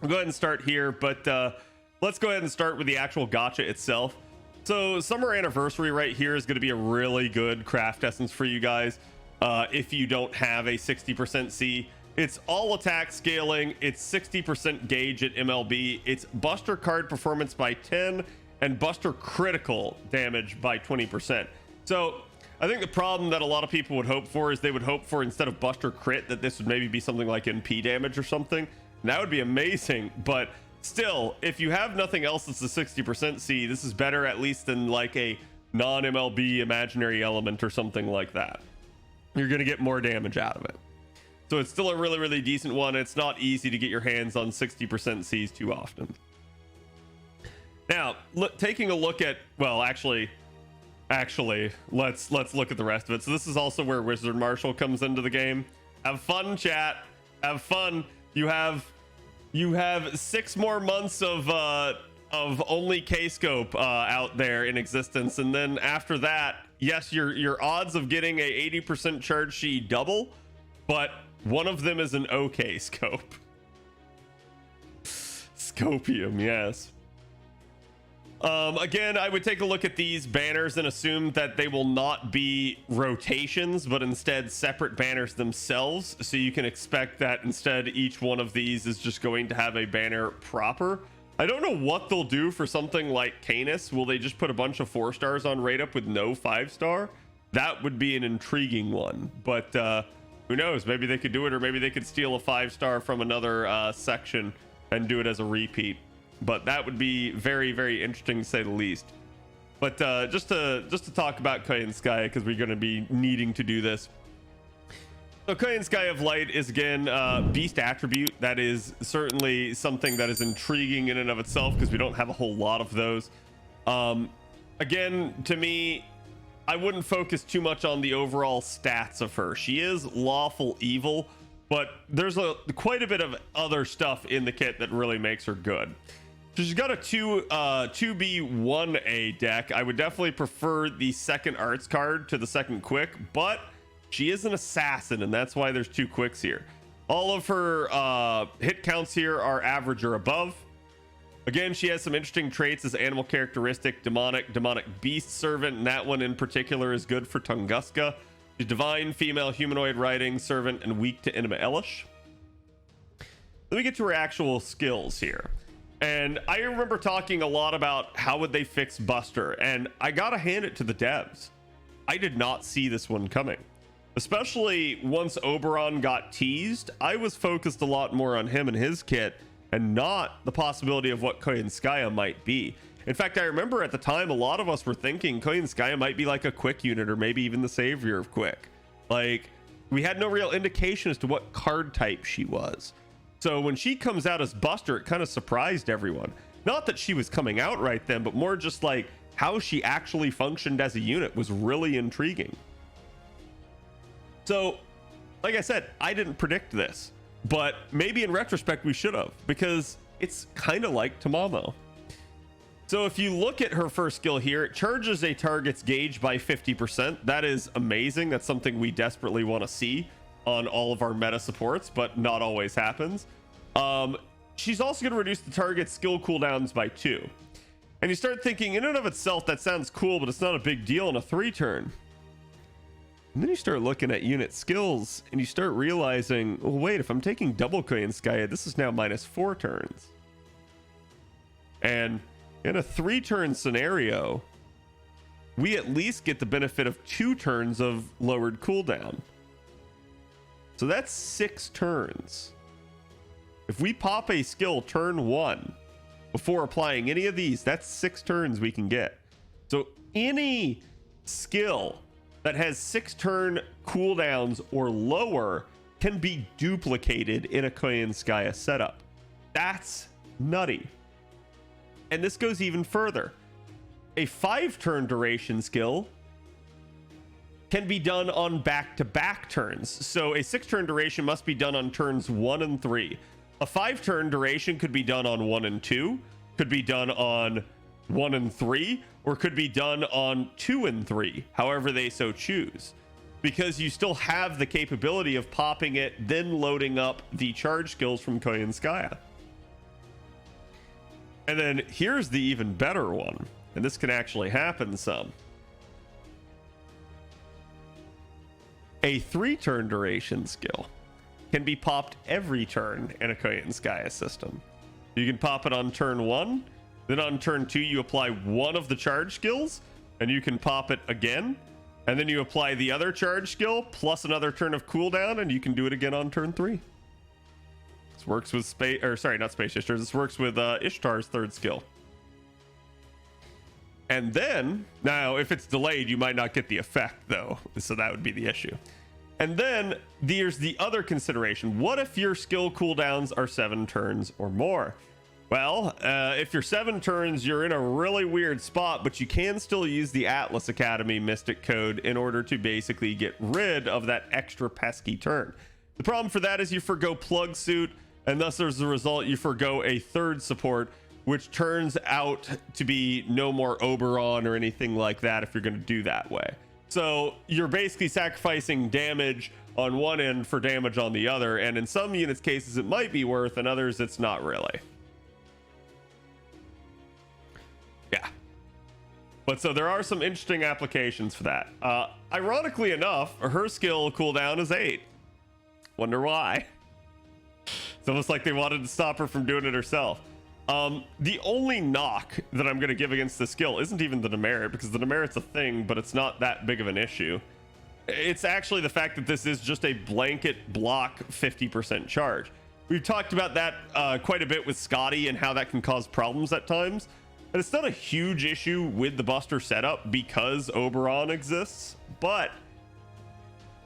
I'll go ahead and start here, but let's go ahead and start with the actual gacha itself. So Summer Anniversary right here is going to be a really good craft essence for you guys if you don't have a 60% C. It's all attack scaling, it's 60% gauge at MLB, it's buster card performance by 10 and buster critical damage by 20%. So I think the problem that a lot of people would hope for is they would hope for, instead of buster crit, that this would maybe be something like NP damage or something. And that would be amazing, but still, if you have nothing else that's a 60% C, this is better at least than like a non-MLB imaginary element or something like that. You're going to get more damage out of it. So it's still a really, really decent one. It's not easy to get your hands on 60% Cs too often. Now, taking a look at, well, actually, let's look at the rest of it. So this is also where Wizard Marshal comes into the game. Have fun, chat. Have fun. You have 6 more months of only K-scope out there in existence, and then after that, yes, your odds of getting a 80% charge she double, but one of them is an OK scope. Scopium, yes. Again, I would take a look at these banners and assume that they will not be rotations, but instead separate banners themselves. So you can expect that instead each one of these is just going to have a banner proper. I don't know what they'll do for something like Canis. Will they just put a bunch of 4 stars on rate up with no 5-star? That would be an intriguing one, but who knows? Maybe they could do it, or maybe they could steal a 5-star from another section and do it as a repeat. But that would be very, very interesting to say the least. But just to talk about Koyanskaya, because we're going to be needing to do this. So Koyanskaya of Light is again beast attribute. That is certainly something that is intriguing in and of itself, because we don't have a whole lot of those. Again, to me, I wouldn't focus too much on the overall stats of her. She is lawful evil, but there's quite a bit of other stuff in the kit that really makes her good. She's got a 2B1A deck. I would definitely prefer the second arts card to the second quick, but she is an assassin, and that's why there's 2 quicks here. All of her hit counts here are average or above. Again, she has some interesting traits as animal characteristic, demonic beast servant, and that one in particular is good for Tunguska. She's divine, female, humanoid, riding, servant, and weak to Inima Elish. Let me get to her actual skills here. And I remember talking a lot about how would they fix Buster, and I gotta hand it to the devs. I did not see this one coming. Especially once Oberon got teased, I was focused a lot more on him and his kit, and not the possibility of what Koyanskaya might be. In fact, I remember at the time, a lot of us were thinking Koyanskaya might be like a quick unit, or maybe even the savior of quick. Like, we had no real indication as to what card type she was. So when she comes out as Buster, it kind of surprised everyone. Not that she was coming out right then, but more just like how she actually functioned as a unit was really intriguing. So, like I said, I didn't predict this, but maybe in retrospect we should have, because it's kind of like Tamamo. So if you look at her first skill here, it charges a target's gauge by 50%. That is amazing. That's something we desperately want to see on all of our meta supports, but not always happens. She's also going to reduce the target's skill cooldowns by 2. And you start thinking, in and of itself, that sounds cool, but it's not a big deal in a 3-turn. And then you start looking at unit skills, and you start realizing, well, wait, if I'm taking double Koyanskaya, this is now -4 turns. And in a 3-turn scenario, we at least get the benefit of 2 turns of lowered cooldown. So that's 6 turns. If we pop a skill turn 1 before applying any of these, that's 6 turns we can get. So any skill that has 6-turn cooldowns or lower can be duplicated in a Koyanskaya setup. That's nutty. And this goes even further. A 5-turn duration skill can be done on back-to-back turns. So a 6-turn duration must be done on turns 1 and 3. A 5-turn duration could be done on 1 and 2, could be done on 1 and 3, or could be done on 2 and 3, however they so choose. Because you still have the capability of popping it, then loading up the charge skills from Koyanskaya. And then here's the even better one, and this can actually happen some. A 3-turn duration skill can be popped every turn in a Koyanskaya system. You can pop it on turn 1, then on turn 2 you apply one of the charge skills, and you can pop it again, and then you apply the other charge skill plus another turn of cooldown, and you can do it again on turn 3. This works with not Space Ishtar. This works with Ishtar's 3rd skill. And then, now if it's delayed, you might not get the effect though, so that would be the issue. And then there's the other consideration. What if your skill cooldowns are 7 turns or more? Well, if you're 7 turns, you're in a really weird spot, but you can still use the Atlas Academy Mystic Code in order to basically get rid of that extra pesky turn. The problem for that is you forgo Plug Suit, and thus as a result, you forgo a 3rd support, which turns out to be no more Oberon or anything like that if you're going to do that way. So you're basically sacrificing damage on one end for damage on the other, and in some units cases it might be worth, and others it's not really. Yeah. But so there are some interesting applications for that. Ironically enough, her skill cooldown is 8. Wonder why. It's almost like they wanted to stop her from doing it herself. The only knock that I'm going to give against this skill isn't even the demerit, because the demerit's a thing, but it's not that big of an issue. It's actually the fact that this is just a blanket block 50% charge. We've talked about that quite a bit with Scotty and how that can cause problems at times. And it's not a huge issue with the Buster setup because Oberon exists, but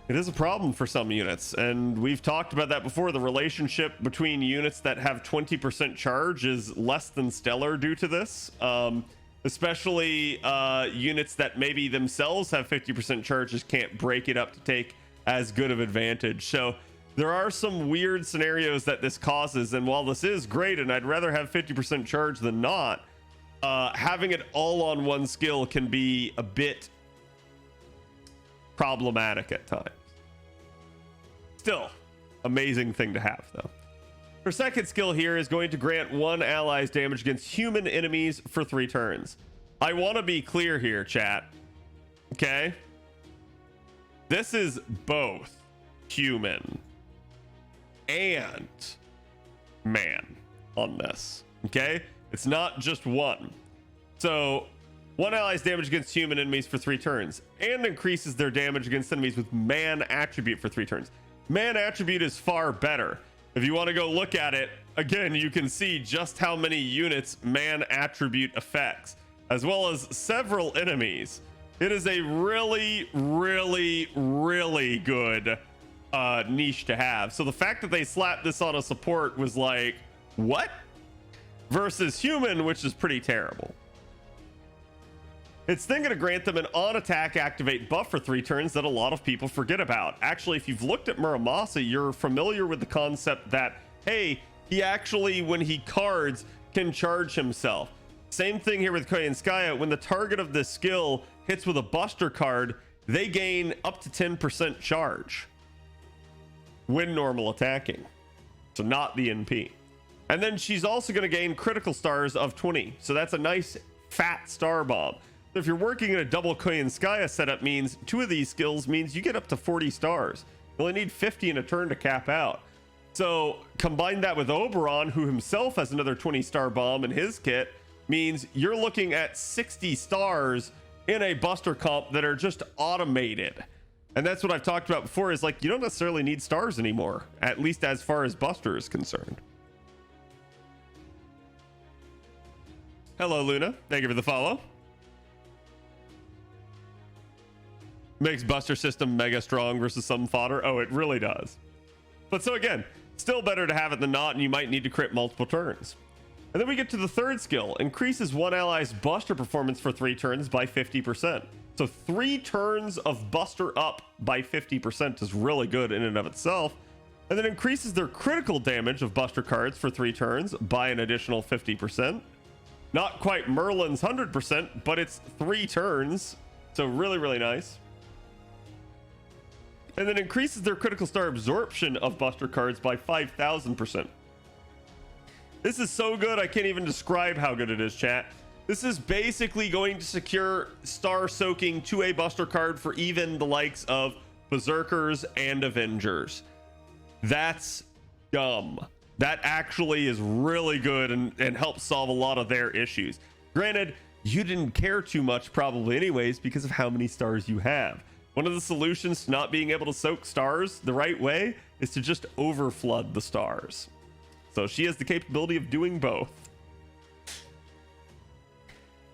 it is a problem for some units, and we've talked about that before. The relationship between units that have 20% charge is less than stellar due to this, especially units that maybe themselves have 50% charge just can't break it up to take as good of advantage. So there are some weird scenarios that this causes, and while this is great and I'd rather have 50% charge than not, having it all on one skill can be a bit problematic at times. Still, amazing thing to have though. Her second skill here is going to grant one ally's damage against human enemies for 3 turns. I want to be clear here, chat. Okay? This is both human and man on this. Okay? It's not just one. So one ally's damage against human enemies for 3 turns, and increases their damage against enemies with man attribute for 3 turns. Man attribute is far better. If you want to go look at it, again, you can see just how many units man attribute affects, as well as several enemies. It is a really, really, really good niche to have. So the fact that they slapped this on a support was like, what? Versus human, which is pretty terrible. It's then going to grant them an on-attack activate buff for 3 turns that a lot of people forget about. Actually, if you've looked at Muramasa, you're familiar with the concept that, hey, he actually, when he cards, can charge himself. Same thing here with Koyanskaya. When the target of this skill hits with a Buster card, they gain up to 10% charge when normal attacking. So not the NP. And then she's also going to gain critical stars of 20. So that's a nice fat star bomb. If you're working in a double Koyanskaya setup, means 2 of these skills means you get up to 40 stars. You only need 50 in a turn to cap out. So combine that with Oberon, who himself has another 20 star bomb in his kit, means you're looking at 60 stars in a Buster comp that are just automated. And that's what I've talked about before, is like, you don't necessarily need stars anymore, at least as far as Buster is concerned. Hello, Luna. Thank you for the follow. Makes Buster system mega strong versus some fodder. Oh, it really does. But so again, still better to have it than not, and you might need to crit multiple turns. And then we get to the third skill. Increases one ally's Buster performance for 3 turns by 50%. So 3 turns of Buster up by 50% is really good in and of itself. And then increases their critical damage of Buster cards for 3 turns by an additional 50%. Not quite Merlin's 100%, but it's 3 turns. So really, really nice. And then increases their critical star absorption of Buster cards by 5,000%. This is so good, I can't even describe how good it is, chat. This is basically going to secure star soaking 2A buster card for even the likes of Berserkers and Avengers. That's dumb. That actually is really good and helps solve a lot of their issues. Granted, you didn't care too much probably anyways because of how many stars you have. One of the solutions to not being able to soak stars the right way is to just overflood the stars. So she has the capability of doing both.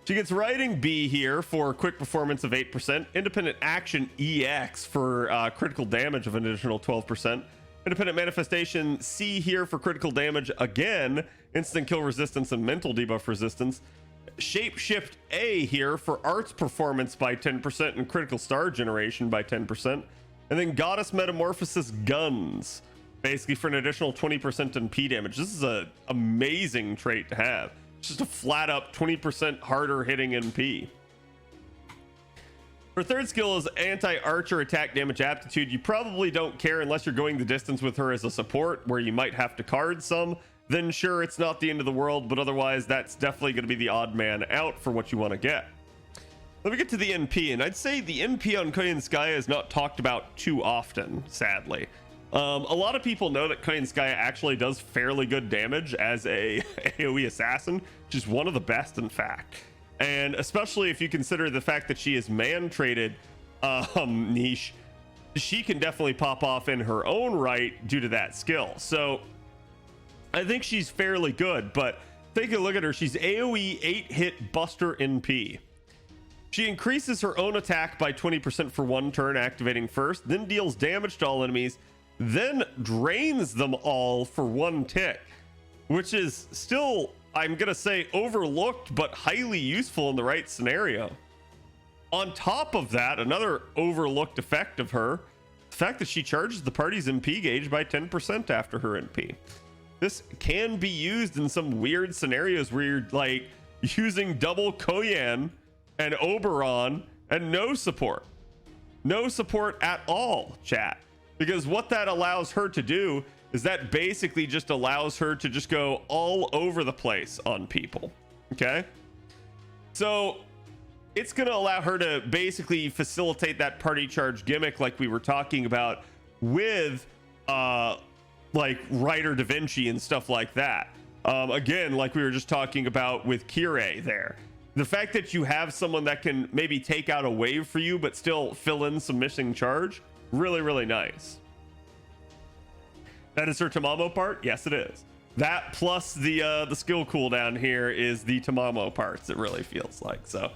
She gets Riding B here for quick performance of 8%, Independent Action EX for critical damage of an additional 12%, Independent Manifestation C here for critical damage again, instant kill resistance and mental debuff resistance, Shapeshift A here for arts performance by 10% and critical star generation by 10%, and then Goddess Metamorphosis Guns, basically for an additional 20% in P damage. This is an amazing trait to have. Just a flat up 20% harder hitting NP. Her third skill is anti-archer attack damage aptitude. You probably don't care unless you're going the distance with her as a support where you might have to card some. Then sure, it's not the end of the world, but otherwise that's definitely going to be the odd man out for what you want to get. Let me get to the NP, and I'd say the NP on Koyanskaya is not talked about too often, sadly. A lot of people know that Koyanskaya actually does fairly good damage as a AoE assassin, which is one of the best, in fact. And especially if you consider the fact that she is man-traded niche, she can definitely pop off in her own right due to that skill. So I think she's fairly good, but take a look at her. She's AoE 8-hit Buster NP. She increases her own attack by 20% for 1 turn, activating first, then deals damage to all enemies, then drains them all for 1 tick, which is still, I'm gonna say, overlooked but highly useful in the right scenario. On top of that, another overlooked effect of her, the fact that she charges the party's MP gauge by 10% after her NP. This can be used in some weird scenarios where you're like using double Koyan and Oberon and no support at all, chat. Because what that allows her to do is that basically just allows her to just go all over the place on people. Okay, so it's going to allow her to basically facilitate that party charge gimmick like we were talking about with like Ryder Da Vinci and stuff like that. Again, like we were just talking about with Kirei there. The fact that you have someone that can maybe take out a wave for you but still fill in some missing charge, really, really nice. That is her Tamamo part? Yes, it is. That plus the skill cooldown here is the Tamamo parts, it really feels like. So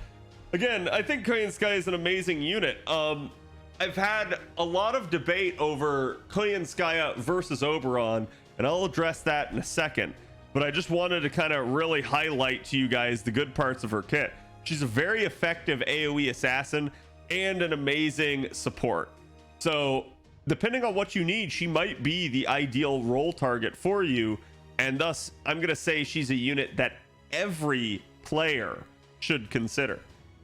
again, I think Koyanskaya is an amazing unit. I've had a lot of debate over Koyanskaya versus Oberon, and I'll address that in a second. But I just wanted to kind of really highlight to you guys the good parts of her kit. She's a very effective AoE assassin and an amazing support. So depending on what you need, she might be the ideal role target for you. And thus, I'm going to say she's a unit that every player should consider.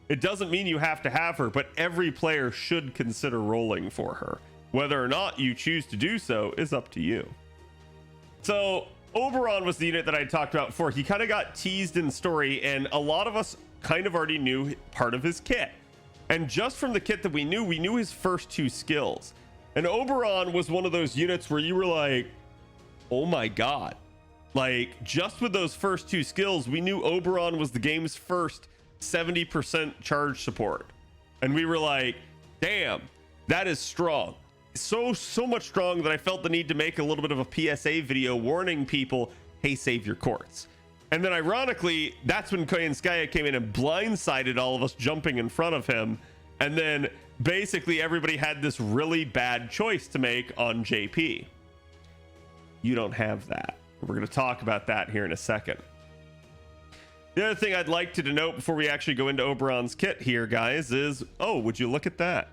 It doesn't mean you have to have her, but every player should consider rolling for her. Whether or not you choose to do so is up to you. So Oberon was the unit that I talked about before. He kind of got teased in story, and a lot of us kind of already knew part of his kit. And just from the kit that we knew his first 2 skills. And Oberon was one of those units where you were like, oh my god. Like, just with those first 2 skills, we knew Oberon was the game's first 70% charge support. And we were like, damn, that is strong. So much strong that I felt the need to make a little bit of a PSA video warning people, hey, save your courts. And then ironically, that's when Koyanskaya came in and blindsided all of us jumping in front of him. And then basically everybody had this really bad choice to make on JP. You don't have that. We're going to talk about that here in a second. The other thing I'd like to denote before we actually go into Oberon's kit here, guys, is, oh, would you look at that?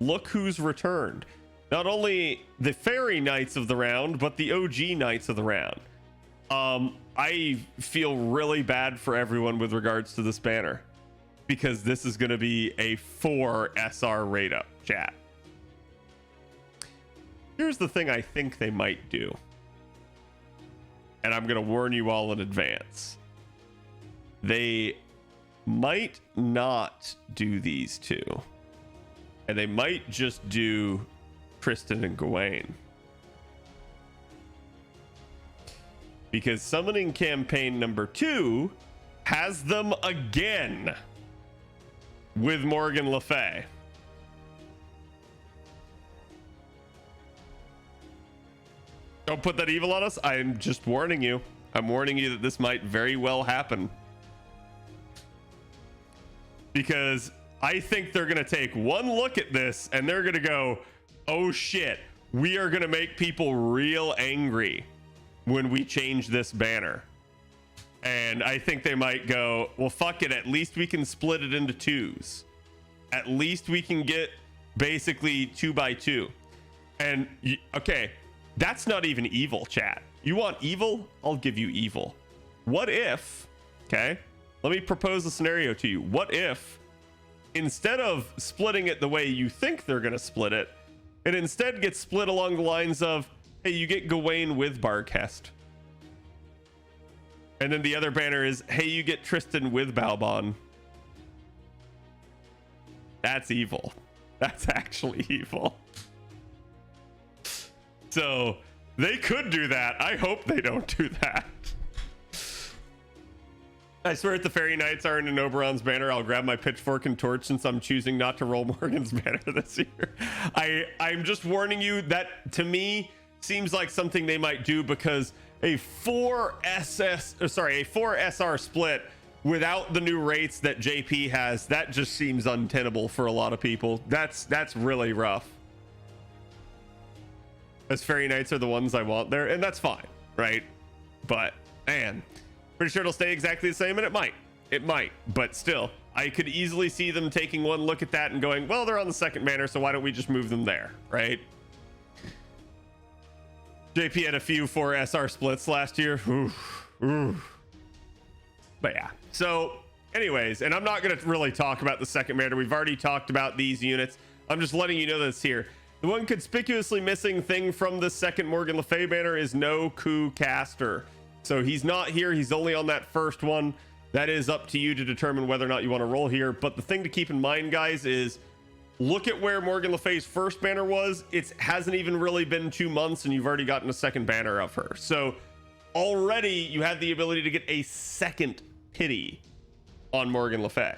Look who's returned. Not only the fairy knights of the round, but the OG knights of the round. I feel really bad for everyone with regards to this banner, because this is going to be a 4 SR rate up, chat. Here's the thing I think they might do. and I'm going to warn you all in advance. They might not do these two. And they might just do Tristan and Gawain. Because summoning campaign number 2 has them again with Morgan Le Fay. Don't put that evil on us. I'm just warning you. I'm warning you that this might very well happen. Because I think they're going to take one look at this and they're going to go, oh shit, we are going to make people real angry when we change this banner. And I think they might go, well, fuck it. At least we can split it into 2s. At least we can get basically 2x2. And okay, that's not even evil, chat. You want evil? I'll give you evil. What if, okay, let me propose a scenario to you. What if instead of splitting it the way you think they're going to split it, it instead gets split along the lines of, hey, you get Gawain with Barkest. And then the other banner is, hey, you get Tristan with Balbon. That's evil. That's actually evil. So they could do that. I hope they don't do that. I swear if the Fairy Knights aren't in Oberon's banner, I'll grab my pitchfork and torch since I'm choosing not to roll Morgan's banner this year. I'm just warning you that to me seems like something they might do, because a 4 SR split without the new rates that JP has, that just seems untenable for a lot of people. That's really rough. As Fairy Knights are the ones I want there, and that's fine, right? But man, pretty sure it'll stay exactly the same, and it might, but still, I could easily see them taking one look at that and going, well, they're on the second banner, so why don't we just move them there, right? JP had a few 4 SR splits last year. Ooh. But yeah, so anyways, and I'm not going to really talk about the second banner. We've already talked about these units. I'm just letting you know that it's here. The one conspicuously missing thing from the second Morgan Le Fay banner is no coup caster. So he's not here. He's only on that first one. That is up to you to determine whether or not you want to roll here. But the thing to keep in mind, guys, is look at where Morgan Le Fay's first banner was. It hasn't even really been 2 months and you've already gotten a second banner of her. So already you have the ability to get a second pity on Morgan Le Fay.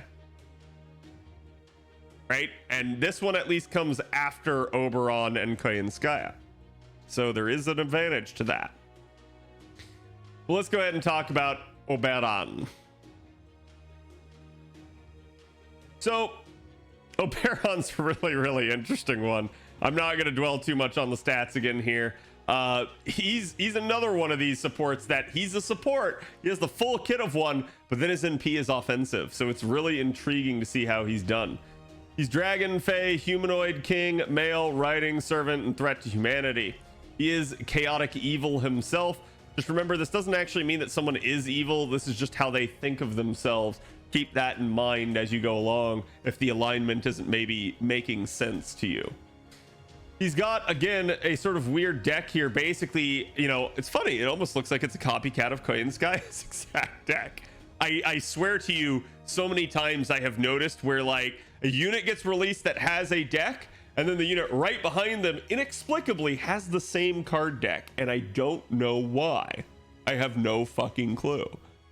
Right? And this one at least comes after Oberon and Tunguska. So there is an advantage to that. Well, let's go ahead and talk about Oberon. So Oberon's a really interesting one. I'm not going to dwell too much on the stats again here. He's another one of these supports that he's a support. He has the full kit of one, but then his NP is offensive. So it's really intriguing to see how he's done. He's Dragon, Fae, Humanoid, King, Male, Riding, Servant, and Threat to Humanity. He is chaotic evil himself. Just remember, this doesn't actually mean that someone is evil. This is just how they think of themselves. Keep that in mind as you go along if the alignment isn't maybe making sense to you. He's got, again, a sort of weird deck here. Basically, you know, it's funny. It almost looks like it's a copycat of Tunguska's exact deck. I swear to you, so many times I have noticed where like a unit gets released that has a deck, and then the unit right behind them inexplicably has the same card deck, and I don't know why. I have no fucking clue.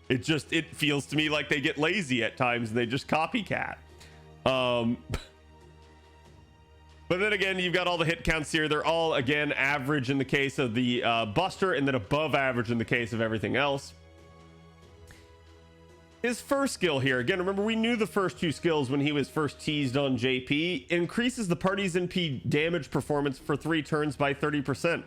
It feels to me like they get lazy at times and they just copycat. But then again, you've got all the hit counts here. They're all, again, average in the case of the Buster, and then above average in the case of everything else. His first skill here, again, remember we knew the first 2 skills when he was first teased on JP. Increases the party's NP damage performance for 3 turns by 30%.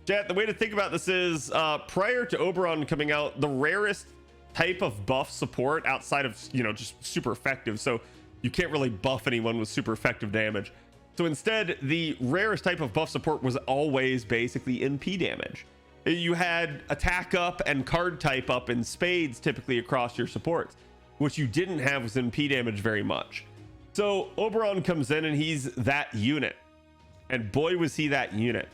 Chat, the way to think about this is prior to Oberon coming out, the rarest type of buff support outside of, you know, just super effective. So you can't really buff anyone with super effective damage. So instead, the rarest type of buff support was always basically NP damage. You had attack up and card type up in spades typically across your supports. What you didn't have was NP damage very much. So Oberon comes in and he's that unit. And boy, was he that unit.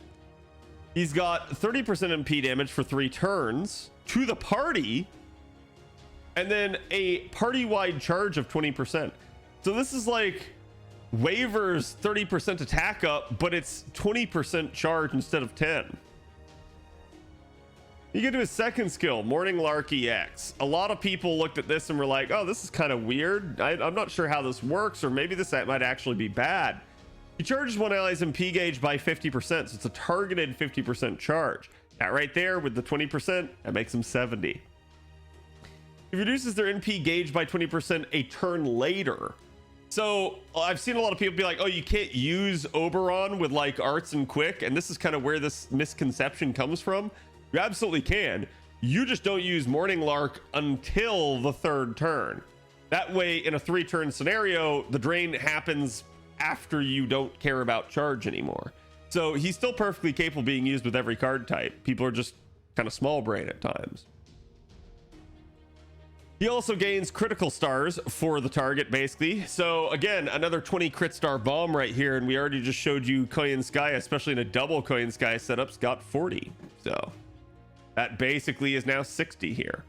He's got 30% NP damage for 3 turns. to the party, and then a party-wide charge of 20%. So this is like Waver's 30% attack up, but it's 20% charge instead of 10. You get to his second skill, Morning Lark EX. A lot of people looked at this and were like, oh, this is kind of weird. I'm not sure how this works, or maybe this might actually be bad. He charges one ally's MP gauge by 50%, so it's a targeted 50% charge. That right there with the 20%, that makes him 70. He reduces their NP gauge by 20% a turn later. So I've seen a lot of people be like, oh, you can't use Oberon with like arts and quick, and this is kind of where this misconception comes from. You absolutely can. You just don't use Morning Lark until the third turn. That way, in a 3-turn scenario, the drain happens after you don't care about charge anymore. So he's still perfectly capable of being used with every card type. People are just kind of small brain at times. He also gains critical stars for the target, basically. So again, another 20 crit star bomb right here, and we already just showed you Koyan Sky, especially in a double Koyan Sky setup's got 40. So that basically is now 60 here.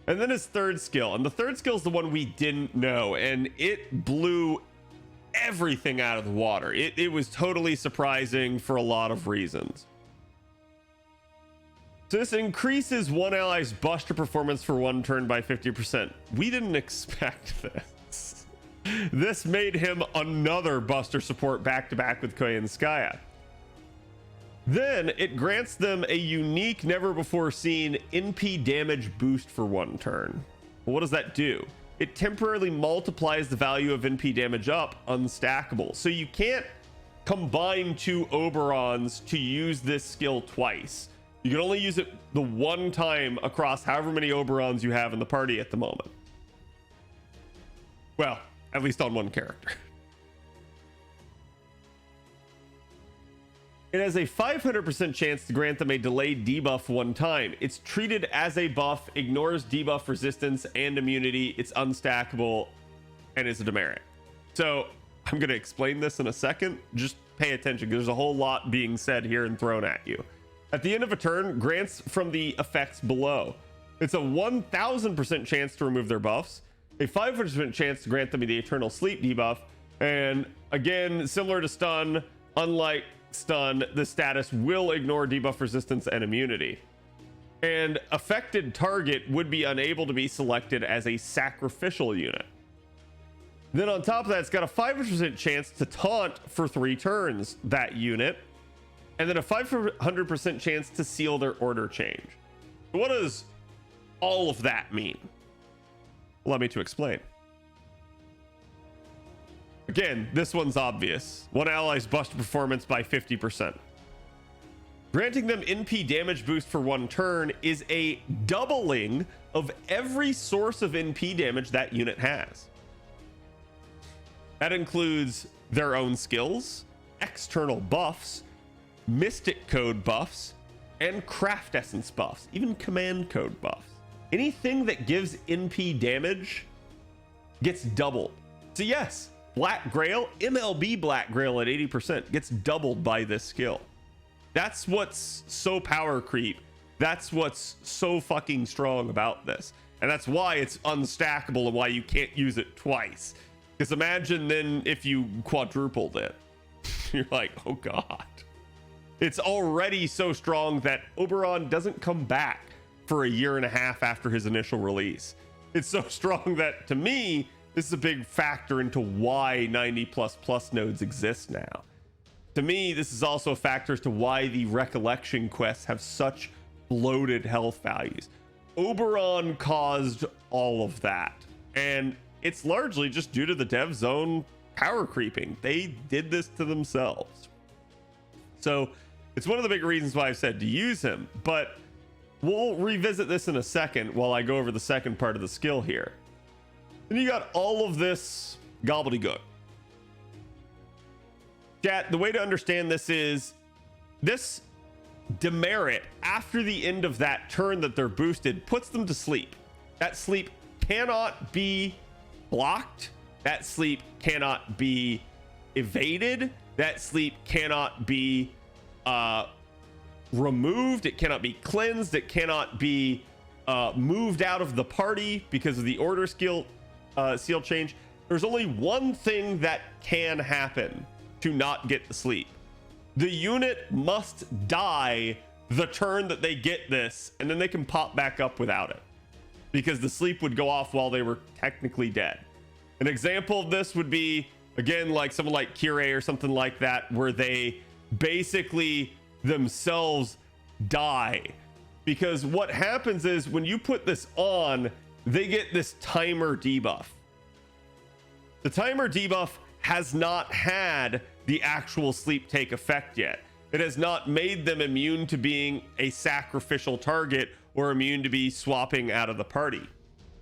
And then his third skill, and the third skill is the one we didn't know, and it blew everything out of the water. It was totally surprising for a lot of reasons. So this increases one ally's buster performance for 1 turn by 50%. We didn't expect this. This made him another buster support back-to-back with Koyanskaya. Then it grants them a unique, never before seen NP damage boost for 1 turn. Well, what does that do? It temporarily multiplies the value of NP damage up, unstackable. So you can't combine 2 Oberons to use this skill twice. You can only use it the 1 time across however many Oberons you have in the party at the moment. Well, at least on 1 character. It has a 500% chance to grant them a delayed debuff 1 time. It's treated as a buff, ignores debuff resistance and immunity. It's unstackable and is a demerit. So I'm going to explain this in a second. Just pay attention because there's a whole lot being said here and thrown at you. At the end of a turn, grants from the effects below. It's a 1000% chance to remove their buffs, a 500% chance to grant them the Eternal Sleep debuff, and again, similar to stun, unlike stun, the status will ignore debuff resistance and immunity. And affected target would be unable to be selected as a sacrificial unit. Then on top of that, it's got a 500% chance to taunt for 3 turns that unit, and then a 500% chance to seal their order change. What does all of that mean? Allow me to explain. Again, this one's obvious. 1 ally's buster performance by 50%. Granting them NP damage boost for 1 turn is a doubling of every source of NP damage that unit has. That includes their own skills, external buffs, Mystic Code buffs, and Craft Essence buffs, even Command Code buffs. Anything that gives NP damage gets doubled. So yes, Black Grail, MLB Black Grail at 80% gets doubled by this skill. That's what's so power creep. That's what's so fucking strong about this. And that's why it's unstackable and why you can't use it twice. Because imagine then if you quadrupled it. You're like, oh God. It's already so strong that Oberon doesn't come back for a 1.5 years after his initial release. It's so strong that, to me, this is a big factor into why 90++ nodes exist now. To me, this is also a factor as to why the recollection quests have such bloated health values. Oberon caused all of that, and it's largely just due to the dev zone power creeping. They did this to themselves. So it's one of the big reasons why I've said to use him, but we'll revisit this in a second while I go over the second part of the skill here. Then you got all of this gobbledygook. Chat, the way to understand this is this demerit after the end of that turn that they're boosted puts them to sleep. That sleep cannot be blocked. That sleep cannot be evaded. That sleep cannot be removed, it cannot be cleansed, it cannot be moved out of the party because of the order skill seal change. There's only one thing that can happen to not get the sleep. The unit must die the turn that they get this, and then they can pop back up without it, because the sleep would go off while they were technically dead. An example of this would be, again, like someone like Kirei or something like that, where they basically themselves die. Because what happens is when you put this on, they get this timer debuff. The timer debuff has not had the actual sleep take effect yet. It has not made them immune to being a sacrificial target or immune to be swapping out of the party.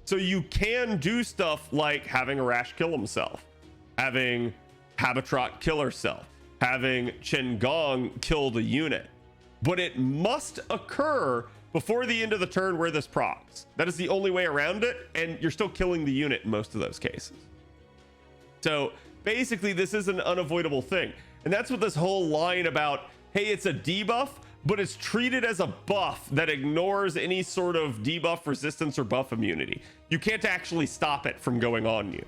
So you can do stuff like having Arash kill himself, having Habetrot kill herself, having Chen Gong kill the unit, but it must occur before the end of the turn where this procs. That is the only way around it, and you're still killing the unit in most of those cases. So basically this is an unavoidable thing, and that's what this whole line about, hey, it's a debuff, but it's treated as a buff that ignores any sort of debuff resistance or buff immunity. You can't actually stop it from going on you.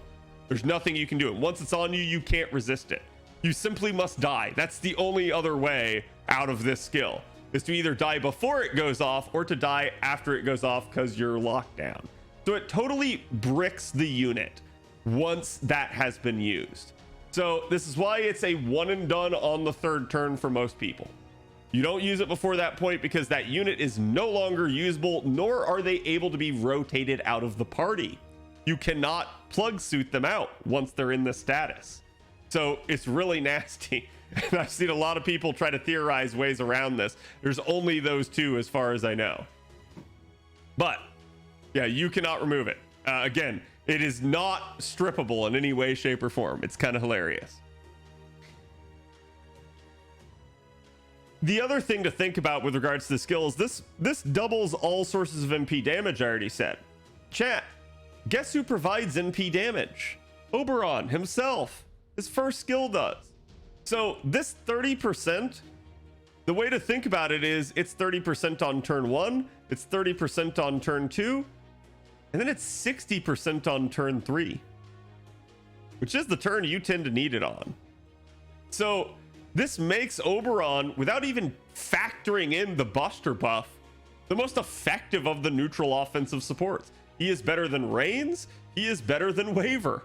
There's nothing you can do. And once it's on you, you can't resist it. You simply must die. That's the only other way out of this skill, is to either die before it goes off or to die after it goes off because you're locked down. So it totally bricks the unit once that has been used. So this is why it's a one and done on the third turn for most people. You don't use it before that point because that unit is no longer usable, nor are they able to be rotated out of the party. You cannot plug suit them out once they're in this status. So it's really nasty. And I've seen a lot of people try to theorize ways around this. There's only those two as far as I know. But yeah, you cannot remove it. Again, it is not strippable in any way, shape, or form. It's kind of hilarious. The other thing to think about with regards to the skills, this doubles all sources of MP damage, I already said. Chat, guess who provides MP damage? Oberon himself. His first skill does. So this 30%, the way to think about it is it's 30% on turn 1, it's 30% on turn 2, and then it's 60% on turn 3, which is the turn you tend to need it on. So this makes Oberon, without even factoring in the Buster buff, the most effective of the neutral offensive supports. He is better than Reigns. He is better than Waver.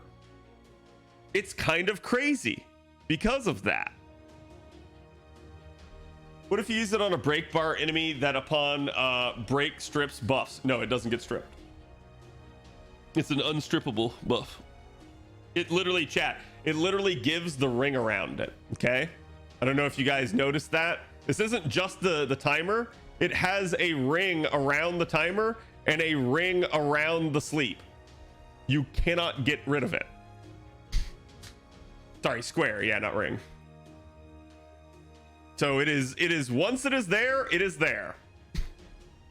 It's kind of crazy because of that. What if you use it on a break bar enemy that upon break strips buffs? No, it doesn't get stripped. It's an unstrippable buff. It literally, chat, it literally gives the ring around it, okay? I don't know if you guys noticed that. This isn't just the timer. It has a ring around the timer and a ring around the sleep. You cannot get rid of it. Sorry, square. Yeah, not ring. So it is once it is there, it is there.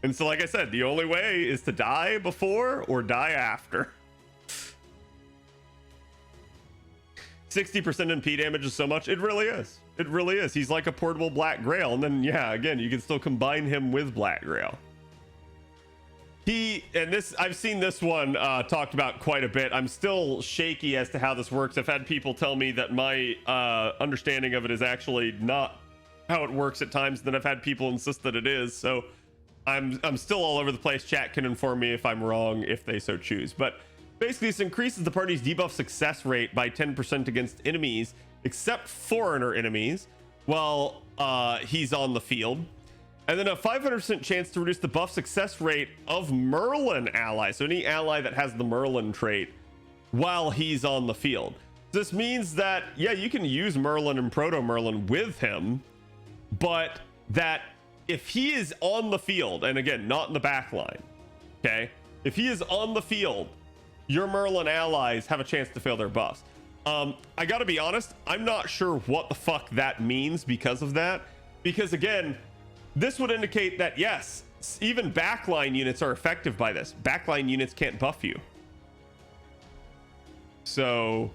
And so, like I said, the only way is to die before or die after. 60% MP damage is so much. It really is. It really is. He's like a portable Black Grail. And then, yeah, again, you can still combine him with Black Grail. I've seen this one talked about quite a bit. I'm still shaky as to how this works. I've had people tell me that my understanding of it is actually not how it works at times. Then I've had people insist that it is. So I'm still all over the place. Chat can inform me if I'm wrong if they so choose. But basically, this increases the party's debuff success rate by 10% against enemies, except foreigner enemies, while he's on the field. And then a 500% chance to reduce the buff success rate of Merlin allies. So any ally that has the Merlin trait while he's on the field. This means that, yeah, you can use Merlin and Proto Merlin with him, but that if he is on the field, and again, not in the back line, okay? If he is on the field, your Merlin allies have a chance to fail their buffs. I gotta be honest, I'm not sure what the fuck that means because of that. Because again, this would indicate that yes, even backline units are effective by this. Backline units can't buff you. So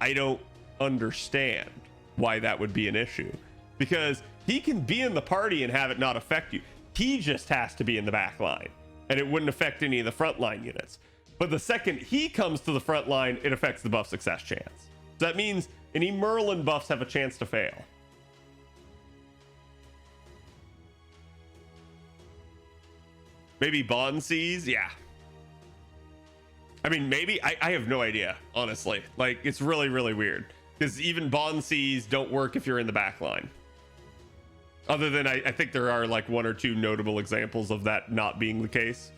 I don't understand why that would be an issue. Because he can be in the party and have it not affect you. He just has to be in the back line, and it wouldn't affect any of the frontline units. But the second he comes to the front line, it affects the buff success chance. So that means any Merlin buffs have a chance to fail. Maybe Bond sees, yeah. I mean, maybe, I have no idea, honestly. Like, it's really, really weird. Because even Bond sees don't work if you're in the back line. Other than, I think there are like 1 or 2 notable examples of that not being the case.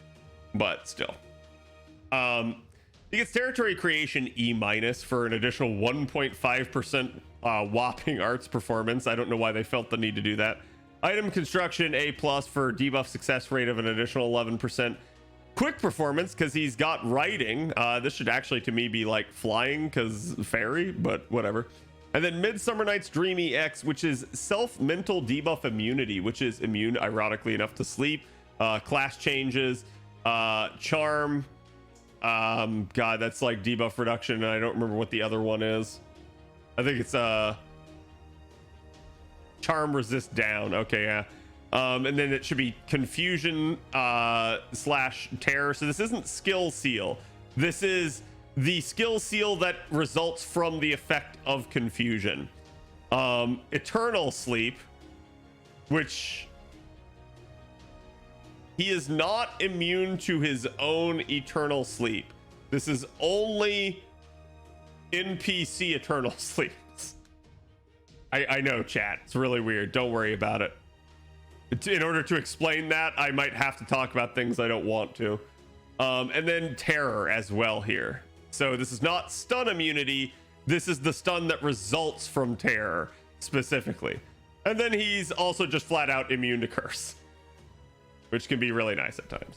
But still. He gets territory creation E- for an additional 1.5% whopping arts performance. I don't know why they felt the need to do that. Item construction A+ for debuff success rate of an additional 11%. Quick performance because he's got riding. This should actually to me be like flying because fairy, but whatever. And then Midsummer Night's Dream EX, which is self-mental debuff immunity, which is immune ironically enough to sleep, class changes, charm. God, that's like debuff reduction, and I don't remember what the other one is. I think it's charm resist down. Okay, yeah. And then it should be confusion slash terror. So this isn't skill seal. This is the skill seal that results from the effect of confusion. Eternal sleep, which he is not immune to his own eternal sleep. This is only NPC eternal sleeps. I know, chat. It's really weird. Don't worry about it. In order to explain that, I might have to talk about things I don't want to. And then terror as well here. So this is not stun immunity. This is the stun that results from terror specifically. And then he's also just flat out immune to curse, which can be really nice at times.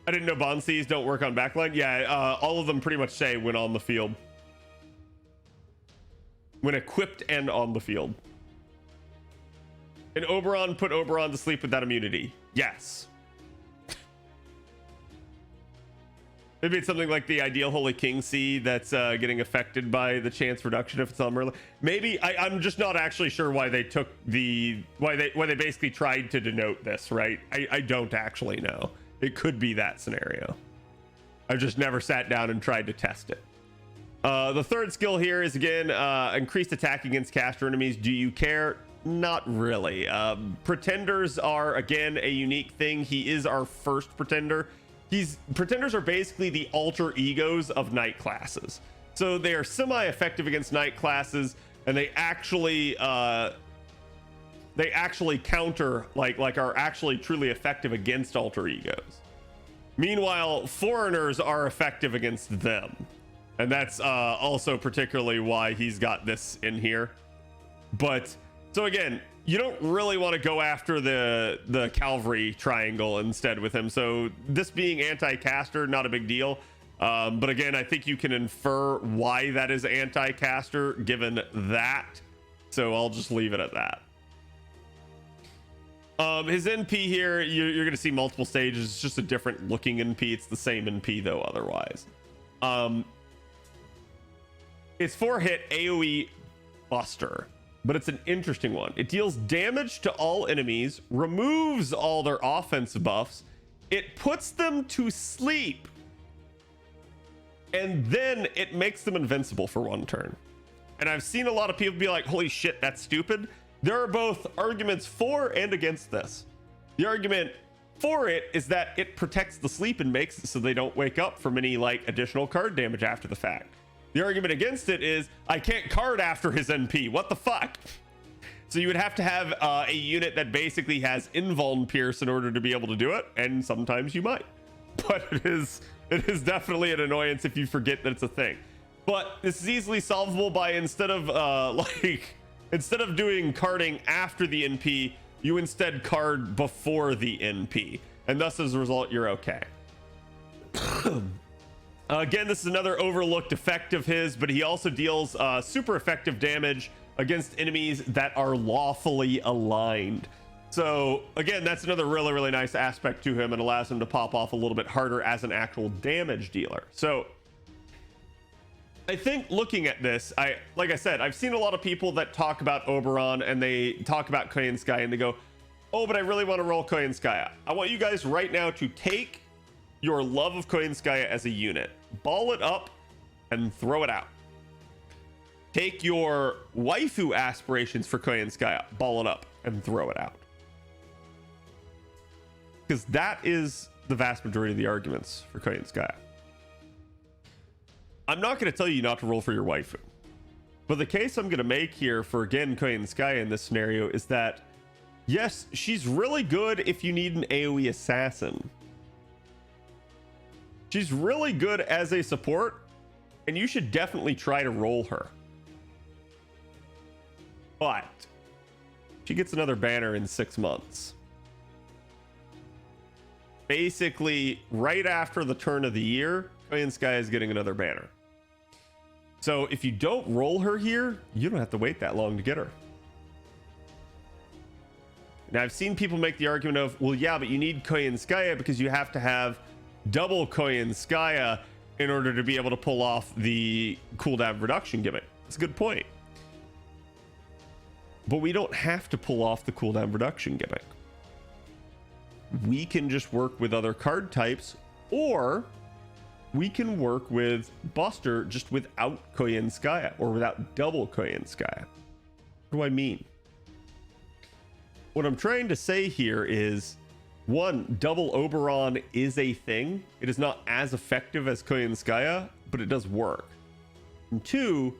I didn't know bond Cs don't work on backline. Yeah, all of them pretty much say when on the field. When equipped and on the field. And Oberon put Oberon to sleep with that immunity. Yes. Maybe it's something like the ideal Holy King C that's getting affected by the chance reduction if it's on Merlin. Maybe I'm just not actually sure why they took the why they basically tried to denote this, right? I don't actually know. It could be that scenario. I've just never sat down and tried to test it. The third skill here is again increased attack against caster enemies. Do you care? Not really. Pretenders are again a unique thing. He is our first pretender. Pretenders are basically the alter egos of knight classes. So they are semi-effective against knight classes, and they actually counter like are actually truly effective against alter egos. Meanwhile, foreigners are effective against them, and that's also particularly why he's got this in here. But so again, you don't really want to go after the cavalry triangle instead with him. So this being anti-caster, not a big deal. But again, I think you can infer why that is anti-caster given that. So I'll just leave it at that. His NP here, you're going to see multiple stages. It's just a different looking NP. It's the same NP though otherwise. It's 4-hit AoE Buster. But it's an interesting one. It deals damage to all enemies, removes all their offensive buffs, it puts them to sleep, and then it makes them invincible for 1 turn. And I've seen a lot of people be like, holy shit, that's stupid. There are both arguments for and against this. The argument for it is that it protects the sleep and makes it so they don't wake up from any like additional card damage after the fact. The argument against it is I can't card after his NP. What the fuck? So you would have to have a unit that basically has invuln pierce in order to be able to do it, and sometimes you might. But it is definitely an annoyance if you forget that it's a thing. But this is easily solvable by instead of doing carding after the NP, you instead card before the NP, and thus as a result you're okay. Again, this is another overlooked effect of his, but he also deals super effective damage against enemies that are lawfully aligned. So again, that's another really, really nice aspect to him and allows him to pop off a little bit harder as an actual damage dealer. So I think looking at this, like I said, I've seen a lot of people that talk about Oberon and they talk about Koyanskaya and they go, oh, but I really want to roll Koyanskaya. I want you guys right now to take your love of Koyanskaya as a unit, ball it up and throw it out. Take your waifu aspirations for Koyanskaya, ball it up and throw it out. Because that is the vast majority of the arguments for Koyanskaya. I'm not going to tell you not to roll for your waifu. But the case I'm going to make here for, again, Koyanskaya in this scenario is that, yes, she's really good if you need an AoE assassin. She's really good as a support, and you should definitely try to roll her. But she gets another banner in 6 months. Basically, right after the turn of the year, Koyanskaya is getting another banner. So if you don't roll her here, you don't have to wait that long to get her. Now, I've seen people make the argument of, well, yeah, but you need Koyanskaya because you have to have double Koyanskaya in order to be able to pull off the cooldown reduction gimmick. That's a good point. But we don't have to pull off the cooldown reduction gimmick. We can just work with other card types, or we can work with Buster just without Koyanskaya or without double Koyanskaya. What do I mean? What I'm trying to say here is, one, double Oberon is a thing. It is not as effective as Koyanskaya, but it does work. And two,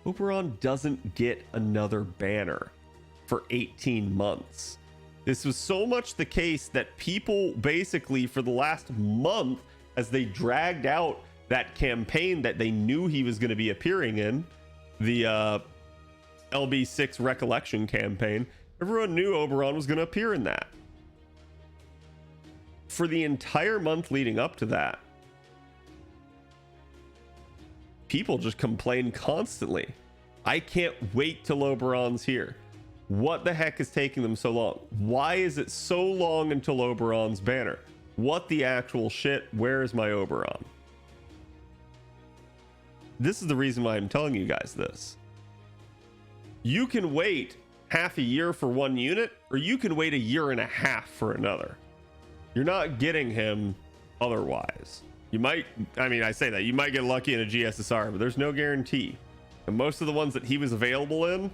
Oberon doesn't get another banner for 18 months. This was so much the case that people basically for the last month, as they dragged out that campaign that they knew he was going to be appearing in, the LB6 Recollection campaign, everyone knew Oberon was going to appear in that. For the entire month leading up to that, people just complained constantly. I can't wait till Oberon's here. What the heck is taking them so long? Why is it so long until Oberon's banner? What the actual shit? Where is my Oberon? This is the reason why I'm telling you guys this. You can wait half a year for one unit, or you can wait a year and a half for another. You're not getting him otherwise. You might, I mean, I say that, you might get lucky in a GSSR, but there's no guarantee. And most of the ones that he was available in,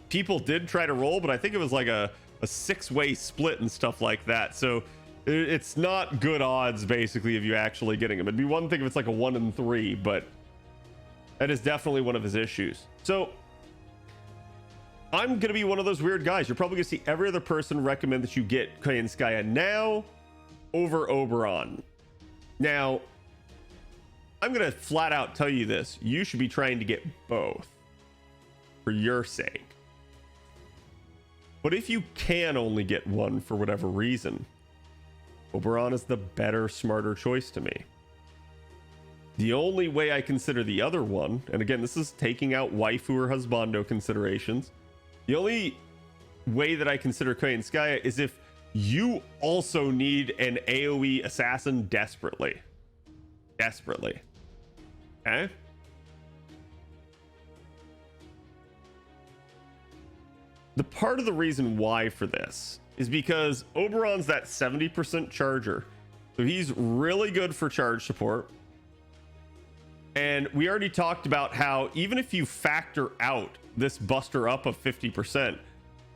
people did try to roll, but I think it was like a 6-way split and stuff like that. So it's not good odds basically of you actually getting him. It'd be one thing if it's like a 1 in 3, but that is definitely one of his issues. So I'm gonna be one of those weird guys. You're probably gonna see every other person recommend that you get Koyanskaya now over Oberon. Now, I'm gonna flat out tell you this: you should be trying to get both for your sake. But if you can only get one for whatever reason, Oberon is the better, smarter choice to me. The only way I consider the other one, and again, this is taking out waifu or husbando considerations, the only way that I consider Koyanskaya is if you also need an AoE assassin desperately. Desperately. Okay? The part of the reason why for this is because Oberon's that 70% charger. So he's really good for charge support. And we already talked about how even if you factor out this buster up of 50%,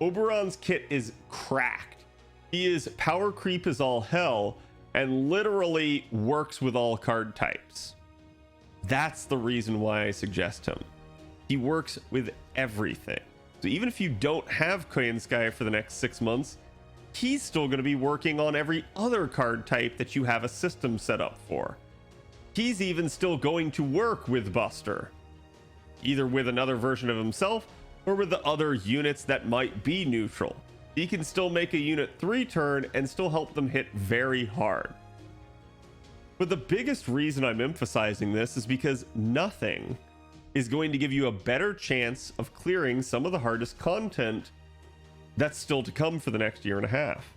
Oberon's kit is cracked. He is power creep as all hell and literally works with all card types. That's the reason why I suggest him. He works with everything. So even if you don't have Koyanskaya for the next 6 months, he's still going to be working on every other card type that you have a system set up for. He's even still going to work with Buster, either with another version of himself or with the other units that might be neutral. He can still make a unit 3 turn and still help them hit very hard. But the biggest reason I'm emphasizing this is because nothing is going to give you a better chance of clearing some of the hardest content that's still to come for the next year and a half.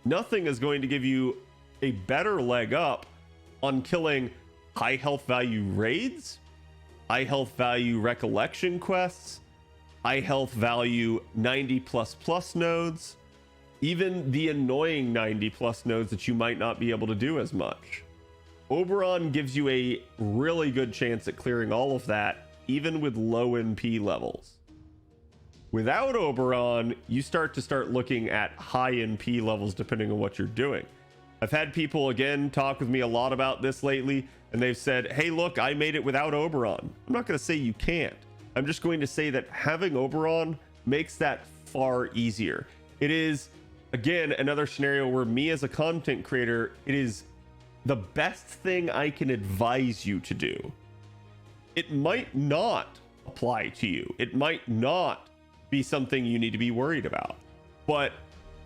Nothing is going to give you a better leg up on killing high health value raids high health value recollection quests, high health value 90++ nodes, even the annoying 90+ nodes that you might not be able to do as much. Oberon gives you a really good chance at clearing all of that, even with low NP levels. Without Oberon, you start looking at high NP levels depending on what you're doing. I've had people again talk with me a lot about this lately, and they've said, hey, look, I made it without Oberon. I'm not going to say you can't. I'm just going to say that having Oberon makes that far easier. It is, again, another scenario where me as a content creator, it is the best thing I can advise you to do. It might not apply to you. It might not be something you need to be worried about. But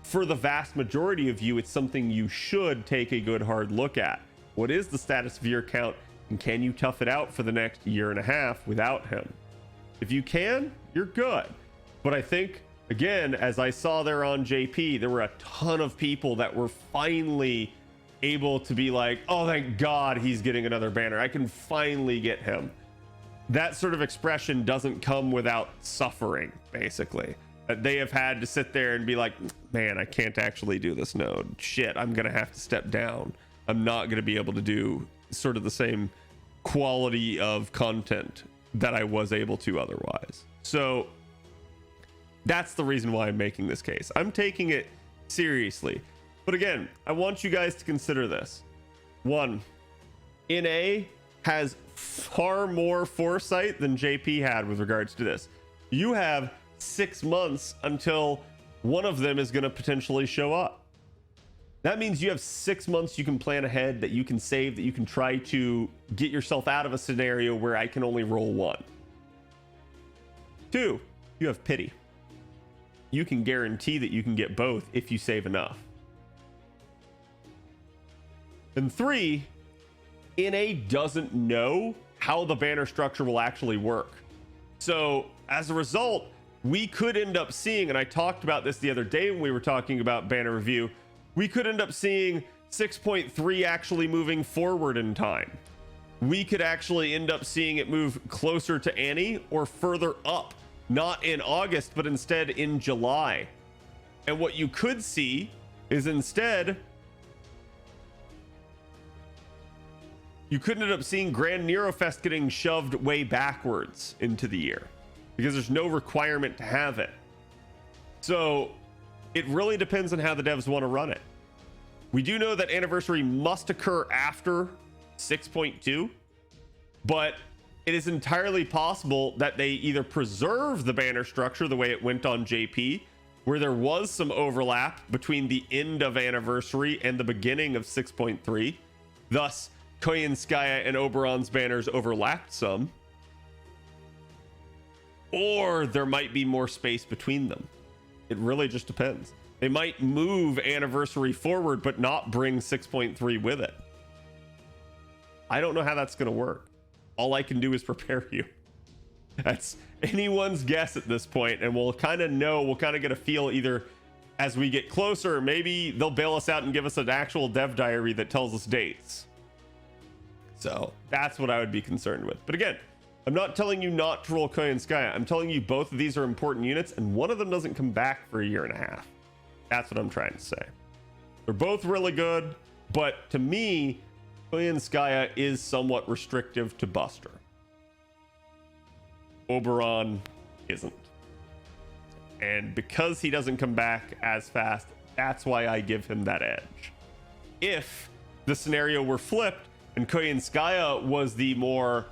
for the vast majority of you, it's something you should take a good hard look at. What is the status of your account, and can you tough it out for the next year and a half without him? If you can, you're good. But I think, again, as I saw there on JP, there were a ton of people that were finally able to be like, oh, thank God he's getting another banner. I can finally get him. That sort of expression doesn't come without suffering, basically. They have had to sit there and be like, man, I can't actually do this node. Shit, I'm going to have to step down. I'm not going to be able to do sort of the same quality of content that I was able to otherwise. So that's the reason why I'm making this case. I'm taking it seriously. But again, I want you guys to consider this. One, NA has far more foresight than JP had with regards to this. You have 6 months until one of them is going to potentially show up. That means you have 6 months you can plan ahead, that you can save, that you can try to get yourself out of a scenario where I can only roll one. 2, you have pity. You can guarantee that you can get both if you save enough. And 3, NA doesn't know how the banner structure will actually work. So as a result, we could end up seeing, and I talked about this the other day when we were talking about banner review, we could end up seeing 6.3 actually moving forward in time. We could actually end up seeing it move closer to Annie or further up, not in August, but instead in July. And what you could see is instead, you could end up seeing Grand Nerofest getting shoved way backwards into the year because there's no requirement to have it. So it really depends on how the devs want to run it. We do know that anniversary must occur after 6.2, but it is entirely possible that they either preserve the banner structure the way it went on JP, where there was some overlap between the end of anniversary and the beginning of 6.3. Thus, Koyanskaya and Oberon's banners overlapped some. Or there might be more space between them. It really just depends. They might move anniversary forward, but not bring 6.3 with it. I don't know how that's going to work. All I can do is prepare you. That's anyone's guess at this point, and we'll kind of know, we'll kind of get a feel either as we get closer, or maybe they'll bail us out and give us an actual dev diary that tells us dates. So that's what I would be concerned with. But again, I'm not telling you not to roll Koyanskaya. I'm telling you both of these are important units, and one of them doesn't come back for a year and a half. That's what I'm trying to say. They're both really good, but to me, Koyanskaya is somewhat restrictive to Buster. Oberon isn't. And because he doesn't come back as fast, that's why I give him that edge. If the scenario were flipped and Koyanskaya was the more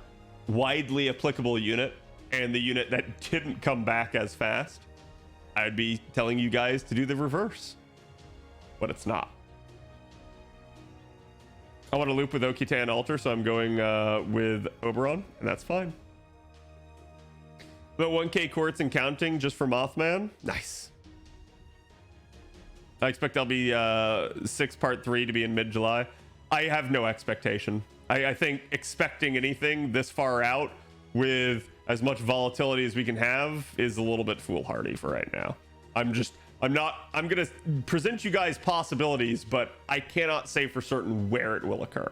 widely applicable unit and the unit that didn't come back as fast, I'd be telling you guys to do the reverse, but it's not. I want to loop with Okitan Altar, so I'm going with Oberon, and that's fine. About 1k quartz and counting just for Mothman. Nice. I expect I'll be 6 part 3 to be in mid-July. I have no expectation. I think expecting anything this far out with as much volatility as we can have is a little bit foolhardy for right now. I'm gonna present you guys possibilities, but I cannot say for certain where it will occur.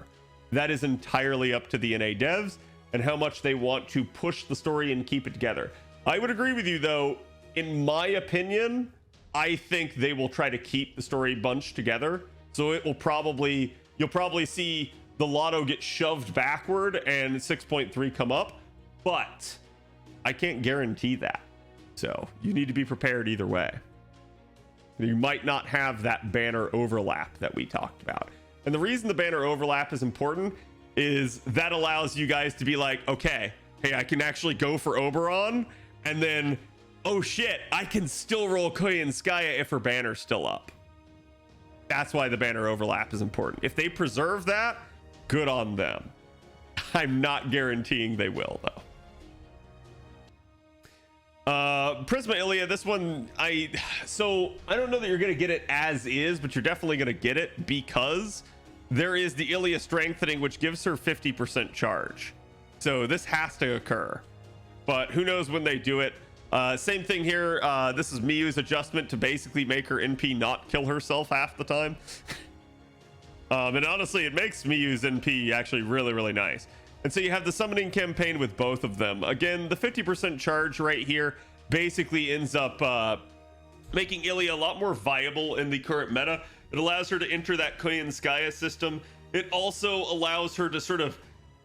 That is entirely up to the NA devs and how much they want to push the story and keep it together. I would agree with you though. In my opinion, I think they will try to keep the story bunched together. So it will probably, you'll probably see the lotto get shoved backward and 6.3 come up, but I can't guarantee that. So you need to be prepared either way. You might not have that banner overlap that we talked about. And the reason the banner overlap is important is that allows you guys to be like, okay, hey, I can actually go for Oberon, and then, oh shit, I can still roll Tunguska if her banner's still up. That's why the banner overlap is important. If they preserve that, good on them. I'm not guaranteeing they will though. Prisma Iilya, this one, I don't know that you're gonna get it as is, but you're definitely gonna get it because there is the Iilya strengthening, which gives her 50% charge. So this has to occur, but who knows when they do it. Same thing here. This is Miyu's adjustment to basically make her NP not kill herself half the time. And honestly, it makes Miyu's NP actually really, really nice. And so you have the summoning campaign with both of them. Again, the 50% charge right here basically ends up making Iilya a lot more viable in the current meta. It allows her to enter that Tunguska system. It also allows her to sort of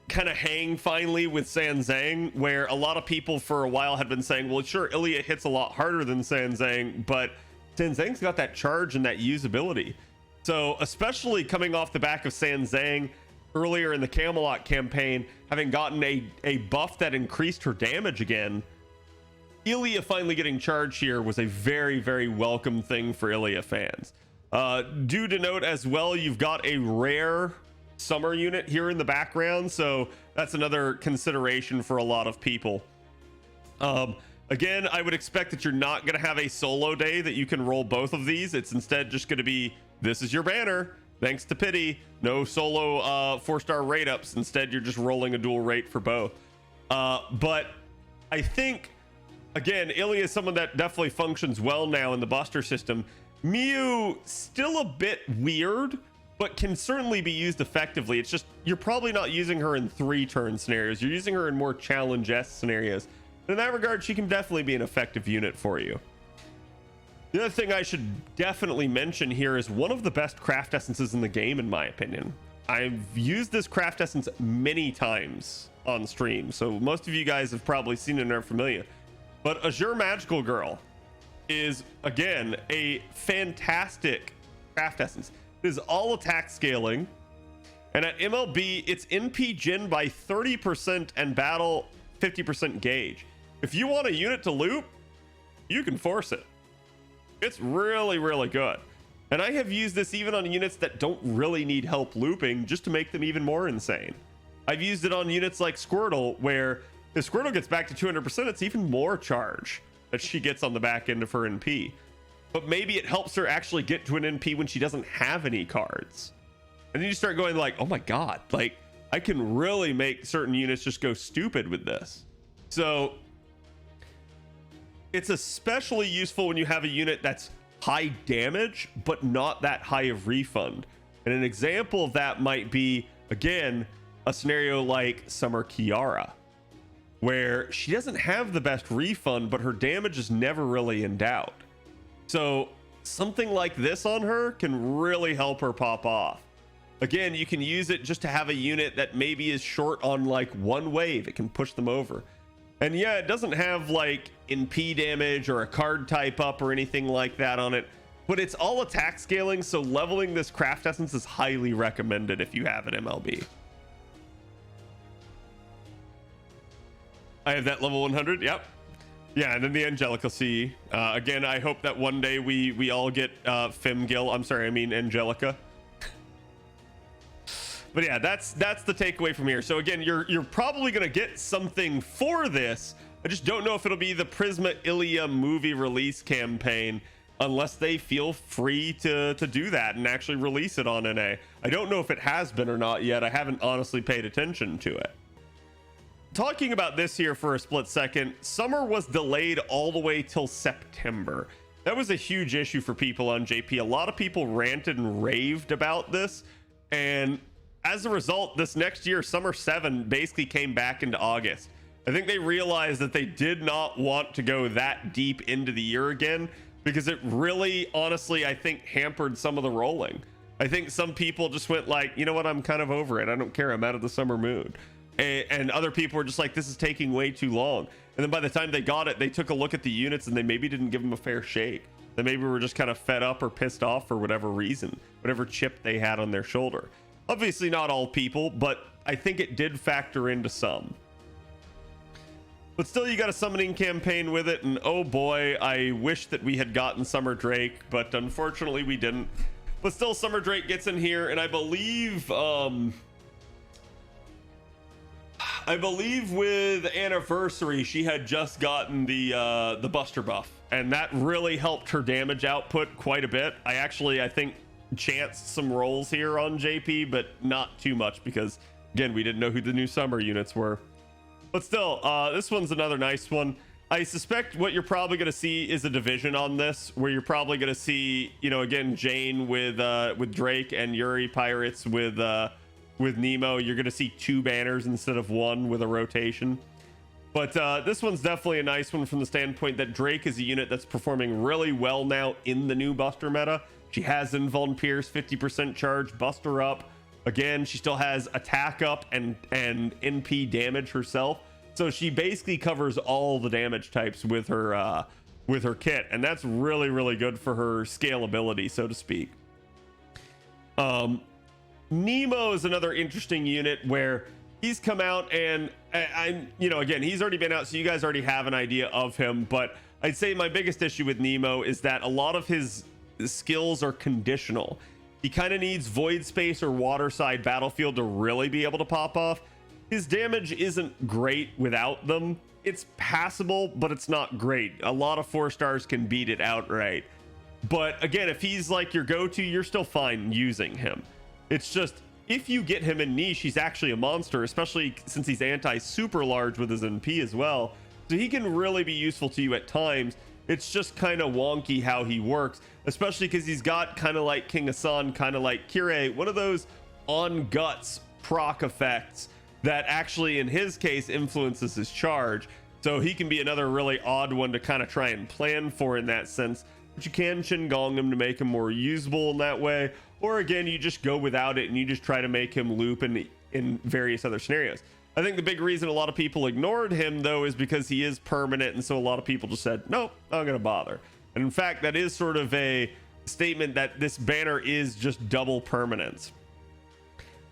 kind of hang finally with Sanzang, where a lot of people for a while had been saying, well, sure, Iilya hits a lot harder than Sanzang, but Sanzang's got that charge and that usability. So especially coming off the back of Sanzang earlier in the Camelot campaign, having gotten a buff that increased her damage again, Iilya finally getting charge here was a very, very welcome thing for Iilya fans. Do to note as well, you've got a rare summer unit here in the background, so that's another consideration for a lot of people. Again, I would expect that you're not going to have a solo day that you can roll both of these. It's instead just going to be, this is your banner, thanks to pity, no solo 4-star rate ups. Instead, you're just rolling a dual rate for both. But I think, again, Iilya is someone that definitely functions well now in the Buster system. Miyu, still a bit weird, but can certainly be used effectively. It's just, you're probably not using her in 3-turn scenarios. You're using her in more challenge-esque scenarios. In that regard, she can definitely be an effective unit for you. The other thing I should definitely mention here is one of the best craft essences in the game, in my opinion. I've used this craft essence many times on stream, so most of you guys have probably seen it and are familiar. But Azure Magical Girl is, again, a fantastic craft essence. It is all attack scaling, and at MLB, it's NP gen by 30% and battle 50% gauge. If you want a unit to loop, you can force it. It's really, really good. And I have used this even on units that don't really need help looping, just to make them even more insane. I've used it on units like Squirtle, where if Squirtle gets back to 200%, it's even more charge that she gets on the back end of her NP. But maybe it helps her actually get to an NP when she doesn't have any cards. And then you start going like, oh my God, like I can really make certain units just go stupid with this. So it's especially useful when you have a unit that's high damage, but not that high of refund. And an example of that might be, again, a scenario like Summer Kiara, where she doesn't have the best refund, but her damage is never really in doubt. So something like this on her can really help her pop off. Again, you can use it just to have a unit that maybe is short on like one wave. It can push them over. And yeah, it doesn't have like NP damage or a card type up or anything like that on it, but it's all attack scaling. So leveling this craft essence is highly recommended if you have an MLB. I have that level 100. Yep. Yeah, and then the Angelica C. Again, I hope that one day we all get Femgil. I'm sorry, I mean Angelica. But yeah, that's the takeaway from here. So again, you're probably gonna get something for this. I just don't know if it'll be the Prisma Iilya movie release campaign, unless they feel free to do that and actually release it on NA. I don't know if it has been or not yet. I haven't honestly paid attention to it. Talking about this here for a split second, summer was delayed all the way till September. That was a huge issue for people on JP. A lot of people ranted and raved about this, and as a result, this next year, Summer 7 basically came back into August. I think they realized that they did not want to go that deep into the year again, because it really, honestly, I think hampered some of the rolling. I think some people just went like, you know what, I'm kind of over it. I don't care. I'm out of the summer mood. And other people were just like, this is taking way too long. And then by the time they got it, they took a look at the units and they maybe didn't give them a fair shake. They maybe were just kind of fed up or pissed off for whatever reason, whatever chip they had on their shoulder. Obviously not all people, but I think it did factor into some. But still, you got a summoning campaign with it, and oh boy, I wish that we had gotten Summer Drake, but unfortunately we didn't. But still, Summer Drake gets in here, and I believe with Anniversary, she had just gotten the Buster buff, and that really helped her damage output quite a bit. I think chanced some rolls here on JP, but not too much because, again, we didn't know who the new summer units were. But still, this one's another nice one. I suspect what you're probably going to see is a division on this, where you're probably going to see, you know, again, Jane with Drake and Yuri Pirates with Nemo. You're going to see 2 banners instead of 1 with a rotation. But this one's definitely a nice one from the standpoint that Drake is a unit that's performing really well now in the new Buster meta. She has Invuln Pierce, 50% charge, Buster up. Again, she still has attack up and NP damage herself. So she basically covers all the damage types with her kit. And that's really, really good for her scalability, so to speak. Nemo is another interesting unit where he's come out and again, he's already been out, so you guys already have an idea of him. But I'd say my biggest issue with Nemo is that a lot of his skills are conditional. He kind of needs void space or waterside battlefield to really be able to pop off. His damage isn't great without them. It's passable, but it's not great. A lot of 4 stars can beat it outright. But again, if he's like your go-to, you're still fine using him. It's just, if you get him in niche, he's actually a monster, especially since he's anti-super large with his NP as well. So he can really be useful to you at times. It's just kind of wonky how he works, especially because he's got kind of like King Hassan, kind of like Kirei, one of those on guts proc effects that actually in his case influences his charge. So he can be another really odd one to kind of try and plan for in that sense. But you can Shin-Gong him to make him more usable in that way. Or again, you just go without it and you just try to make him loop in various other scenarios. I think the big reason a lot of people ignored him, though, is because he is permanent. And so a lot of people just said, nope, not going to bother. And in fact, that is sort of a statement that this banner is just double permanence.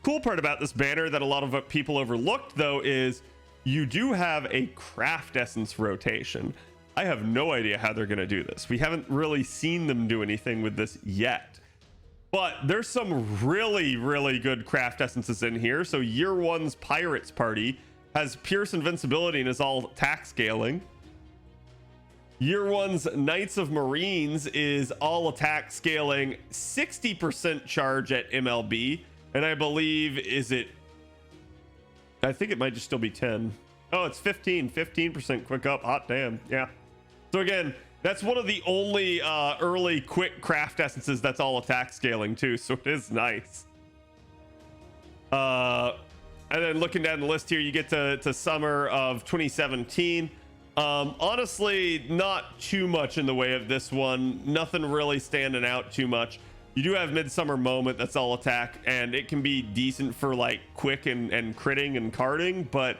Cool part about this banner that a lot of people overlooked, though, is you do have a craft essence rotation. I have no idea how they're going to do this. We haven't really seen them do anything with this yet. But there's some really, really good craft essences in here. So year 1's Pirates Party has Pierce Invincibility and is all attack scaling. Year 1's Knights of Marines is all attack scaling, 60% charge at MLB. And I believe, I think it might just still be 10. Oh, it's 15% quick up. Hot damn. Yeah. So again, that's one of the only early quick craft essences that's all attack scaling too, so it is nice. And then looking down the list here, you get to summer of 2017. Honestly, not too much in the way of this one. Nothing really standing out too much. You do have Midsummer Moment that's all attack, and it can be decent for like quick and critting and carding, but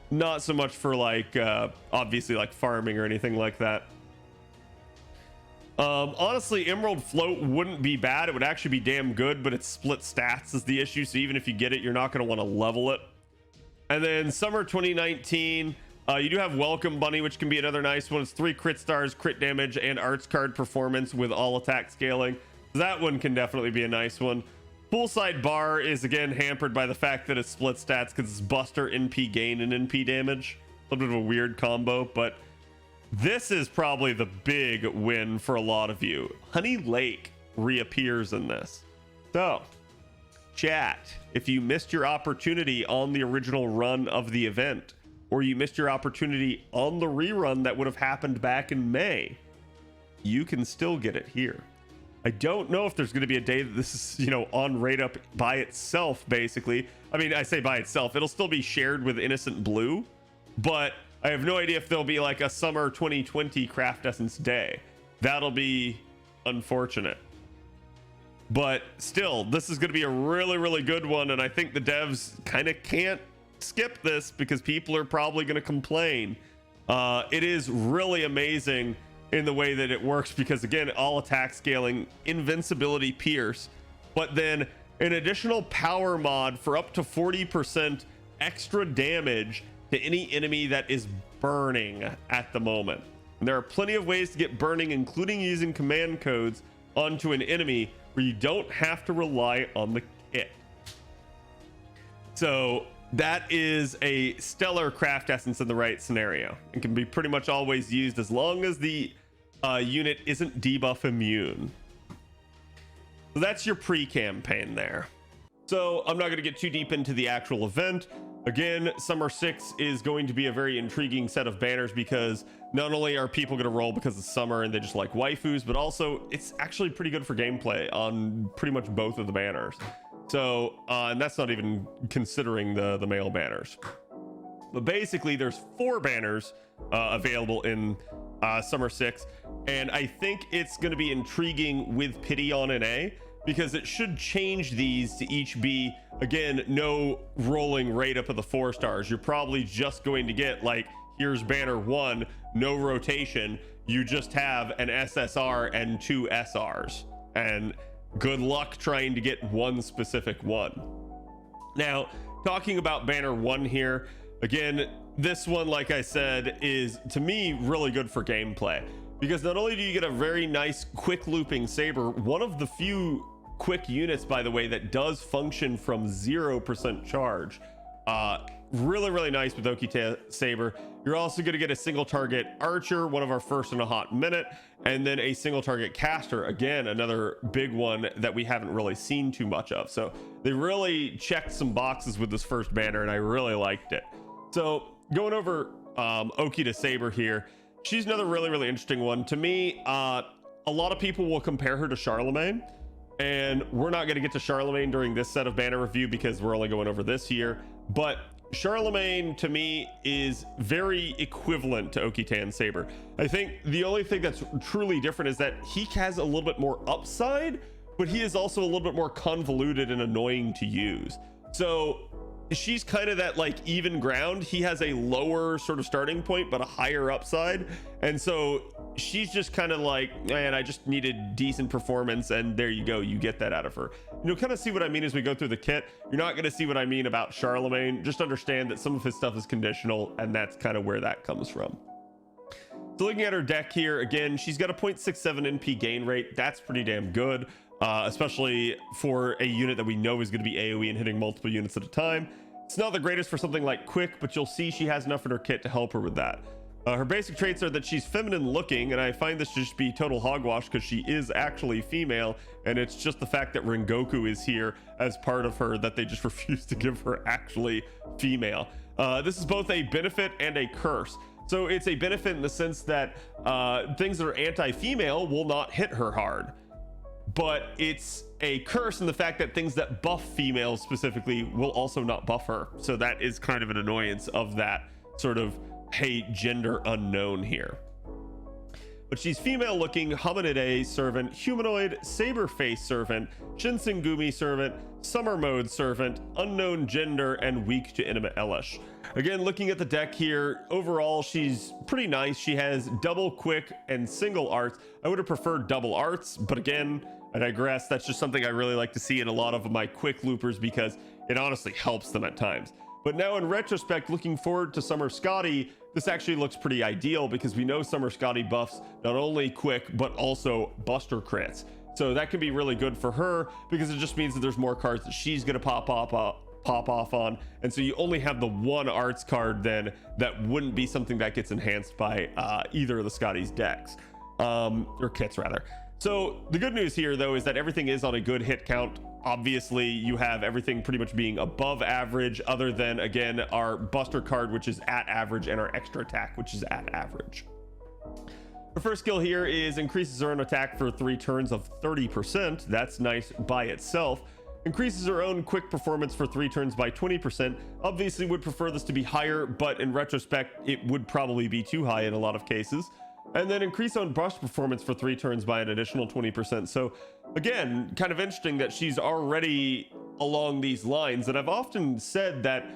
not so much for like obviously like farming or anything like that. Honestly, Emerald Float wouldn't be bad. It would actually be damn good, but it's split stats is the issue. So even if you get it, you're not going to want to level it. And then summer 2019, you do have Welcome Bunny, which can be another nice one. It's 3 crit stars, crit damage, and arts card performance with all attack scaling. So that one can definitely be a nice one. Poolside Bar is again hampered by the fact that it's split stats because it's Buster, NP gain, and NP damage. A little bit of a weird combo, but this is probably the big win for a lot of you. Honey Lake reappears in this. So, chat, if you missed your opportunity on the original run of the event, or you missed your opportunity on the rerun that would have happened back in May, you can still get it here. I don't know if there's going to be a day that this is, you know, on rate up by itself, basically. I mean, I say by itself, it'll still be shared with Innocent Blue, but I have no idea if there'll be like a summer 2020 Craft Essence day. That'll be unfortunate. But still, this is going to be a really, really good one. And I think the devs kind of can't skip this because people are probably going to complain. It is really amazing in the way that it works because, again, all attack scaling, invincibility, pierce, but then an additional power mod for up to 40% extra damage to any enemy that is burning at the moment. And there are plenty of ways to get burning, including using command codes onto an enemy where you don't have to rely on the kit. So that is a stellar craft essence in the right scenario and can be pretty much always used as long as the unit isn't debuff immune. So that's your pre-campaign there. So I'm not going to get too deep into the actual event. Again, Summer 6 is going to be a very intriguing set of banners because not only are people going to roll because it's summer and they just like waifus, but also it's actually pretty good for gameplay on pretty much both of the banners. So, and that's not even considering the male banners. But basically, there's 4 banners available in Summer 6, and I think it's going to be intriguing with Pity on an A, because it should change these to each be, again, no rolling rate up of the 4 stars. You're probably just going to get like, here's banner 1, no rotation. You just have an SSR and 2 SRs, and good luck trying to get one specific one. Now, talking about banner 1 here, again, this one, like I said, is to me really good for gameplay, because not only do you get a very nice quick looping saber, one of the few quick units, by the way, that does function from 0% charge. Really nice with Okita Saber. You're also going to get a single target archer, one of our first in a hot minute, and then a single target caster, again, another big one that we haven't really seen too much of. So they really checked some boxes with this first banner, and I really liked it. So going over Okita Saber here, she's another really interesting one to me. A lot of people will compare her to Charlemagne, and we're not going to get to Charlemagne during this set of banner review because we're only going over this here, but Charlemagne to me is very equivalent to Okita Saber. I think the only thing that's truly different is that he has a little bit more upside, but he is also a little bit more convoluted and annoying to use. So she's kind of that like even ground. He has a lower sort of starting point but a higher upside, and so she's just kind of like, man, I just needed decent performance, and there you go, you get that out of her. You'll kind of see what I mean as we go through the kit. You're not going to see what I mean about Charlemagne. Just understand that some of his stuff is conditional, and that's kind of where that comes from. So looking at her deck here, again, she's got a 0.67 NP gain rate. That's pretty damn good, especially for a unit that we know is going to be AoE and hitting multiple units at a time. It's not the greatest for something like Quick, but you'll see she has enough in her kit to help her with that. Her basic traits are that she's feminine looking, and I find this to just be total hogwash because she is actually female, and it's just the fact that Rengoku is here as part of her that they just refuse to give her actually female. This is both a benefit and a curse. So it's a benefit in the sense that things that are anti-female will not hit her hard, but it's a curse in the fact that things that buff females specifically will also not buff her. So that is kind of an annoyance of that sort of, hey, gender unknown here. But she's female looking, hominid servant, humanoid, saber face servant, shinsengumi servant, summer mode servant, unknown gender, and weak to intimate elish. Again, looking at the deck here, overall she's pretty nice. She has double quick and single arts. I would have preferred double arts, but again, I digress. That's just something I really like to see in a lot of my quick loopers because it honestly helps them at times. But now in retrospect, looking forward to Summer Scotty, this actually looks pretty ideal because we know Summer Scotty buffs not only quick, but also buster crits. So that can be really good for her because it just means that there's more cards that she's going to pop off on. And so you only have the one arts card then that wouldn't be something that gets enhanced by either of the Scotty's decks, or kits rather. So the good news here though is that everything is on a good hit count. Obviously you have everything pretty much being above average, other than again our buster card, which is at average, and our extra attack, which is at average. The first skill here is increases her own attack for 3 turns of 30%. That's nice by itself. Increases her own quick performance for 3 turns by 20%. Obviously would prefer this to be higher, but in retrospect, it would probably be too high in a lot of cases. And then increase on burst performance for 3 turns by an additional 20%. So again, kind of interesting that she's already along these lines. And I've often said that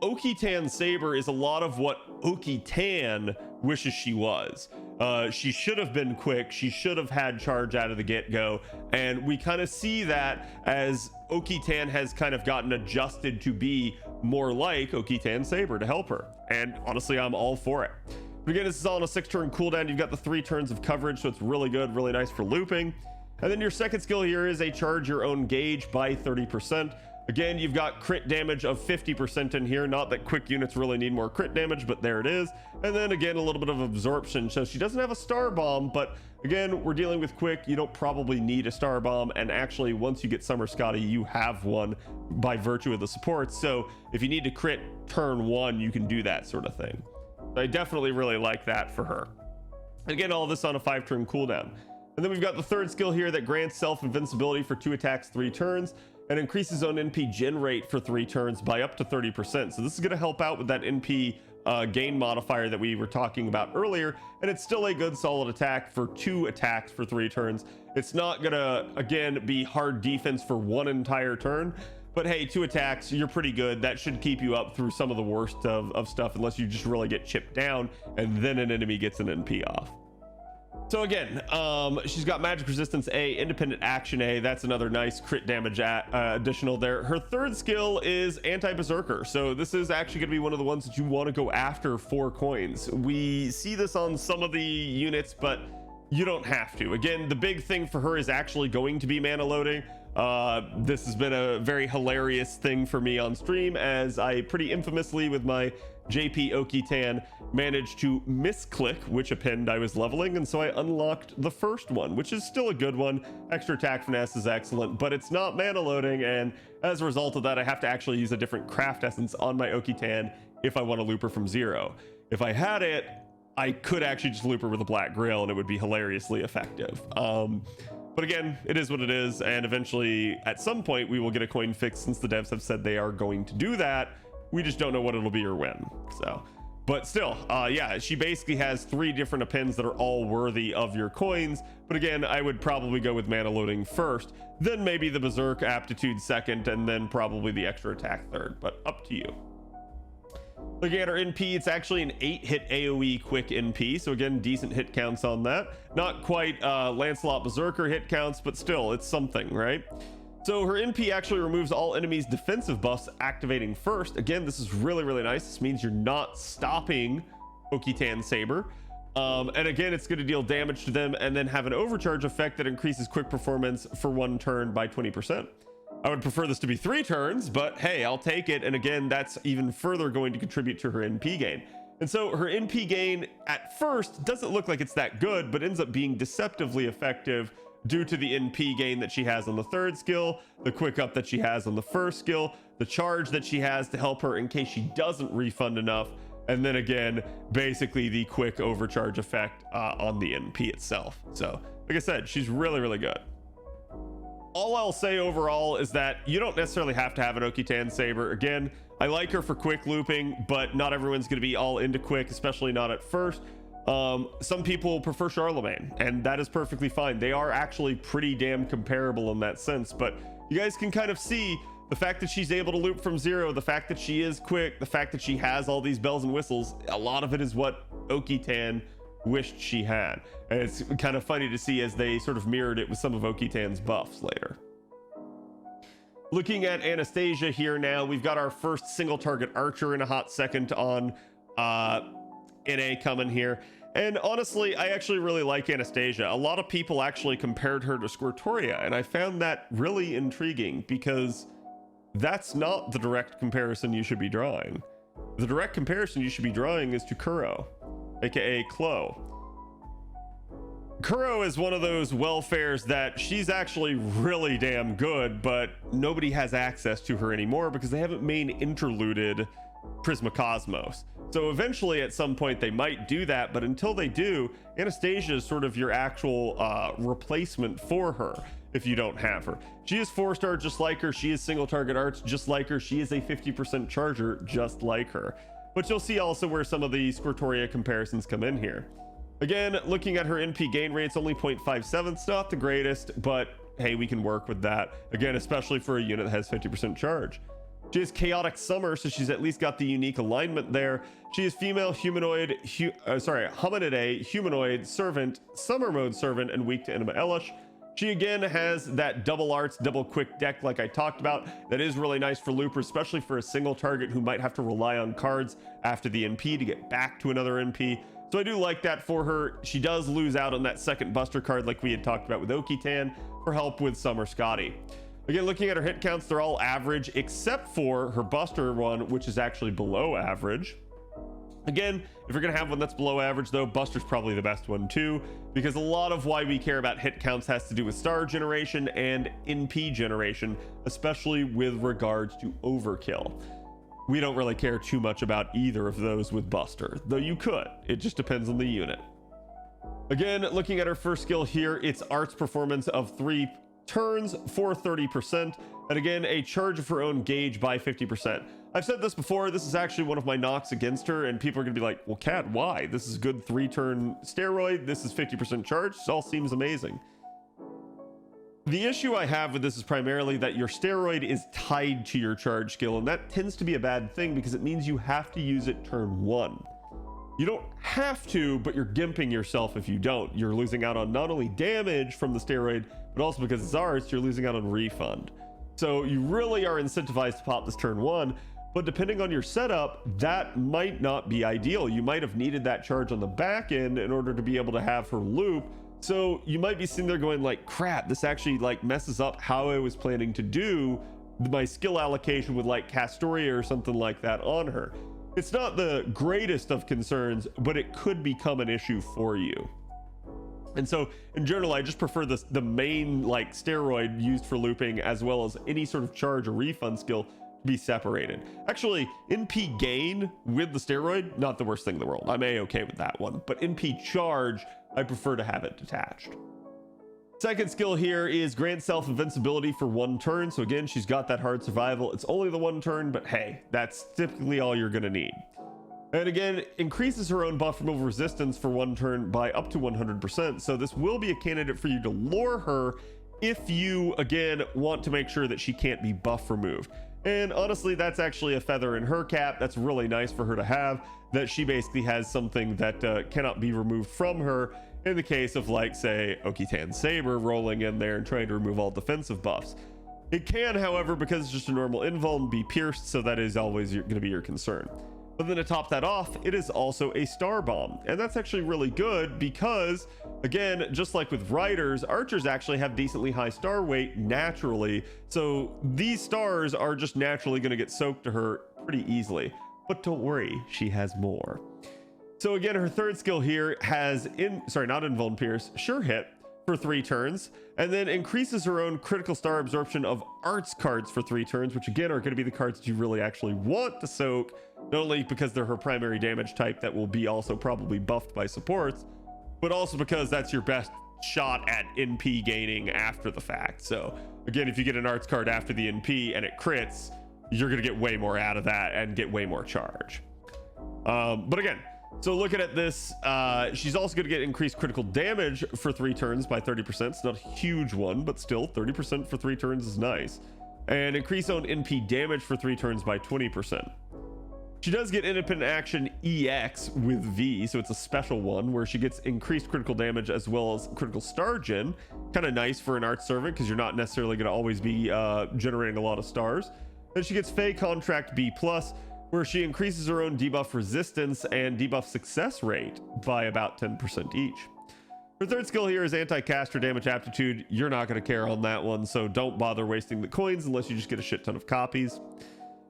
Oki-Tan Saber is a lot of what Oki-Tan wishes she was. She should have been quick. She should have had charge out of the get-go. And we kind of see that as Oki-Tan has kind of gotten adjusted to be more like Oki-Tan Saber to help her. And honestly, I'm all for it. But again, this is all on a 6-turn cooldown. You've got the 3 turns of coverage, so it's really good, really nice for looping. And then your second skill here is a charge your own gauge by 30%. Again, you've got crit damage of 50% in here. Not that quick units really need more crit damage, but there it is. And then again, a little bit of absorption. So she doesn't have a star bomb, but again, we're dealing with quick. You don't probably need a star bomb. And actually, once you get Summer Scotty, you have one by virtue of the support. So if you need to crit turn 1, you can do that sort of thing. I definitely really like that for her. Again, all of this on a 5-turn cooldown. And then we've got the third skill here that grants self-invincibility for 2 attacks, 3 turns. And increases own NP gen rate for 3 turns by up to 30%. So this is going to help out with that NP gain modifier that we were talking about earlier. And it's still a good solid attack for 2 attacks for 3 turns. It's not going to, again, be hard defense for 1 entire turn. But hey, 2 attacks, you're pretty good. That should keep you up through some of the worst of stuff, unless you just really get chipped down and then an enemy gets an NP off. So again, she's got magic resistance A, independent action A. That's another nice crit damage additional there. Her third skill is anti-berserker. So this is actually going to be one of the ones that you want to go after for coins. We see this on some of the units, but you don't have to. Again, the big thing for her is actually going to be mana loading. This has been a very hilarious thing for me on stream, as I pretty infamously with my JP Oki-Tan managed to misclick which append I was leveling, and so I unlocked the first one, which is still a good one. Extra attack finesse is excellent, but it's not mana loading, and as a result of that, I have to actually use a different craft essence on my Oki-Tan if I want to loop her from 0. If I had it, I could actually just loop her with a black grill and it would be hilariously effective. But again, it is what it is, and eventually at some point we will get a coin fix, since the devs have said they are going to do that. We just don't know what it'll be or when. So, but still, yeah, she basically has 3 different appends that are all worthy of your coins. But again, I would probably go with mana loading first, then maybe the berserk aptitude second, and then probably the extra attack third, but up to you. Looking at her NP, it's actually an 8-hit AoE quick NP, so again, decent hit counts on that. Not quite Lancelot Berserker hit counts, but still, it's something, right? So her NP actually removes all enemies' defensive buffs activating first. Again, this is really, really nice. This means you're not stopping Oki-Tan Saber. And again, it's going to deal damage to them and then have an overcharge effect that increases quick performance for 1 turn by 20%. I would prefer this to be 3 turns, but hey, I'll take it. And again, that's even further going to contribute to her NP gain. And so her NP gain at first doesn't look like it's that good, but ends up being deceptively effective due to the NP gain that she has on the third skill, the quick up that she has on the first skill, the charge that she has to help her in case she doesn't refund enough, and then again, basically the quick overcharge effect on the NP itself. So like I said, she's really, really good. All I'll say overall is that you don't necessarily have to have an Oki-Tan Saber. Again, I like her for quick looping, but not everyone's going to be all into quick, especially not at first. Some people prefer Charlemagne, and that is perfectly fine. They are actually pretty damn comparable in that sense, but you guys can kind of see the fact that she's able to loop from 0, the fact that she is quick, the fact that she has all these bells and whistles. A lot of it is what Oki-Tan wished she had, and it's kind of funny to see as they sort of mirrored it with some of Oki-Tan's buffs later. Looking at Anastasia here now, we've got our first single target archer in a hot second on NA coming here. And honestly, I actually really like Anastasia. A lot of people actually compared her to Squirtoria, and I found that really intriguing because that's not the direct comparison you should be drawing. The direct comparison you should be drawing is to Kuro, aka Klo. Kuro is one of those welfares that she's actually really damn good, but nobody has access to her anymore because they haven't main interluded Prisma Cosmos. So eventually at some point they might do that, but until they do, Anastasia is sort of your actual replacement for her if you don't have her. She is 4-star just like her. She is single target arts just like her. She is a 50% charger just like her. But you'll see also where some of the Squirtoria comparisons come in here. Again, looking at her NP gain rates, only 0.57. It's not the greatest, but hey, we can work with that. Again, especially for a unit that has 50% charge. She is Chaotic Summer, so she's at least got the unique alignment there. She is female humanoid, hominidae, humanoid, servant, summer mode servant, and weak to Enema Elish. She again has that double arts, double quick deck like I talked about. That is really nice for loopers, especially for a single target who might have to rely on cards after the NP to get back to another NP. So I do like that for her. She does lose out on that second buster card like we had talked about with Okitan for help with Summer Scotty. Again, looking at her hit counts, they're all average except for her buster one, which is actually below average. Again, if you're going to have one that's below average, though, Buster's probably the best one too, because a lot of why we care about hit counts has to do with star generation and NP generation, especially with regards to overkill. We don't really care too much about either of those with Buster, though you could. It just depends on the unit. Again, looking at her first skill here, it's arts performance of 3 turns for 30%, and again, a charge of her own gauge by 50%. I've said this before, this is actually one of my knocks against her, and people are gonna be like, well, Cat, why? This is a good 3-turn steroid, this is 50% charge, this all seems amazing. The issue I have with this is primarily that your steroid is tied to your charge skill, and that tends to be a bad thing because it means you have to use it turn 1. You don't have to, but you're gimping yourself if you don't. You're losing out on not only damage from the steroid, but also because it's arts, you're losing out on refund. So you really are incentivized to pop this turn 1, but depending on your setup, that might not be ideal. You might have needed that charge on the back end in order to be able to have her loop. So you might be sitting there going like, crap, this actually like messes up how I was planning to do my skill allocation with like Castoria or something like that on her. It's not the greatest of concerns, but it could become an issue for you. And so in general, I just prefer the main like steroid used for looping as well as any sort of charge or refund skill to be separated. Actually, NP gain with the steroid, not the worst thing in the world. I'm A-okay with that one, but NP charge, I prefer to have it detached. Second skill here is grant self invincibility for 1 turn. So again, she's got that hard survival. It's only the 1 turn, but hey, that's typically all you're gonna need. And again, increases her own buff removal resistance for 1 turn by up to 100%. So this will be a candidate for you to lure her if you, again, want to make sure that she can't be buff removed. And honestly, that's actually a feather in her cap. That's really nice for her to have, that she basically has something that cannot be removed from her in the case of, like, say, Okitan Saber rolling in there and trying to remove all defensive buffs. It can, however, because it's just a normal invuln, be pierced, so that is always going to be your concern. But then to top that off, it is also a star bomb, and that's actually really good because, again, just like with riders, archers actually have decently high star weight naturally, so these stars are just naturally going to get soaked to her pretty easily. But don't worry, she has more. So again, her third skill here has not invuln pierce, sure hit for 3 turns, and then increases her own critical star absorption of arts cards for 3 turns, which again are going to be the cards that you really actually want to soak, not only because they're her primary damage type that will be also probably buffed by supports, but also because that's your best shot at NP gaining after the fact. So again, if you get an arts card after the NP and it crits, you're going to get way more out of that and get way more charge. But again, so looking at this, she's also going to get increased critical damage for 3 turns by 30%. It's not a huge one, but still 30% for 3 turns is nice. And increase own NP damage for 3 turns by 20%. She does get independent action EX with V, so it's a special one where she gets increased critical damage as well as critical star gen. Kind of nice for an art servant because you're not necessarily going to always be generating a lot of stars. Then she gets Fey Contract B+, where she increases her own debuff resistance and debuff success rate by about 10% each. Her third skill here is anti-caster damage aptitude. You're not going to care on that one, so don't bother wasting the coins unless you just get a shit ton of copies.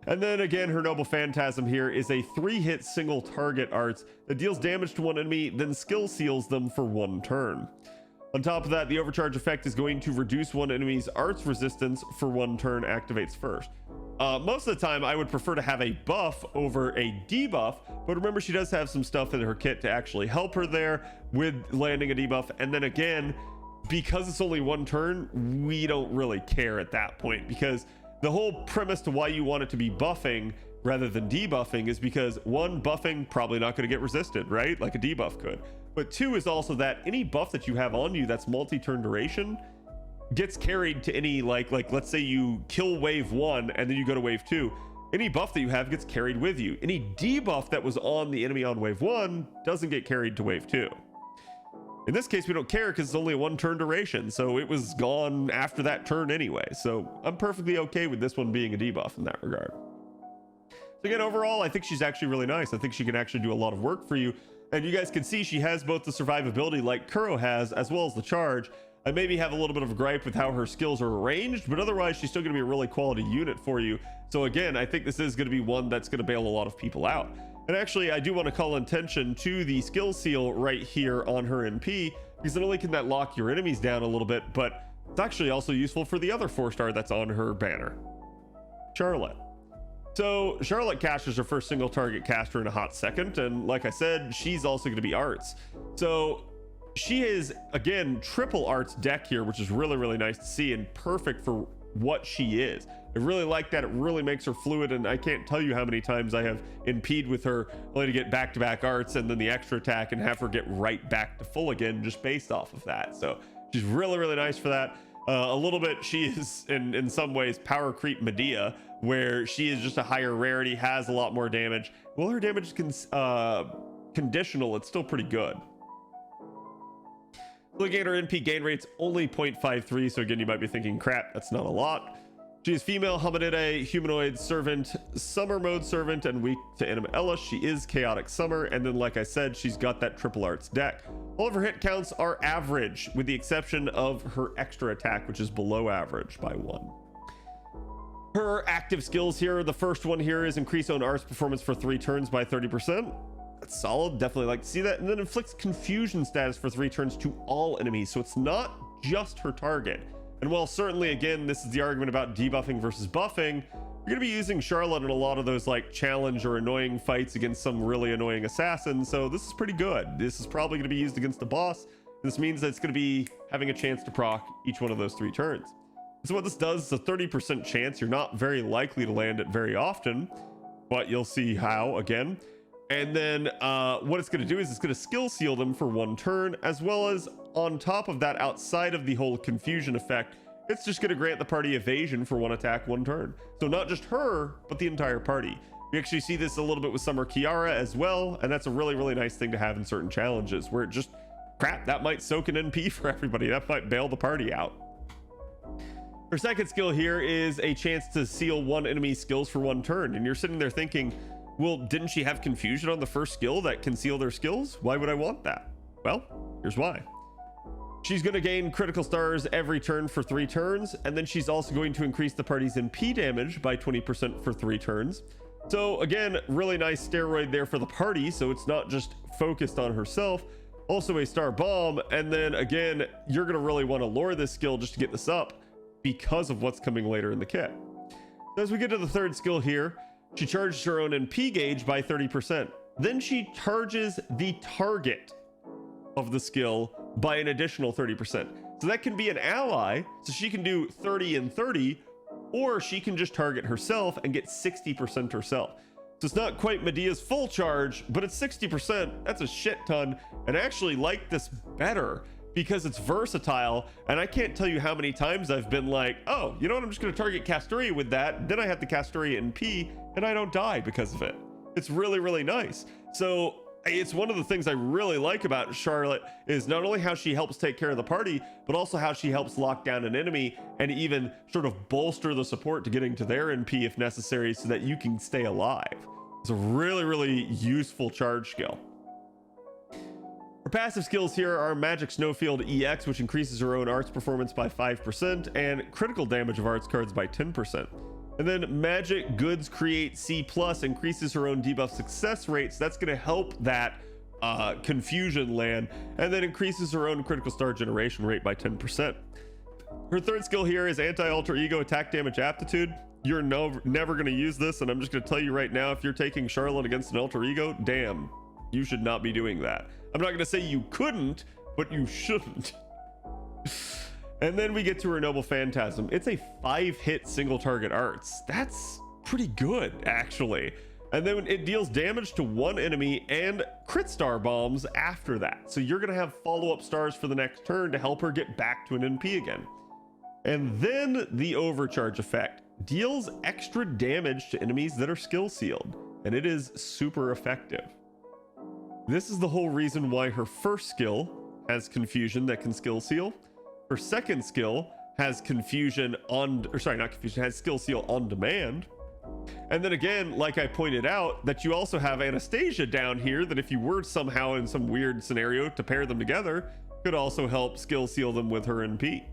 And then again, her Noble Phantasm here is a 3-hit single target arts that deals damage to one enemy, then skill seals them for 1 turn. On top of that, the overcharge effect is going to reduce one enemy's arts resistance for 1 turn activates first. Most of the time I would prefer to have a buff over a debuff, but remember she does have some stuff in her kit to actually help her there with landing a debuff. And then again, because it's only 1 turn, we don't really care at that point, because the whole premise to why you want it to be buffing rather than debuffing is because 1, buffing probably not going to get resisted, right, like a debuff could, but 2 is also that any buff that you have on you that's multi-turn duration gets carried to any, like let's say you kill wave 1 and then you go to wave 2, any buff that you have gets carried with you. Any debuff that was on the enemy on wave 1 doesn't get carried to wave 2. In this case, we don't care because it's only a 1 turn duration, so it was gone after that turn anyway. So I'm perfectly okay with this one being a debuff in that regard. So again, overall, I think she's actually really nice. I think she can actually do a lot of work for you. And you guys can see she has both the survivability like Kuro has, as well as the charge. I maybe have a little bit of a gripe with how her skills are arranged, but otherwise she's still going to be a really quality unit for you. So again, I think this is going to be one that's going to bail a lot of people out. And actually, I do want to call attention to the skill seal right here on her NP, because not only can that lock your enemies down a little bit, but it's actually also useful for the other 4-star that's on her banner, Charlotte. So Charlotte casts her first single target caster in a hot second, and like I said, she's also going to be arts. So she is, again, triple arts deck here, which is really, really nice to see and perfect for what she is. I really like that. It really makes her fluid, and I can't tell you how many times I have NP'd with her only to get back-to-back arts and then the extra attack and have her get right back to full again just based off of that. So she's really, really nice for that. A little bit, she is in some ways power creep Medea, where she is just a higher rarity, has a lot more damage. Well, her damage is conditional. It's still pretty good. Looking at her NP gain rates, only 0.53. So again, you might be thinking, crap, that's not a lot. She is female, hominida, humanoid, servant, summer mode servant, and weak to Anima. She is chaotic summer, and then like I said, she's got that triple arts deck. All of her hit counts are average, with the exception of her extra attack, which is below average by 1. Her active skills here, the first one here is increase own arts performance for 3 turns by 30%. That's solid, definitely like to see that. And then inflicts confusion status for 3 turns to all enemies, so it's not just her target. And while certainly, again, this is the argument about debuffing versus buffing, you're going to be using Charlotte in a lot of those like challenge or annoying fights against some really annoying assassin. So this is pretty good. This is probably going to be used against the boss. This means that it's going to be having a chance to proc each one of those 3 turns. So what this does is a 30% chance. You're not very likely to land it very often, but you'll see how again. And then what it's going to do is it's going to skill seal them for 1 turn, as well as on top of that, outside of the whole confusion effect, it's just going to grant the party evasion for 1 attack, 1 turn. So not just her, but the entire party. We actually see this a little bit with Summer Kiara as well, and that's a really, really nice thing to have in certain challenges where it just, crap, that might soak an NP for everybody. That might bail the party out. Her second skill here is a chance to seal 1 enemy's skills for 1 turn. And you're sitting there thinking, well, didn't she have confusion on the first skill that can seal their skills? Why would I want that? Well, here's why. She's going to gain critical stars every turn for 3 turns, and then she's also going to increase the party's NP damage by 20% for 3 turns. So again, really nice steroid there for the party, so it's not just focused on herself. Also a star bomb, and then again, you're going to really want to lure this skill just to get this up because of what's coming later in the kit. So as we get to the third skill here, she charges her own NP gauge by 30%. Then she charges the target of the skill by an additional 30%. So that can be an ally, so she can do 30 and 30, or she can just target herself and get 60% herself. So it's not quite Medea's full charge, but it's 60%. That's a shit ton. And I actually like this better because it's versatile. And I can't tell you how many times I've been like, oh, you know what? I'm just going to target Castoria with that. Then I have the Castoria NP and I don't die because of it. It's really, really nice. So it's one of the things I really like about Charlotte is not only how she helps take care of the party, but also how she helps lock down an enemy and even sort of bolster the support to getting to their NP if necessary so that you can stay alive. It's a really, really useful charge skill. Her passive skills here are Magic Snowfield EX, which increases her own arts performance by 5% and critical damage of arts cards by 10%. And then Magic Goods Create C+, increases her own debuff success rate. So that's going to help that confusion land, and then increases her own critical star generation rate by 10%. Her third skill here is anti-alter ego attack damage aptitude. You're never going to use this, and I'm just going to tell you right now, if you're taking Charlotte against an alter ego, damn, you should not be doing that. I'm not going to say you couldn't, but you shouldn't. And then we get to her Noble Phantasm. It's a 5-hit single target arts. That's pretty good, actually. And then it deals damage to one enemy and crit star bombs after that. So you're going to have follow-up stars for the next turn to help her get back to an NP again. And then the overcharge effect deals extra damage to enemies that are skill sealed, and it is super effective. This is the whole reason why her first skill has confusion that can skill seal. Her second skill has confusion on, or sorry, not confusion, has skill seal on demand. And then again, like I pointed out, that you also have Anastasia down here that if you were somehow in some weird scenario to pair them together, could also help skill seal them with her NP.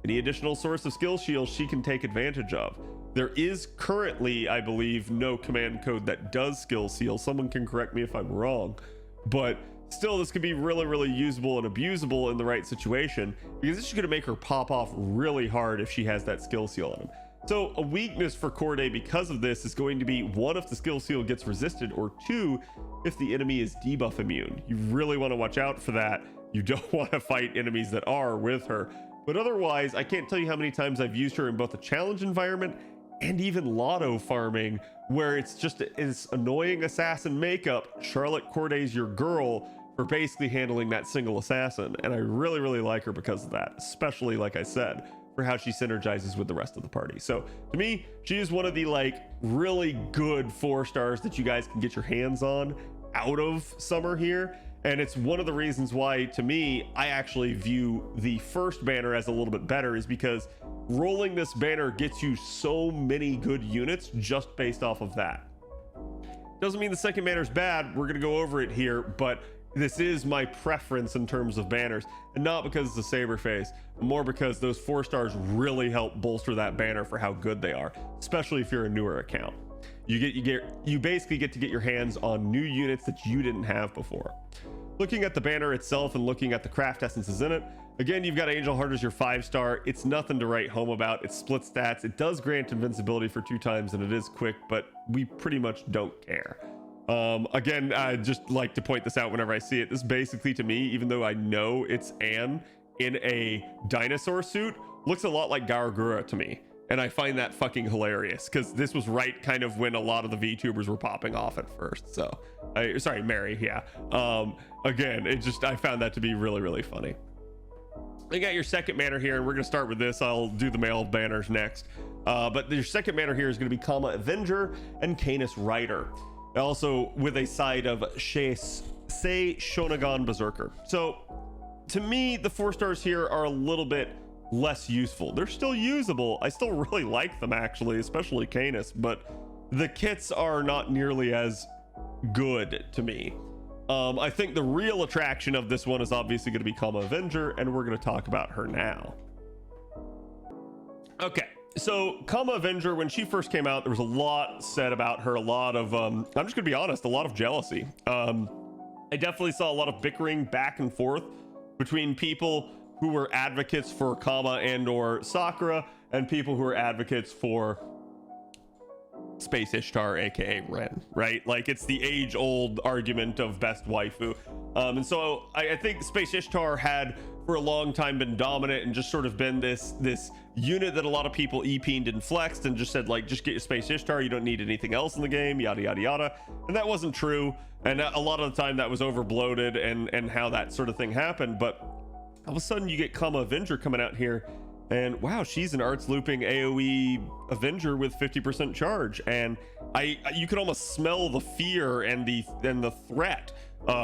Any additional source of skill shield she can take advantage of. There is currently, I believe, no command code that does skill seal. Someone can correct me if I'm wrong, but still this could be really usable and abusable in the right situation, because this is going to make her pop off really hard if she has that skill seal on him. So a weakness for Corday because of this is going to be, one, if the skill seal gets resisted, or two, if the enemy is debuff immune. You really want to watch out for that. You don't want to fight enemies that are with her. But otherwise, I can't tell you how many times I've used her in both a challenge environment and even lotto farming, where it's just this annoying assassin makeup. Charlotte Corday's your girl for basically handling that single assassin. And I really like her because of that, especially, like I said, for how she synergizes with the rest of the party. So to me, she is one of the like really good 4 stars that you guys can get your hands on out of summer here. And it's one of the reasons why, to me, I actually view the first banner as a little bit better, is because rolling this banner gets you so many good units just based off of that. Doesn't mean the second banner is bad. We're going to go over it here, but this is my preference in terms of banners, and not because it's a saber face, more because those 4 stars really help bolster that banner for how good they are, especially if you're a newer account. You basically get to get your hands on new units that you didn't have before. Looking at the banner itself and looking at the craft essences in it, again, you've got Angel Heart as your 5-star. It's nothing to write home about. It split stats. It does grant invincibility for 2 times, and it is quick, but we pretty much don't care. Again, I just like to point this out whenever I see it. This basically, to me, even though I know it's Anne in a dinosaur suit, looks a lot like GUDAGUDA to me. And I find that fucking hilarious, because this was right kind of when a lot of the VTubers were popping off at first. So, sorry, Mary, yeah. Again, I found that to be really funny. You got your second banner here, and we're going to start with this. I'll do the male banners next. But your second banner here is going to be Kama Avenger and Canis Rider. Also with a side of Sei Shonagon Berserker. So, to me, the 4 stars here are a little bit less useful. They're still usable. I still really like them, actually, especially Canis, but the kits are not nearly as good to me. I think the real attraction of this one is obviously going to be Kama Avenger, and we're going to talk about her now. Okay, so Kama Avenger, when she first came out, there was a lot said about her, a lot of I'm just going to be honest, a lot of jealousy. I definitely saw a lot of bickering back and forth between people who were advocates for Kama and or Sakura, and people who are advocates for Space Ishtar, aka Ren, right? Like, it's the age-old argument of best waifu. And so I think Space Ishtar had for a long time been dominant and just sort of been this unit that a lot of people EP'd and flexed and just said, like, just get your Space Ishtar, you don't need anything else in the game, yada yada yada. And that wasn't true, and a lot of the time that was over bloated and how that sort of thing happened. But all of a sudden you get Kama Avenger coming out here, and wow, she's an arts looping AoE Avenger with 50% charge, and you could almost smell the fear and the threat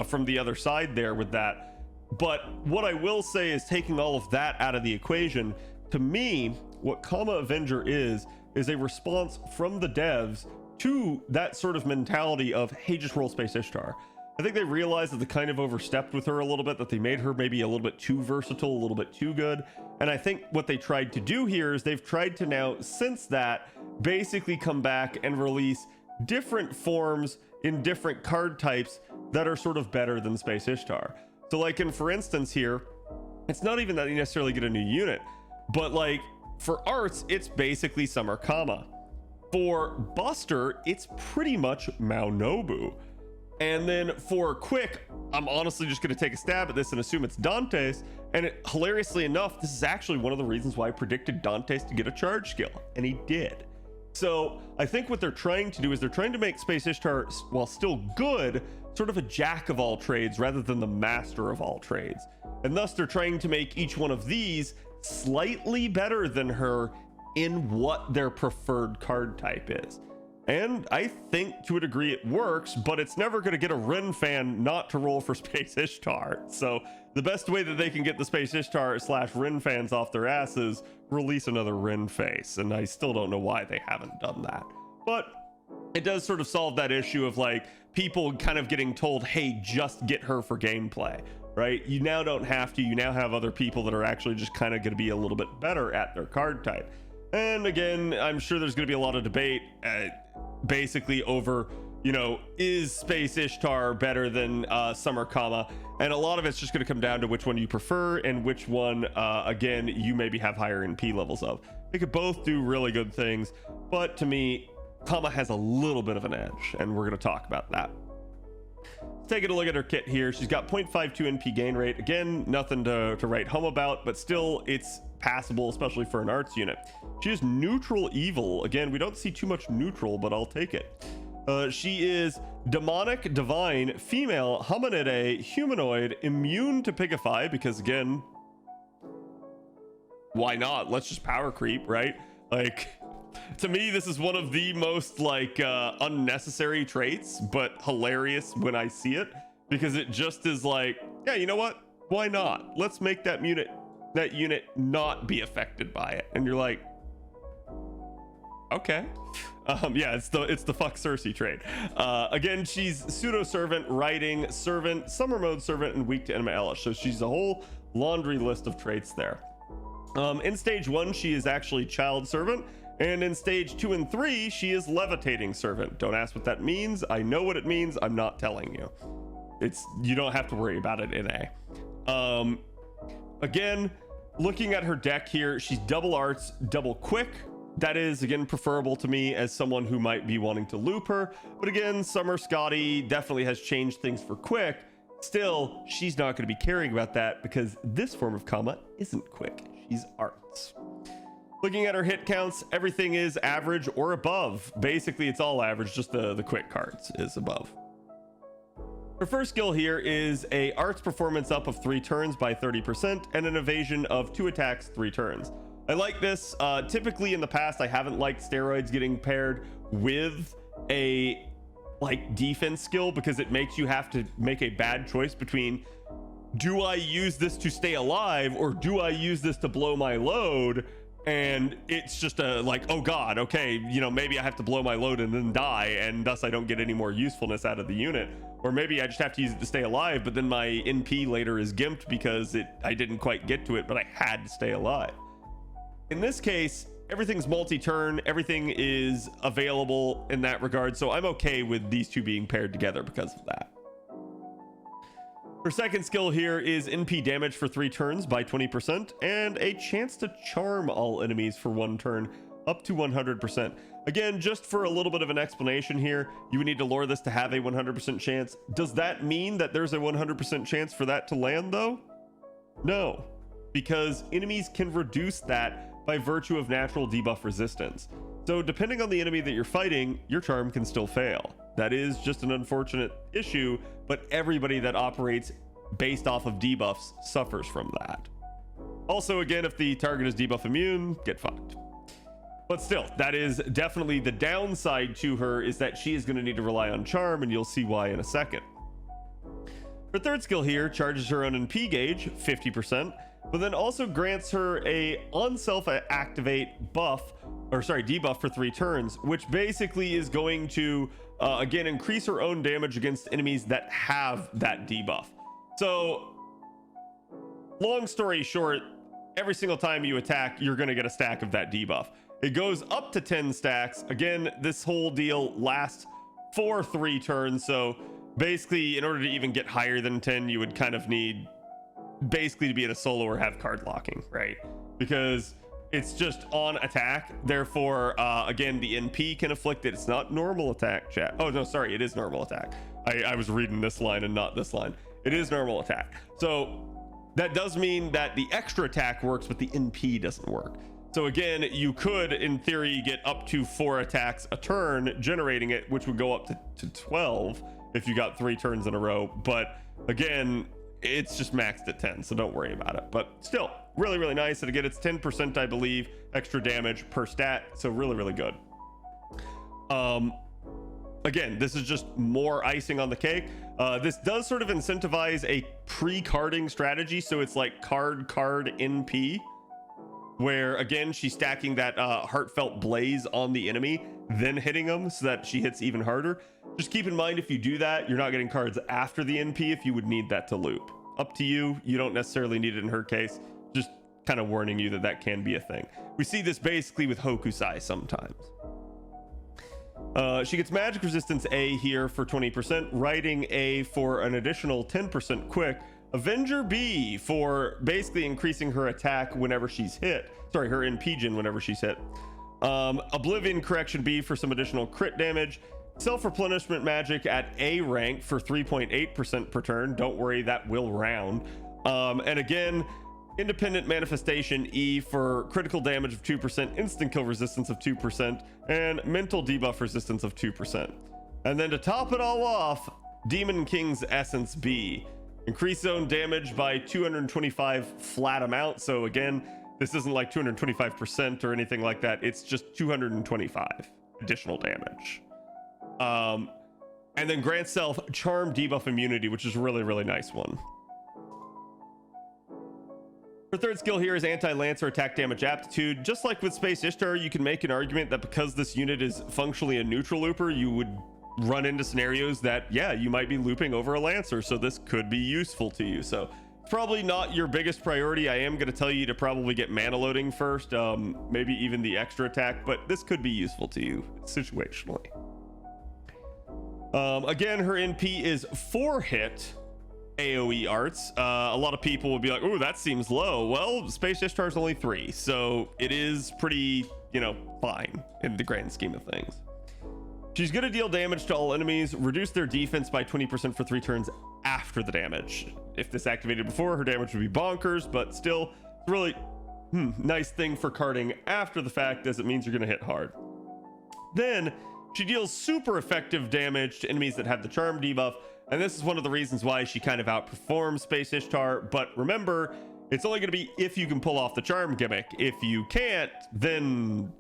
from the other side there with that. But what I will say is, taking all of that out of the equation, to me, what Kama Avenger is a response from the devs to that sort of mentality of, hey, just roll Space Ishtar. I think they realized that they kind of overstepped with her a little bit, that they made her maybe a little bit too versatile, a little bit too good. And I think what they tried to do here is they've tried to now, since that, basically come back and release different forms in different card types that are sort of better than Space Ishtar. So like for instance here, it's not even that you necessarily get a new unit, but like for arts, it's basically Summer Kama. For Buster, it's pretty much Maonobu. And then for quick, I'm honestly just going to take a stab at this and assume it's Dante's. And hilariously enough, this is actually one of the reasons why I predicted Dante's to get a charge skill, and he did. So I think what they're trying to do is they're trying to make Space Ishtar, while still good, sort of a jack of all trades rather than the master of all trades. And thus they're trying to make each one of these slightly better than her in what their preferred card type is. And I think to a degree it works, but it's never going to get a Ren fan not to roll for Space Ishtar. So the best way that they can get the Space Ishtar / Ren fans off their asses, release another Ren face. And I still don't know why they haven't done that. But it does sort of solve that issue of like people kind of getting told, hey, just get her for gameplay, right? You now don't have to. You now have other people that are actually just kind of going to be a little bit better at their card type. And again, I'm sure there's going to be a lot of debate basically over, you know, is Space Ishtar better than Summer Kama? And a lot of it's just going to come down to which one you prefer and which one, again, you maybe have higher NP levels of. They could both do really good things, but to me, Kama has a little bit of an edge, and we're going to talk about that. Taking a look at her kit here, she's got 0.52 NP gain rate. Again, nothing to write home about, but still it's passable, especially for an arts unit. She is neutral evil. Again, we don't see too much neutral, but I'll take it. She is demonic, divine, female, hominide, humanoid, immune to pigify, because again, why not? Let's just power creep, right? Like, to me, this is one of the most like unnecessary traits, but hilarious when I see it, because it just is like, yeah, you know what? Why not? Let's make that unit not be affected by it. And you're like, okay. Yeah, it's the fuck Cersei trait. Again, she's pseudo servant, writing servant, summer mode servant, and weak to enemy elish. So she's a whole laundry list of traits there. In stage 1, she is actually child servant. And in stage 2 and 3, she is levitating servant. Don't ask what that means. I know what it means. I'm not telling you. You don't have to worry about it in A. Again, looking at her deck here, she's double arts, double quick. That is, again, preferable to me as someone who might be wanting to loop her. But again, Summer Scotty definitely has changed things for quick. Still, she's not going to be caring about that because this form of Kama isn't quick. She's arts. Looking at her hit counts, everything is average or above. Basically, it's all average, just the quick cards is above. Her first skill here is a arts performance up of 3 turns by 30% and an evasion of 2 attacks 3 turns. I like this. Typically in the past, I haven't liked steroids getting paired with a like defense skill because it makes you have to make a bad choice between, do I use this to stay alive or do I use this to blow my load? And it's just a like, oh god, okay, you know, maybe I have to blow my load and then die, and thus I don't get any more usefulness out of the unit. Or maybe I just have to use it to stay alive, but then my NP later is gimped because I didn't quite get to it, but I had to stay alive. In this case, everything's multi-turn, everything is available in that regard, so I'm okay with these two being paired together because of that. Her second skill here is NP damage for 3 turns by 20% and a chance to charm all enemies for 1 turn up to 100%. Again, just for a little bit of an explanation here, you would need to lure this to have a 100% chance. Does that mean that there's a 100% chance for that to land though? No, because enemies can reduce that by virtue of natural debuff resistance. So depending on the enemy that you're fighting, your charm can still fail. That is just an unfortunate issue, but everybody that operates based off of debuffs suffers from that. Also, again, if the target is debuff immune, get fucked. But still, that is definitely the downside to her, is that she is going to need to rely on charm, and you'll see why in a second. Her third skill here charges her own NP gauge 50%, but then also grants her a on-self activate debuff for 3 turns, which basically is going to again increase her own damage against enemies that have that debuff. So long story short, every single time you attack, you're going to get a stack of that debuff. It goes up to 10 stacks. Again, this whole deal lasts for 3 turns, so basically in order to even get higher than 10, you would kind of need basically to be in a solo or have card locking, right? Because it's just on attack. Therefore, again, the NP can afflict it. It's not normal attack, chat. Oh no, sorry, it is normal attack. I was reading this line and not this line. It is normal attack. So that does mean that the extra attack works, but the NP doesn't work. So again, you could, in theory, get up to 4 attacks a turn generating it, which would go up to 12 if you got 3 turns in a row. But again, it's just maxed at 10, so don't worry about it. But still, really, really nice. And again, it's 10%, I believe, extra damage per stat. So really, really good. Again, this is just more icing on the cake. This does sort of incentivize a pre-carding strategy. So it's like card NP, where again, she's stacking that heartfelt blaze on the enemy, then hitting them so that she hits even harder. Just keep in mind, if you do that, you're not getting cards after the NP if you would need that to loop. Up to you. You don't necessarily need it in her case. Just kind of warning you that that can be a thing. We see this basically with Hokusai sometimes. She gets magic resistance A here for 20%, writing A for an additional 10% quick, Avenger B for basically increasing her attack whenever she's hit. Sorry, her NP gen whenever she's hit. Oblivion Correction B for some additional crit damage. Self-replenishment magic at A rank for 3.8% per turn. Don't worry, that will round. And again, Independent Manifestation E for critical damage of 2%, instant kill resistance of 2%, and mental debuff resistance of 2%. And then to top it all off, Demon King's Essence B. Increase zone damage by 225 flat amount. So again, this isn't like 225% or anything like that. It's just 225 additional damage. And then grant self charm debuff immunity, which is really, really nice one. Her third skill here is anti-lancer attack damage aptitude. Just like with Space Ishtar, you can make an argument that because this unit is functionally a neutral looper, you would run into scenarios that, yeah, you might be looping over a lancer, so this could be useful to you. So probably not your biggest priority. I am going to tell you to probably get mana loading first, maybe even the extra attack, but this could be useful to you situationally. Again, her NP is 4 hit AoE arts. A lot of people would be like, oh, that seems low. Well, Space Ishtar is only 3, so it is pretty, you know, fine in the grand scheme of things. She's going to deal damage to all enemies, reduce their defense by 20% for 3 turns after the damage. If this activated before, her damage would be bonkers, but still, it's really nice thing for carding after the fact, as it means you're going to hit hard. Then she deals super effective damage to enemies that have the charm debuff, and this is one of the reasons why she kind of outperforms Space Ishtar. But remember, it's only going to be if you can pull off the charm gimmick. If you can't, then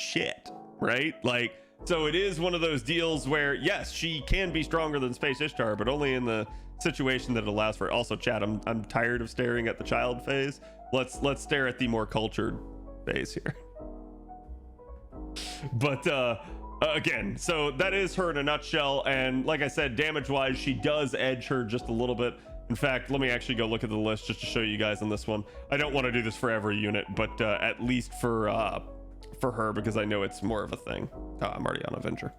shit, right? Like, so it is one of those deals where, yes, she can be stronger than Space Ishtar, but only in the situation that it allows for it. Also, chat, I'm tired of staring at the child phase. Let's stare at the more cultured phase here. But again, so that is her in a nutshell. And like I said, damage wise, she does edge her just a little bit. In fact, let me actually go look at the list just to show you guys on this one. I don't want to do this for every unit, but at least for her, because I know it's more of a thing. Oh, I'm already on Avenger.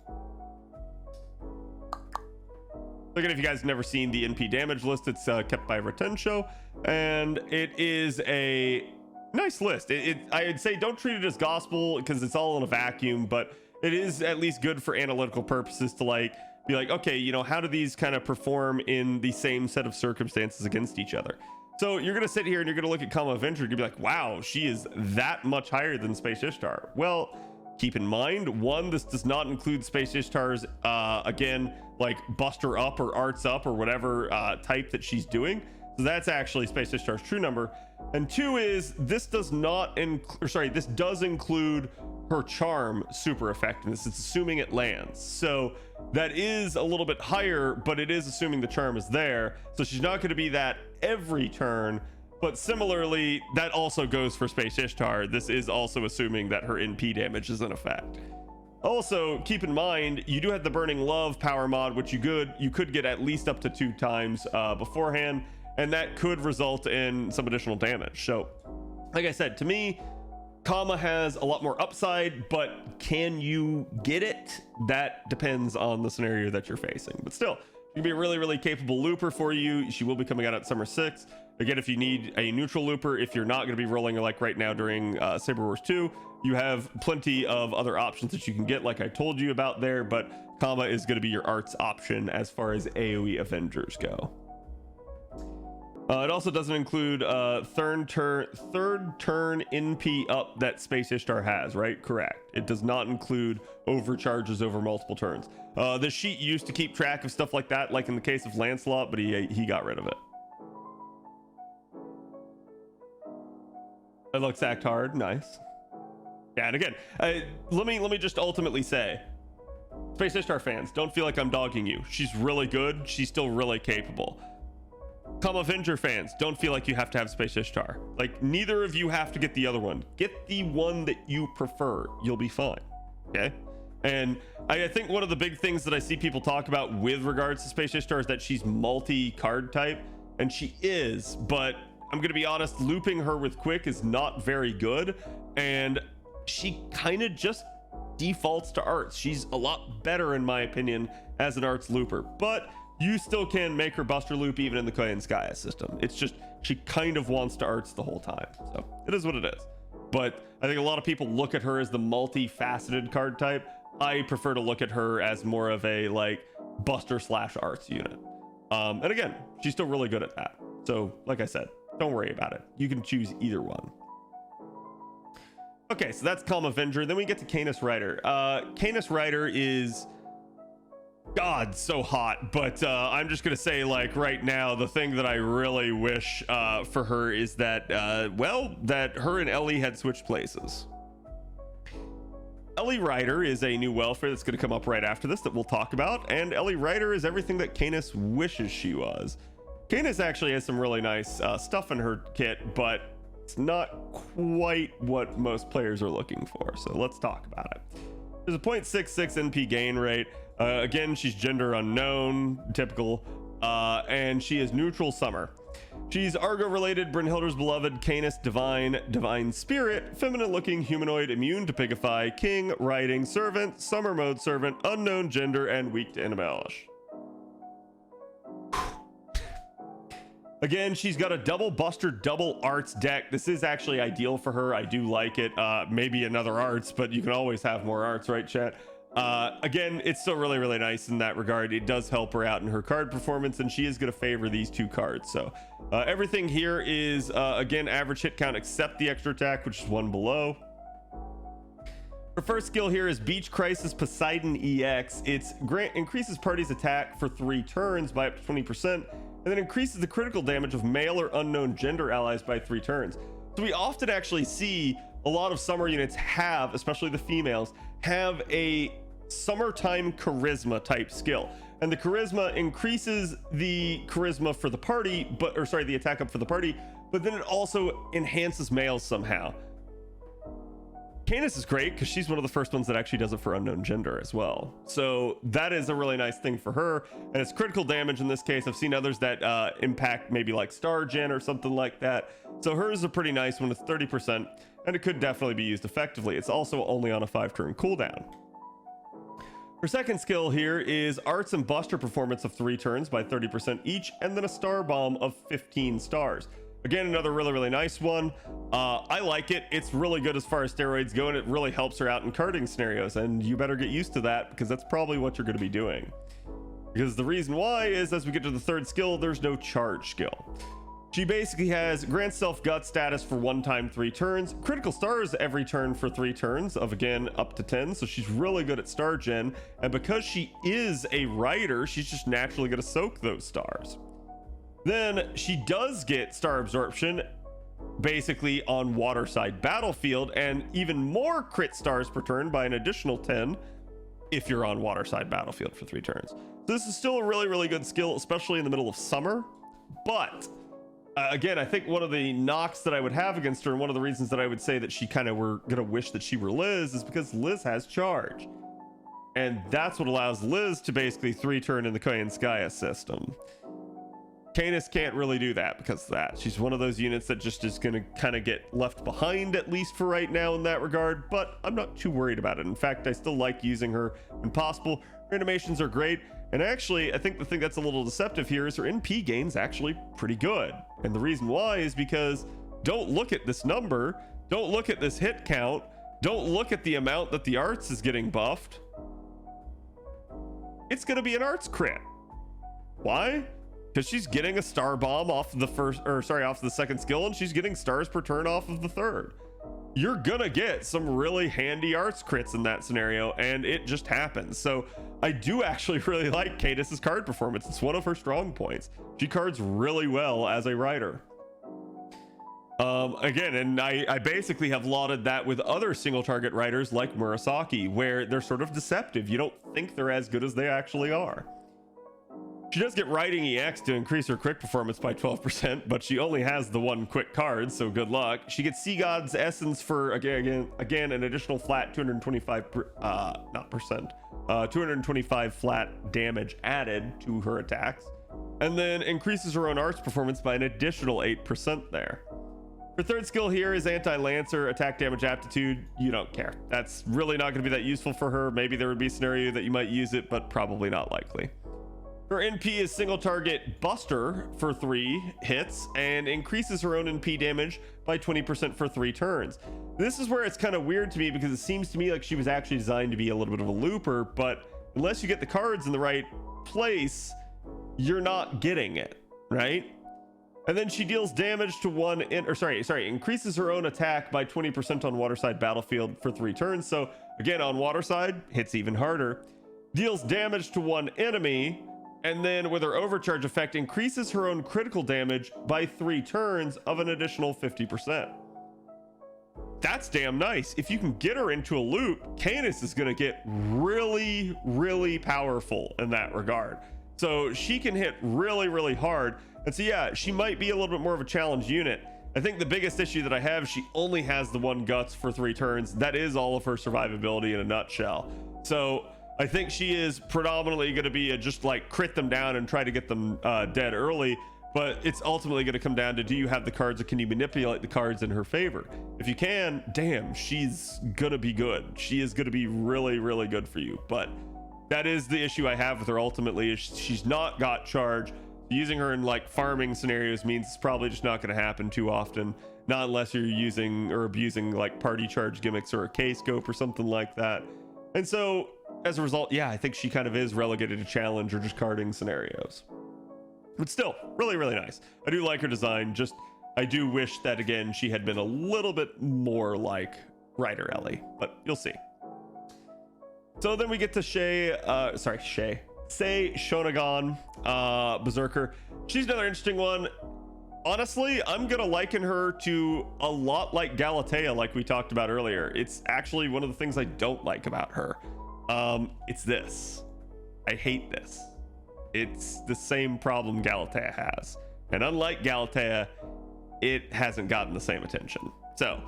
Again, if you guys have never seen the NP damage list, it's kept by Retensho, and it is a nice list. I'd say don't treat it as gospel because it's all in a vacuum, but it is at least good for analytical purposes to like be like, okay, you know, how do these kind of perform in the same set of circumstances against each other? So you're going to sit here and you're going to look at Kama Avenger and you're going to be like, wow, she is that much higher than Space Ishtar. Well, keep in mind, one, this does not include Space Ishtar's, again, like Buster Up or Arts Up or whatever type that she's doing. So that's actually Space Ishtar's true number. And 2 is this does not this does include her charm super effectiveness. It's assuming it lands. So that is a little bit higher, but it is assuming the charm is there. So she's not going to be that every turn. But similarly, that also goes for Space Ishtar. This is also assuming that her NP damage is in effect. Also, keep in mind, you do have the Burning Love power mod, which you could get at least up to 2 times beforehand, and that could result in some additional damage. So, like I said, to me, Kama has a lot more upside, but can you get it? That depends on the scenario that you're facing. But still, she can be a really, really capable looper for you. She will be coming out at Summer 6. Again, if you need a neutral looper, if you're not going to be rolling like right now during Saber Wars 2, you have plenty of other options that you can get, like I told you about there. But Kama is going to be your arts option as far as AoE Avengers go. It also doesn't include third turn NP up that Space Ishtar has, right? Correct. It does not include overcharges over multiple turns. The sheet used to keep track of stuff like that, like in the case of Lancelot, but he got rid of it. It looks act hard. Nice. Yeah, and again, let me just ultimately say, Space Ishtar fans, don't feel like I'm dogging you. She's really good. She's still really capable. Come Avenger fans, don't feel like you have to have Space Ishtar. Like, neither of you have to get the other one. Get the one that you prefer. You'll be fine. Okay? And I think one of the big things that I see people talk about with regards to Space Ishtar is that she's multi-card type, and she is, but I'm going to be honest, looping her with Quick is not very good, and she kind of just defaults to arts. She's a lot better, in my opinion, as an arts looper, but you still can make her buster loop even in the Koyanskaya system. It's just she kind of wants to arts the whole time, so it is what it is. But I think a lot of people look at her as the multifaceted card type. I prefer to look at her as more of a like buster slash arts unit. And again, she's still really good at that. So like I said, don't worry about it. You can choose either one. Okay, so that's Calm Avenger. Then we get to Canis Rider. Canis Rider is, God, so hot. But I'm just gonna say, like, right now, the thing that I really wish for her is that, well, that her and Ellie had switched places. Ellie Rider is a new welfare that's going to come up right after this that we'll talk about, and Ellie Rider is everything that Canis wishes she was. Canis actually has some really nice stuff in her kit, but it's not quite what most players are looking for, so let's talk about it. There's a 0.66 NP gain rate. Again, she's gender unknown, typical, and she is neutral summer. She's Argo related, Brynhilder's beloved, Canis, divine spirit, feminine looking, humanoid, immune to pigify, king, riding, servant, summer mode servant, unknown gender, and weak to animalish. Again, she's got a double buster, double arts deck. This is actually ideal for her. I do like it. Maybe another arts, but you can always have more arts, right, chat? Again, it's still really, really nice in that regard. It does help her out in her card performance, and she is going to favor these two cards. So everything here is, again, average hit count except the extra attack, which is one below. Her first skill here is Beach Crisis Poseidon EX. It's increases party's attack for 3 turns by up to 20%, and then increases the critical damage of male or unknown gender allies by 3 turns. So we often actually see a lot of summer units have, especially the females, have a summertime charisma type skill, and the charisma increases the charisma for the party, but, or sorry, the attack up for the party, but then it also enhances males somehow. Canis is great because she's one of the first ones that actually does it for unknown gender as well, so that is a really nice thing for her, and it's critical damage in this case. I've seen others that impact maybe like Star Gen or something like that, so hers is a pretty nice one. It's 30%, and it could definitely be used effectively. It's also only on a 5-turn cooldown. Her second skill here is Arts and Buster performance of 3 turns by 30% each, and then a Star Bomb of 15 stars. Again, another really, really nice one. I like it. It's really good as far as steroids go, and it really helps her out in carding scenarios, and you better get used to that because that's probably what you're going to be doing. Because the reason why is, as we get to the third skill, there's no charge skill. She basically has Grant Self Gut status for 1 time 3 turns, critical stars every turn for 3 turns of, again, up to 10. So she's really good at star gen, and because she is a rider, she's just naturally going to soak those stars. Then she does get star absorption basically on waterside battlefield, and even more crit stars per turn by an additional 10 if you're on waterside battlefield for 3 turns. So this is still a really, really good skill, especially in the middle of summer. But again, I think one of the knocks that I would have against her, and one of the reasons that I would say that she kind of were gonna wish that she were Liz, is because Liz has charge, and that's what allows Liz to basically 3 turn in the Koyanskaya system. Canis can't really do that because of that. She's one of those units that just is going to kind of get left behind, at least for right now in that regard, but I'm not too worried about it. In fact, I still like using her when possible. Her animations are great, and actually I think the thing that's a little deceptive here is her NP gain's actually pretty good, and the reason why is because don't look at this number, don't look at this hit count, don't look at the amount that the arts is getting buffed. It's going to be an arts crit. Why? Because she's getting a star bomb off of the off the second skill, and she's getting stars per turn off of the third. You're gonna get some really handy arts crits in that scenario, and it just happens. So I do actually really like Canis's card performance. It's one of her strong points. She cards really well as a writer. Again, and I basically have lauded that with other single target writers like Murasaki, where they're sort of deceptive. You don't think they're as good as they actually are. She does get writing EX to increase her quick performance by 12%, but she only has the one quick card, so good luck. She gets Sea God's Essence for again an additional flat 225 flat damage added to her attacks, and then increases her own arts performance by an additional 8% there. Her third skill here is Anti-Lancer, attack damage aptitude. You don't care. That's really not going to be that useful for her. Maybe there would be a scenario that you might use it, but probably not likely. Her NP is single target Buster for 3 hits and increases her own NP damage by 20% for 3 turns. This is where it's kind of weird to me because it seems to me like she was actually designed to be a little bit of a looper, but unless you get the cards in the right place, you're not getting it, right? And then she deals damage to increases her own attack by 20% on waterside battlefield for 3 turns. So again, on waterside, hits even harder. Deals damage to one enemy, and then with her overcharge effect, increases her own critical damage by 3 turns of an additional 50%. That's damn nice. If you can get her into a loop, Canis is going to get really, really powerful in that regard. So she can hit really, really hard. And so yeah, she might be a little bit more of a challenge unit. I think the biggest issue that I have, she only has the 1 guts for 3 turns. That is all of her survivability in a nutshell. So I think she is predominantly going to be just like crit them down and try to get them dead early, but it's ultimately going to come down to, do you have the cards, or can you manipulate the cards in her favor? If you can, damn, she's going to be good. She is going to be really, really good for you. But that is the issue I have with her ultimately, is she's not got charge. Using her in like farming scenarios means it's probably just not going to happen too often, not unless you're using or abusing like party charge gimmicks or a K-scope or something like that. And so as a result, yeah, I think she kind of is relegated to challenge or just carding scenarios. But still, really, really nice. I do like her design. Just, I do wish that, again, she had been a little bit more like Ryder Ellie, but you'll see. So then we get to Sei Shonagon, Berserker. She's another interesting one. Honestly, I'm gonna liken her to a lot like Galatea, like we talked about earlier. It's actually one of the things I don't like about her. It's this. I hate this. It's the same problem Galatea has, and unlike Galatea, it hasn't gotten the same attention. So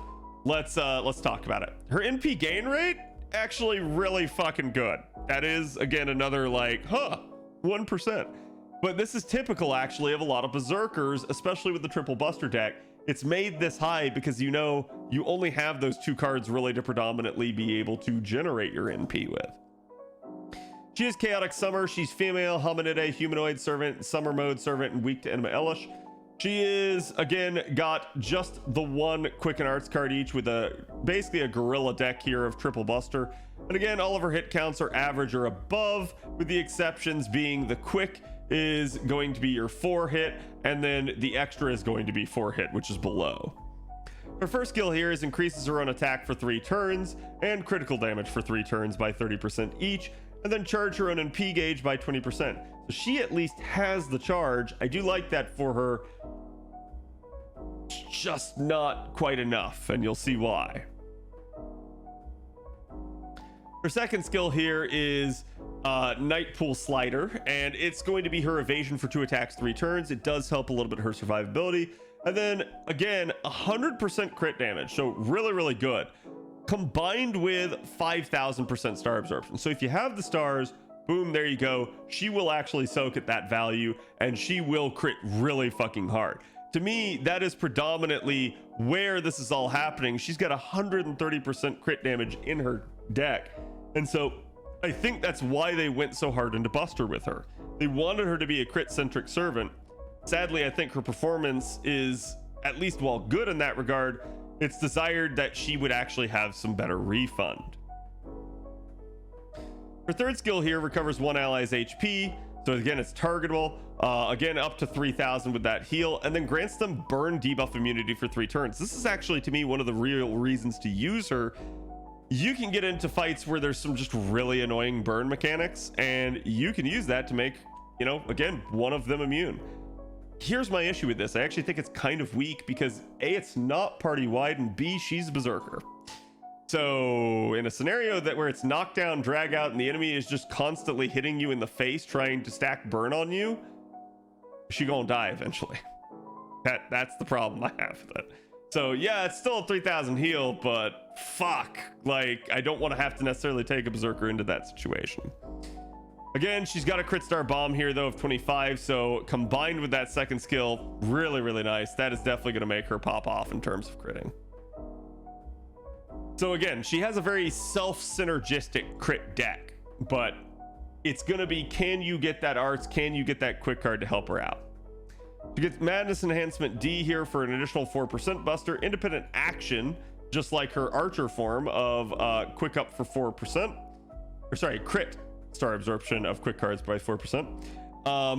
let's talk about it. Her NP gain rate, actually really fucking good. That is, again, another like 1%, but this is typical actually of a lot of berserkers, especially with the triple buster deck. It's made this high because you only have those 2 cards really to predominantly be able to generate your NP with. She is Chaotic Summer. She's female, hominide, humanoid, servant, summer mode, servant, and weak to enemy Elish. She is, again, got just the 1 Quicken Arts card each, with basically a gorilla deck here of triple buster. And again, all of her hit counts are average or above, with the exceptions being the quick is going to be your 4 hit, and then the extra is going to be 4 hit, which is below. Her first skill here is increases her own attack for 3 turns and critical damage for 3 turns by 30% each, and then charge her own NP gauge by 20%. So she at least has the charge. I do like that for her. It's just not quite enough, and you'll see why. Her second skill here is Night Pool Slider, and it's going to be her evasion for 2 attacks, 3 turns. It does help a little bit her survivability. And then again, 100% crit damage, so really, really good, combined with 5,000% star absorption. So if you have the stars, boom, there you go. She will actually soak at that value, and she will crit really fucking hard. To me, that is predominantly where this is all happening. She's got 130% crit damage in her deck, and so I think that's why they went so hard into Buster with her. They wanted her to be a crit-centric servant. Sadly, I think her performance is, at least while good in that regard, it's desired that she would actually have some better refund. Her third skill here recovers one ally's HP, so again, it's targetable. Again, up to 3,000 with that heal, and then grants them burn debuff immunity for 3 turns. This is actually, to me, one of the real reasons to use her. You can get into fights where there's some just really annoying burn mechanics, and you can use that to make, you know, again, one of them immune. Here's my issue with this. I actually think it's kind of weak because A, it's not party wide, and B, she's a berserker. So in a scenario where it's knockdown, drag out, and the enemy is just constantly hitting you in the face trying to stack burn on you, she gonna die eventually. That's the problem I have with it. So yeah, it's still a 3,000 heal, but fuck, like, I don't want to have to necessarily take a berserker into that situation. Again, she's got a crit star bomb here though of 25, so combined with that second skill, really nice. That is definitely going to make her pop off in terms of critting. So again, she has a very self-synergistic crit deck, but it's going to be, can you get that arts, can you get that quick card to help her out? She gets Madness Enhancement D here for an additional 4% Buster, independent action, just like her Archer form of quick up for 4%, or sorry, crit star absorption of quick cards by 4%,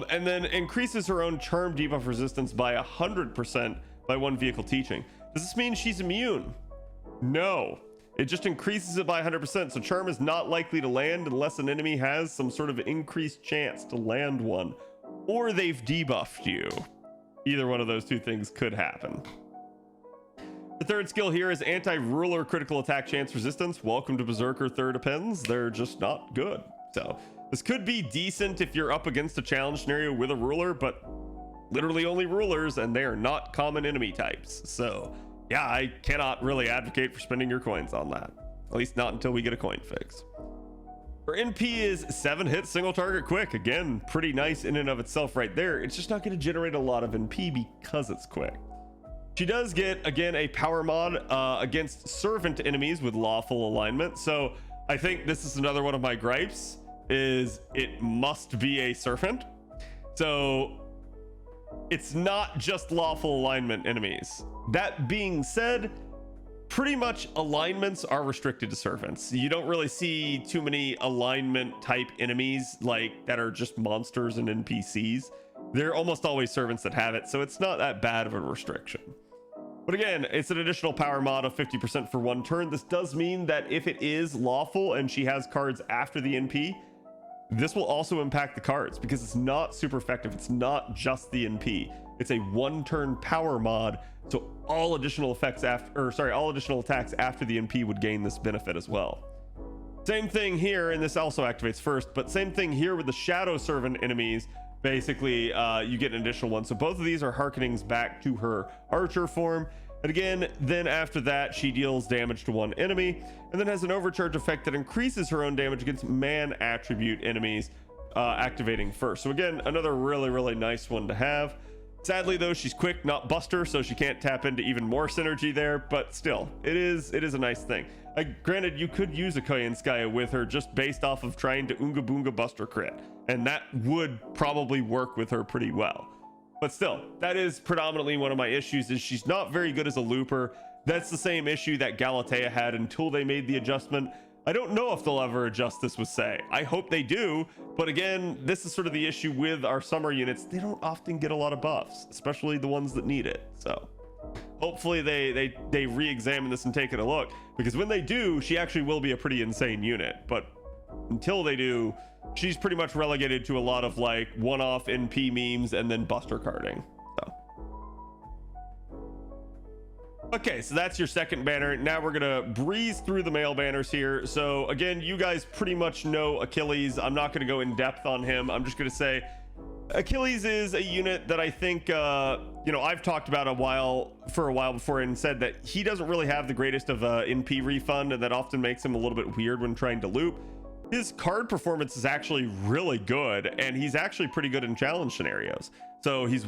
and then increases her own charm debuff resistance by 100% by 1 vehicle teaching. Does this mean she's immune? No, it just increases it by 100%, so charm is not likely to land unless an enemy has some sort of increased chance to land one, or they've debuffed you. Either one of those two things could happen. The third skill here is anti-ruler critical attack chance resistance. Welcome to Berserker third depends. They're just not good. So this could be decent if you're up against a challenge scenario with a ruler, but literally only rulers, and they are not common enemy types. So yeah, I cannot really advocate for spending your coins on that, at least not until we get a coin fix. Her NP is 7 hit single target quick. Again, pretty nice in and of itself right there. It's just not going to generate a lot of NP because it's quick. She does get, again, a power mod against servant enemies with lawful alignment. So I think this is another one of my gripes, is it must be a servant. So it's not just lawful alignment enemies. That being said, pretty much alignments are restricted to servants. You don't really see too many alignment type enemies like that are just monsters and NPCs. They're almost always servants that have it, so it's not that bad of a restriction. But again, it's an additional power mod of 50% for 1 turn. This does mean that if it is lawful and she has cards after the NP, this will also impact the cards because it's not super effective. It's not just the NP. It's a 1-turn power mod, so all additional effects all additional attacks after the NP would gain this benefit as well. Same thing here, and this also activates first, but same thing here with the Shadow Servant enemies. Basically, you get an additional one. So both of these are hearkenings back to her Archer form. And again, then after that, she deals damage to 1 enemy, and then has an overcharge effect that increases her own damage against man attribute enemies, activating first. So again, another really nice one to have. Sadly though, she's quick, not Buster, so she can't tap into even more synergy there, but still, it is a nice thing. Granted, you could use a Koyanskaya with her just based off of trying to Unga Boonga Buster crit, and that would probably work with her pretty well. But still, that is predominantly one of my issues, is she's not very good as a looper. That's the same issue that Galatea had until they made the adjustment. I don't know if they'll ever adjust this with Sei. I hope they do, but again, this is sort of the issue with our summer units. They don't often get a lot of buffs, especially the ones that need it. So hopefully they re-examine this and take it a look, because when they do, she actually will be a pretty insane unit. But until they do, she's pretty much relegated to a lot of like one-off NP memes and then Buster carding. So okay, so that's your second banner. Now we're gonna breeze through the male banners here. So again, you guys pretty much know Achilles. I'm not gonna go in depth on him. I'm just gonna say Achilles is a unit that I think I've talked about for a while before, and said that he doesn't really have the greatest of NP refund, and that often makes him a little bit weird when trying to loop. his card performance is actually really good, and he's actually pretty good in challenge scenarios. So he's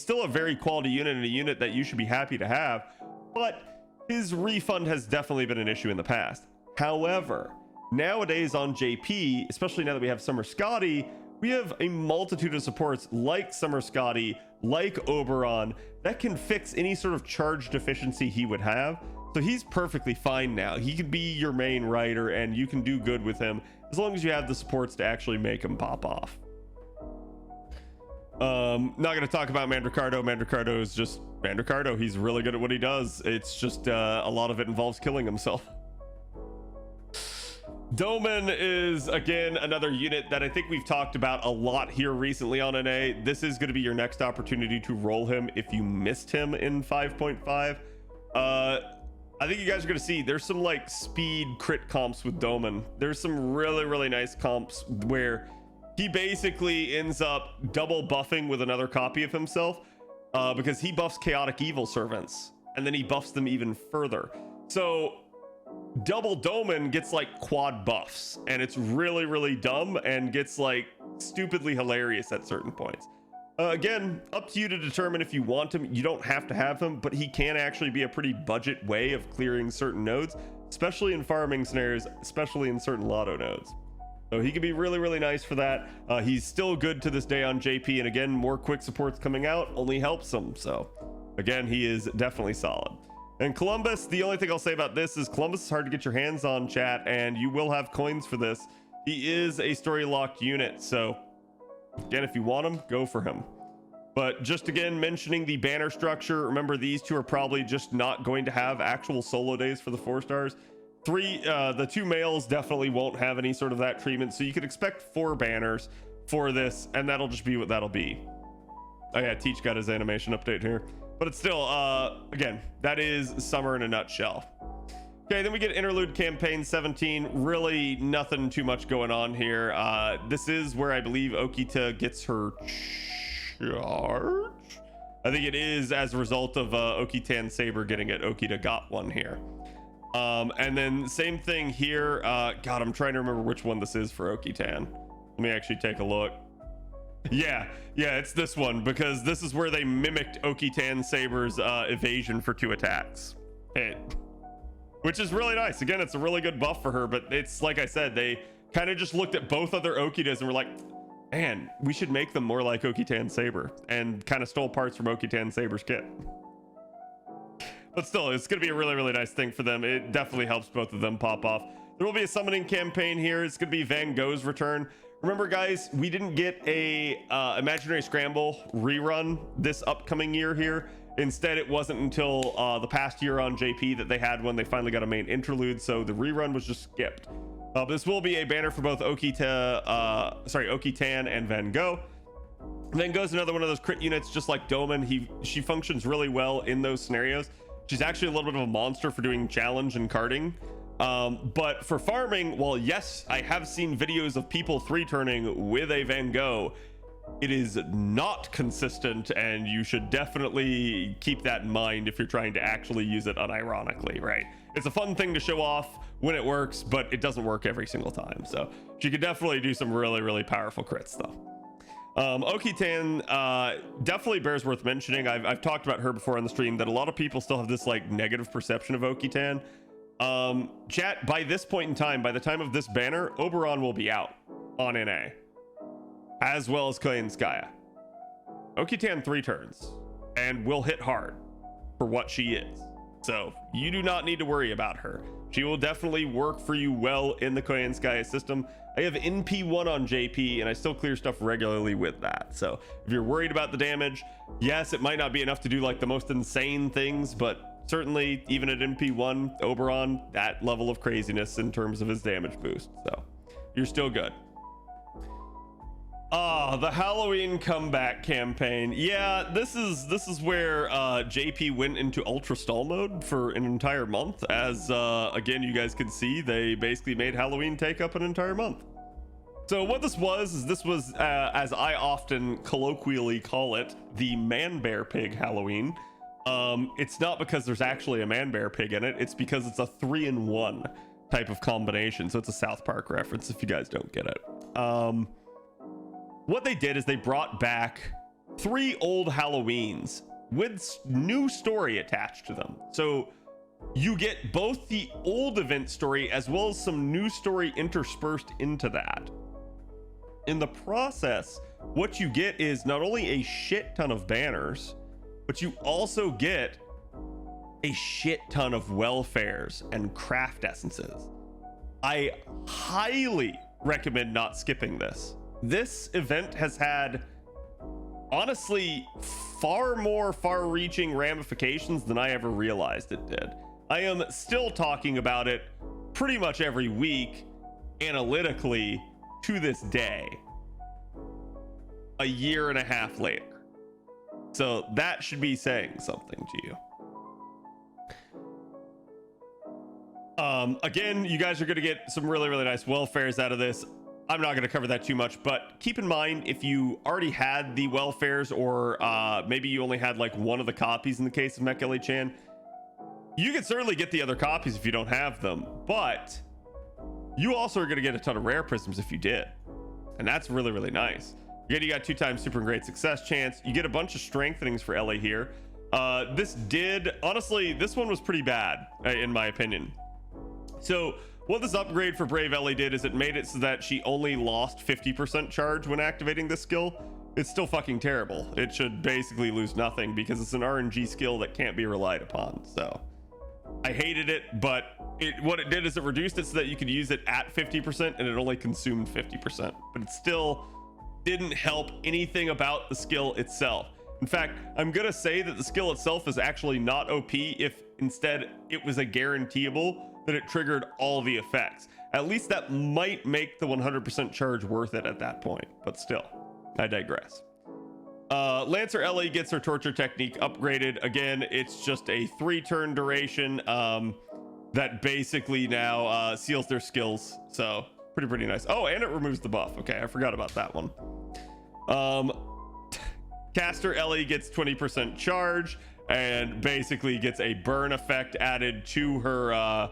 still a very quality unit, and a unit that you should be happy to have, but his refund has definitely been an issue in the past. However, nowadays on JP, especially now that we have Summer Scotty, we have a multitude of supports like Summer Scotty, like Oberon, that can fix any sort of charge deficiency he would have. So he's perfectly fine now. He can be your main rider, and you can do good with him as long as you have the supports to actually make him pop off. Not going to talk about Mandricardo. Mandricardo is just Mandricardo. He's really good at what he does. It's just a lot of it involves killing himself. Doman is, again, another unit that I think we've talked about a lot here recently on NA. This is going to be your next opportunity to roll him if you missed him in 5.5. I think you guys are going to see there's some like speed crit comps with Doman. There's some really nice comps where he basically ends up double buffing with another copy of himself because he buffs chaotic evil servants, and then he buffs them even further. So double Doman gets like quad buffs, and it's really dumb and gets like stupidly hilarious at certain points. Again, up to you to determine if you want him. You don't have to have him, but he can actually be a pretty budget way of clearing certain nodes, especially in farming scenarios, especially in certain lotto nodes. So he can be really nice for that. He's still good to this day on JP, and again, more quick supports coming out only helps him. So again, he is definitely solid. And Columbus, the only thing I'll say about this is Columbus is hard to get your hands on, chat, and you will have coins for this. He is a story locked unit, so again, if you want him, go for him. But just again, mentioning the banner structure, remember these two are probably just not going to have actual solo days for the 4 stars. The 2 males definitely won't have any sort of that treatment, so you could expect 4 banners for this, and that'll just be what that'll be. Oh yeah, Teach got his animation update here, but it's still again, that is summer in a nutshell. Okay, then we get Interlude Campaign 17. Really nothing too much going on here. This is where I believe Okita gets her charge. I think it is as a result of Okitan Saber getting it. Okita got one here. And then same thing here. God, I'm trying to remember which one this is for Okitan. Let me actually take a look. Yeah, it's this one, because this is where they mimicked Okitan Saber's evasion for 2 attacks. Which is really nice. Again, it's a really good buff for her, but it's like I said, they kind of just looked at both other Okitas and were like, man, we should make them more like Okitan Saber, and kind of stole parts from Okitan Saber's kit. But still, it's going to be a really nice thing for them. It definitely helps both of them pop off. There will be a summoning campaign here. It's going to be Van Gogh's return. Remember, guys, we didn't get a Imaginary Scramble rerun this upcoming year here. Instead, it wasn't until the past year on JP that they had one. They finally got a main interlude, so the rerun was just skipped. This will be a banner for both Okitan and Van Gogh. Van Gogh's another one of those crit units, just like Doman. She functions really well in those scenarios. She's actually a little bit of a monster for doing challenge and carding. But for farming, well, yes, I have seen videos of people 3-turning with a Van Gogh. It is not consistent, and you should definitely keep that in mind if you're trying to actually use it unironically, right? It's a fun thing to show off when it works, but it doesn't work every single time. So she could definitely do some really powerful crits though. Okitan definitely bears worth mentioning. I've talked about her before on the stream, that a lot of people still have this like negative perception of Okitan. Chat, by this point in time, by the time of this banner, Oberon will be out on NA, as well as Tunguska. Okitan 3 turns and will hit hard for what she is, so you do not need to worry about her. She will definitely work for you well in the Tunguska system. I have NP1 on JP, and I still clear stuff regularly with that. So if you're worried about the damage, yes, it might not be enough to do like the most insane things, but certainly even at NP1, Oberon, that level of craziness in terms of his damage boost. So you're still good. The Halloween comeback campaign. Yeah, this is where JP went into ultra stall mode for an entire month. As again, you guys can see, they basically made Halloween take up an entire month. So what this was as I often colloquially call it, the man bear pig Halloween. It's not because there's actually a man bear pig in it, it's because it's a 3-in-1. type of combination. So it's a South Park reference if you guys don't get it. What they did is they brought back 3 old Halloweens with new story attached to them. So you get both the old event story as well as some new story interspersed into that. In the process, what you get is not only a shit ton of banners, but you also get a shit ton of welfares and craft essences. I highly recommend not skipping this. This event has had, honestly, far more far-reaching ramifications than I ever realized it did. I am still talking about it pretty much every week, analytically, to this day, a year and a half later. So that should be saying something to you. Again, you guys are going to get some really, really nice welfares out of this. I'm not going to cover that too much, but keep in mind, if you already had the welfares, or maybe you only had like one of the copies in the case of Mekele-chan, you can certainly get the other copies if you don't have them, but you also are going to get a ton of rare prisms if you did, and that's really, really nice. Again, you got 2 times super great success chance. You get a bunch of strengthenings for Ellie here. Honestly, this one was pretty bad in my opinion. So what this upgrade for Brave Ellie did is it made it so that she only lost 50% charge when activating this skill. It's still fucking terrible. It should basically lose nothing because it's an RNG skill that can't be relied upon. So I hated it, but what it did is it reduced it so that you could use it at 50% and it only consumed 50%, but it still didn't help anything about the skill itself. In fact, I'm gonna say that the skill itself is actually not OP if instead it was a guaranteeable that it triggered all the effects. At least that might make the 100% charge worth it at that point, but still, I digress. Lancer Ellie gets her torture technique upgraded. Again, it's just a 3-turn duration that basically now seals their skills. So pretty nice. Oh, and it removes the buff. Okay, I forgot about that one. Caster Ellie gets 20% charge and basically gets a burn effect added to her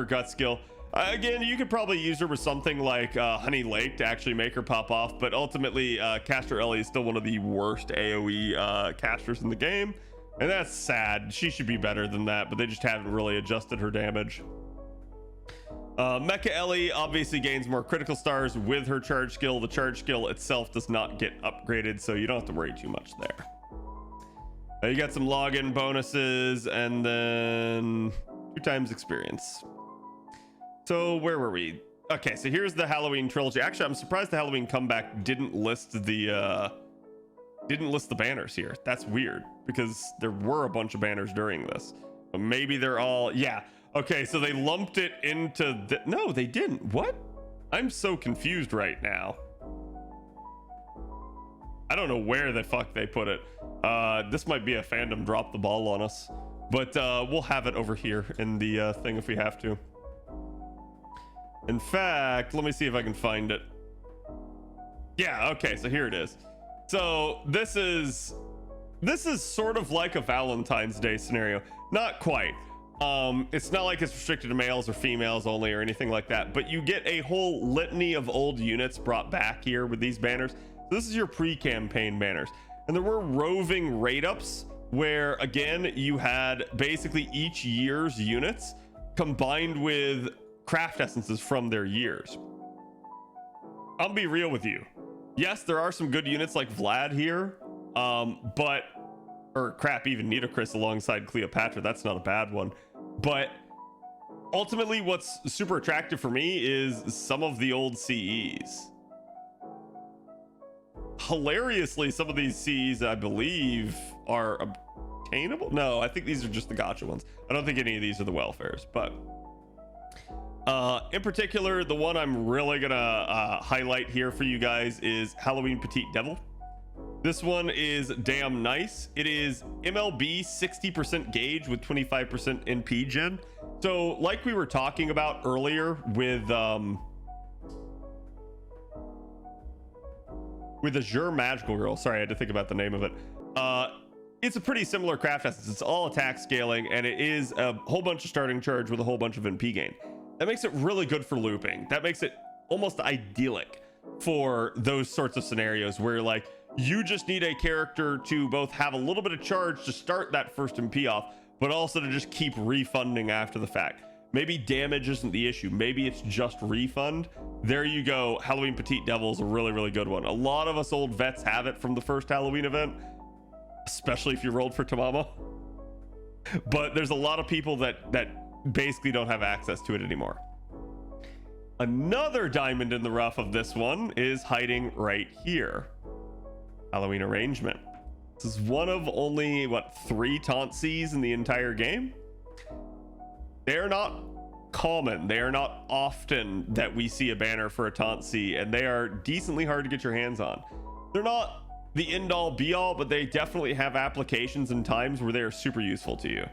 gut skill. Again, you could probably use her with something like Honey Lake to actually make her pop off, but ultimately Caster Ellie is still one of the worst AoE casters in the game, and that's sad. She should be better than that, but they just haven't really adjusted her damage. Mecha Ellie obviously gains more critical stars with her charge skill. The charge skill itself does not get upgraded, so you don't have to worry too much there. You got some login bonuses and then 2 times experience. So where were we? Okay, so here's the Halloween trilogy. Actually, I'm surprised the Halloween comeback didn't list the banners here. That's weird because there were a bunch of banners during this. But maybe they're all, yeah. Okay, so they lumped it into the, no, they didn't. What? I'm so confused right now. I don't know where the fuck they put it. This might be a fandom drop the ball on us, but we'll have it over here in the thing if we have to. In fact, let me see if I can find it. Yeah, okay, so here it is. So this is sort of like a Valentine's Day scenario. Not quite. It's not like it's restricted to males or females only or anything like that, but you get a whole litany of old units brought back here with these banners. So this is your pre-campaign banners, and there were roving raid ups where again you had basically each year's units combined with craft essences from their years. I'll be real with you. Yes, there are some good units like Vlad here, but or crap, even Nitocris alongside Cleopatra. That's not a bad one. But ultimately, what's super attractive for me is some of the old CEs. Hilariously, some of these CEs, I believe, are obtainable. No, I think these are just the gacha ones. I don't think any of these are the welfares, but in particular, the one I'm really gonna highlight here for you guys is Halloween Petite Devil. This one is damn nice. It is MLB 60% gauge with 25% NP gen. So like we were talking about earlier with Azure Magical Girl, sorry, I had to think about the name of it. It's a pretty similar craft essence. It's all attack scaling, and it is a whole bunch of starting charge with a whole bunch of NP gain. That makes it really good for looping. That makes it almost idyllic for those sorts of scenarios where like you just need a character to both have a little bit of charge to start that first MP off, but also to just keep refunding after the fact. Maybe damage isn't the issue. Maybe it's just refund. There you go. Halloween Petite Devil is a really, really good one. A lot of us old vets have it from the first Halloween event, especially if you rolled for Tamamo. But there's a lot of people that basically don't have access to it anymore. Another diamond in the rough of this one is hiding right here. Halloween Arrangement. This is one of only, what, 3 Tauntsies in the entire game? They're not common. They are not often that we see a banner for a Tauntsy, and they are decently hard to get your hands on. They're not the end-all be-all, but they definitely have applications and times where they are super useful to you.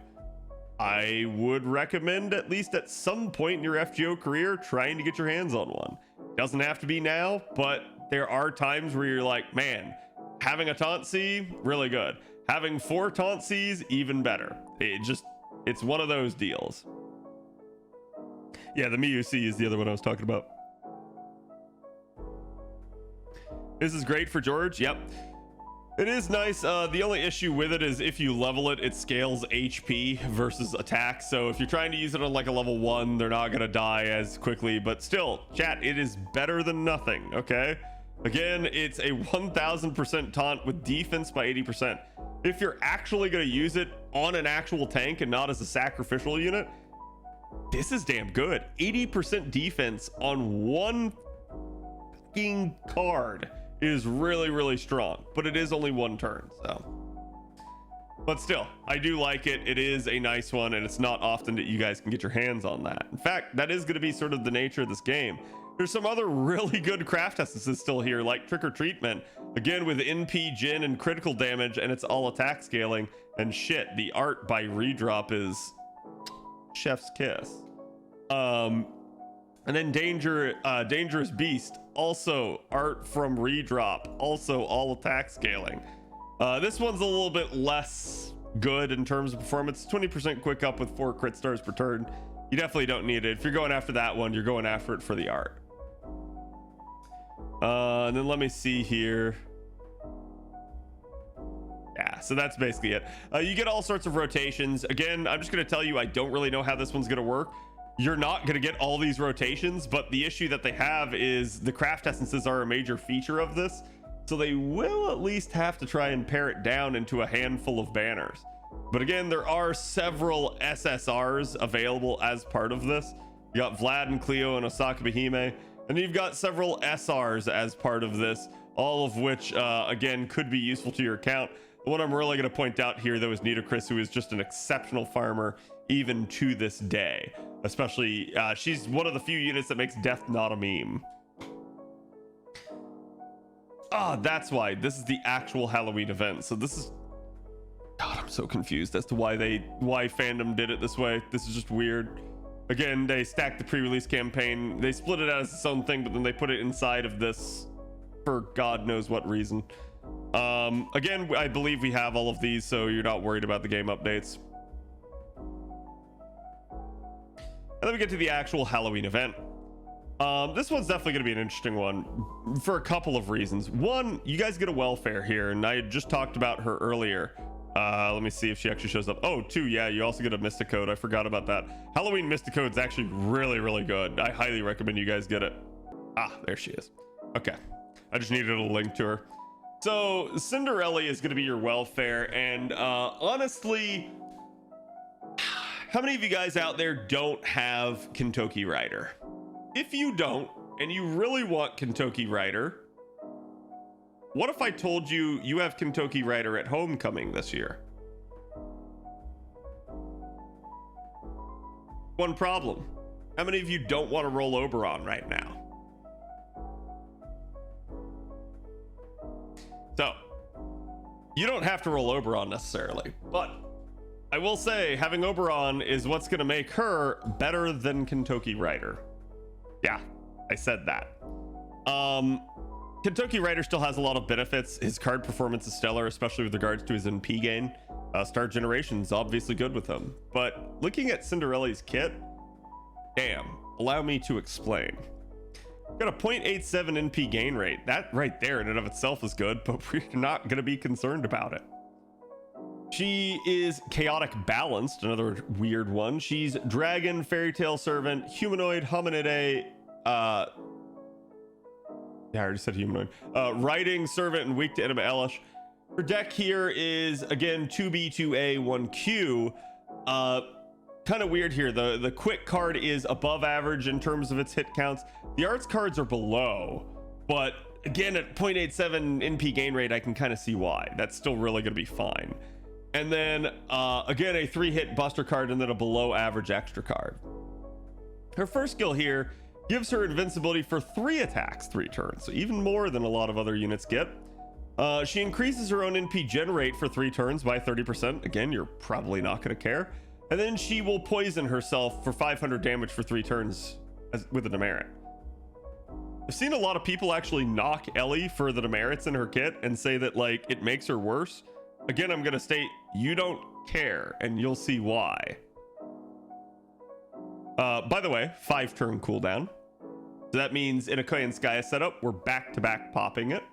I would recommend, at least at some point in your FGO career, trying to get your hands on one. Doesn't have to be now, but there are times where you're like, man, having a Tauntsy, really good. Having 4 Tauntsies, even better. It's one of those deals. Yeah, the MIUC is the other one I was talking about. This is great for George. Yep. It is nice. The only issue with it is if you level it, it scales HP versus attack. So if you're trying to use it on like a level 1, they're not going to die as quickly. But still, chat, it is better than nothing. Okay. Again, it's a 1000% taunt with defense by 80%. If you're actually going to use it on an actual tank and not as a sacrificial unit, this is damn good. 80% defense on one fucking card is really, really strong, but it is only 1 turn. So, but still, I do like it. It is a nice one, and it's not often that you guys can get your hands on that. In fact, that is going to be sort of the nature of this game. There's some other really good craft essences still here, like Trick or Treatment, again with NP, Jin, and critical damage, and it's all attack scaling. And shit, the art by Redrop is chef's kiss. And then Dangerous Beast, also art from Redrop, also all attack scaling. This one's a little bit less good in terms of performance. 20% quick up with 4 crit stars per turn. You definitely don't need it. If you're going after that one, you're going after it for the art. And then let me see here. Yeah, so that's basically it. You get all sorts of rotations. Again, I'm just going to tell you, I don't really know how this one's going to work. You're not going to get all these rotations, but the issue that they have is the craft essences are a major feature of this. So they will at least have to try and pare it down into a handful of banners. But again, there are several SSRs available as part of this. You got Vlad and Cleo and Osaka Behime, and you've got several SRs as part of this, all of which, again, could be useful to your account. The one I'm really going to point out here, though, is Nitocris, who is just an exceptional farmer even to this day. Especially, she's one of the few units that makes death not a meme. That's why. This is the actual Halloween event. So this is... God, I'm so confused as to why fandom did it this way. This is just weird. Again, they stacked the pre-release campaign. They split it out as its own thing, but then they put it inside of this for God knows what reason. Again, I believe we have all of these, so you're not worried about the game updates. And then we get to the actual Halloween event. This one's definitely going to be an interesting one for a couple of reasons. One, you guys get a welfare here, and I had just talked about her earlier. Let me see if she actually shows up. Oh, 2, yeah, you also get a Mysticode. I forgot about that. Halloween Mysticode is actually really, really good. I highly recommend you guys get it. There she is. Okay, I just needed a link to her. So Cinderella is going to be your welfare, and honestly, how many of you guys out there don't have Kentucky Rider? If you don't, and you really want Kentucky Rider, what if I told you you have Kentucky Rider at Homecoming this year? One problem. How many of you don't want to roll Oberon right now? So, you don't have to roll Oberon necessarily, but I will say having Oberon is what's going to make her better than Kentucky Rider. Yeah, I said that. Kentucky Rider still has a lot of benefits. His card performance is stellar, especially with regards to his NP gain. Star Generation's obviously good with him. But looking at Cinderella's kit, damn, Allow me to explain. Got a 0.87 NP gain rate. That right there in and of itself is good, but we're not going to be concerned about it. She is chaotic balanced, another weird one. She's dragon, fairy tale servant, humanoid, hominidae, yeah, I already said humanoid, writing, servant, and weak to enemy elish. Her deck here is again 2B, 2A, 1Q. Kind of weird here. The quick card is above average in terms of its hit counts. The arts cards are below, but again at 0.87 NP gain rate, I can kind of see why. That's still really going to be fine. And then again, a 3-hit buster card and then a below average extra card. Her first skill here gives her invincibility for 3 attacks 3 turns, so even more than a lot of other units get. She increases her own NP gen rate for 3 turns by 30%. Again, you're probably not going to care. And then she will poison herself for 500 damage for 3 turns with a demerit. I've seen a lot of people actually knock Ellie for the demerits in her kit and say that like it makes her worse. Again, I'm going to state you don't care, and you'll see why. By the way, 5-turn cooldown. So that means in a Tunguska setup, we're back-to-back popping it.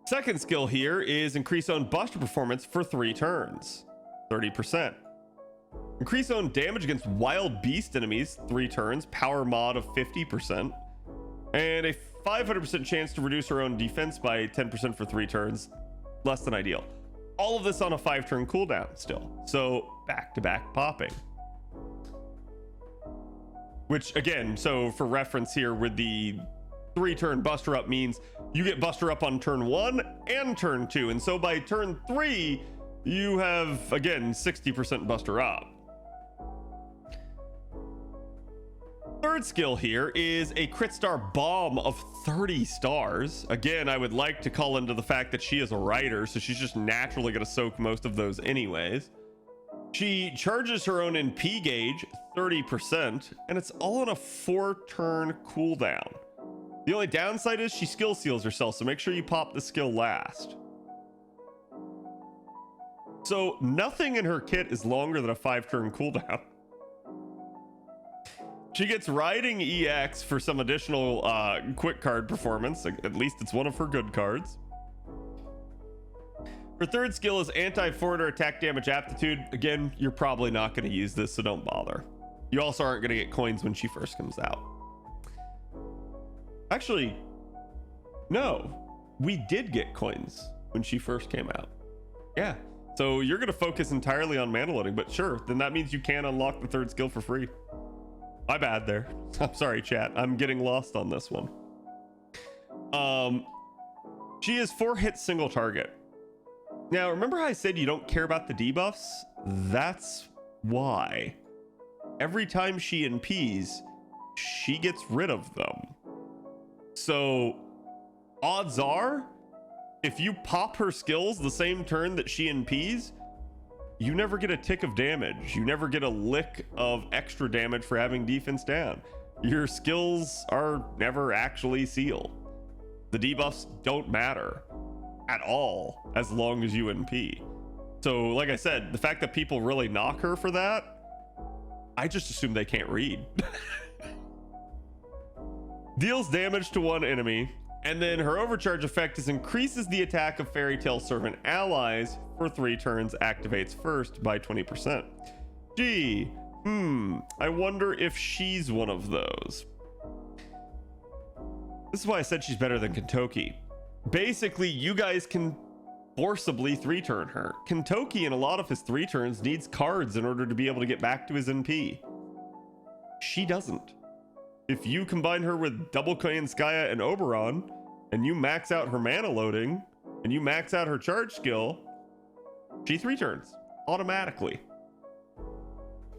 Second skill here is increase own buster performance for 3 turns, 30%. Increase own damage against wild beast enemies 3 turns, power mod of 50%. And a 500% chance to reduce her own defense by 10% for 3 turns, less than ideal. All of this on a 5-turn cooldown still. So back-to-back popping. Which again, so for reference here with the 3-turn buster up means you get buster up on turn 1 and turn 2. And so by turn 3, you have again 60% buster up. Third skill here is a crit star bomb of 30 stars. Again, I would like to call into the fact that she is a writer, so she's just naturally going to soak most of those anyways. She charges her own NP gauge 30%, and it's all on a 4-turn cooldown. The only downside is she skill seals herself, so make sure you pop the skill last. So nothing in her kit is longer than a 5-turn cooldown. She gets riding EX for some additional quick card performance. At least it's one of her good cards. Her third skill is anti-foreigner attack damage aptitude. Again, you're probably not going to use this, so don't bother. You also aren't going to get coins when she first comes out. Actually, no, we did get coins when she first came out. Yeah, so you're going to focus entirely on mana loading, but sure, then that means you can unlock the third skill for free. My bad there. I'm sorry, chat. I'm getting lost on this one. She is 4-hit single target. Now, remember how I said you don't care about the debuffs? That's why. Every time she NPs, she gets rid of them. So, odds are, if you pop her skills the same turn that she NPs, you never get a tick of damage. You never get a lick of extra damage for having defense down. Your skills are never actually sealed. The debuffs don't matter at all as long as you NP. So like I said, the fact that people really knock her for that, I just assume they can't read. Deals damage to one enemy, and then her overcharge effect is increases the attack of Fairy Tale Servant allies for 3 turns, activates first by 20%. Gee, I wonder if she's one of those. This is why I said she's better than Kentoki. Basically, you guys can forcibly 3-turn her. Kentoki in a lot of his 3 turns needs cards in order to be able to get back to his NP. She doesn't. If you combine her with double Tunguska and Oberon, and you max out her mana loading, and you max out her charge skill, she 3-turns automatically.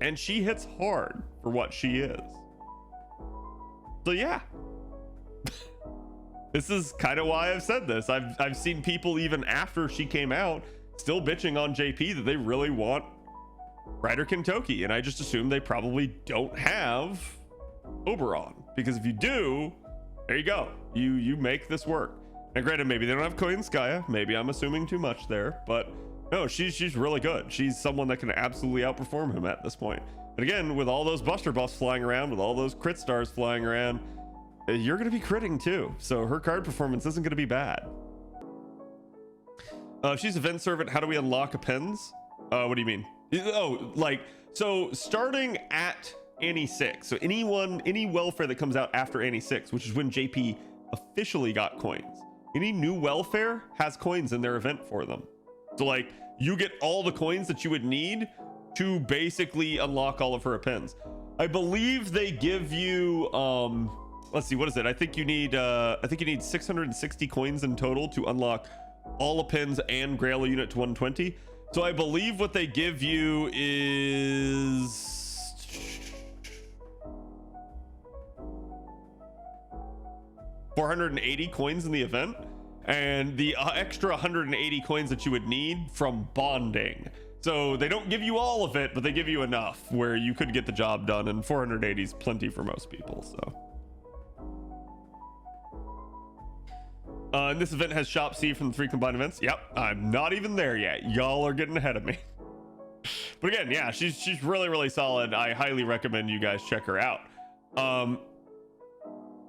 And she hits hard for what she is. So yeah. This is kind of why I've said this. I've seen people even after she came out still bitching on JP that they really want Rider Kentoki, and I just assume they probably don't have Oberon, because if you do, there you go, you make this work. And granted, maybe they don't have Tunguska, maybe I'm assuming too much there, but no, she's really good. She's someone that can absolutely outperform him at this point. And again, with all those buster buffs flying around, with all those crit stars flying around, you're going to be critting too. So her card performance isn't going to be bad. If she's event servant, how do we unlock appends? What do you mean? Oh, like, so starting at Annie 6. So any welfare that comes out after Annie 6, which is when JP officially got coins. Any new welfare has coins in their event for them. So like, you get all the coins that you would need to basically unlock all of her appends. I believe they give you, let's see, what is it? I think you need 660 coins in total to unlock all appends and Grail unit to 120. So I believe what they give you is 480 coins in the event, and the extra 180 coins that you would need from bonding. So they don't give you all of it, but they give you enough where you could get the job done, and 480 is plenty for most people. So and this event has shop C from the 3 combined events. Yep, I'm not even there yet. Y'all are getting ahead of me. But again, yeah, she's really solid. I highly recommend you guys check her out.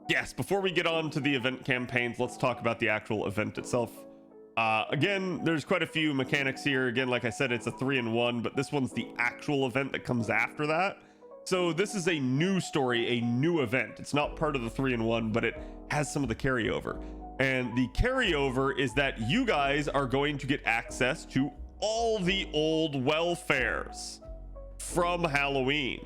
Yes, before we get on to the event campaigns, let's talk about the actual event itself. Again, there's quite a few mechanics here. Again, like I said, it's a 3-in-1, but this one's the actual event that comes after that. So this is a new story, a new event. It's not part of the 3-in-1, but it has some of the carryover. And the carryover is that you guys are going to get access to all the old welfares from Halloween.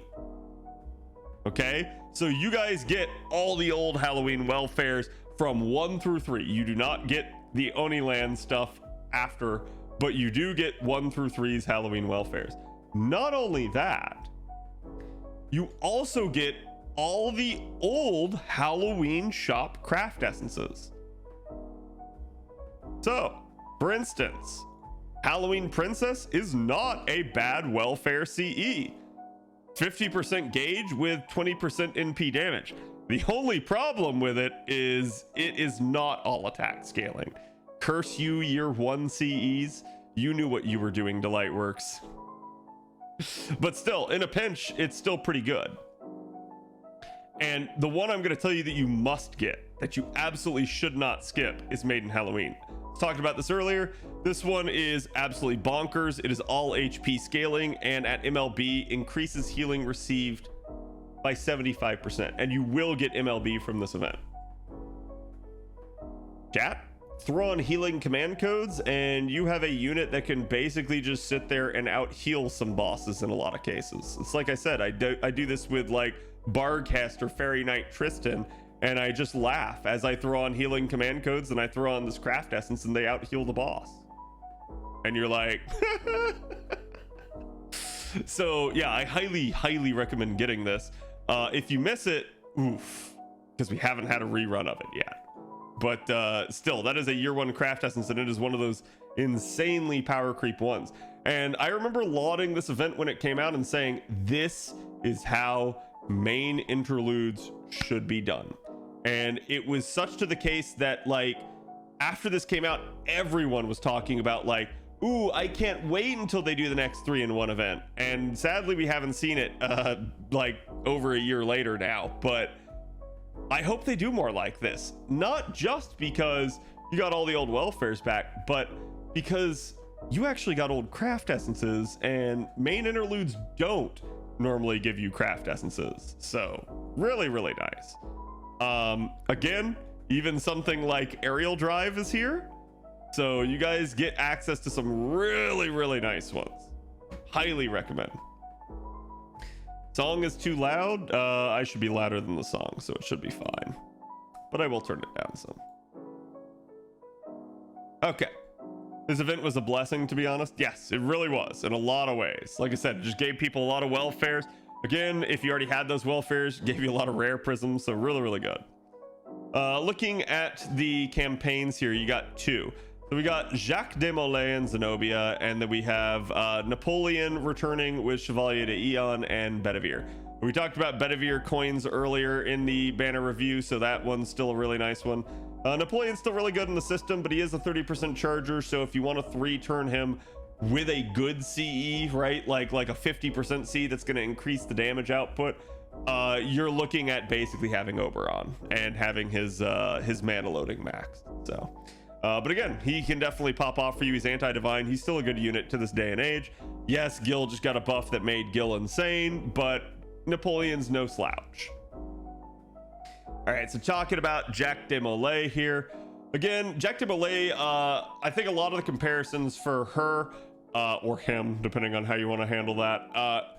Okay, so you guys get all the old Halloween welfares from 1 through 3. You do not get the Oniland stuff after, but you do get 1 through 3's Halloween welfares. Not only that, you also get all the old Halloween shop craft essences. So, for instance, Halloween Princess is not a bad welfare CE. 50% gauge with 20% NP damage. The only problem with it is not all attack scaling. Curse you, year 1 CEs. You knew what you were doing to Lightworks. But still, in a pinch, it's still pretty good. And the one I'm going to tell you that you must get, that you absolutely should not skip, is Maiden Halloween. Talked about this earlier. This one is absolutely bonkers. It is all HP scaling, and at MLB increases healing received by 75%, and you will get MLB from this event. Chat, throw on healing command codes and you have a unit that can basically just sit there and out heal some bosses in a lot of cases. It's like I said, I do this with like Bargcaster Fairy Knight Tristan, and I just laugh as I throw on healing command codes and I throw on this craft essence and they out heal the boss. And you're like, so yeah, I highly recommend getting this. If you miss it, oof, because we haven't had a rerun of it yet. But still, that is a year 1 craft essence, and it is one of those insanely power creep ones. And I remember lauding this event when it came out and saying, this is how main interludes should be done. And it was such to the case that like after this came out, everyone was talking about like, ooh, I can't wait until they do the next 3-in-1 event. And sadly, we haven't seen it like over a year later now, but I hope they do more like this. Not just because you got all the old welfares back, but because you actually got old craft essences, and main interludes don't normally give you craft essences. So really nice. Again, even something like aerial drive is here, so you guys get access to some really nice ones. Highly recommend. Song is too loud. I should be louder than the song, so it should be fine, but I will turn it down some. Okay, this event was a blessing, to be honest. Yes, it really was in a lot of ways. Like I said, it just gave people a lot of welfares. Again, if you already had those welfares, gave you a lot of rare prisms, so really good. Looking at the campaigns here, you got 2. So we got Jacques de Molay and Zenobia, and then we have Napoleon returning with Chevalier de Eon and Bedivere. We talked about Bedivere coins earlier in the banner review, so that one's still a really nice one. Napoleon's still really good in the system, but he is a 30% charger, so if you want to 3-turn him with a good CE, right? Like a 50% CE that's going to increase the damage output. You're looking at basically having Oberon and having his mana loading maxed. So, but again, he can definitely pop off for you. He's anti-divine. He's still a good unit to this day and age. Yes, Gil just got a buff that made Gil insane, but Napoleon's no slouch. All right, so talking about Jack de Molay here. Again, Jack de Molay, I think a lot of the comparisons for her, or him, depending on how you want to handle that,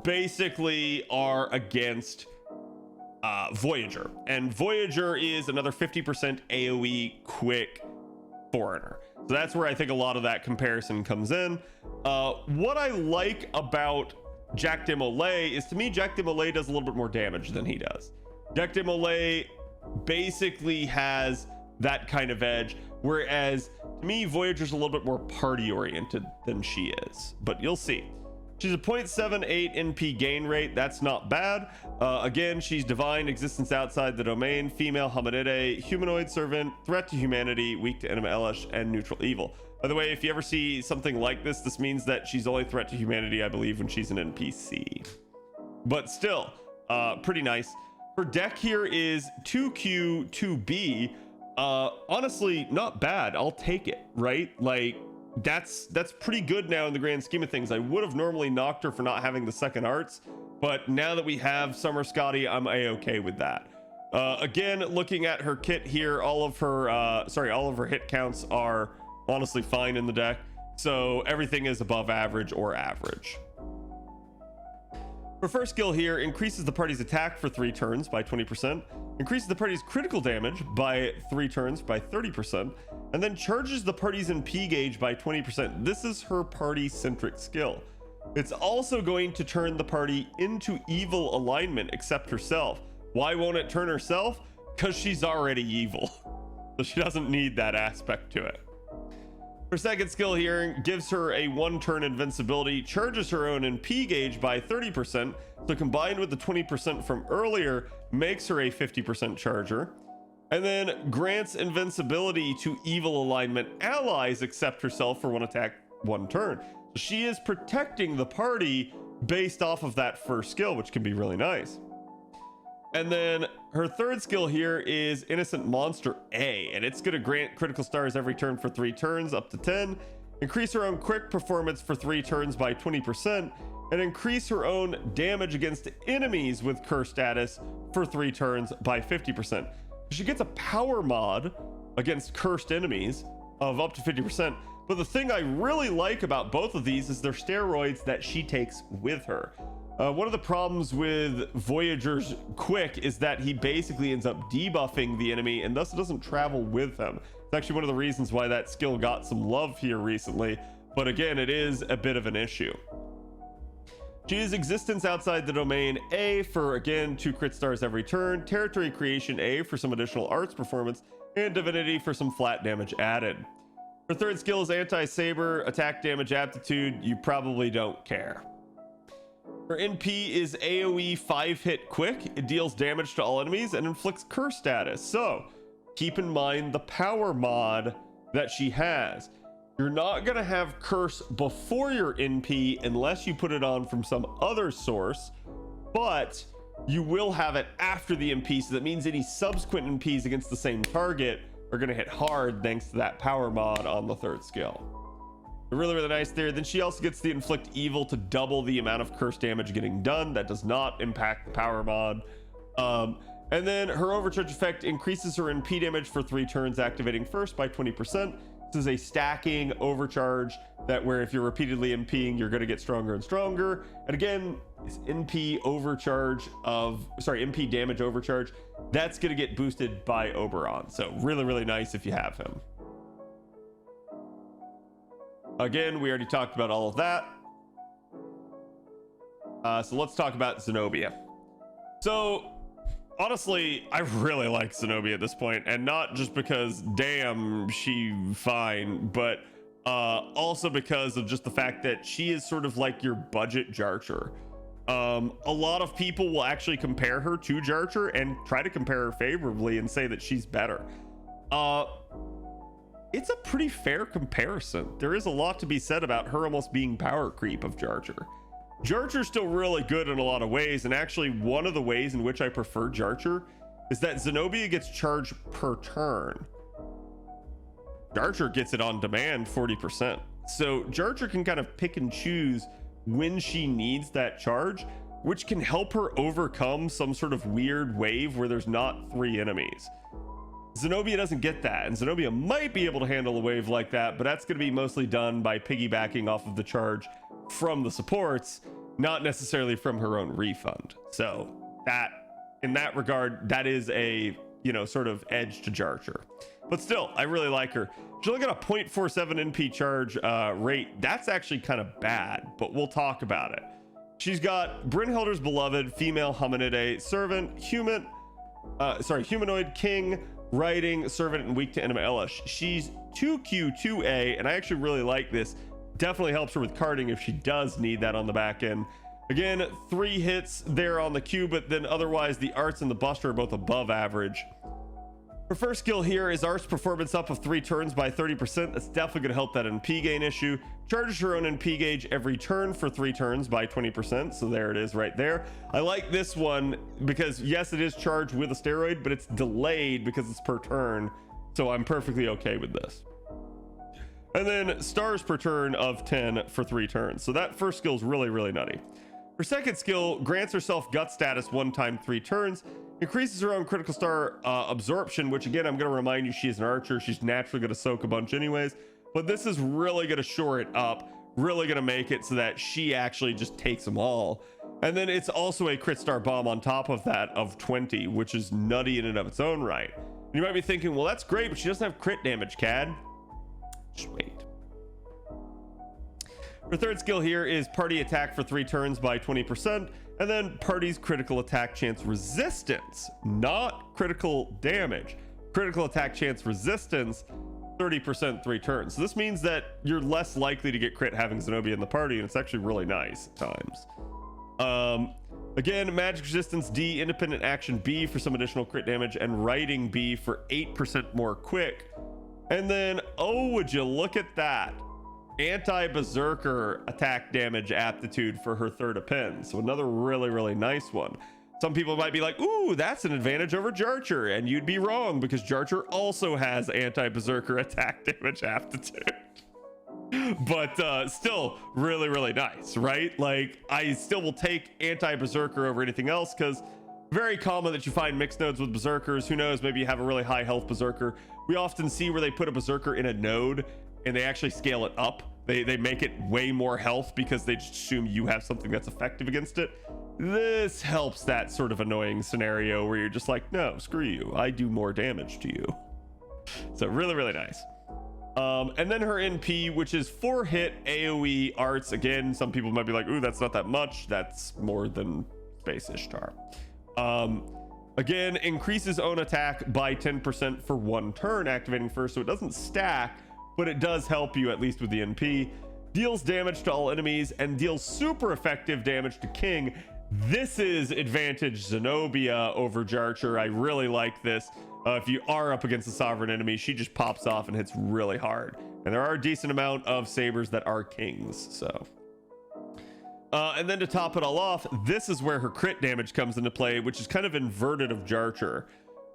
basically are against Voyager. And Voyager is another 50% AoE quick foreigner. So that's where I think a lot of that comparison comes in. What I like about Jack de Molay is, to me, Jack de Molay does a little bit more damage than he does. Jack de Molay basically has that kind of edge, whereas to me, Voyager's a little bit more party oriented than she is, but you'll see. She's a 0.78 NP gain rate. That's not bad. Again, she's divine, existence outside the domain, female hominide, humanoid servant, threat to humanity, weak to enemy elish, and neutral evil. By the way, if you ever see something like this, this means that she's only threat to humanity, I believe, when she's an NPC. But still, pretty nice. Her deck here is 2Q, 2B. Honestly, not bad. I'll take it, right? Like, that's pretty good now in the grand scheme of things. I would have normally knocked her for not having the second arts, but now that we have Summer Scotty, I'm a-okay with that. Again, looking at her kit here, all of her hit counts are honestly fine in the deck, so everything is above average or average. Her first skill here increases the party's attack for 3 turns by 20%, increases the party's critical damage by 3 turns by 30%, and then charges the party's NP gauge by 20%. This is her party-centric skill. It's also going to turn the party into evil alignment except herself. Why won't it turn herself? Because she's already evil. So she doesn't need that aspect to it. Her second skill here gives her a 1-turn invincibility, charges her own NP gauge by 30%, so combined with the 20% from earlier, makes her a 50% charger, and then grants invincibility to evil alignment allies except herself for 1 attack, 1 turn. So she is protecting the party based off of that first skill, which can be really nice. And then her third skill here is Innocent Monster A, and it's going to grant critical stars every turn for 3 turns up to 10, increase her own quick performance for 3 turns by 20%, and increase her own damage against enemies with curse status for 3 turns by 50%. She gets a power mod against cursed enemies of up to 50%. But the thing I really like about both of these is their steroids that she takes with her. One of the problems with Voyager's quick is that he basically ends up debuffing the enemy and thus it doesn't travel with him. It's actually one of the reasons why that skill got some love here recently, but again, it is a bit of an issue. She is existence outside the domain A for, again, 2 crit stars every turn, territory creation A for some additional arts performance, and divinity for some flat damage added. Her third skill is anti-saber, attack damage aptitude. You probably don't care. Her NP is AoE 5-hit quick. It deals damage to all enemies and inflicts curse status. So keep in mind the power mod that she has. You're not going to have curse before your NP unless you put it on from some other source, but you will have it after the NP. So that means any subsequent NPs against the same target are going to hit hard thanks to that power mod on the third skill. Really, really nice there. Then she also gets the inflict evil to double the amount of curse damage getting done. That does not impact the power mod. And then her overcharge effect increases her NP damage for 3 turns, activating first by 20%. This is a stacking overcharge that where if you're repeatedly NPing, you're going to get stronger and stronger. And again, this NP damage overcharge, that's going to get boosted by Oberon. So really, really nice if you have him. Again, we already talked about all of that. So let's talk about Zenobia. So honestly, I really like Zenobia at this point, and not just because damn she fine, but also because of just the fact that she is sort of like your budget Jarcher. A lot of people will actually compare her to Jarcher and try to compare her favorably and say that she's better. it's a pretty fair comparison. There is a lot to be said about her almost being power creep of Jarcher. Jarcher's still really good in a lot of ways, and actually one of the ways in which I prefer Jarcher is that Zenobia gets charged per turn. Jarcher gets it on demand 40%. So Jarcher can kind of pick and choose when she needs that charge, which can help her overcome some sort of weird wave where there's not 3 enemies. Zenobia doesn't get that, and Zenobia might be able to handle a wave like that, but that's going to be mostly done by piggybacking off of the charge from the supports, not necessarily from her own refund. So that, in that regard, that is a, you know, sort of edge to Jarcher. But still, I really like her. She's only got a 0.47 NP charge rate. That's actually kind of bad, but we'll talk about it. She's got Brynhilder's beloved, female hominid, servant, humanoid, king, writing, servant, and weak to enemy elish. She's 2Q, 2A, and I actually really like this. Definitely helps her with carding if she does need that on the back end. Again, 3 hits there on the Q, but then otherwise the arts and the buster are both above average. Her first skill here is arts performance up of 3 turns by 30%. That's definitely going to help that NP gain issue. Charges her own NP gauge every turn for 3 turns by 20%. So there it is right there. I like this one because yes, it is charged with a steroid, but it's delayed because it's per turn. So I'm perfectly okay with this. And then stars per turn of 10 for 3 turns. So that first skill is really, really nutty. Her second skill grants herself gut status 1 time 3 turns. Increases her own critical star absorption, which again, I'm going to remind you, she is an archer. She's naturally going to soak a bunch anyways, but this is really going to shore it up, really going to make it so that she actually just takes them all. And then it's also a crit star bomb on top of that of 20, which is nutty in and of its own right. And you might be thinking, well, that's great, but she doesn't have crit damage, Cad. Just wait. Her third skill here is party attack for 3 turns by 20%, and then party's critical attack chance resistance, not critical damage. Critical attack chance resistance, 30% 3 turns. So this means that you're less likely to get crit having Zenobia in the party, and it's actually really nice at times. Again, magic resistance D, independent action B for some additional crit damage, and writing B for 8% more quick. And then, oh, would you look at that? Anti-berserker attack damage aptitude for her third append. So another really, really nice one. Some people might be like, ooh, that's an advantage over Jarcher, and you'd be wrong because Jarcher also has anti-berserker attack damage aptitude. But still really, really nice, right? Like, I still will take anti-berserker over anything else because very common that you find mixed nodes with berserkers. Who knows, maybe you have a really high health berserker. We often see where they put a berserker in a node and they actually scale it up. They make it way more health because they just assume you have something that's effective against it. This helps that sort of annoying scenario where you're just like, no, screw you, I do more damage to you. So really, really nice. And then her NP, which is 4 hit AoE arts. Again, some people might be like, ooh, that's not that much. That's more than Space Ishtar. Again, increases own attack by 10% for 1 turn, activating first, so it doesn't stack, but it does help you at least with the NP. Deals damage to all enemies and deals super effective damage to King. This is advantage Zenobia over Jarcher. I really like this. If you are up against a sovereign enemy, she just pops off and hits really hard. And there are a decent amount of sabers that are kings, so. And then to top it all off, this is where her crit damage comes into play, which is kind of inverted of Jarcher.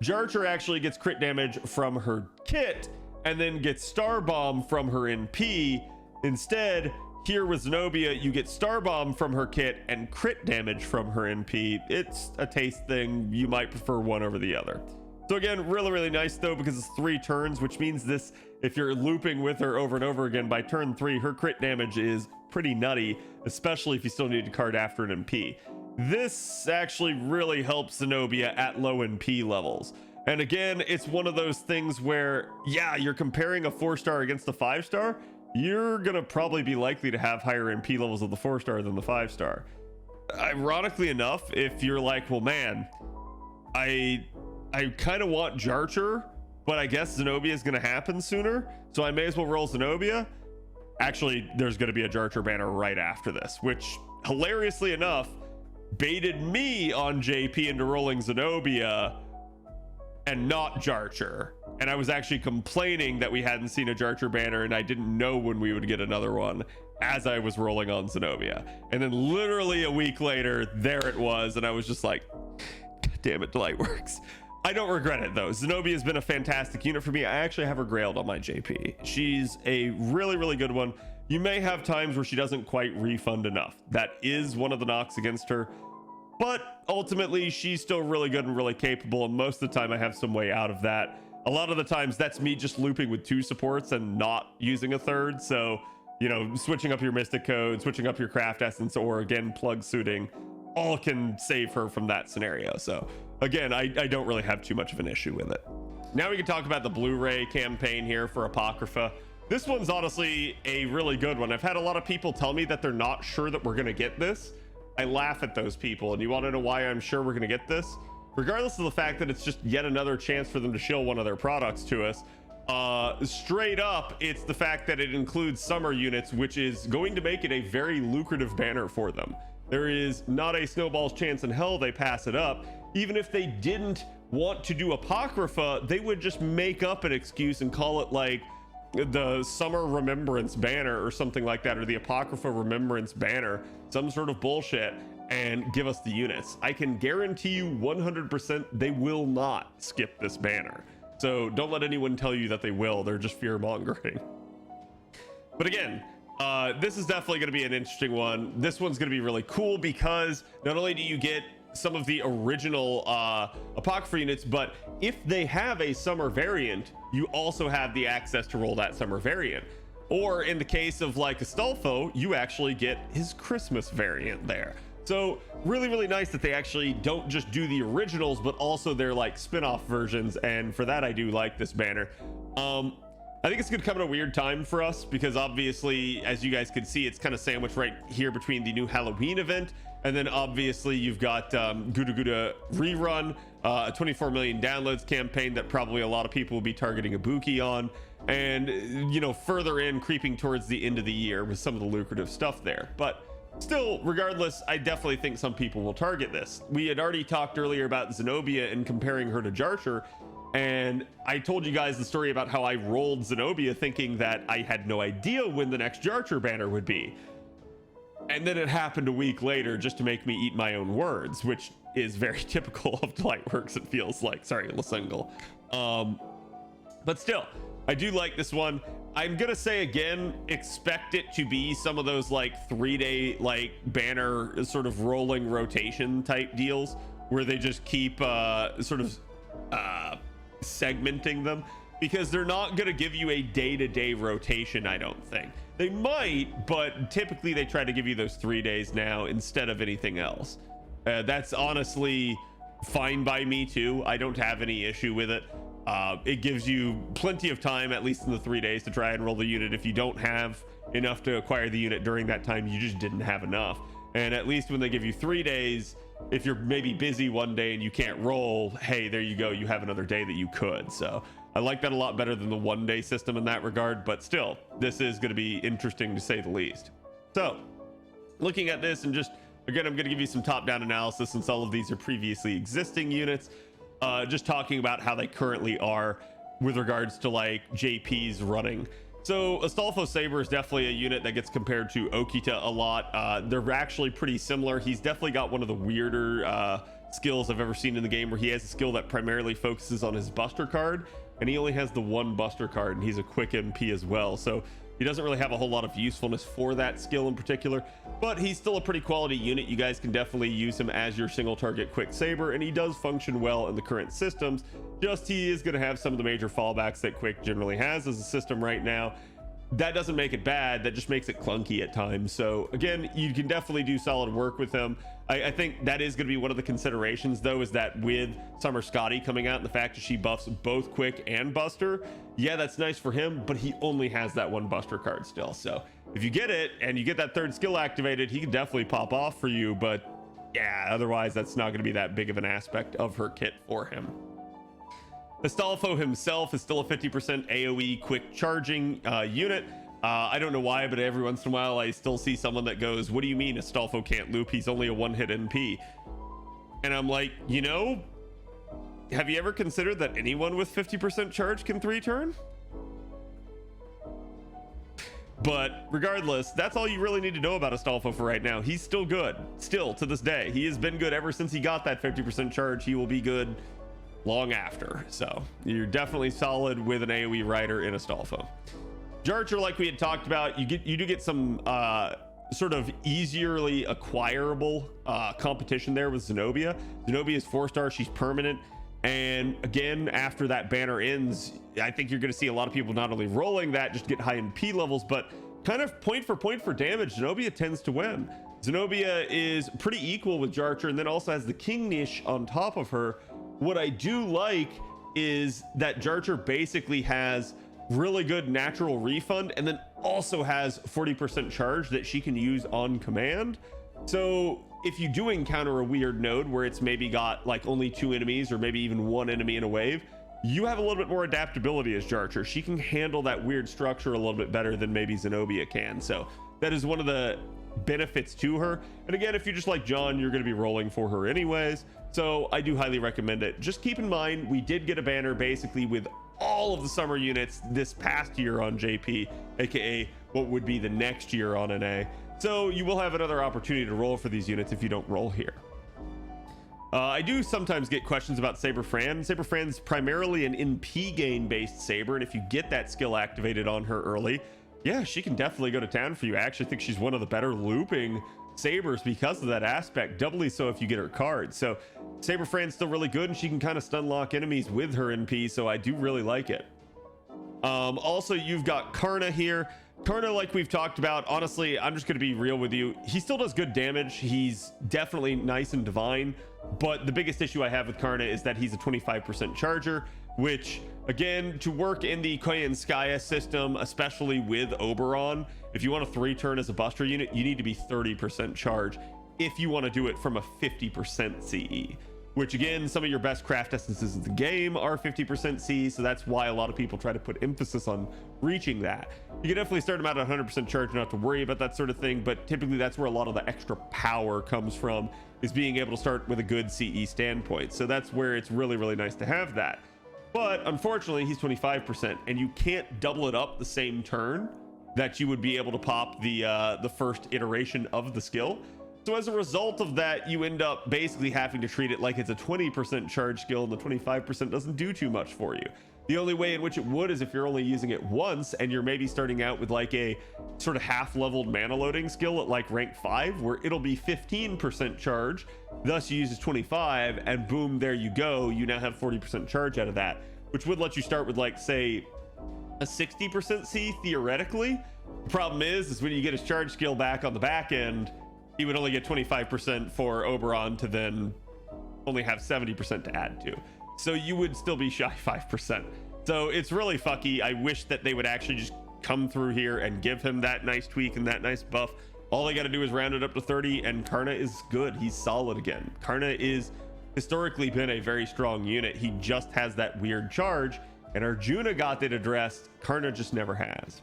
Jarcher actually gets crit damage from her kit and then gets Star Bomb from her NP. Instead, here with Zenobia, you get Star Bomb from her kit and crit damage from her NP. It's a taste thing. You might prefer one over the other. So again, really, really nice though, because it's 3 turns, which means this, if you're looping with her over and over again, by turn 3, her crit damage is pretty nutty, especially if you still need to card after an MP. This actually really helps Zenobia at low NP levels. And again, it's one of those things where, yeah, you're comparing a 4-star against a 5-star. You're gonna probably be likely to have higher NP levels of the 4-star than the 5-star. Ironically enough, if you're like, well, man, I kind of want Jarcher, but I guess Zenobia is gonna happen sooner, so I may as well roll Zenobia. Actually, there's gonna be a Jarcher banner right after this, which hilariously enough baited me on JP into rolling Zenobia and not Jarcher. and I was actually complaining that we hadn't seen a Jarcher banner and I didn't know when we would get another one as I was rolling on Zenobia. And then literally a week later, there it was, and I was just like, God damn it, Delightworks. I don't regret it though. Zenobia has been a fantastic unit for me. I actually have her grailed on my JP. She's a really, really good one. You may have times where she doesn't quite refund enough. That is one of the knocks against her, but ultimately she's still really good and really capable, and most of the time I have some way out of that. A lot of the times that's me just looping with 2 supports and not using a third. So, you know, switching up your Mystic Code, switching up your Craft Essence, or again, plug suiting, all can save her from that scenario. So again, I don't really have too much of an issue with it. Now we can talk about the Blue-ray campaign here for Apocrypha. This one's honestly a really good one. I've had a lot of people tell me that they're not sure that we're going to get this. I laugh at those people. And you want to know why I'm sure we're going to get this? Regardless of the fact that it's just yet another chance for them to shill one of their products to us. Straight up, it's the fact that it includes summer units, which is going to make it a very lucrative banner for them. There is not a snowball's chance in hell they pass it up. Even if they didn't want to do Apocrypha, they would just make up an excuse and call it like the Summer Remembrance banner or something like that, or the Apocrypha Remembrance banner, some sort of bullshit, and give us the units. I can guarantee you 100% they will not skip this banner. So don't let anyone tell you that they will. They're just fear mongering. But again, this is definitely going to be an interesting one. This one's going to be really cool because not only do you get some of the original Apocrypha units, but if they have a summer variant, you also have the access to roll that summer variant. Or in the case of like Astolfo, you actually get his Christmas variant there. So really, really nice that they actually don't just do the originals, but also their like spin-off versions. And for that, I do like this banner. I think it's gonna come at a weird time for us because obviously, as you guys can see, it's kind of sandwiched right here between the new Halloween event. And then obviously you've got GUDAGUDA Rerun, a 24 million downloads campaign that probably a lot of people will be targeting Ibuki on. And, you know, further in creeping towards the end of the year with some of the lucrative stuff there. But still, regardless, I definitely think some people will target this. We had already talked earlier about Zenobia and comparing her to Jarcher. And I told you guys the story about how I rolled Zenobia thinking that I had no idea when the next Jarcher banner would be. And then it happened a week later just to make me eat my own words, which is very typical of Delightworks, it feels like. Sorry, Lasengal. But still, I do like this one. I'm gonna say again, expect it to be some of those like 3-day like banner sort of rolling rotation type deals where they just keep sort of segmenting them, because they're not going to give you a day-to-day rotation. I don't think they might, but typically they try to give you those 3 days now instead of anything else. That's honestly fine by me too. I don't have any issue with it. It gives you plenty of time, at least in the 3 days, to try and roll the unit. If you don't have enough to acquire the unit during that time, you just didn't have enough. And at least when they give you 3 days, if you're maybe busy one day and you can't roll, hey, there you go, you have another day that you could. So I like that a lot better than the 1 day system in that regard, but still, this is going to be interesting to say the least. So looking at this, and just again, I'm going to give you some top-down analysis since all of these are previously existing units, just talking about how they currently are with regards to like JP's running. So Astolfo Saber is definitely a unit that gets compared to Okita a lot. They're actually pretty similar. He's definitely got one of the weirder skills I've ever seen in the game, where he has a skill that primarily focuses on his Buster card, and he only has the 1 Buster card, and he's a quick MP as well. So he doesn't really have a whole lot of usefulness for that skill in particular, but he's still a pretty quality unit. You guys can definitely use him as your single target quick saber, and he does function well in the current systems. Just he is going to have some of the major fallbacks that quick generally has as a system right now. That doesn't make it bad, that just makes it clunky at times. So again, you can definitely do solid work with him. I think that is going to be one of the considerations though, is that with Summer Scotty coming out and the fact that she buffs both quick and Buster, yeah, that's nice for him, but he only has that 1 Buster card still. So if you get it and you get that 3rd skill activated, he can definitely pop off for you, but yeah, otherwise that's not going to be that big of an aspect of her kit for him. Astolfo himself is still a 50% AoE quick charging unit. I don't know why, but every once in a while I still see someone that goes, what do you mean Astolfo can't loop? He's only a 1-hit NP. And I'm like, you know, have you ever considered that anyone with 50% charge can 3-turn? But regardless, that's all you really need to know about Astolfo for right now. He's still good, still to this day. He has been good ever since he got that 50% charge. He will be good long after. So you're definitely solid with an AoE rider in Astolfo. Jarcher, like we had talked about, you do get some sort of easierly acquirable competition there with Zenobia. Zenobia is 4-star, she's permanent. And again, after that banner ends, I think you're going to see a lot of people not only rolling that just get high MP levels, but kind of point for damage. Zenobia tends to win. Zenobia is pretty equal with Jarcher, and then also has the King niche on top of her. What I do like is that Jarcher basically has really good natural refund, and then also has 40% charge that she can use on command. So if you do encounter a weird node where it's maybe got like only 2 enemies or maybe even 1 enemy in a wave, you have a little bit more adaptability as Jarcher. She can handle that weird structure a little bit better than maybe Zenobia can. So that is one of the benefits to her. And again, if you just like John, you're going to be rolling for her anyways. So I do highly recommend it. Just keep in mind, we did get a banner basically with all of the summer units this past year on JP, aka what would be the next year on NA. So you will have another opportunity to roll for these units if you don't roll here. I do sometimes get questions about Saber Fran. Saber Fran's primarily an NP gain based Saber, and if you get that skill activated on her early, yeah, she can definitely go to town for you. I actually think she's one of the better looping Sabers because of that aspect, doubly so if you get her card. So Saber Fran's still really good, and she can kind of stun lock enemies with her NP, so I do really like it. Also, you've got Karna here. Karna, like we've talked about, honestly, I'm just going to be real with you. He still does good damage. He's definitely nice and divine, but the biggest issue I have with Karna is that he's a 25% charger, which again, to work in the Koyanskaya system, especially with Oberon, if you want to 3-turn as a buster unit, you need to be 30% charge if you want to do it from a 50% CE, which again, some of your best craft essences in the game are 50% CE, so that's why a lot of people try to put emphasis on reaching that. You can definitely start them out at 100% charge, not have to worry about that sort of thing, but typically that's where a lot of the extra power comes from, is being able to start with a good CE standpoint. So that's where it's really, really nice to have that. But unfortunately, he's 25%, and you can't double it up the same turn that you would be able to pop the first iteration of the skill. So as a result of that, you end up basically having to treat it like it's a 20% charge skill, and the 25% doesn't do too much for you. The only way in which it would is if you're only using it once, and you're maybe starting out with like a sort of half-leveled mana loading skill at like rank 5, where it'll be 15% charge, thus you use 25, and boom, there you go. You now have 40% charge out of that, which would let you start with like, say, a 60% C theoretically. The problem is when you get his charge skill back on the back end, he would only get 25% for Oberon to then only have 70% to add to. So you would still be shy 5%. So it's really fucky. I wish that they would actually just come through here and give him that nice tweak and that nice buff. All they got to do is round it up to 30, and Karna is good. He's solid again. Karna is historically been a very strong unit. He just has that weird charge, and Arjuna got it addressed. Karna just never has.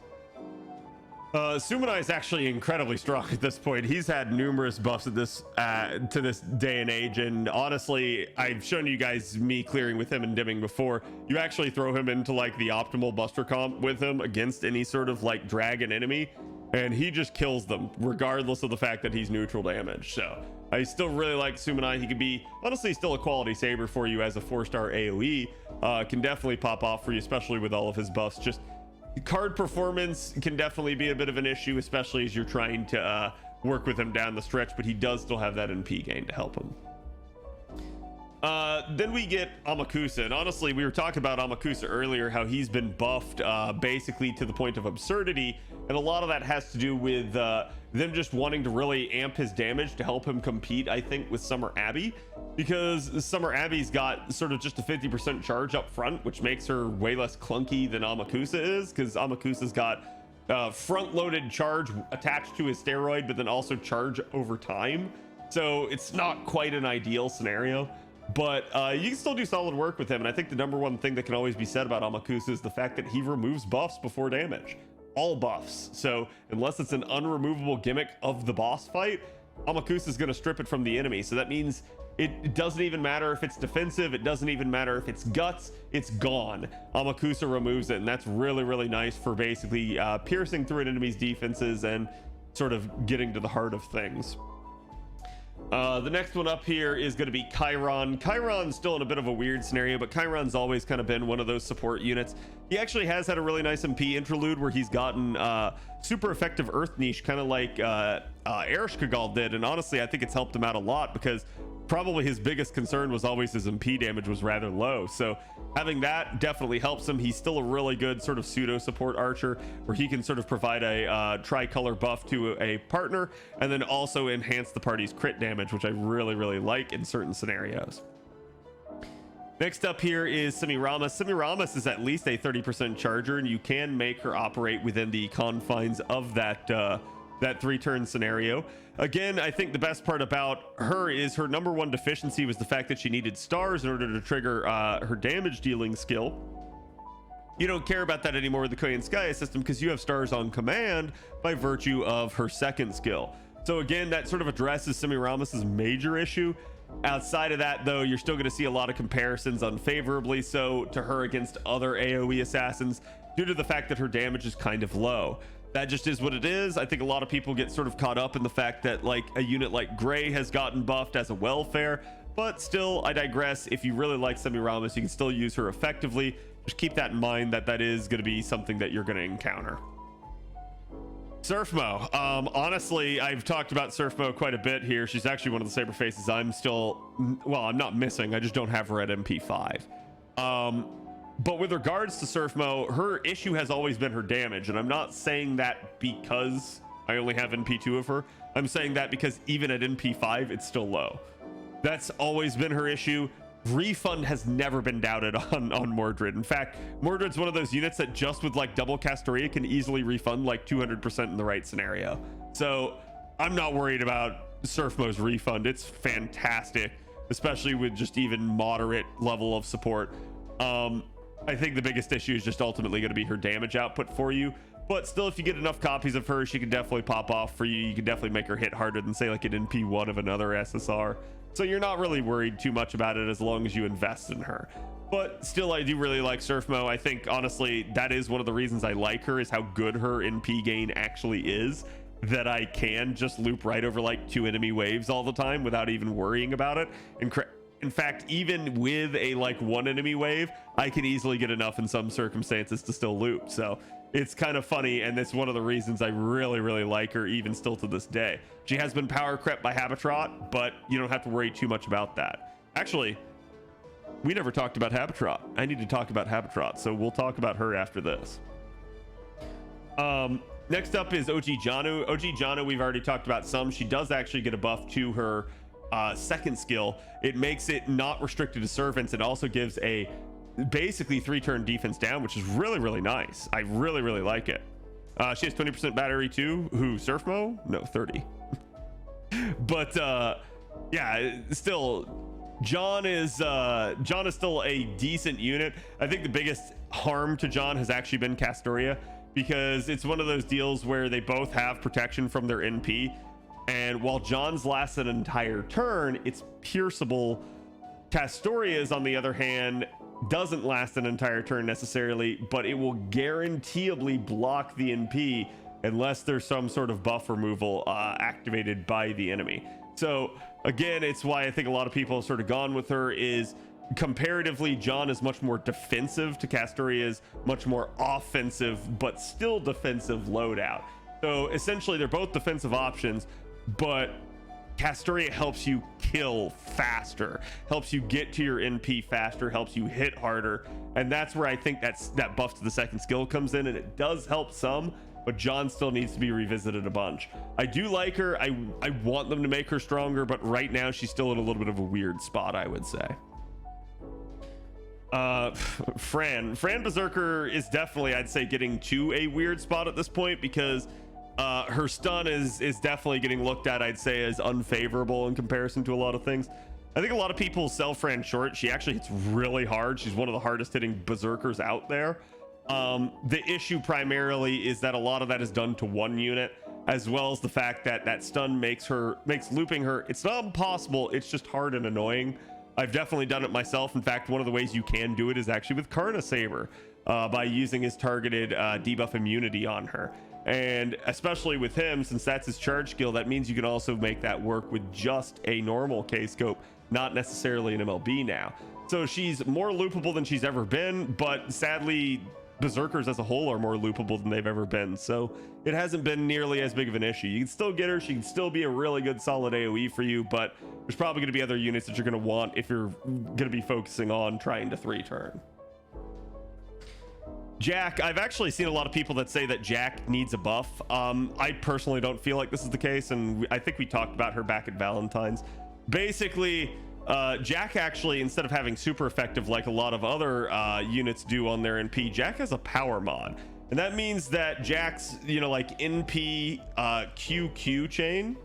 Sumanai is actually incredibly strong at this point. He's had numerous buffs at this to this day and age, and honestly, I've shown you guys me clearing with him and dimming before. You actually throw him into like the optimal buster comp with him against any sort of like dragon enemy, and he just kills them regardless of the fact that he's neutral damage. So I still really like Sumanai. He can be honestly still a quality saber for you as a 4-star AoE. Can definitely pop off for you, especially with all of his buffs. Just card performance can definitely be a bit of an issue, especially as you're trying to work with him down the stretch, but he does still have that NP gain to help him. Then we get Amakusa, and honestly, we were talking about Amakusa earlier, how he's been buffed basically to the point of absurdity, and a lot of that has to do with them just wanting to really amp his damage to help him compete, I think, with Summer Abbey, because Summer Abbey's got sort of just a 50% charge up front, which makes her way less clunky than Amakusa is, because Amakusa's got front-loaded charge attached to his steroid, but then also charge over time. So it's not quite an ideal scenario, but you can still do solid work with him. And I think the number one thing that can always be said about Amakusa is the fact that he removes buffs before damage, all buffs. So unless it's an unremovable gimmick of the boss fight, Amakusa is going to strip it from the enemy. So that means It doesn't even matter if it's defensive. It doesn't even matter if it's guts. It's gone. Amakusa removes it, and that's really, really nice for basically piercing through an enemy's defenses and sort of getting to the heart of things. The next one up here is going to be Chiron. Chiron's still in a bit of a weird scenario, but Chiron's always kind of been one of those support units. He actually has had a really nice MP interlude where he's gotten super effective earth niche, kind of like Ereshkigal did, and honestly I think it's helped him out a lot, because probably his biggest concern was always his MP damage was rather low, so having that definitely helps him. He's still a really good sort of pseudo support archer where he can sort of provide a tricolor buff to a partner and then also enhance the party's crit damage, which I really, really like in certain scenarios. Next up here is Semiramis. Semiramis is at least a 30% charger, and you can make her operate within the confines of that 3-turn scenario. Again, I think the best part about her is her number one deficiency was the fact that she needed stars in order to trigger her damage dealing skill. You don't care about that anymore with the Koyanskaya system because you have stars on command by virtue of her second skill. So again, that sort of addresses Semiramis's major issue. Outside of that, though, you're still going to see a lot of comparisons unfavorably so to her against other AoE assassins due to the fact that her damage is kind of low. That just is what it is. I think a lot of people get sort of caught up in the fact that like a unit like Gray has gotten buffed as a welfare, but still, I digress. If you really like Semiramis, you can still use her effectively. Just keep that in mind that that is going to be something that you're going to encounter. Surfmo. Honestly, I've talked about Surfmo quite a bit here. She's actually one of the saber faces I'm not missing. I just don't have her at MP5. But with regards to Surfmo, her issue has always been her damage, and I'm not saying that because I only have NP2 of her. I'm saying that because even at NP5, it's still low. That's always been her issue. Refund has never been doubted on Mordred. In fact, Mordred's one of those units that just with like double Castoria can easily refund like 200% in the right scenario. So I'm not worried about Surfmo's refund. It's fantastic, especially with just even moderate level of support. I think the biggest issue is just ultimately going to be her damage output for you, but still, if you get enough copies of her, she can definitely pop off for you. You can definitely make her hit harder than say like an NP1 of another SSR, so you're not really worried too much about it as long as you invest in her. But still, I do really like Surfmo. I think honestly that is one of the reasons I like her, is how good her NP gain actually is, that I can just loop right over like 2 enemy waves all the time without even worrying about it. And in fact, even with a like 1 enemy wave, I can easily get enough in some circumstances to still loop. So it's kind of funny, and it's one of the reasons I really, really like her even still to this day. She has been power crept by Habetrot, but you don't have to worry too much about that. Actually, we never talked about Habetrot. I need to talk about Habetrot, so we'll talk about her after this. Next up is OG Janu. OG Janu, we've already talked about some. She does actually get a buff to her second skill. It makes it not restricted to servants. It also gives a basically 3-turn defense down, which is really, really nice. I really, really like it. She has 20% battery too. Who, Surfmo? No, 30. But yeah, still, John is still a decent unit. I think the biggest harm to John has actually been Castoria, because it's one of those deals where they both have protection from their NP, and while John's lasts an entire turn, it's pierceable. Castoria's, on the other hand, doesn't last an entire turn necessarily, but it will guaranteeably block the NP unless there's some sort of buff removal activated by the enemy. So again, it's why I think a lot of people have sort of gone with her, is comparatively John is much more defensive to Castoria's much more offensive but still defensive loadout. So essentially they're both defensive options, but Castoria helps you kill faster, helps you get to your NP faster, helps you hit harder, and that's where I think that buff to the second skill comes in, and it does help some, but John still needs to be revisited a bunch. I do like her. I want them to make her stronger, but right now she's still in a little bit of a weird spot, I would say. Fran Berserker is definitely, I'd say, getting to a weird spot at this point, because her stun is definitely getting looked at, I'd say, as unfavorable in comparison to a lot of things. I think a lot of people sell Fran short. She actually hits really hard. She's one of the hardest hitting berserkers out there. The issue primarily is that a lot of that is done to one unit. as well as the fact that that stun makes looping her, it's not impossible, it's just hard and annoying. I've definitely done it myself. In fact, one of the ways you can do it is actually with Karna Saber, by using his targeted debuff immunity on her. And especially with him, since that's his charge skill, that means you can also make that work with just a normal K-scope, not necessarily an MLB now. So she's more loopable than she's ever been, but sadly berserkers as a whole are more loopable than they've ever been, so it hasn't been nearly as big of an issue. You can still get her, she can still be a really good solid AoE for you, but there's probably going to be other units that you're going to want if you're going to be focusing on trying to 3-turn. Jack, I've actually seen a lot of people that say that Jack needs a buff. I personally don't feel like this is the case, and I think we talked about her back at Valentine's. Basically, Jack actually, instead of having super effective like a lot of other units do on their NP, Jack has a power mod. And that means that Jack's, you know, like NP QQ chain,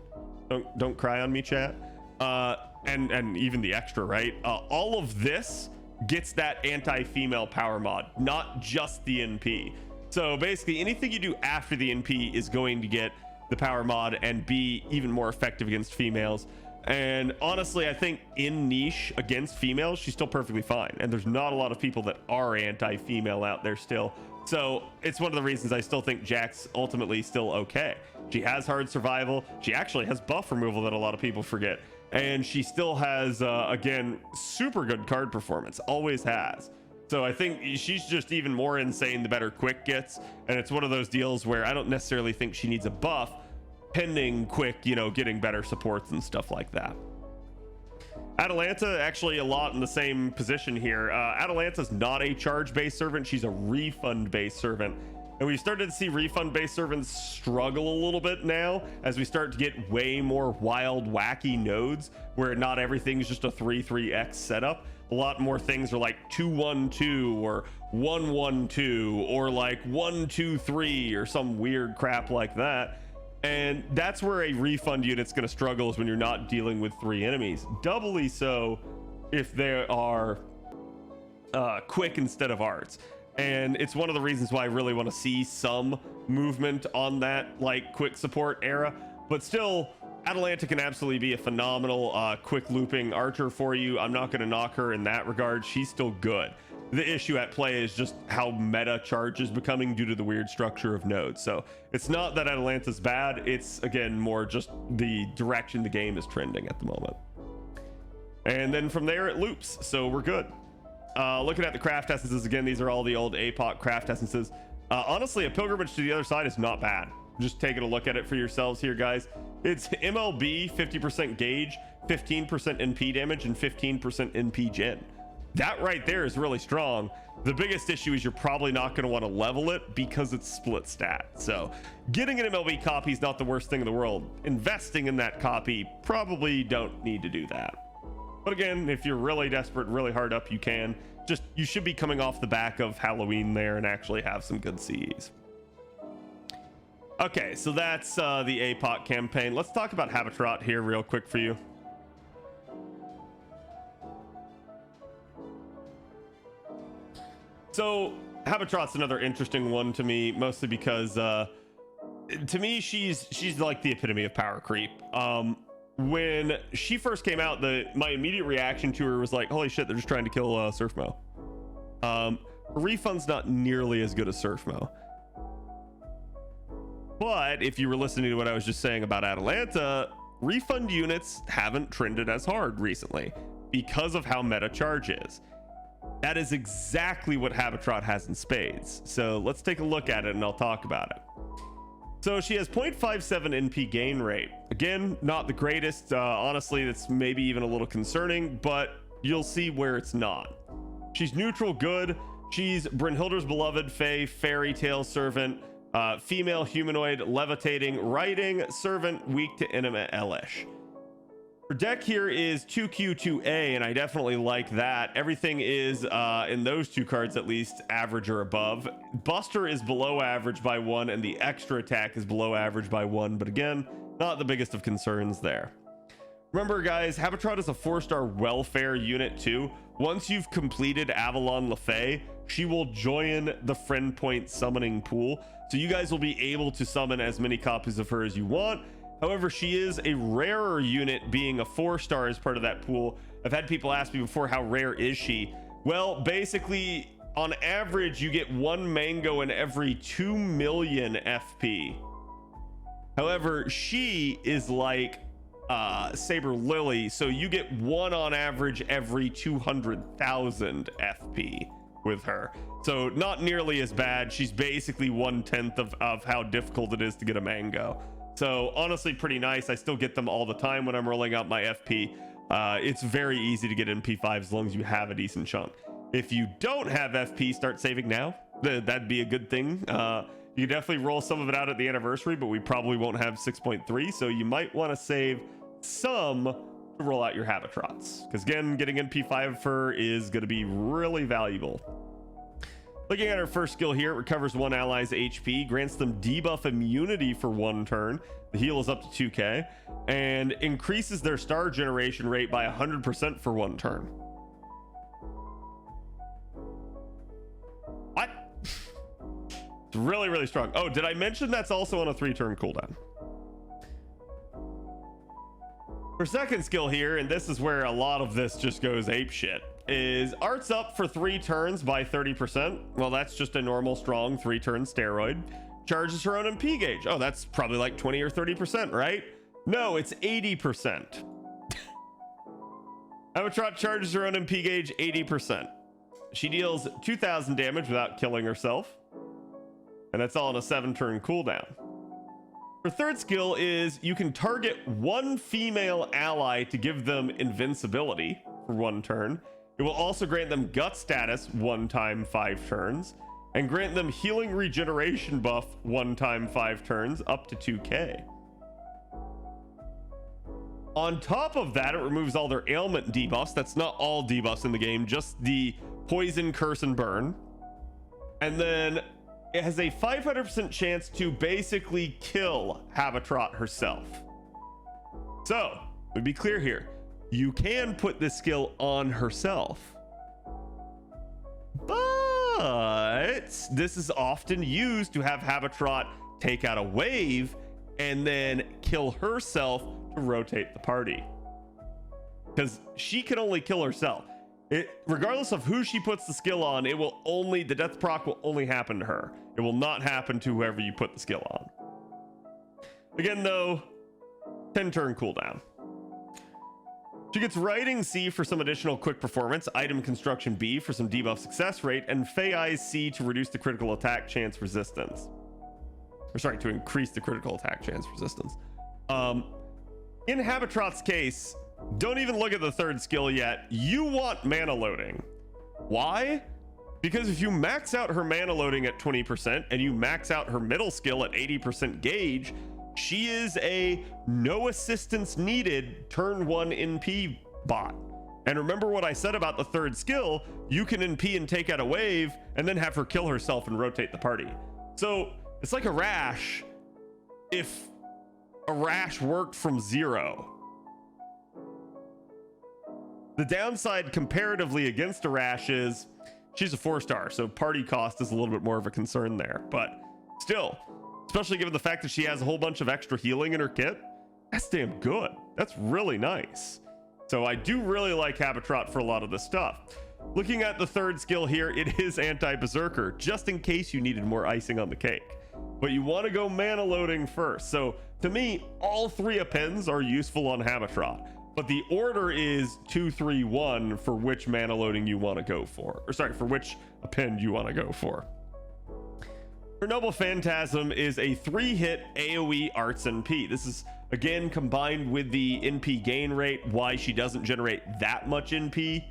don't cry on me, chat, and even the extra, right? All of this gets that anti-female power mod, not just the NP. So basically anything you do after the NP is going to get the power mod and be even more effective against females. And honestly, I think in niche against females, she's still perfectly fine. And there's not a lot of people that are anti-female out there still. So it's one of the reasons I still think Jack's ultimately still okay. She has hard survival. She actually has buff removal that a lot of people forget. And she still has, again, super good card performance, always has. So I think she's just even more insane the better Quick gets. And it's one of those deals where I don't necessarily think she needs a buff, pending Quick, you know, getting better supports and stuff like that. Atalanta, actually a lot in the same position here. Atalanta's not a charge-based servant, she's a refund-based servant. And we started to see refund-based servants struggle a little bit now as we start to get way more wild, wacky nodes where not everything's just a 3-3x setup. A lot more things are like 2-1-2 or 1-1-2 or like 1-2-3 or some weird crap like that. And that's where a refund unit's going to struggle, is when you're not dealing with 3 enemies. Doubly so if they are quick instead of arts. And it's one of the reasons why I really want to see some movement on that like quick support era. But still, Atalanta can absolutely be a phenomenal quick looping archer for you. I'm not going to knock her in that regard. She's still good. The issue at play is just how meta charge is becoming due to the weird structure of nodes. So it's not that Atalanta's bad. It's, again, more just the direction the game is trending at the moment. And then from there it loops, so we're good. Looking at the craft essences again, these are all the old APOC craft essences. Honestly, a pilgrimage to the other side is not bad. Just taking a look at it for yourselves here, guys. It's MLB, 50% gauge, 15% NP damage, and 15% NP gen. That right there is really strong. The biggest issue is you're probably not going to want to level it because it's split stat. So getting an MLB copy is not the worst thing in the world. Investing in that copy, probably don't need to do that. But again, if you're really desperate, really hard up, you can. Just, you should be coming off the back of Halloween there and actually have some good CEs. Okay, so that's the APOC campaign. Let's talk about Habetrot here real quick for you. So Habetrot's another interesting one to me, mostly because to me she's like the epitome of power creep. When she first came out, my immediate reaction to her was like, holy shit, they're just trying to kill Surfmo. Refund's not nearly as good as Surfmo. But if you were listening to what I was just saying about Atalanta, refund units haven't trended as hard recently because of how meta charge is. That is exactly what Habetrot has in spades. So let's take a look at it and I'll talk about it. So she has 0.57 NP gain rate. Again, not the greatest. Honestly, that's maybe even a little concerning, but you'll see where it's not. She's neutral good. She's Brynhilder's beloved Fae, fairy tale servant, female humanoid, levitating, riding, servant, weak to intimate Elish. Her deck here is 2Q2A, and I definitely like that. Everything is, in those two cards at least, average or above. Buster is below average by 1, and the extra attack is below average by 1, but again, not the biggest of concerns there. Remember, guys, Habetrot is a 4-star welfare unit too. Once you've completed Avalon LaFay, she will join the friend point summoning pool. So you guys will be able to summon as many copies of her as you want. However, she is a rarer unit, being a 4-star as part of that pool. I've had people ask me before, how rare is she? Well, basically, on average, you get 1 mango in every 2 million FP. However, she is like Saber Lily, so you get 1 on average every 200,000 FP with her. So not nearly as bad. She's basically 1/10 of how difficult it is to get a mango. So honestly, pretty nice. I still get them all the time when I'm rolling out my FP. It's very easy to get MP5 as long as you have a decent chunk. If you don't have FP, start saving now. That'd be a good thing. You can definitely roll some of it out at the anniversary, but we probably won't have 6.3, so you might want to save some to roll out your Habetrots, because again, getting NP5 for her is going to be really valuable. Looking at her first skill here, it recovers 1 ally's HP, grants them debuff immunity for 1 turn. The heal is up to 2k, and increases their star generation rate by 100% for 1 turn. What? It's really, really strong. Oh, did I mention that's also on a 3-turn cooldown? Her second skill here, and this is where a lot of this just goes apeshit, is arts up for 3 turns by 30%. Well, that's just a normal strong 3-turn steroid. Charges her own MP gauge. Oh, that's probably like 20 or 30%, right? No, it's 80%. Habetrot charges her own MP gauge 80%. She deals 2,000 damage without killing herself, and that's all on a 7-turn cooldown. Her third skill is you can target 1 female ally to give them invincibility for 1 turn. It will also grant them gut status 1 time 5 turns, and grant them healing regeneration buff 1 time 5 turns up to 2k. On top of that, it removes all their ailment debuffs. That's not all debuffs in the game, just the poison, curse, and burn. And then it has a 500% chance to basically kill Habetrot herself. So, let me be clear here. You can put this skill on herself, but this is often used to have Habetrot take out a wave and then kill herself to rotate the party, because she can only kill herself. Regardless of who she puts the skill on, the death proc will only happen to her. It will not happen to whoever you put the skill on. Again though, 10-turn cooldown. She gets Writing C for some additional quick performance, Item Construction B for some debuff success rate, and Fey Eyes C to reduce the critical attack chance resistance. Or sorry, to increase the critical attack chance resistance. In Habetrot's case, don't even look at the third skill yet. You want mana loading. Why? Because if you max out her mana loading at 20% and you max out her middle skill at 80% gauge, she is a no assistance needed turn 1 NP bot. And remember what I said about the third skill, you can NP and take out a wave and then have her kill herself and rotate the party. So it's like a rash if a rash worked from 0. The downside comparatively against a rash is she's a 4-star, so party cost is a little bit more of a concern there. But still, especially given the fact that she has a whole bunch of extra healing in her kit, that's damn good. That's really nice. So I do really like Habetrot for a lot of this stuff. Looking at the third skill here, it is anti-berserker, just in case you needed more icing on the cake. But you want to go mana loading first. So to me, all 3 appends are useful on Habetrot, but the order is 2, 3, 1 for which mana loading you want to go for, or sorry, for which append you want to go for. Her Noble Phantasm is a 3-hit AoE Arts NP. This is again combined with the NP gain rate, why she doesn't generate that much NP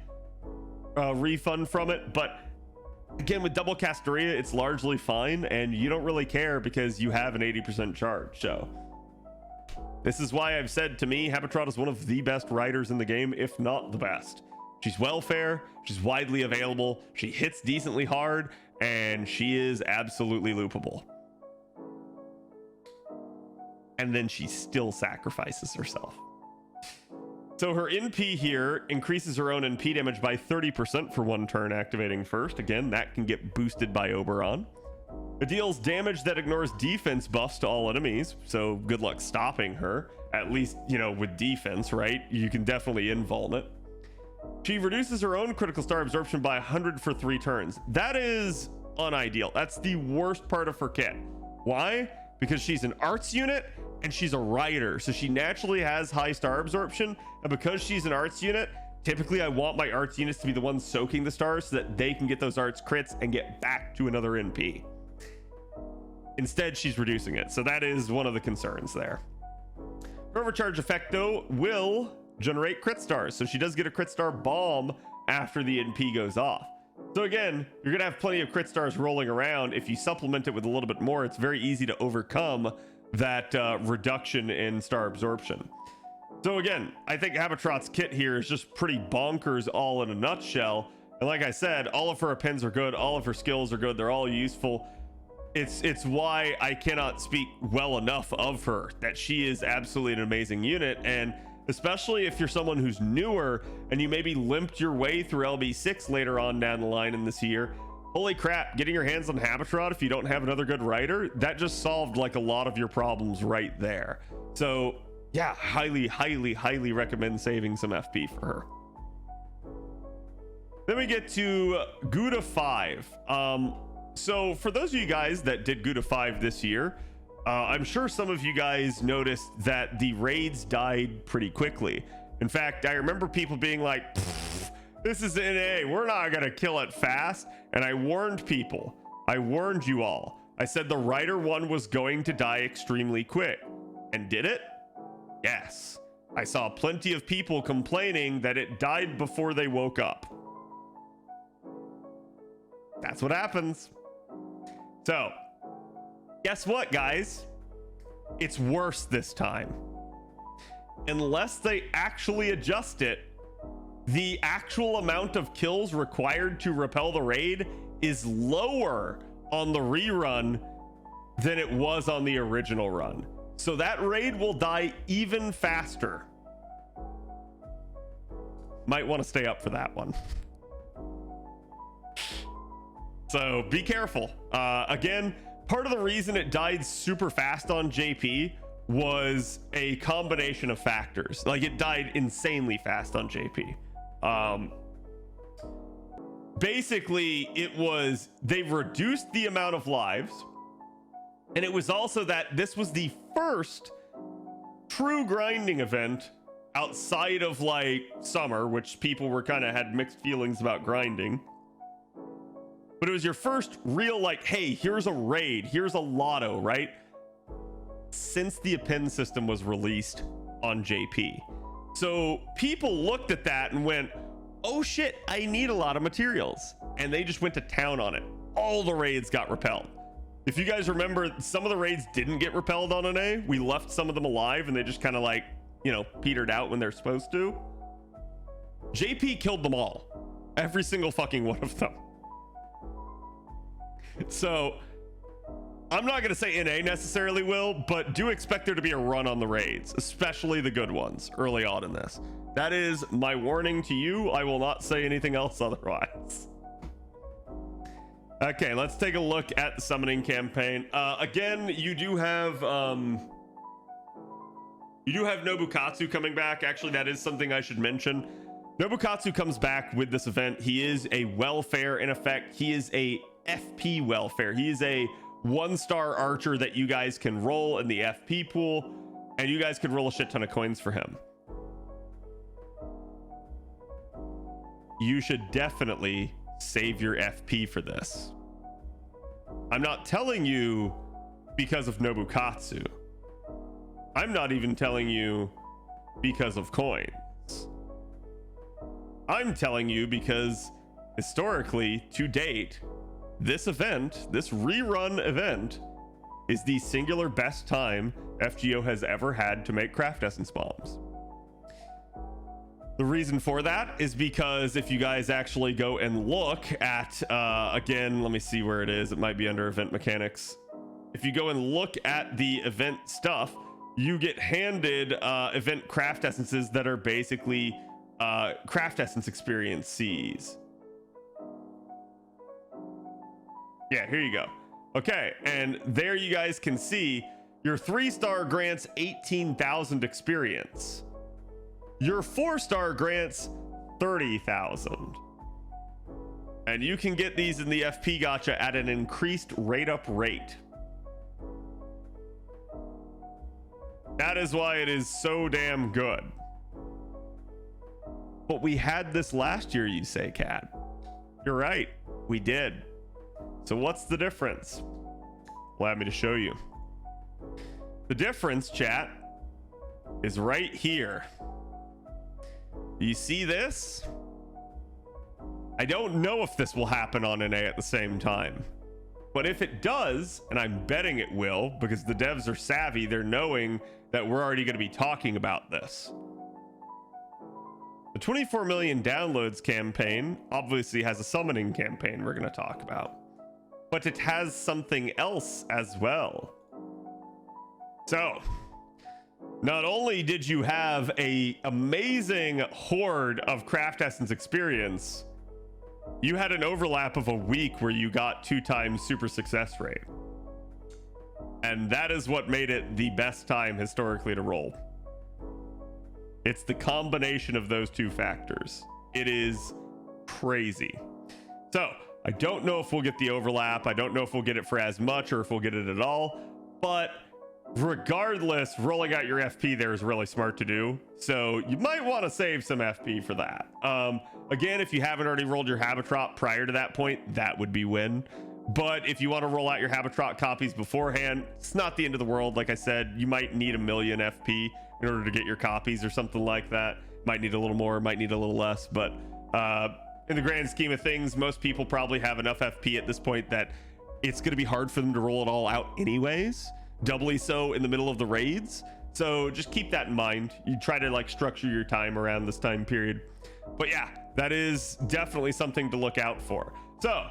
refund from it. But again, with double Castoria, it's largely fine, and you don't really care because you have an 80% charge. So this is why I've said, to me, Habetrot is one of the best riders in the game, if not the best. She's welfare, she's widely available, she hits decently hard, and she is absolutely loopable. And then she still sacrifices herself. So her NP here increases her own NP damage by 30% for 1 turn activating first. Again, that can get boosted by Oberon. It deals damage that ignores defense buffs to all enemies, so good luck stopping her. At least, you know, with defense, right? You can definitely invuln it. She reduces her own critical star absorption by 100 for 3 turns. That is unideal. That's the worst part of her kit. Why? Because she's an arts unit and she's a rider, so she naturally has high star absorption. And because she's an arts unit, typically I want my arts units to be the ones soaking the stars so that they can get those arts crits and get back to another NP. Instead, she's reducing it, so that is one of the concerns there. Her overcharge effect, though, will generate crit stars, so she does get a crit star bomb after the NP goes off. So again, you're gonna have plenty of crit stars rolling around. If you supplement it with a little bit more, it's very easy to overcome that reduction in star absorption. So again, I think Habetrot's kit here is just pretty bonkers all in a nutshell. And like I said, all of her appends are good, all of her skills are good, they're all useful. It's why I cannot speak well enough of her, that she is absolutely an amazing unit. And especially if you're someone who's newer and you maybe limped your way through LB6 later on down the line in this year, holy crap, getting your hands on Habetrot if you don't have another good writer, that just solved like a lot of your problems right there. So yeah, highly recommend saving some FP for her. Then we get to GUDA 5. So for those of you guys that did GUDA 5 this year, I'm sure some of you guys noticed that the raids died pretty quickly. In fact, I remember people being like, this is NA, we're not gonna kill it fast. And I warned people, I warned you all. I said the Rider one was going to die extremely quick. And did it? Yes. I saw plenty of people complaining that it died before they woke up. That's what happens. So, guess what, guys? It's worse this time. Unless they actually adjust it, the actual amount of kills required to repel the raid is lower on the rerun than it was on the original run. So that raid will die even faster. Might want to stay up for that one. So be careful. Again, part of the reason it died super fast on JP was a combination of factors. Like, it died insanely fast on JP. Basically, it was they've reduced the amount of lives, and it was also that this was the first true grinding event outside of like summer, which people were kind of had mixed feelings about grinding. But it was your first real, like, hey, here's a raid, here's a lotto, right? Since the append system was released on JP. So people looked at that and went, oh shit, I need a lot of materials. And they just went to town on it. All the raids got repelled. If you guys remember, some of the raids didn't get repelled on an A. We left some of them alive and they just kind of like, you know, petered out when they're supposed to. JP killed them all. Every single fucking one of them. So I'm not going to say NA necessarily will, but do expect there to be a run on the raids, especially the good ones early on in this. That is my warning to you. I will not say anything else otherwise. Okay, let's take a look at the summoning campaign. Again, you do have Nobukatsu coming back. Actually, that is something I should mention. Nobukatsu comes back with this event. He is a welfare in effect. He is a FP welfare. He is a 1-star archer that you guys can roll in the FP pool, and you guys can roll a shit ton of coins for him. You should definitely save your FP for this. I'm not telling you because of Nobukatsu. I'm not even telling you because of coins. I'm telling you because historically, to date, this event, this rerun event, is the singular best time FGO has ever had to make craft essence bombs. The reason for that is because if you guys actually go and look at, again, let me see where it is. It might be under event mechanics. If you go and look at the event stuff, you get handed event craft essences that are basically craft essence experience Cs. Yeah, here you go. Okay, and there you guys can see your 3-star grants 18,000 experience. Your 4-star grants 30,000. And you can get these in the FP gacha at an increased rate-up rate. That is why it is so damn good. But we had this last year, you say, Cat. You're right, we did. So what's the difference? Allow me to show you. The difference, chat, is right here. You see this? I don't know if this will happen on NA at the same time. But if it does, and I'm betting it will, because the devs are savvy, they're knowing that we're already going to be talking about this. The 24 million downloads campaign obviously has a summoning campaign we're going to talk about. But it has something else as well. So, not only did you have a amazing horde of craft essence experience, you had an overlap of a week where you got 2 times super success rate. And that is what made it the best time historically to roll. It's the combination of those 2 factors. It is crazy. So, I don't know if we'll get the overlap. I don't know if we'll get it for as much or if we'll get it at all. But regardless, rolling out your FP there is really smart to do. So you might want to save some FP for that. Again, if you haven't already rolled your Habetrot prior to that point, that would be win. But if you want to roll out your Habetrot copies beforehand, it's not the end of the world. Like I said, you might need 1 million FP in order to get your copies or something like that. Might need a little more, might need a little less, but in the grand scheme of things, most people probably have enough FP at this point that it's going to be hard for them to roll it all out anyways, doubly so in the middle of the raids. So just keep that in mind. You try to like structure your time around this time period. But yeah, that is definitely something to look out for. So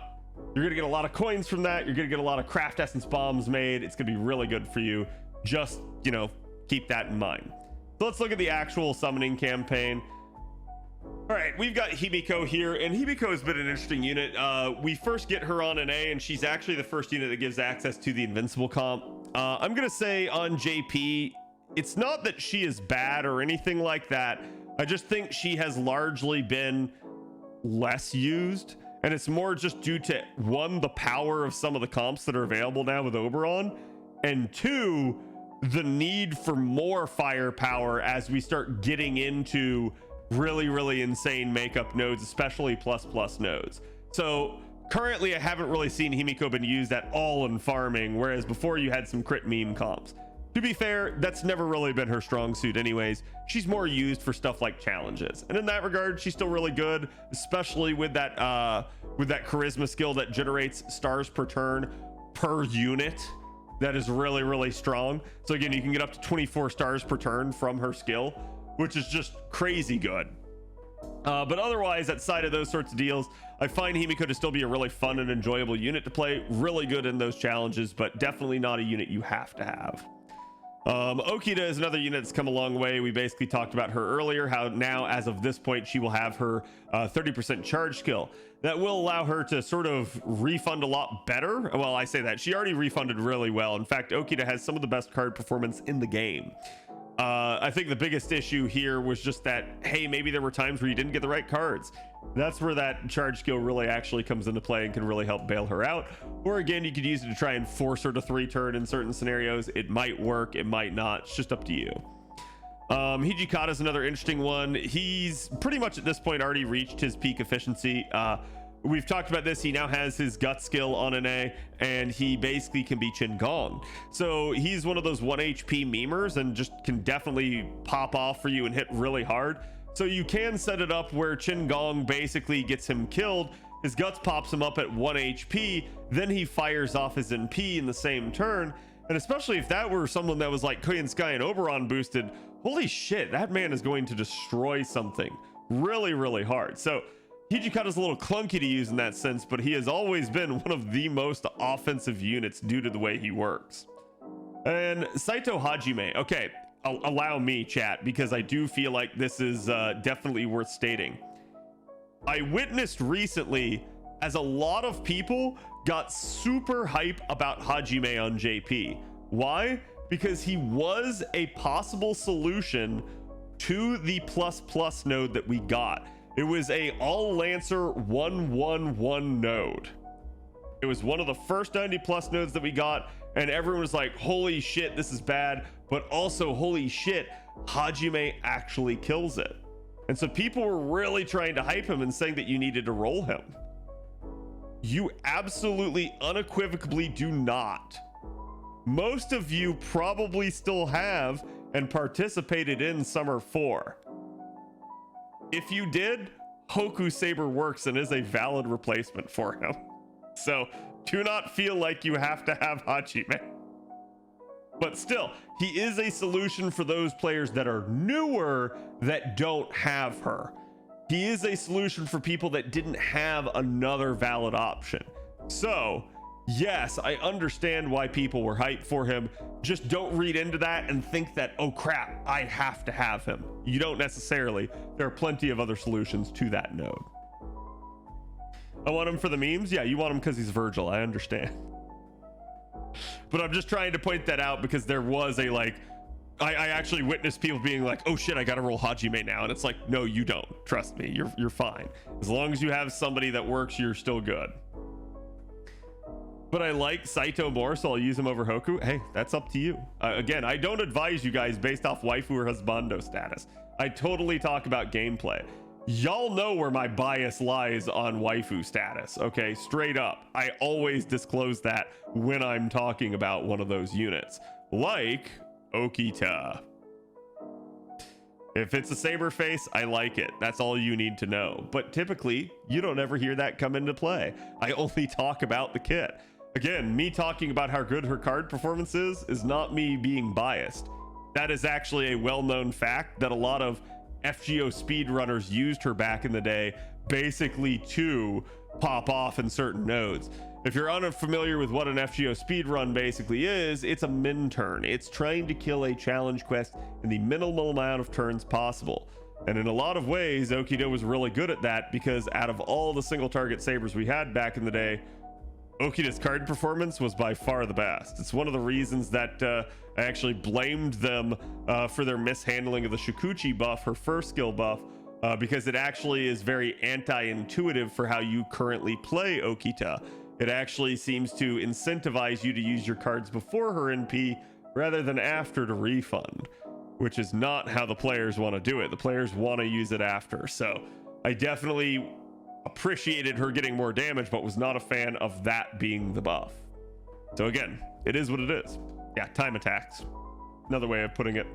you're going to get a lot of coins from that. You're going to get a lot of craft essence bombs made. It's going to be really good for you. Just, you know, keep that in mind. So let's look at the actual summoning campaign. All right, we've got Himiko here, and Himiko has been an interesting unit. We first get her on an A, and she's actually the first unit that gives access to the Invincible comp. I'm gonna say on JP, it's not that she is bad or anything like that. I just think she has largely been less used, and it's more just due to, 1, the power of some of the comps that are available now with Oberon, and 2, the need for more firepower as we start getting into really insane makeup nodes, especially plus nodes. So currently I haven't really seen Himiko been used at all in farming, whereas before you had some crit meme comps. To be fair, that's never really been her strong suit anyways. She's more used for stuff like challenges, and in that regard she's still really good, especially with that charisma skill that generates stars per turn per unit. That is really strong. So again, you can get up to 24 stars per turn from her skill, which is just crazy good. But otherwise, outside of those sorts of deals, I find Himiko to still be a really fun and enjoyable unit to play, really good in those challenges, but definitely not a unit you have to have. Okita is another unit that's come a long way. We basically talked about her earlier, how now as of this point she will have her 30% charge skill that will allow her to sort of refund a lot better. Well, I say that she already refunded really well. In fact, Okita has some of the best card performance in the game. I think the biggest issue here was just that, hey, maybe there were times where you didn't get the right cards. That's where that charge skill really actually comes into play and can really help bail her out. Or again, you could use it to try and force her to 3-turn in certain scenarios. It might work, it might not. It's just up to you. Hijikata is another interesting one. He's pretty much at this point already reached his peak efficiency. We've talked about this. He now has his gut skill on an A, and he basically can be Qingong. So he's one of those 1 HP memers and just can definitely pop off for you and hit really hard. So you can set it up where Qingong basically gets him killed. His guts pops him up at 1 HP. Then he fires off his NP in the same turn. And especially if that were someone that was like Koyan Sky and Oberon boosted, holy shit, that man is going to destroy something really hard. So Hijikata's a little clunky to use in that sense, but he has always been one of the most offensive units due to the way he works. And Saito Hajime. Okay, allow me, chat, because I do feel like this is definitely worth stating. I witnessed recently as a lot of people got super hype about Hajime on JP. Why? Because he was a possible solution to the ++ node that we got. It was a all Lancer 111 node. It was one of the first 90+ nodes that we got, and everyone was like, holy shit, this is bad, but also holy shit, Hajime actually kills it. And so people were really trying to hype him and saying that you needed to roll him. You absolutely unequivocally do not. Most of you probably still have and participated in Summer 4. If you did, Hoku Saber works and is a valid replacement for him. So do not feel like you have to have Hajime. But still, he is a solution for those players that are newer that don't have her. He is a solution for people that didn't have another valid option. So yes, I understand why people were hyped for him. Just don't read into that and think that, oh crap, I have to have him. You don't necessarily. There are plenty of other solutions to that node. I want him for the memes. Yeah, you want him because he's Virgil. I understand. But I'm just trying to point that out because there was a like, I actually witnessed people being like, oh shit, I gotta roll Hajime now. And it's like, no, you don't. Trust me, you're fine. As long as you have somebody that works, you're still good. But I like Saito more, so I'll use him over Hoku. Hey, that's up to you. Again, I don't advise you guys based off waifu or husbando status. I totally talk about gameplay. Y'all know where my bias lies on waifu status, okay? Straight up. I always disclose that when I'm talking about one of those units. Like Okita. If it's a saber face, I like it. That's all you need to know. But typically, you don't ever hear that come into play. I only talk about the kit. Again, me talking about how good her card performance is not me being biased. That is actually a well-known fact that a lot of FGO speedrunners used her back in the day, basically to pop off in certain nodes. If you're unfamiliar with what an FGO speedrun basically is, it's a min turn. It's trying to kill a challenge quest in the minimal amount of turns possible. And in a lot of ways, Okita was really good at that because out of all the single target sabers we had back in the day, Okita's card performance was by far the best. It's one of the reasons that I actually blamed them for their mishandling of the Shikuchi buff, her first skill buff, because it actually is very anti-intuitive for how you currently play Okita. It actually seems to incentivize you to use your cards before her NP rather than after to refund, which is not how the players want to do it. The players want to use it after. So I definitely appreciated her getting more damage, but was not a fan of that being the buff. So again, it is what it is. Yeah, time attacks. Another way of putting it.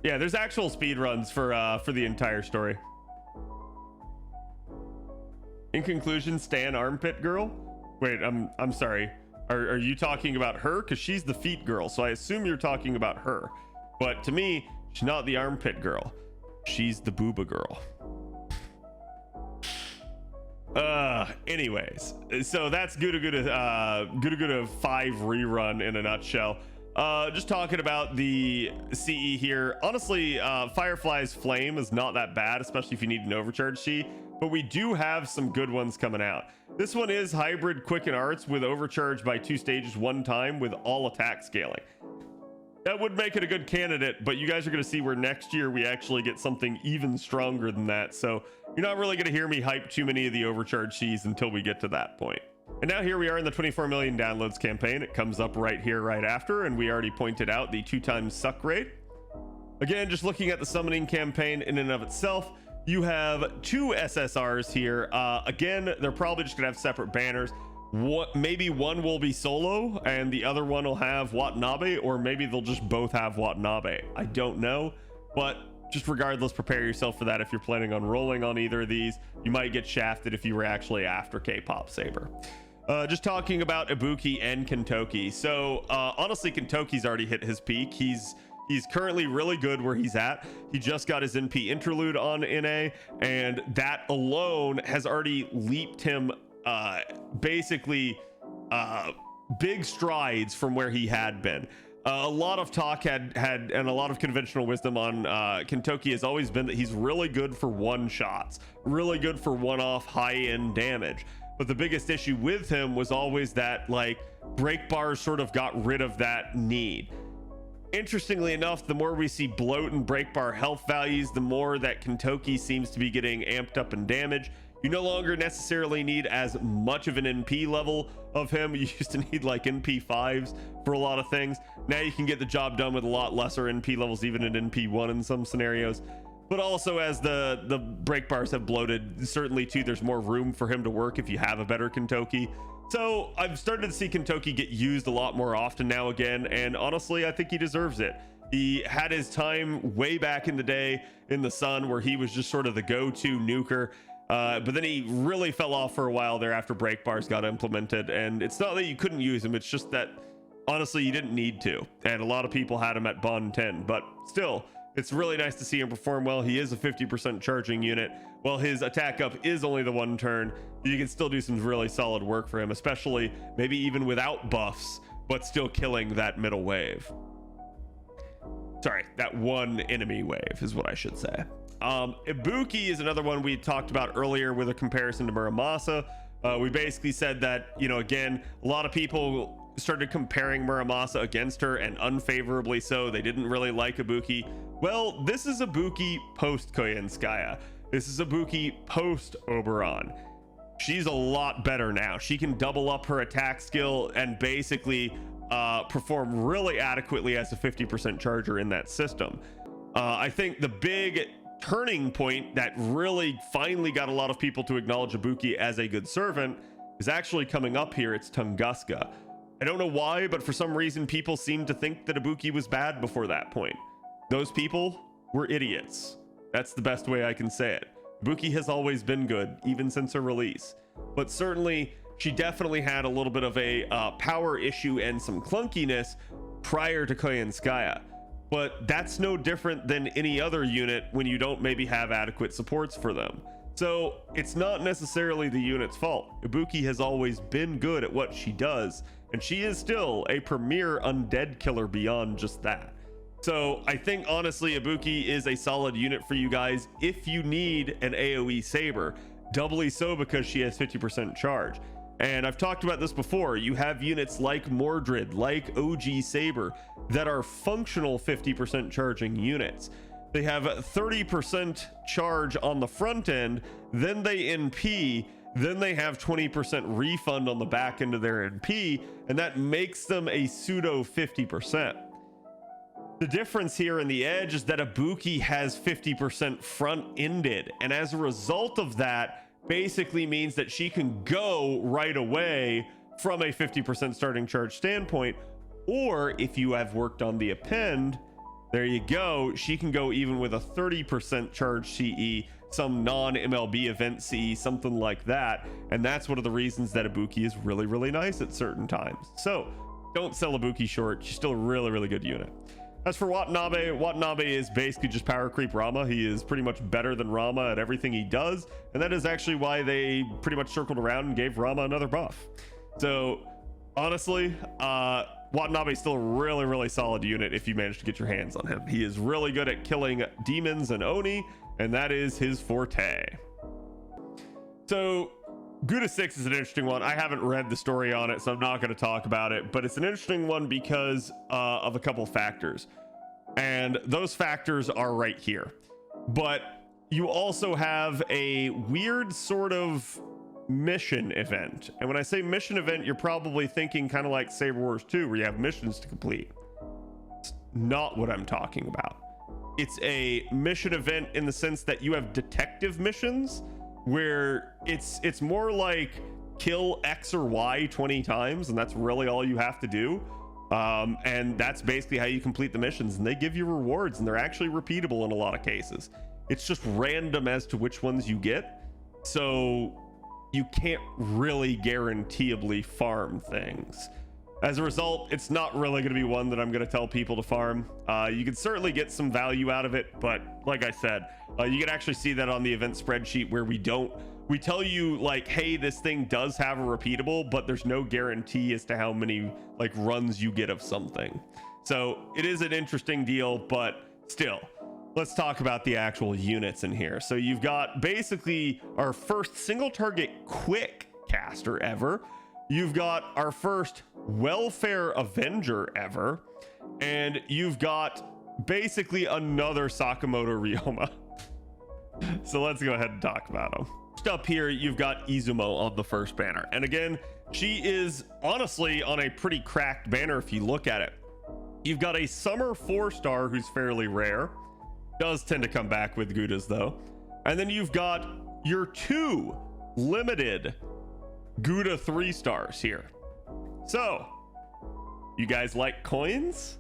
Yeah, there's actual speed runs for the entire story. In conclusion, Stan Armpit Girl. Wait, I'm sorry. Are you talking about her? Because she's the feet girl, so I assume you're talking about her. But to me, she's not the armpit girl. She's the booba girl. Anyways, so that's GUDAGUDA 5 rerun in a nutshell. Just talking about the CE here. Honestly, Firefly's Flame is not that bad, especially if you need an overcharge C, but we do have some good ones coming out. This one is hybrid Quicken Arts with overcharge by 2 stages 1 time with all attack scaling. That would make it a good candidate, but you guys are going to see where next year we actually get something even stronger than that. So you're not really going to hear me hype too many of the overcharge Cs until we get to that point. And now here we are in the 24 million downloads campaign. It comes up right here, right after, and we already pointed out the 2x suck rate. Again, just looking at the summoning campaign in and of itself, you have 2 SSRs here. Again, they're probably just going to have separate banners. Maybe one will be solo and the other one will have Watanabe, or maybe they'll just both have Watanabe. I don't know, but just regardless, prepare yourself for that. If you're planning on rolling on either of these, you might get shafted if you were actually after K-pop Saber. Just talking about Ibuki and Kentoki. So honestly, Kentoki's already hit his peak. He's currently really good where he's at. He just got his NP interlude on NA, and that alone has already leaped him basically big strides from where he had been. A lot of talk and a lot of conventional wisdom on Kentoki has always been that he's really good for one shots, really good for one-off high-end damage. But the biggest issue with him was always that like break bars sort of got rid of that need. Interestingly enough, the more we see bloat and break bar health values, the more that Kentoki seems to be getting amped up in damage. You no longer necessarily need as much of an NP level of him. You used to need like NP5s for a lot of things. Now you can get the job done with a lot lesser NP levels, even at NP1 in some scenarios. But also as the break bars have bloated, certainly too, there's more room for him to work if you have a better Kentoki. So I've started to see Kentoki get used a lot more often now again, and honestly, I think he deserves it. He had his time way back in the day in the Sun where he was just sort of the go-to nuker. But then he really fell off for a while there after break bars got implemented. And it's not that you couldn't use him, it's just that honestly you didn't need to. And a lot of people had him at Bond 10, but still, it's really nice to see him perform well. He is a 50% charging unit. While his attack up is only the one turn, you can still do some really solid work for him, especially maybe even without buffs, but still killing that middle wave. Sorry, that one enemy wave is what I should say. Ibuki is another one we talked about earlier with a comparison to Muramasa. We basically said that, you know, again, a lot of people started comparing Muramasa against her, and unfavorably so. They didn't really like Ibuki. Well, this is Ibuki post Koyenskaya. This is Ibuki post Oberon. She's a lot better now. She can double up her attack skill and basically perform really adequately as a 50% charger in that system. I think the big turning point that really finally got a lot of people to acknowledge Ibuki as a good servant is actually coming up here. It's Tunguska. I don't know why, but for some reason people seem to think that Ibuki was bad before that point. Those people were idiots. That's the best way I can say it. Ibuki has always been good, even since her release. But certainly, she definitely had a little bit of a power issue and some clunkiness prior to Koyenskaya. But that's no different than any other unit when you don't maybe have adequate supports for them. So it's not necessarily the unit's fault. Ibuki has always been good at what she does, and she is still a premier undead killer beyond just that. So I think honestly Ibuki is a solid unit for you guys if you need an AoE saber, doubly so because she has 50% charge. And I've talked about this before. You have units like Mordred, like OG Saber, that are functional 50% charging units. They have 30% charge on the front end, then they NP, then they have 20% refund on the back end of their NP, and that makes them a pseudo 50%. The difference here in the edge is that Ibuki has 50% front-ended, and as a result of that, basically means that she can go right away from a 50% starting charge standpoint, or if you have worked on the append, there you go, she can go even with a 30% charge CE, some non-MLB event CE, something like that, and that's one of the reasons that Ibuki is really, really nice at certain times. So don't sell Ibuki short. She's still a really, really good unit. As for Watanabe, Watanabe is basically just power creep Rama. He is pretty much better than Rama at everything he does, and that is actually why they pretty much circled around and gave Rama another buff. So honestly, Watanabe is still a really, really solid unit if you manage to get your hands on him. He is really good at killing demons and Oni, and that is his forte. So GUDA 6 is an interesting one. I haven't read the story on it, so I'm not going to talk about it, but it's an interesting one because of a couple factors, and those factors are right here. But you also have a weird sort of mission event, and when I say mission event, you're probably thinking kind of like Saber Wars 2, where you have missions to complete. It's not what I'm talking about. It's a mission event in the sense that you have detective missions where it's more like kill X or Y 20 times, and that's really all you have to do. And that's basically how you complete the missions, and they give you rewards, and they're actually repeatable in a lot of cases. It's just random as to which ones you get, so you can't really guaranteeably farm things. As a result, it's not really going to be one that I'm going to tell people to farm. You can certainly get some value out of it, but like I said, you can actually see that on the event spreadsheet where we don't we tell you like, hey, this thing does have a repeatable, but there's no guarantee as to how many like runs you get of something. So it is an interesting deal, but still, let's talk about the actual units in here. So you've got basically our first single target quick caster ever. You've got our first welfare avenger ever, and you've got basically another Sakamoto Ryoma. So let's go ahead and talk about them. First up here, you've got Izumo on the first banner, and again, she is honestly on a pretty cracked banner if you look at it. You've got a summer 4-star who's fairly rare, does tend to come back with Gudas though, and then you've got your 2 limited Guda 3-stars here. So you guys like coins?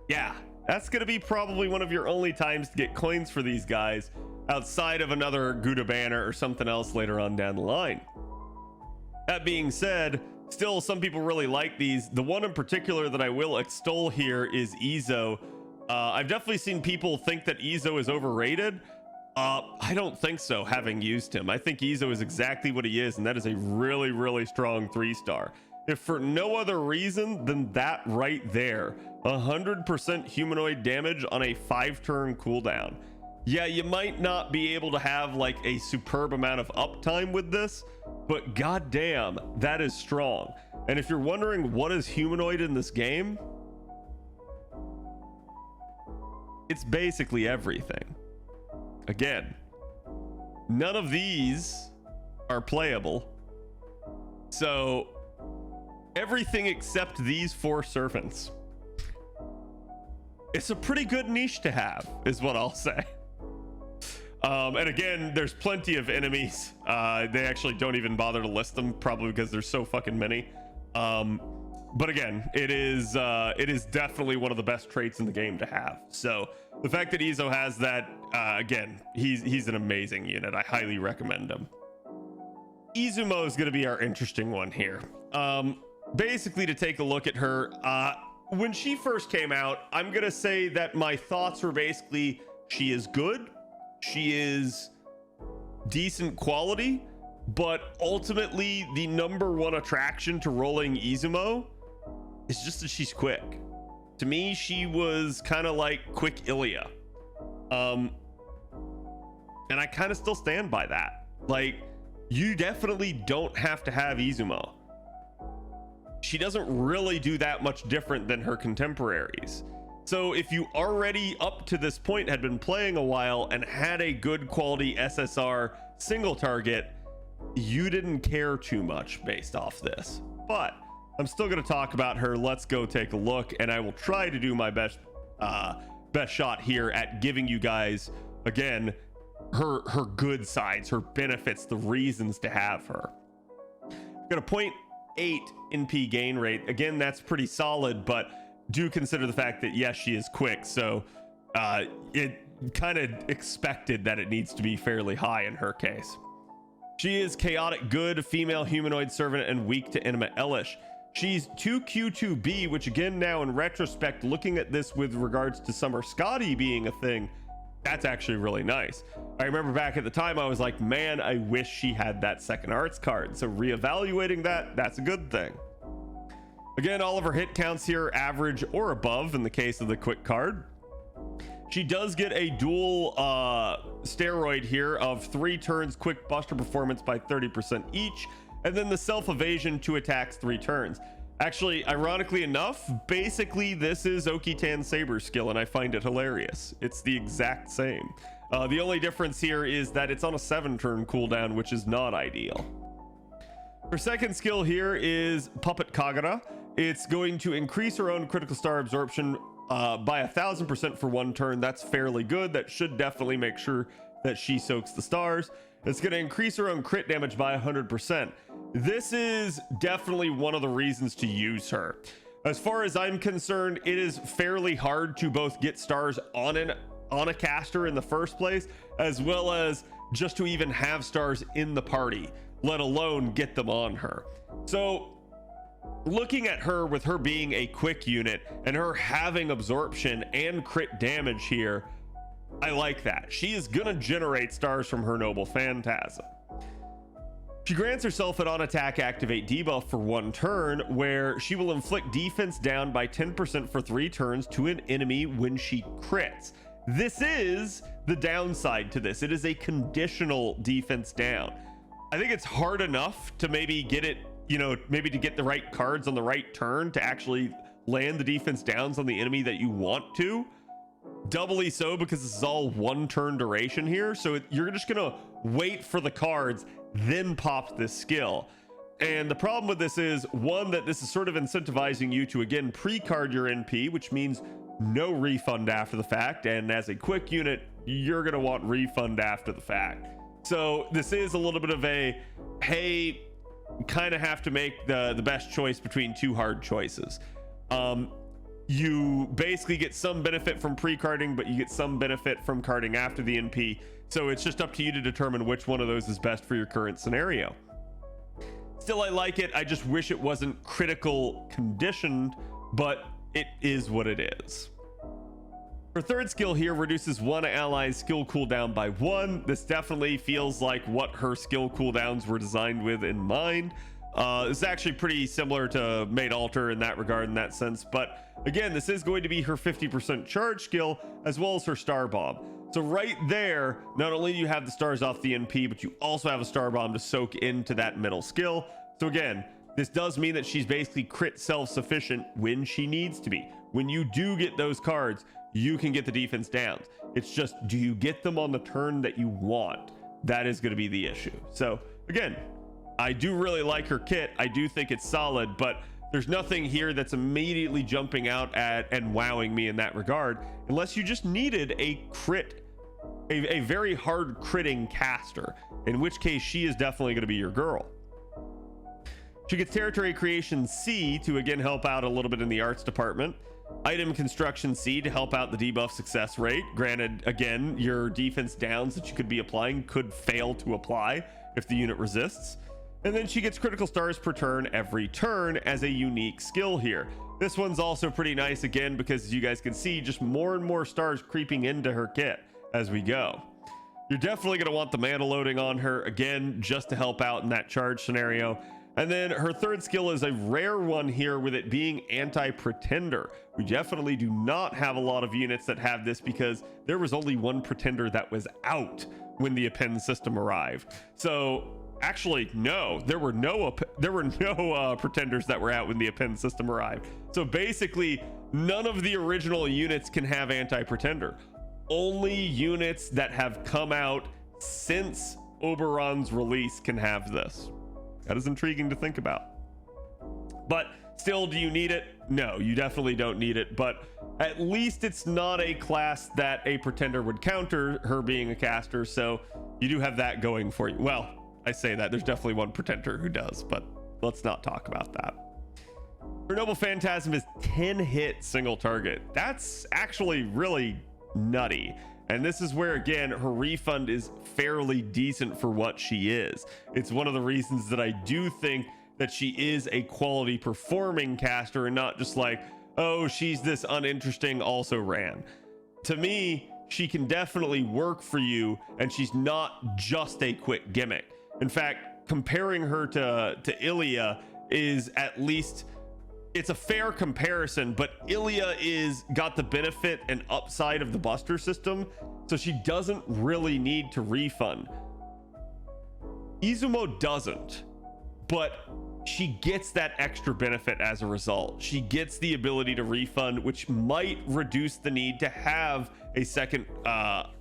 Yeah, that's gonna be probably one of your only times to get coins for these guys, outside of another Guda banner or something else later on down the line. That being said, still some people really like these. The one in particular that I will extol here is Izo. I've definitely seen people think that Izo is overrated. I don't think so, having used him. I think Izo is exactly what he is, and that is a really, really strong 3-star. If for no other reason than that right there, 100% humanoid damage on a 5-turn cooldown. Yeah, you might not be able to have like a superb amount of uptime with this, but goddamn, that is strong. And if you're wondering what is humanoid in this game, it's basically everything. Again, none of these are playable. So everything except these 4 servants. It's a pretty good niche to have, is what I'll say. And again, there's plenty of enemies. They actually don't even bother to list them, probably because there's so fucking many. But again, it is definitely one of the best traits in the game to have. So the fact that Izo has that, again, he's an amazing unit. I highly recommend him. Izumo is going to be our interesting one here. Basically, to take a look at her, when she first came out, I'm going to say that my thoughts were basically, she is good, she is decent quality, but ultimately the #1 attraction to rolling Izumo is just that she's quick. To me, she was kind of like quick Iilya. And I kind of still stand by that. Like, you definitely don't have to have Izumo. She doesn't really do that much different than her contemporaries. So if you already up to this point had been playing a while and had a good quality SSR single target, you didn't care too much based off this. But I'm still going to talk about her. Let's go take a look, and I will try to do my best shot here at giving you guys, again, her good sides, her benefits, the reasons to have her. Got a 0.8 NP gain rate. Again, that's pretty solid, but do consider the fact that yes, she is quick, so it kind of expected that it needs to be fairly high in her case. She is chaotic good, female humanoid servant, and weak to Enema Elish. She's 2Q2B, which again, now in retrospect, looking at this with regards to Summer Scotty being a thing, that's actually really nice. I remember back at the time, I was like, man, I wish she had that second arts card. So reevaluating that, that's a good thing. Again, all of her hit counts here average or above in the case of the quick card. She does get a dual steroid here of 3 turns quick buster performance by 30% each, and then the self evasion 2 attacks 3 turns. Actually, ironically enough, basically this is Okitan Saber's skill, and I find it hilarious. It's the exact same. The only difference here is that it's on a 7-turn cooldown, which is not ideal. Her second skill here is Puppet Kagura. It's going to increase her own critical star absorption by 1000% for 1 turn. That's fairly good. That should definitely make sure that she soaks the stars. It's going to increase her own crit damage by 100%. This is definitely one of the reasons to use her. As far as I'm concerned, it is fairly hard to both get stars on a caster in the first place, as well as just to even have stars in the party, let alone get them on her. So looking at her, with her being a quick unit and her having absorption and crit damage here, I like that. She is gonna generate stars from her Noble Phantasm. She grants herself an on attack activate debuff for 1 turn, where she will inflict defense down by 10% for 3 turns to an enemy when she crits. This is the downside to this. It is a conditional defense down. I think it's hard enough to maybe get it, you know, maybe to get the right cards on the right turn to actually land the defense downs on the enemy that you want to. Doubly so because this is all 1 turn duration here. So you're just gonna wait for the cards, then pop this skill. And the problem with this is, one, that this is sort of incentivizing you to again pre-card your NP, which means no refund after the fact. And as a quick unit, you're gonna want refund after the fact. So this is a little bit of a, hey, kind of have to make the best choice between 2 hard choices. You basically get some benefit from pre-carding, but you get some benefit from carding after the NP. So it's just up to you to determine which one of those is best for your current scenario. Still, I like it. I just wish it wasn't critical conditioned, but it is what it is. Her third skill here reduces one ally's skill cooldown by 1. This definitely feels like what her skill cooldowns were designed with in mind. It's actually pretty similar to Made Alter in that regard, in that sense. But again, this is going to be her 50% charge skill as well as her star bomb. So right there, not only do you have the stars off the NP, but you also have a star bomb to soak into that middle skill. So again, this does mean that she's basically crit self-sufficient when she needs to be. When you do get those cards, you can get the defense downs. It's just, do you get them on the turn that you want? That is going to be the issue. So again, I do really like her kit. I do think it's solid, but there's nothing here that's immediately jumping out at and wowing me in that regard, unless you just needed a crit, a very hard critting caster, in which case she is definitely going to be your girl. She gets Territory Creation C to again help out a little bit in the arts department. Item Construction C to help out the debuff success rate. Granted, again, your defense downs that you could be applying could fail to apply if the unit resists. And then she gets critical stars per turn every turn as a unique skill here. This one's also pretty nice again because, as you guys can see, just more and more stars creeping into her kit as we go. You're definitely going to want the mana loading on her again just to help out in that charge scenario. And then her third skill is a rare one here, with it being Anti-Pretender. We definitely do not have a lot of units that have this because there was only 1 pretender that was out when the append system arrived. So actually, no, there were no pretenders that were out when the append system arrived. So basically, none of the original units can have Anti-Pretender. Only units that have come out since Oberon's release can have this. That is intriguing to think about. But still, do you need it? No, you definitely don't need it. But at least it's not a class that a pretender would counter, her being a caster. So you do have that going for you. Well, I say that there's definitely 1 pretender who does, but let's not talk about that. Her Noble Phantasm is 10 hit single target. That's actually really nutty. And this is where, again, her refund is fairly decent for what she is. It's one of the reasons that I do think that she is a quality performing caster and not just like, oh, she's this uninteresting also ran. To me, she can definitely work for you, and she's not just a quick gimmick. In fact, comparing her to Iilya is at least, it's a fair comparison, but Iilya is got the benefit and upside of the buster system, so she doesn't really need to refund. Izumo doesn't, but she gets that extra benefit as a result. She gets the ability to refund, which might reduce the need to have a second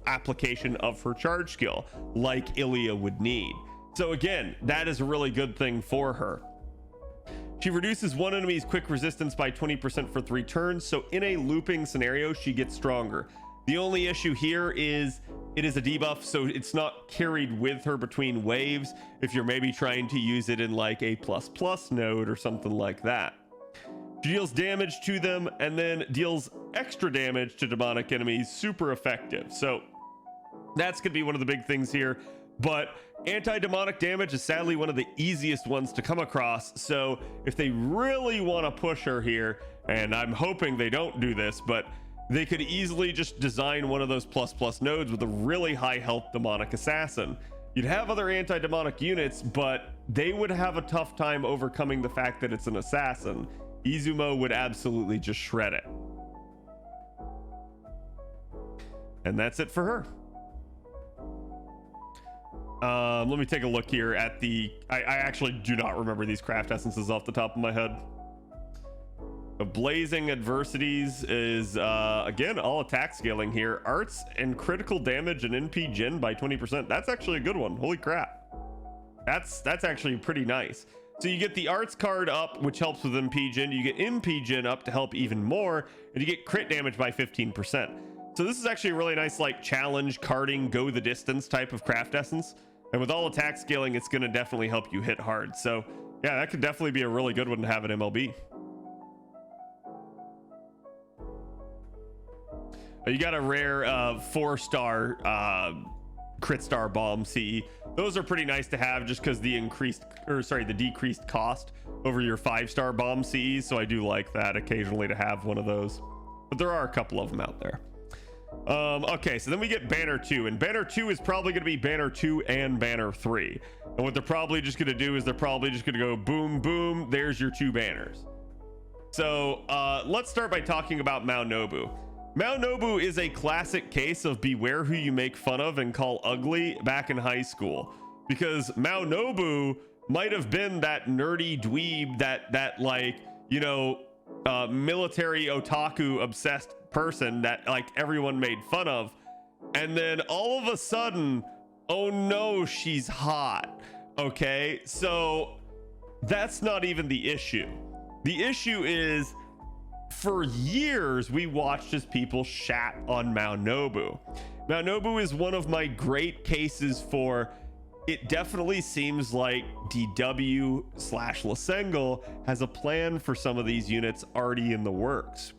application of her charge skill like Iilya would need. So again, that is a really good thing for her. She reduces one enemy's quick resistance by 20% for 3 turns, so in a looping scenario, she gets stronger. The only issue here is it is a debuff, so it's not carried with her between waves if you're maybe trying to use it in like a ++ node or something like that. She deals damage to them and then deals extra damage to demonic enemies, super effective. So that's gonna be one of the big things here, but anti-demonic damage is sadly one of the easiest ones to come across. So if they really want to push her here, and I'm hoping they don't do this, but they could easily just design one of those ++ nodes with a really high health demonic assassin. You'd have other anti-demonic units, but they would have a tough time overcoming the fact that it's an assassin. Izumo would absolutely just shred it. And that's it for her. Let me take a look here at the... I actually do not remember these craft essences off the top of my head. Blazing Adversities is, again, all attack scaling here. Arts and critical damage and NP gen by 20%. That's actually a good one. Holy crap. That's actually pretty nice. So you get the arts card up, which helps with MP gen. You get MP gen up to help even more, and you get crit damage by 15%. So this is actually a really nice, like, challenge, carding, go the distance type of craft essence. And with all attack scaling, it's going to definitely help you hit hard. So yeah, that could definitely be a really good one to have in MLB. You got a rare 4-star crit star bomb CE. Those are pretty nice to have just because the decreased cost over your 5-star bomb CE. So I do like that occasionally to have one of those, but there are a couple of them out there. Okay, so then we get Banner 2, and Banner 2 is probably going to be Banner 2 and Banner 3. And what they're probably just going to do is they're probably just going to go boom, boom, there's your 2 banners. So let's start by talking about Mao Nobu. Mao Nobu is a classic case of beware who you make fun of and call ugly back in high school, because Mao Nobu might have been that nerdy dweeb, that like, you know, military otaku obsessed person that like everyone made fun of, and then all of a sudden, oh no, she's hot. Okay, so that's not even the issue. The issue is, for years we watched as people shat on Mao Nobu. Mao Nobu is one of my great cases for, it definitely seems like DW/Lasengel has a plan for some of these units already in the works.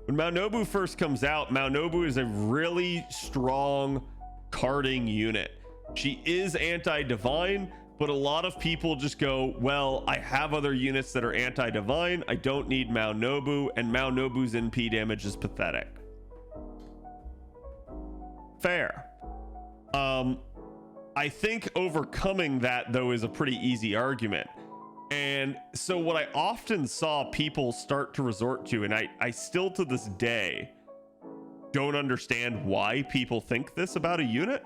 When Mao Nobu first comes out, Mao Nobu is a really strong carding unit. She is anti-divine, but a lot of people just go, well, I have other units that are anti-divine, I don't need Mao Nobu, and Mao Nobu's NP damage is pathetic. Fair. I think overcoming that, though, is a pretty easy argument. And so what I often saw people start to resort to, and I still to this day don't understand why people think this about a unit,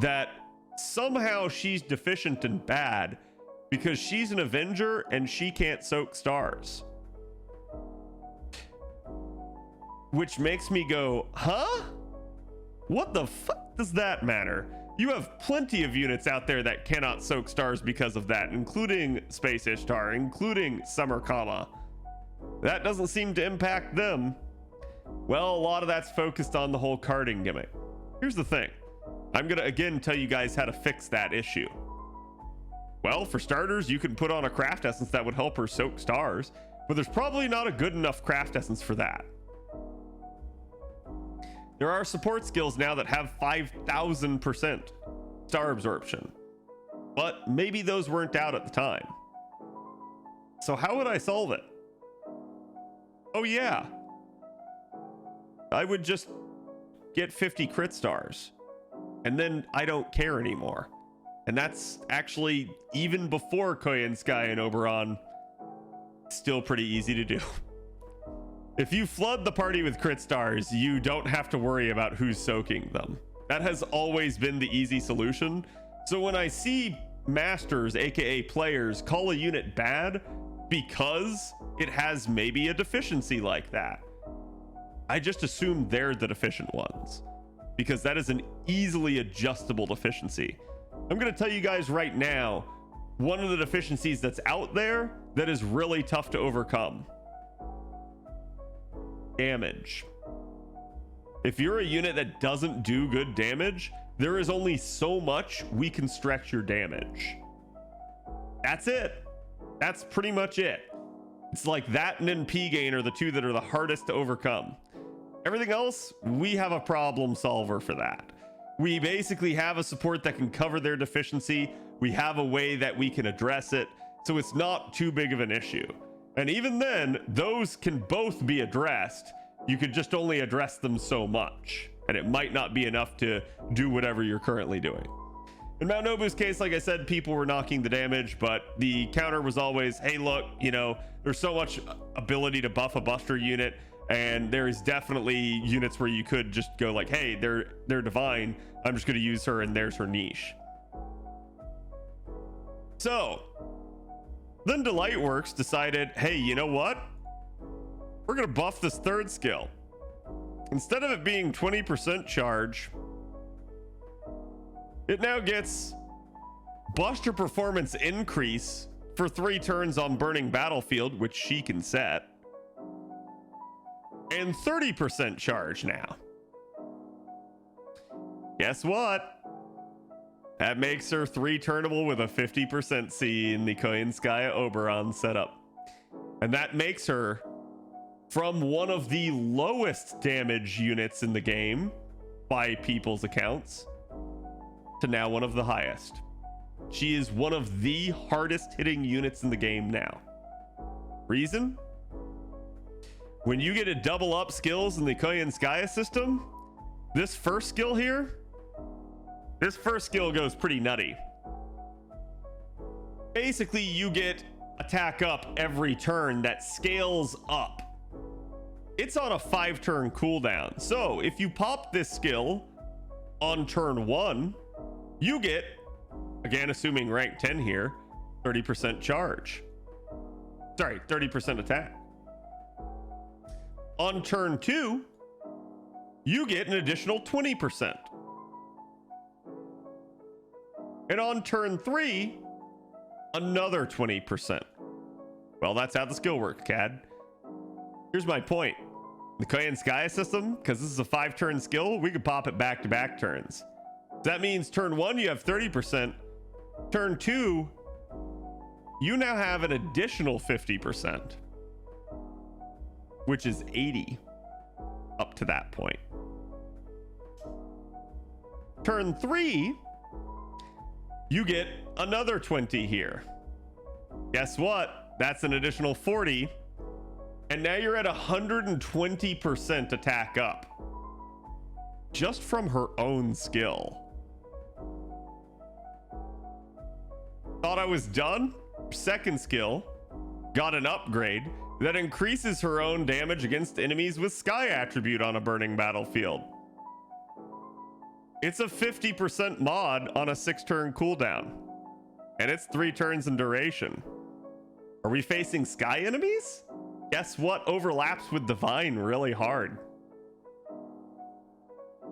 that somehow she's deficient and bad because she's an Avenger and she can't soak stars. Which makes me go, huh? What the fuck does that matter? You have plenty of units out there that cannot soak stars because of that, including Space Ishtar, including Summer Kama. That doesn't seem to impact them. Well, a lot of that's focused on the whole carding gimmick. Here's the thing. I'm going to again tell you guys how to fix that issue. Well, for starters, you can put on a craft essence that would help her soak stars, but there's probably not a good enough craft essence for that. There are support skills now that have 5,000% star absorption, but maybe those weren't out at the time. So how would I solve it? Oh yeah, I would just get 50 crit stars, and then I don't care anymore. And that's actually, even before Koyan Sky and Oberon, still pretty easy to do. If you flood the party with crit stars, you don't have to worry about who's soaking them. That has always been the easy solution. So when I see masters, aka players, call a unit bad because it has maybe a deficiency like that, I just assume they're the deficient ones, because that is an easily adjustable deficiency. I'm going to tell you guys right now, one of the deficiencies that's out there that is really tough to overcome. Damage. If you're a unit that doesn't do good damage, there is only so much we can stretch your damage. That's it. That's pretty much it. It's like that and NP gain are the two that are the hardest to overcome. Everything else, we have a problem solver for that. We basically have a support that can cover their deficiency. We have a way that we can address it, so it's not too big of an issue. And even then, those can both be addressed. You could just only address them so much. and it might not be enough to do whatever you're currently doing. In Mount Nobu's case, like I said, people were knocking the damage, but the counter was always, hey, look, you know, there's so much ability to buff a buster unit, and there's definitely units where you could just go like, hey, they're divine, I'm just going to use her, and there's her niche. So then Delightworks decided, hey, you know what? We're going to buff this third skill. Instead of it being 20% charge, it now gets buster performance increase for 3 turns on burning battlefield, which she can set, and 30% charge now. Guess what? That makes her 3 turnable with a 50% C in the Koyanskaya Oberon setup. And that makes her from one of the lowest damage units in the game by people's accounts to now one of the highest. She is one of the hardest hitting units in the game now. Reason? When you get to double up skills in the Koyanskaya system, this first skill here, this first skill goes pretty nutty. Basically, you get attack up every turn that scales up. It's on a 5-turn cooldown. So if you pop this skill on turn 1, you get, again, assuming rank 10 here, 30% charge. Sorry, 30% attack. On turn 2, you get an additional 20%. And on turn 3, another 20%. Well, that's how the skill works, Cad. Here's my point. The Koyanskaya system, because this is a 5-turn skill, we could pop it back-to-back turns. That means turn 1, you have 30%. Turn 2, you now have an additional 50%, which is 80 up to that point. Turn 3, you get another 20 here. Guess what? That's an additional 40. And now you're at 120% attack up. Just from her own skill. Thought I was done? Second skill. Got an upgrade that increases her own damage against enemies with Sky attribute on a burning battlefield. It's a 50% mod on a 6-turn cooldown. And it's 3 turns in duration. Are we facing Sky enemies? Guess what overlaps with Divine really hard?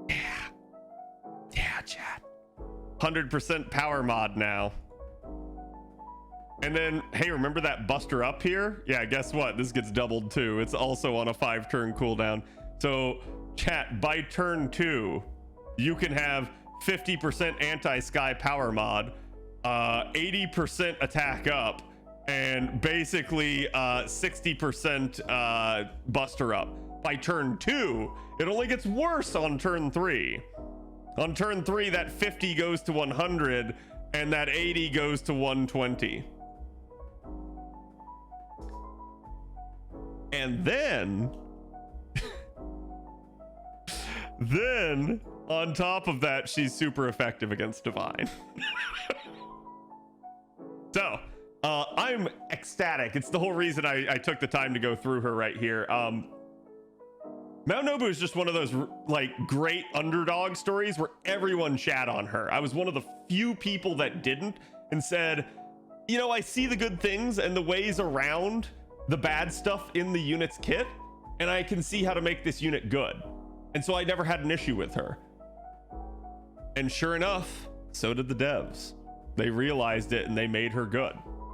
Yeah, chat. 100% power mod now. And then, hey, remember that buster up here? Yeah, guess what? This gets doubled too. It's also on a 5-turn cooldown. So, chat, by turn 2, you can have 50% anti-sky power mod, 80% attack up, and basically 60% buster up. By turn 2, it only gets worse on turn 3. On turn 3, that 50 goes to 100, and that 80 goes to 120. And then, then on top of that, she's super effective against Divine. So, I'm ecstatic. It's the whole reason I took the time to go through her right here. Mount Nobu is just one of those like great underdog stories where everyone shat on her. I was one of the few people that didn't and said, you know, I see the good things and the ways around the bad stuff in the unit's kit, and I can see how to make this unit good. And so I never had an issue with her. And sure enough, so did the devs. They realized it and they made her good.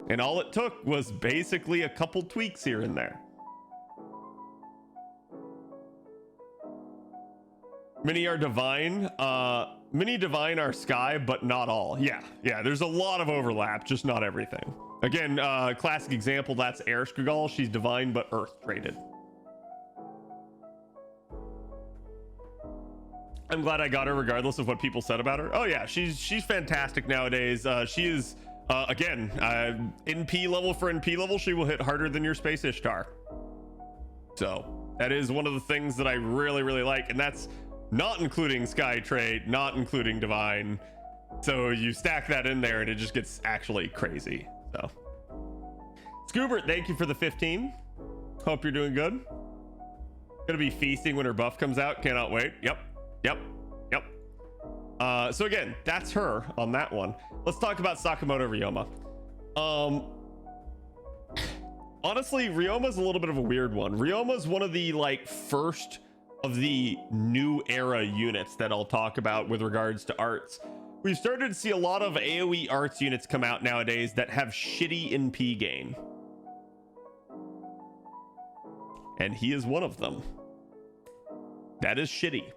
And all it took was basically a couple tweaks here and there. Many are divine. Many divine are sky, but not all. Yeah, there's a lot of overlap, just not everything. Again, classic example, that's Ereshkigal. She's divine, but earth traded. I'm glad I got her regardless of what people said about her. Oh yeah, she's fantastic nowadays. She is, again, NP level for NP level, she will hit harder than your Space Ishtar. So that is one of the things that I really, really like. And that's not including Sky Trait, not including Divine. So you stack that in there and it just gets actually crazy. So Scoobert, thank you for the 15. Hope you're doing good. Gonna be feasting when her buff comes out. Cannot wait. Yep. So again, that's her on that one. Let's talk about Sakamoto Ryoma. Honestly, Ryoma's a little bit of a weird one. Ryoma's one of the like first of the new era units that I'll talk about with regards to arts. We've started to see a lot of AoE arts units come out nowadays that have shitty NP gain. And he is one of them. That is shitty.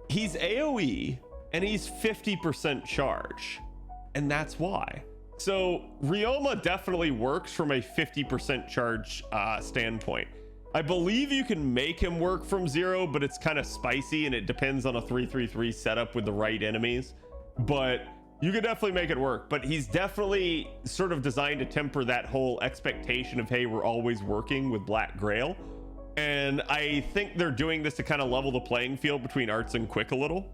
He's AoE and he's 50% charge. And that's why. So Ryoma definitely works from a 50% charge standpoint. I believe you can make him work from 0, but it's kind of spicy and it depends on a 3-3-3 setup with the right enemies. But you could definitely make it work. But he's definitely sort of designed to temper that whole expectation of, hey, we're always working with Black Grail. And I think they're doing this to kind of level the playing field between arts and quick a little.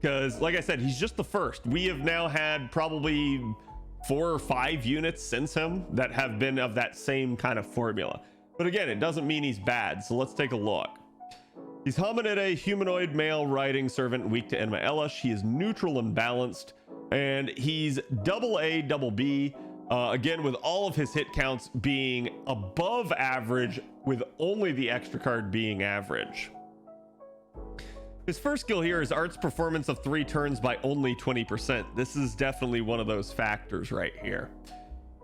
Because like I said, he's just the first. We have now had probably 4 or 5 units since him that have been of that same kind of formula. But again, it doesn't mean he's bad. So let's take a look. He's Hominid, humanoid male riding servant, weak to Enma Elish. He is neutral and balanced. And he's AA, BB. Again, with all of his hit counts being above average, with only the extra card being average. His first skill here is arts performance of 3 turns by only 20%. This is definitely one of those factors right here.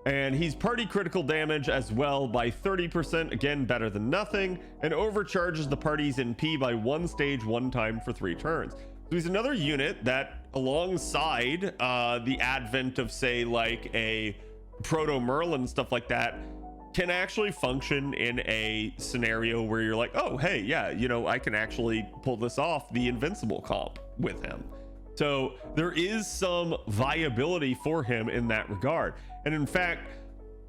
And he's party critical damage as well by 30%, again better than nothing, and overcharges the party's NP by 1 stage 1 time for 3 turns. So he's another unit that, alongside the advent of, say, like a Proto Merlin, stuff like that, can actually function in a scenario where you're like, oh, hey, yeah, you know, I can actually pull this off, the invincible comp with him. So there is some viability for him in that regard. And in fact,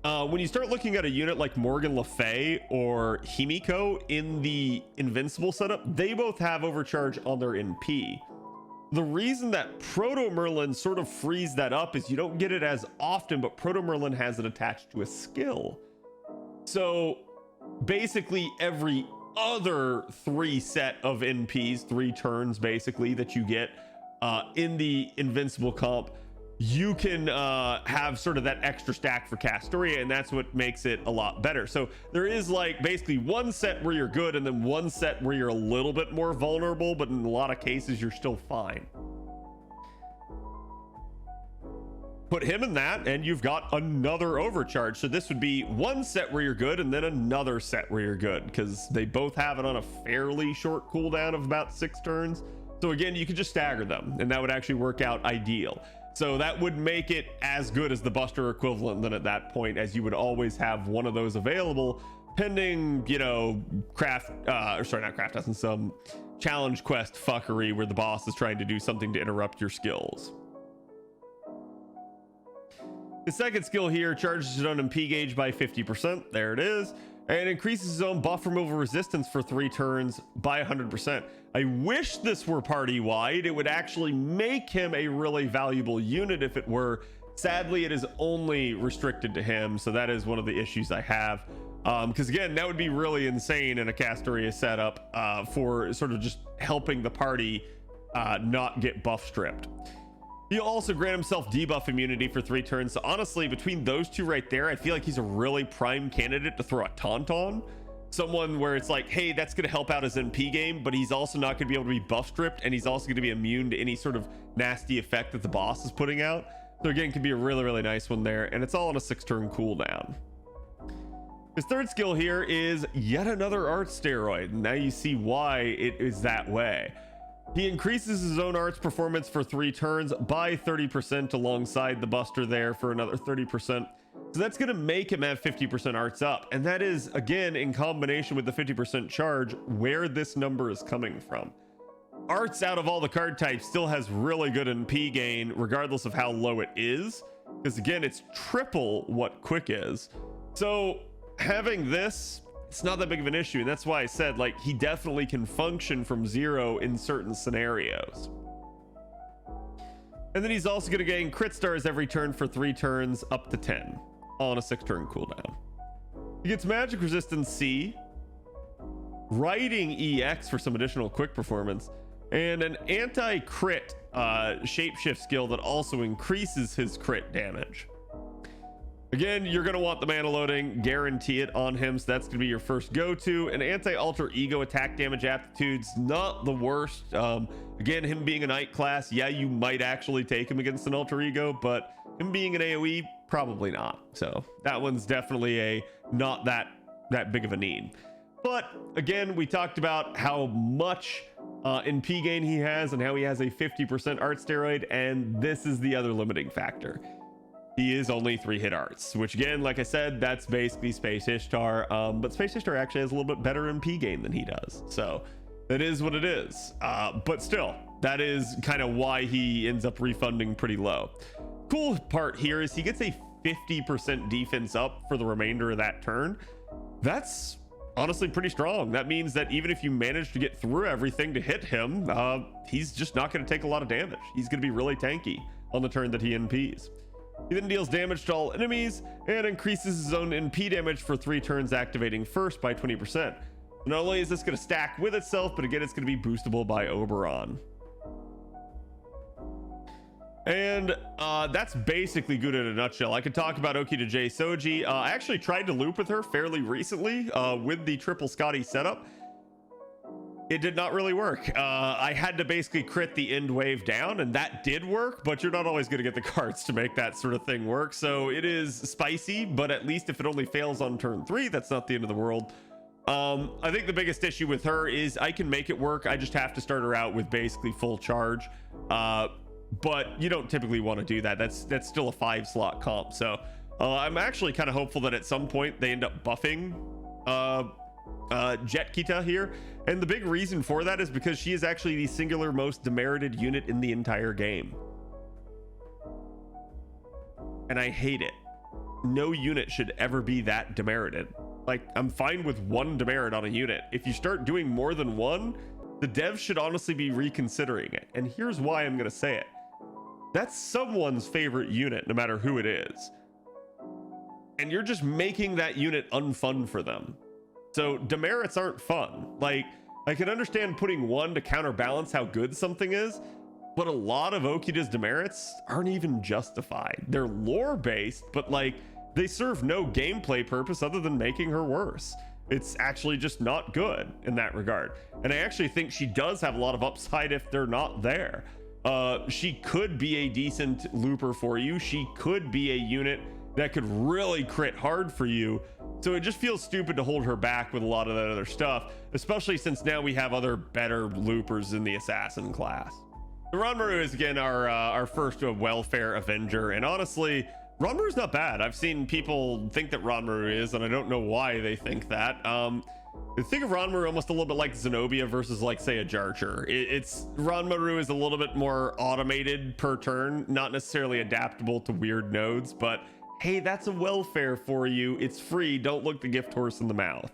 when you start looking at a unit like Morgan Le Fay or Himiko in the invincible setup, they both have overcharge on their NP. The reason that Proto Merlin sort of frees that up is you don't get it as often, but Proto Merlin has it attached to a skill. So basically every other 3 set of NPs, 3 turns basically, that you get in the invincible comp, you can have sort of that extra stack for Castoria, and that's what makes it a lot better. So there is like basically 1 set where you're good and then 1 set where you're a little bit more vulnerable, but in a lot of cases you're still fine. Put him in that and you've got another overcharge. So this would be 1 set where you're good and then another set where you're good, because they both have it on a fairly short cooldown of about 6 turns. So again, you could just stagger them and that would actually work out ideal. So that would make it as good as the Buster equivalent then at that point, as you would always have one of those available, pending, you know, some challenge quest fuckery where the boss is trying to do something to interrupt your skills. The second skill here charges his own MP gauge by 50%. There it is. And increases his own buff removal resistance for 3 turns by 100%. I wish this were party wide. It would actually make him a really valuable unit if it were. Sadly, it is only restricted to him. So that is one of the issues I have. Because again, that would be really insane in a Castoria setup for sort of just helping the party not get buff stripped. He'll also grant himself debuff immunity for 3 turns. So honestly, between those 2 right there, I feel like he's a really prime candidate to throw a taunt on. Someone where it's like, hey, that's going to help out his NP game, but he's also not going to be able to be buff stripped, and he's also going to be immune to any sort of nasty effect that the boss is putting out. So again, could be a really, really nice one there, and it's all on a 6-turn cooldown. His third skill here is yet another art steroid. Now you see why it is that way. He increases his own arts performance for 3 turns by 30% alongside the Buster there for another 30%. So that's going to make him have 50% arts up. And that is, again, in combination with the 50% charge, where this number is coming from. Arts out of all the card types still has really good NP gain, regardless of how low it is. Because again, it's triple what quick is. So having this it's not that big of an issue. And that's why I said, like, he definitely can function from 0 in certain scenarios. And then he's also going to gain crit stars every turn for 3 turns up to 10 on a 6-turn cooldown. He gets magic resistance C, riding EX for some additional quick performance, and an anti-crit shapeshift skill that also increases his crit damage. Again, you're going to want the mana loading, guarantee it on him, so that's going to be your first go-to. An anti-alter ego attack damage aptitude's not the worst. Again, him being a knight class, yeah, you might actually take him against an alter ego, but him being an AoE, probably not. So that one's definitely a not that big of a need. But again, we talked about how much NP gain he has and how he has a 50% art steroid, and this is the other limiting factor. He is only 3-hit arts, which again, like I said, that's basically Space Ishtar. But Space Ishtar actually has a little bit better MP gain than he does. So it is what it is. But still, that is kind of why he ends up refunding pretty low. Cool part here is he gets a 50% defense up for the remainder of that turn. That's honestly pretty strong. That means that even if you manage to get through everything to hit him, he's just not going to take a lot of damage. He's going to be really tanky on the turn that he NPs. He then deals damage to all enemies and increases his own NP damage for 3 turns, activating first by 20%. Not only is this going to stack with itself, but again, it's going to be boostable by Oberon. And that's basically good in a nutshell. I could talk about Okita Soji. I actually tried to loop with her fairly recently with the triple Scotty setup. It did not really work. I had to basically crit the end wave down, and that did work, but you're not always going to get the cards to make that sort of thing work. So it is spicy, but at least if it only fails on turn 3, that's not the end of the world. I think the biggest issue with her is I can make it work. I just have to start her out with basically full charge. But you don't typically want to do that. That's still a 5-slot comp. So I'm actually kind of hopeful that at some point they end up buffing Jet Kita here. And the big reason for that is because she is actually the singular most demerited unit in the entire game. And I hate it. No unit should ever be that demerited. Like, I'm fine with 1 demerit on a unit. If you start doing more than 1, the devs should honestly be reconsidering it. And here's why I'm going to say it. That's someone's favorite unit, no matter who it is. And you're just making that unit unfun for them. So demerits aren't fun. Like, I can understand putting 1 to counterbalance how good something is, but a lot of Okita's demerits aren't even justified. They're lore based, but like, they serve no gameplay purpose other than making her worse. It's actually just not good in that regard. And I actually think she does have a lot of upside if they're not there. She could be a decent looper for you. She could be a unit that could really crit hard for you. So it just feels stupid to hold her back with a lot of that other stuff, especially since now we have other better loopers in the assassin class. Ranmaru is again our first welfare avenger, and honestly, Ranmaru's not bad. I've seen people think that Ranmaru is, and I don't know why they think that. Think of Ranmaru almost a little bit like Zenobia versus, like, say, a Jarcher. It's Ranmaru is a little bit more automated per turn, not necessarily adaptable to weird nodes, but hey, that's a welfare for you. It's free. Don't look the gift horse in the mouth.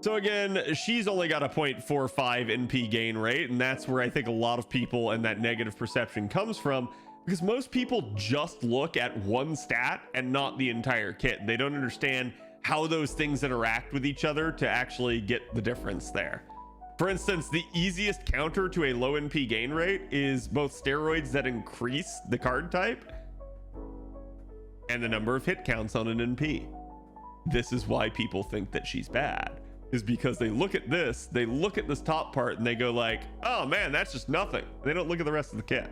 So again, she's only got a 0.45 NP gain rate, and that's where I think a lot of people and that negative perception comes from, because most people just look at one stat and not the entire kit. They don't understand how those things interact with each other to actually get the difference there. For instance, the easiest counter to a low NP gain rate is both steroids that increase the card type and the number of hit counts on an NP. This is why people think that she's bad, is because they look at this top part and they go like, oh man, that's just nothing. They don't look at the rest of the kit.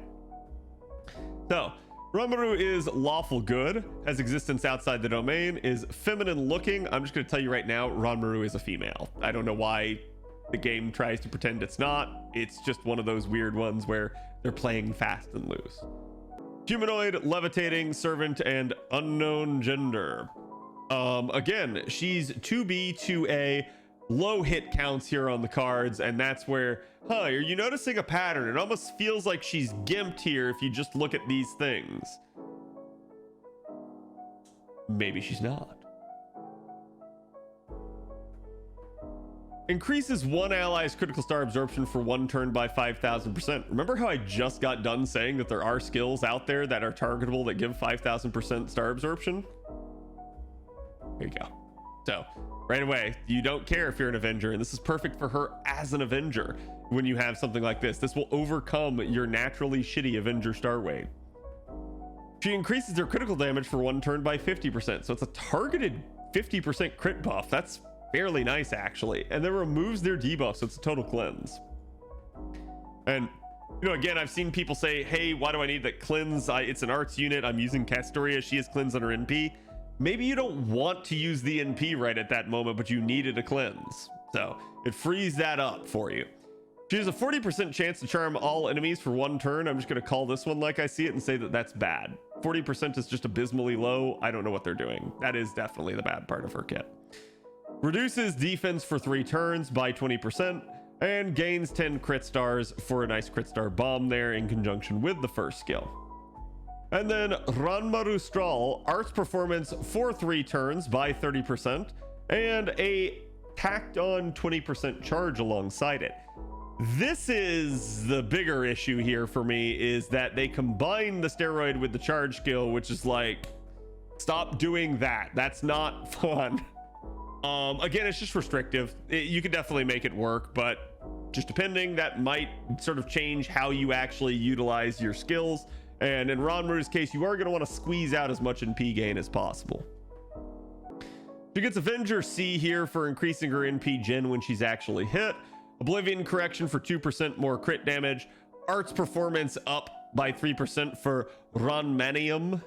So Ranmaru is lawful good, has existence outside the domain, is feminine looking. I'm just going to tell you right now, Ranmaru is a female. I don't know why the game tries to pretend it's not. It's just one of those weird ones where they're playing fast and loose. Humanoid, levitating, servant, and unknown gender. Again, she's 2B, 2A, low hit counts here on the cards, and that's where, are you noticing a pattern? It almost feels like she's gimped here if you just look at these things. Maybe she's not. increases one ally's critical star absorption for 1 turn by 5,000%. Remember how I just got done saying that there are skills out there that are targetable that give 5,000% star absorption? There you go. So right away, you don't care if you're an Avenger, and this is perfect for her as an Avenger. When you have something like this will overcome your naturally shitty Avenger star weight. She increases her critical damage for 1 turn by 50%. So it's a targeted 50% crit buff. That's fairly nice, actually. And then removes their debuff, so it's a total cleanse. And, you know, again, I've seen people say, hey, why do I need that cleanse? It's an arts unit. I'm using Castoria. She has cleanse on her NP. Maybe you don't want to use the NP right at that moment, but you needed a cleanse. So it frees that up for you. She has a 40% chance to charm all enemies for 1 turn. I'm just going to call this one like I see it and say that that's bad. 40% is just abysmally low. I don't know what they're doing. That is definitely the bad part of her kit. Reduces defense for 3 turns by 20% and gains 10 crit stars for a nice crit star bomb there in conjunction with the first skill. And then Ranmaru Strahl, arts performance for 3 turns by 30% and a tacked on 20% charge alongside it. This is the bigger issue here for me, is that they combine the steroid with the charge skill, which is like, stop doing that. That's not fun. Again, it's just restrictive. You could definitely make it work, but just depending, that might sort of change how you actually utilize your skills. And in Ranmaru's case, you are going to want to squeeze out as much NP gain as possible. She gets Avenger C here for increasing her NP gen when she's actually hit. Oblivion correction for 2% more crit damage. Arts performance up by 3% for Ranmanium.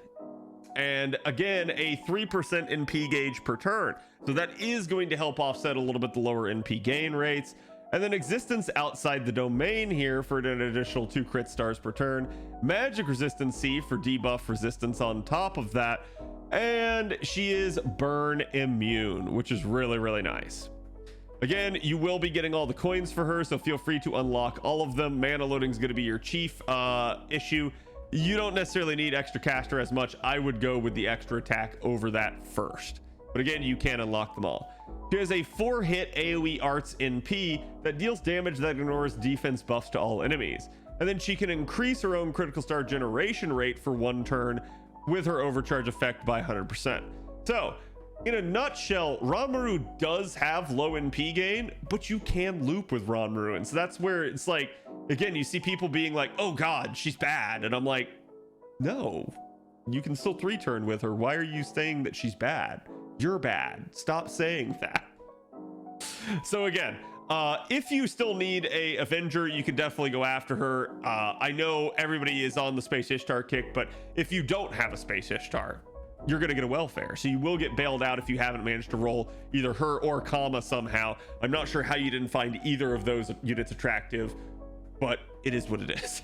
And again, a 3% NP gauge per turn. So that is going to help offset a little bit the lower NP gain rates. And then existence outside the domain here for an additional 2 crit stars per turn. Magic resistance C for debuff resistance on top of that. And she is burn immune, which is really, really nice. Again, you will be getting all the coins for her, so feel free to unlock all of them. Mana loading is going to be your chief issue. You don't necessarily need extra caster as much. I would go with the extra attack over that first. But again, you can unlock them all. She has a 4-hit AoE arts NP that deals damage that ignores defense buffs to all enemies. And then she can increase her own critical star generation rate for 1 turn with her overcharge effect by 100%. So, in a nutshell, Ranmaru does have low NP gain, but you can loop with Ranmaru. And so that's where it's like, again, you see people being like, oh God, she's bad. And I'm like, no, you can still 3-turn with her. Why are you saying that she's bad? You're bad. Stop saying that. So again, if you still need a Avenger, you can definitely go after her. I know everybody is on the Space Ishtar kick, but if you don't have a Space Ishtar, you're going to get a welfare. So you will get bailed out if you haven't managed to roll either her or Kama somehow. I'm not sure how you didn't find either of those units attractive, but it is what it is.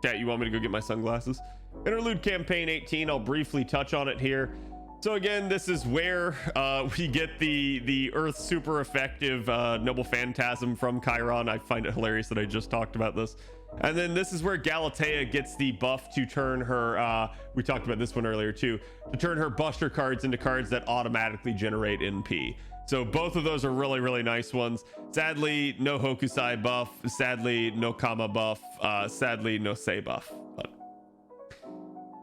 Yeah, you want me to go get my sunglasses? Interlude Campaign 18, I'll briefly touch on it here. So again, this is where we get the Earth super effective Noble Phantasm from Chiron. I find it hilarious that I just talked about this. And then this is where Galatea gets the buff to turn her, we talked about this one earlier too, to turn her Buster cards into cards that automatically generate NP. So both of those are really, really nice ones. Sadly, no Hokusai buff. Sadly, no Kama buff. Sadly, no Sei buff.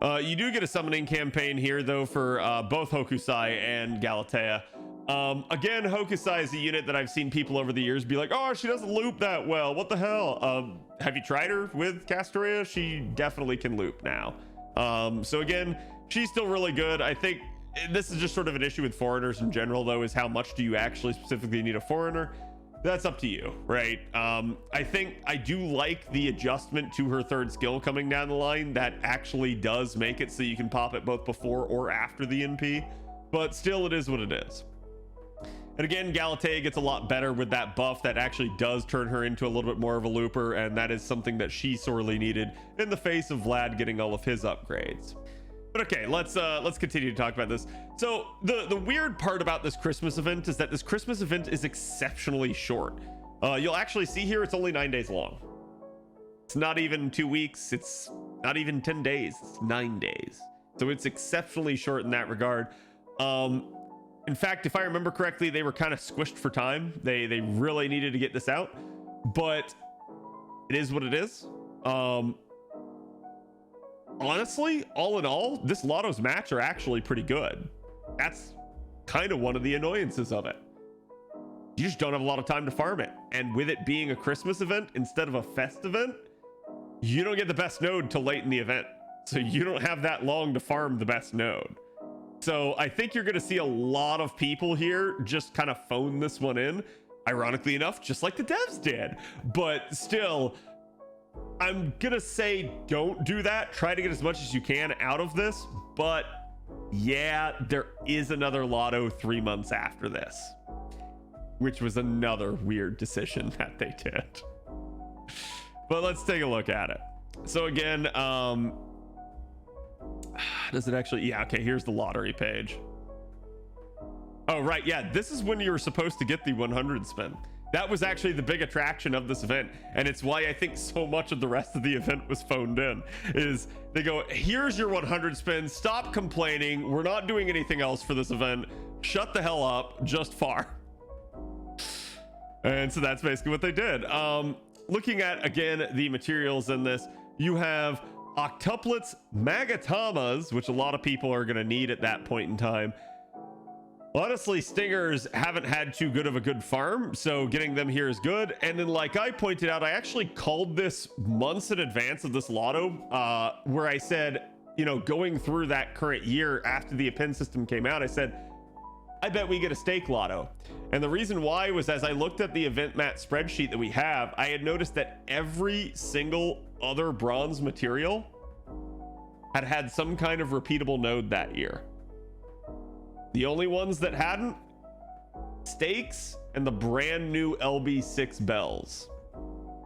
But you do get a summoning campaign here though for both Hokusai and Galatea. Again, Hokusai is a unit that I've seen people over the years be like, oh, she doesn't loop that well. What the hell? Have you tried her with Castoria? She definitely can loop now. So again, she's still really good. I think this is just sort of an issue with foreigners in general, though, is how much do you actually specifically need a foreigner? That's up to you, right? I think I do like the adjustment to her 3rd skill coming down the line. That actually does make it so you can pop it both before or after the NP, but still it is what it is. And again, Galatea gets a lot better with that buff that actually does turn her into a little bit more of a looper, and that is something that she sorely needed in the face of Vlad getting all of his upgrades. But okay, let's continue to talk about this. So the weird part about this Christmas event is that this Christmas event is exceptionally short. You'll actually see here it's only 9 days long. It's not even 2 weeks. It's not even 10 days. It's 9 days. So it's exceptionally short in that regard. In fact, if I remember correctly, they were kind of squished for time. They really needed to get this out, but it is what it is. Honestly, all in all, this Lotto's match are actually pretty good. That's kind of one of the annoyances of it. You just don't have a lot of time to farm it. And with it being a Christmas event instead of a fest event, you don't get the best node till late in the event. So you don't have that long to farm the best node. So I think you're going to see a lot of people here just kind of phone this one in. Ironically enough, just like the devs did. But still, I'm going to say don't do that. Try to get as much as you can out of this. But yeah, there is another Lotto 3 months after this, which was another weird decision that they did. But let's take a look at it. So again, does it actually, yeah, okay, here's the lottery page. Oh right, yeah, this is when you were supposed to get the 100 spin. That was actually the big attraction of this event, and it's why I think so much of the rest of the event was phoned in. Is they go, here's your 100 spin, stop complaining, we're not doing anything else for this event, shut the hell up, just far. And so that's basically what they did. Looking at, again, the materials in this, you have octuplets, magatamas, which a lot of people are going to need at that point in time. Honestly, stingers haven't had too good of a good farm, so getting them here is good. And then, like I pointed out, I actually called this months in advance of this lotto, where I said, you know, going through that current year after the append system came out, I said, I bet we get a stake lotto. And the reason why was, as I looked at the event mat spreadsheet that we have, I had noticed that every single other bronze material had some kind of repeatable node that year. The only ones that hadn't, stakes and the brand new LB6 bells.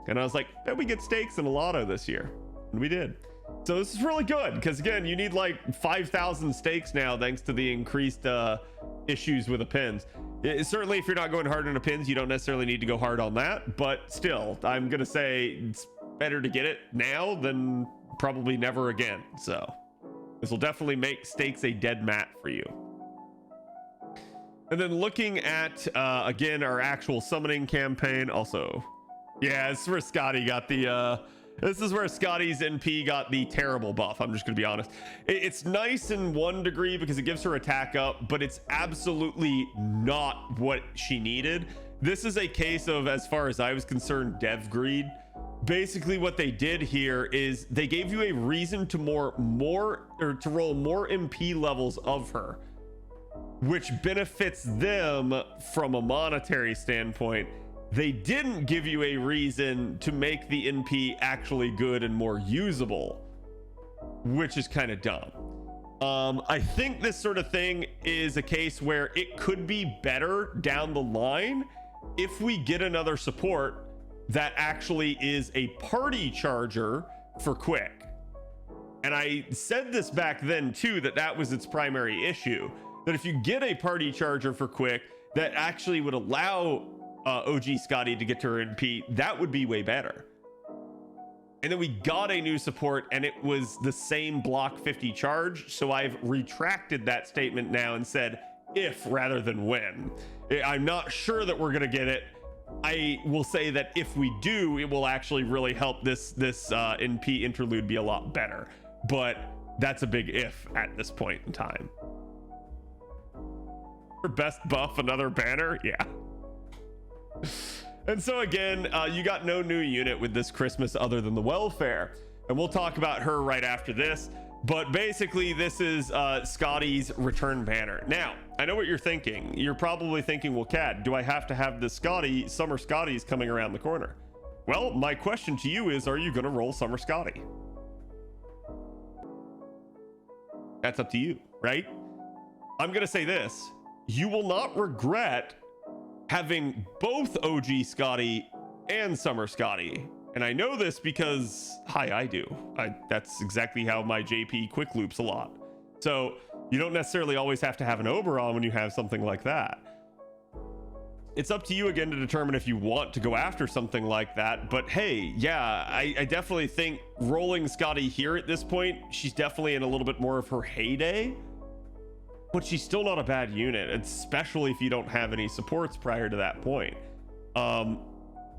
And I was like, bet we get stakes in a lotto this year. And we did. So this is really good, because again, you need like 5,000 stakes now thanks to the increased issues with the pins. Certainly, if you're not going hard on the pins, you don't necessarily need to go hard on that. But still, I'm going to say it's better to get it now than probably never again. So this will definitely make stakes a dead mat for you. And then looking at, again, our actual summoning campaign also. Yeah, this is where Scotty got the... This is where Scotty's NP got the terrible buff. I'm just going to be honest. It's nice in one degree because it gives her attack up, but it's absolutely not what she needed. This is a case of, as far as I was concerned, dev greed. Basically what they did here is they gave you a reason to roll more MP levels of her, which benefits them from a monetary standpoint. They didn't give you a reason to make the NP actually good and more usable, which is kind of dumb. I think this sort of thing is a case where it could be better down the line if we get another support that actually is a party charger for quick. And I said this back then too, that was its primary issue, that if you get a party charger for quick that actually would allow OG Scotty to get to her NP, that would be way better. And then we got a new support and it was the same block 50 charge, so I've retracted that statement now and said if rather than when. I'm not sure that we're gonna get it. I will say that if we do, it will actually really help this NP interlude be a lot better, but that's a big if at this point in time. For best buff, another banner, yeah. And so again, you got no new unit with this Christmas other than the welfare, and we'll talk about her right after this. But basically this is Scotty's return banner. Now I know what you're thinking. You're probably thinking, well, Cad, do I have to have this Summer Scotty's coming around the corner? Well, my question to you is, are you going to roll Summer Scotty? That's up to you, right? I'm going to say this: you will not regret having both OG Scotty and Summer Scotty. And I know this because, I do. That's exactly how my JP quick loops a lot. So you don't necessarily always have to have an Oberon when you have something like that. It's up to you again to determine if you want to go after something like that. But hey, yeah, I definitely think rolling Scotty here at this point, she's definitely in a little bit more of her heyday. but she's still not a bad unit, especially if you don't have any supports prior to that point.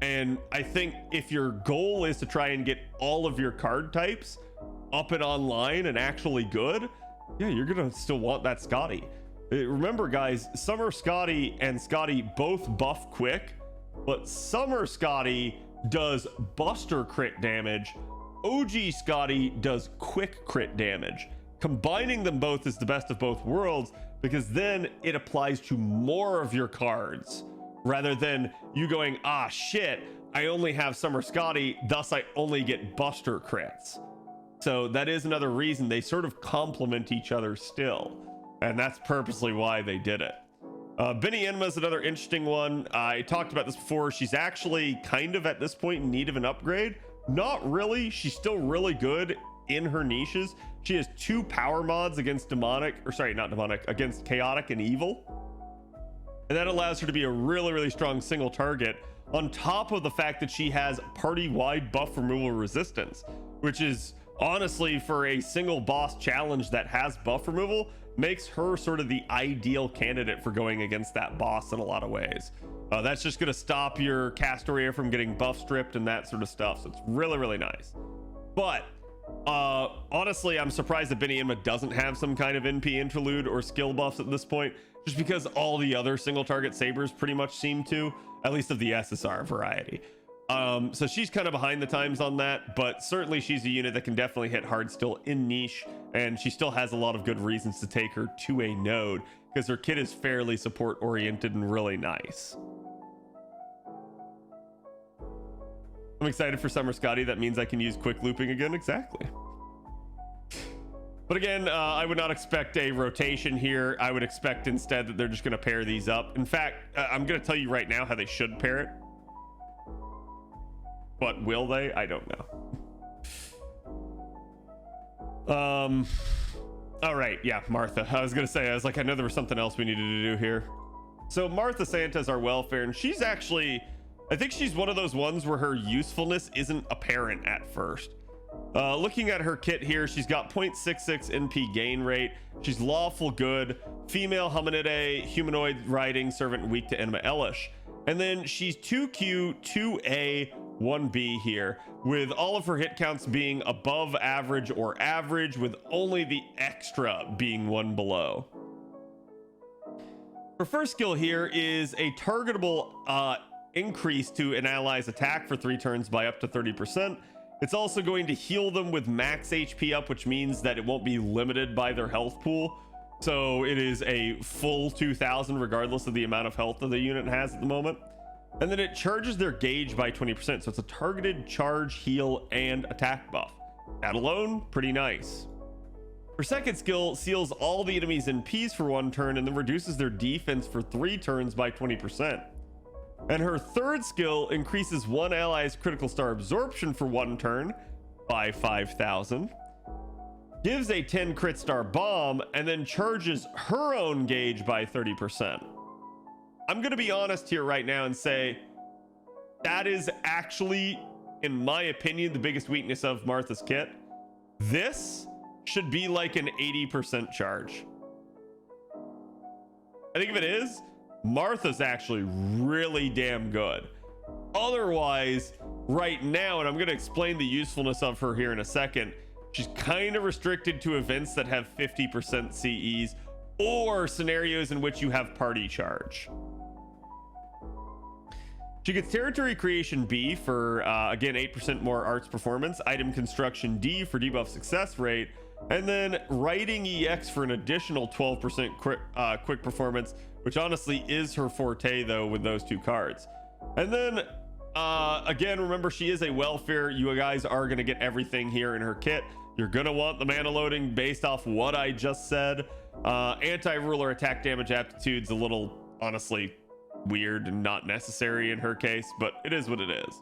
And I think if your goal is to try and get all of your card types up and online and actually good, yeah, you're gonna still want that Scotty. Remember guys, Summer Scotty and Scotty both buff quick, but Summer Scotty does buster crit damage, OG Scotty does quick crit damage. Combining them both is the best of both worlds, because then it applies to more of your cards rather than you going, ah shit, I only have Summer Scotty, thus I only get buster crits. So that is another reason they sort of complement each other still, and that's purposely why they did it. Benny Enma is another interesting one. I talked about this before. She's actually kind of at this point in need of an upgrade. Not really, she's still really good in her niches. She has 2 power mods against demonic, or sorry, not demonic, against chaotic and evil, and that allows her to be a really strong single target, on top of the fact that she has party-wide buff removal resistance, which is honestly, for a single boss challenge that has buff removal, makes her sort of the ideal candidate for going against that boss in a lot of ways. That's just going to stop your Castoria from getting buff stripped and that sort of stuff, so it's really nice. But honestly, I'm surprised that Benny Enma doesn't have some kind of NP interlude or skill buffs at this point, just because all the other single target sabers pretty much seem to, at least of the SSR variety. So she's kind of behind the times on that, but certainly she's a unit that can definitely hit hard still in niche, and she still has a lot of good reasons to take her to a node, because her kit is fairly support oriented and really nice. I'm excited for Summer Scotty. That means I can use quick looping again. Exactly. But again, I would not expect a rotation here. I would expect instead that they're just going to pair these up. In fact, I'm going to tell you right now how they should pair it. But will they? I don't know. All right. Yeah, Martha. I was going to say, I was like, I know there was something else we needed to do here. So Martha Santa's our welfare, and she's actually, I think she's one of those ones where her usefulness isn't apparent at first. Looking at her kit here, she's got 0.66 NP gain rate. She's lawful good, female hominidae, humanoid riding, servant, weak to Enema Elish. And then she's 2Q, 2A, 1B here, with all of her hit counts being above average or average, with only the extra being one below. Her first skill here is a targetable increase to an ally's attack for 3 turns by up to 30%. It's also going to heal them with max HP up, which means that it won't be limited by their health pool. So it is a full 2000 regardless of the amount of health that the unit has at the moment. And then it charges their gauge by 20%. So it's a targeted charge, heal, and attack buff. That alone, pretty nice. Her second skill seals all the enemies in peace for 1 turn and then reduces their defense for 3 turns by 20%. And her third skill increases one ally's critical star absorption for 1 turn by 5,000, gives a 10 crit star bomb, and then charges her own gauge by 30%. I'm going to be honest here right now and say that is actually, in my opinion, the biggest weakness of Martha's kit. This should be like an 80% charge. I think if it is, Martha's actually really damn good. Otherwise, right now, and I'm going to explain the usefulness of her here in a second, she's kind of restricted to events that have 50% CEs or scenarios in which you have party charge. She gets territory creation B for, again, 8% more arts performance, item construction D for debuff success rate, and then writing EX for an additional 12% quick performance, which honestly is her forte though with those 2 cards. And then again, remember, she is a welfare. You guys are going to get everything here in her kit. You're going to want the mana loading based off what I just said. Anti-ruler attack damage aptitude's a little, honestly, weird and not necessary in her case, but it is what it is.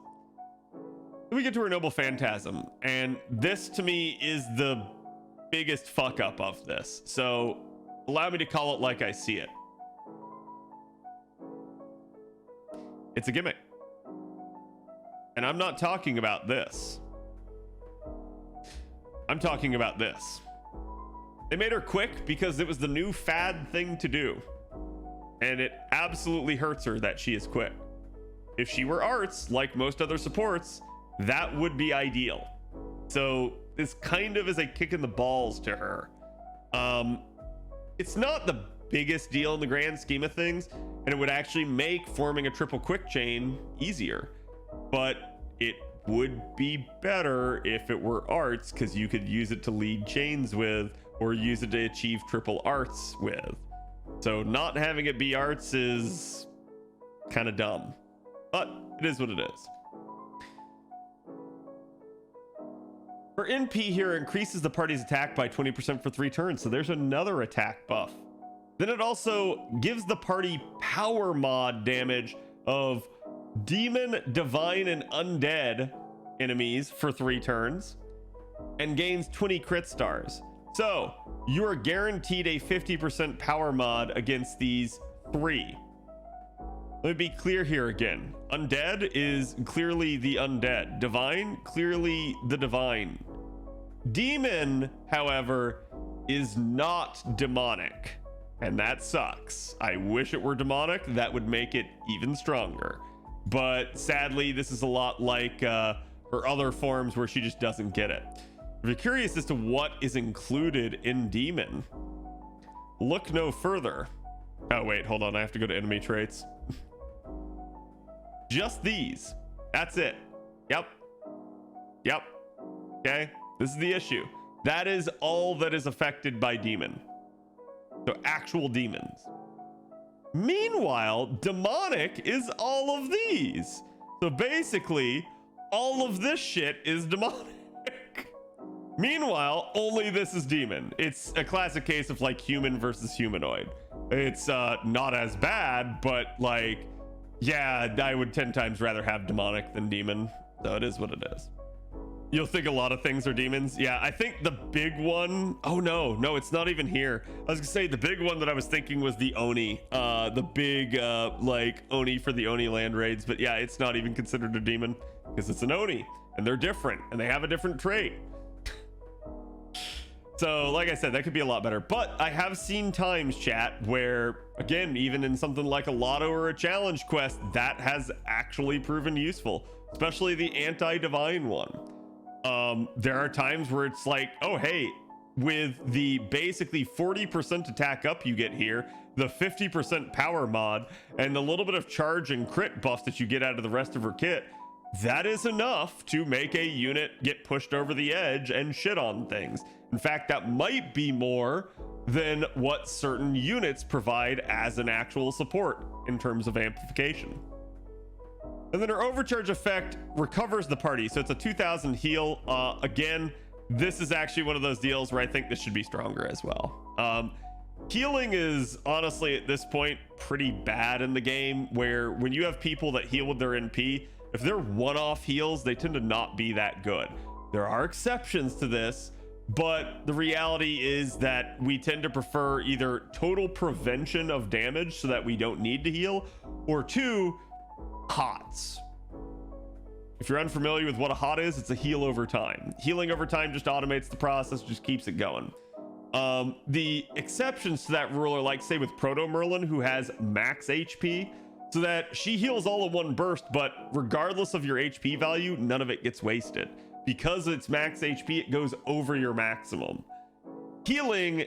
Then we get to her Noble Phantasm, and this to me is the biggest fuck up of this, so allow me to call it like I see it. It's a gimmick, and I'm not talking about this. I'm talking about this. They made her quick because it was the new fad thing to do. And it absolutely hurts her that she is quick. If she were arts, like most other supports, that would be ideal. So this kind of is a kick in the balls to her. It's not the biggest deal in the grand scheme of things, and it would actually make forming a triple quick chain easier. But it would be better if it were arts, because you could use it to lead chains with, or use it to achieve triple arts with. So not having it be arts is kind of dumb, but it is what it is. For NP here, increases the party's attack by 20% for 3 turns, so there's another attack buff. Then it also gives the party power mod damage of demon, divine, and undead enemies for 3 turns, and gains 20 crit stars. So you are guaranteed a 50% power mod against these 3. Let me be clear here again. Undead is clearly the undead. Divine, clearly the divine. Demon, however, is not demonic, and that sucks. I wish it were demonic. That would make it even stronger. But sadly, this is a lot like her other forms where she just doesn't get it. If you're curious as to what is included in Demon, look no further. Oh, wait, hold on. I have to go to enemy traits. Just these. That's it. Yep. Okay. This is the issue. That is all that is affected by Demon. So actual demons. Meanwhile, demonic is all of these. So basically, all of this shit is demonic. Meanwhile, only this is demon. It's a classic case of like human versus humanoid. It's not as bad, but like, yeah, I would 10 times rather have demonic than demon. So it is what it is. You'll think a lot of things are demons. Yeah, I think the big one, oh no, it's not even here. I was gonna say the big one that I was thinking was the Oni, the big like Oni for the Oni land raids, but yeah, it's not even considered a demon because it's an Oni and they're different and they have a different trait. So like I said, that could be a lot better, but I have seen times, chat, where again, even in something like a lotto or a challenge quest, that has actually proven useful, especially the anti-divine one. There are times where it's like, oh, hey, with the basically 40% attack up you get here, the 50% power mod, and the little bit of charge and crit buffs that you get out of the rest of her kit, that is enough to make a unit get pushed over the edge and shit on things. In fact, that might be more than what certain units provide as an actual support in terms of amplification. And then her overcharge effect recovers the party, so it's a 2000 heal. Again, this is actually one of those deals where I think this should be stronger as well. Healing is honestly at this point pretty bad in the game, where when you have people that heal with their NP, if they're one-off heals, they tend to not be that good. There are exceptions to this, but the reality is that we tend to prefer either total prevention of damage so that we don't need to heal, or 2, HOTS. If you're unfamiliar with what a HOT is, it's a heal over time. Healing over time just automates the process, just keeps it going. The exceptions to that rule are like, say, with Proto Merlin, who has max HP, so that she heals all in one burst, but regardless of your HP value, none of it gets wasted. Because it's max HP, it goes over your maximum. Healing,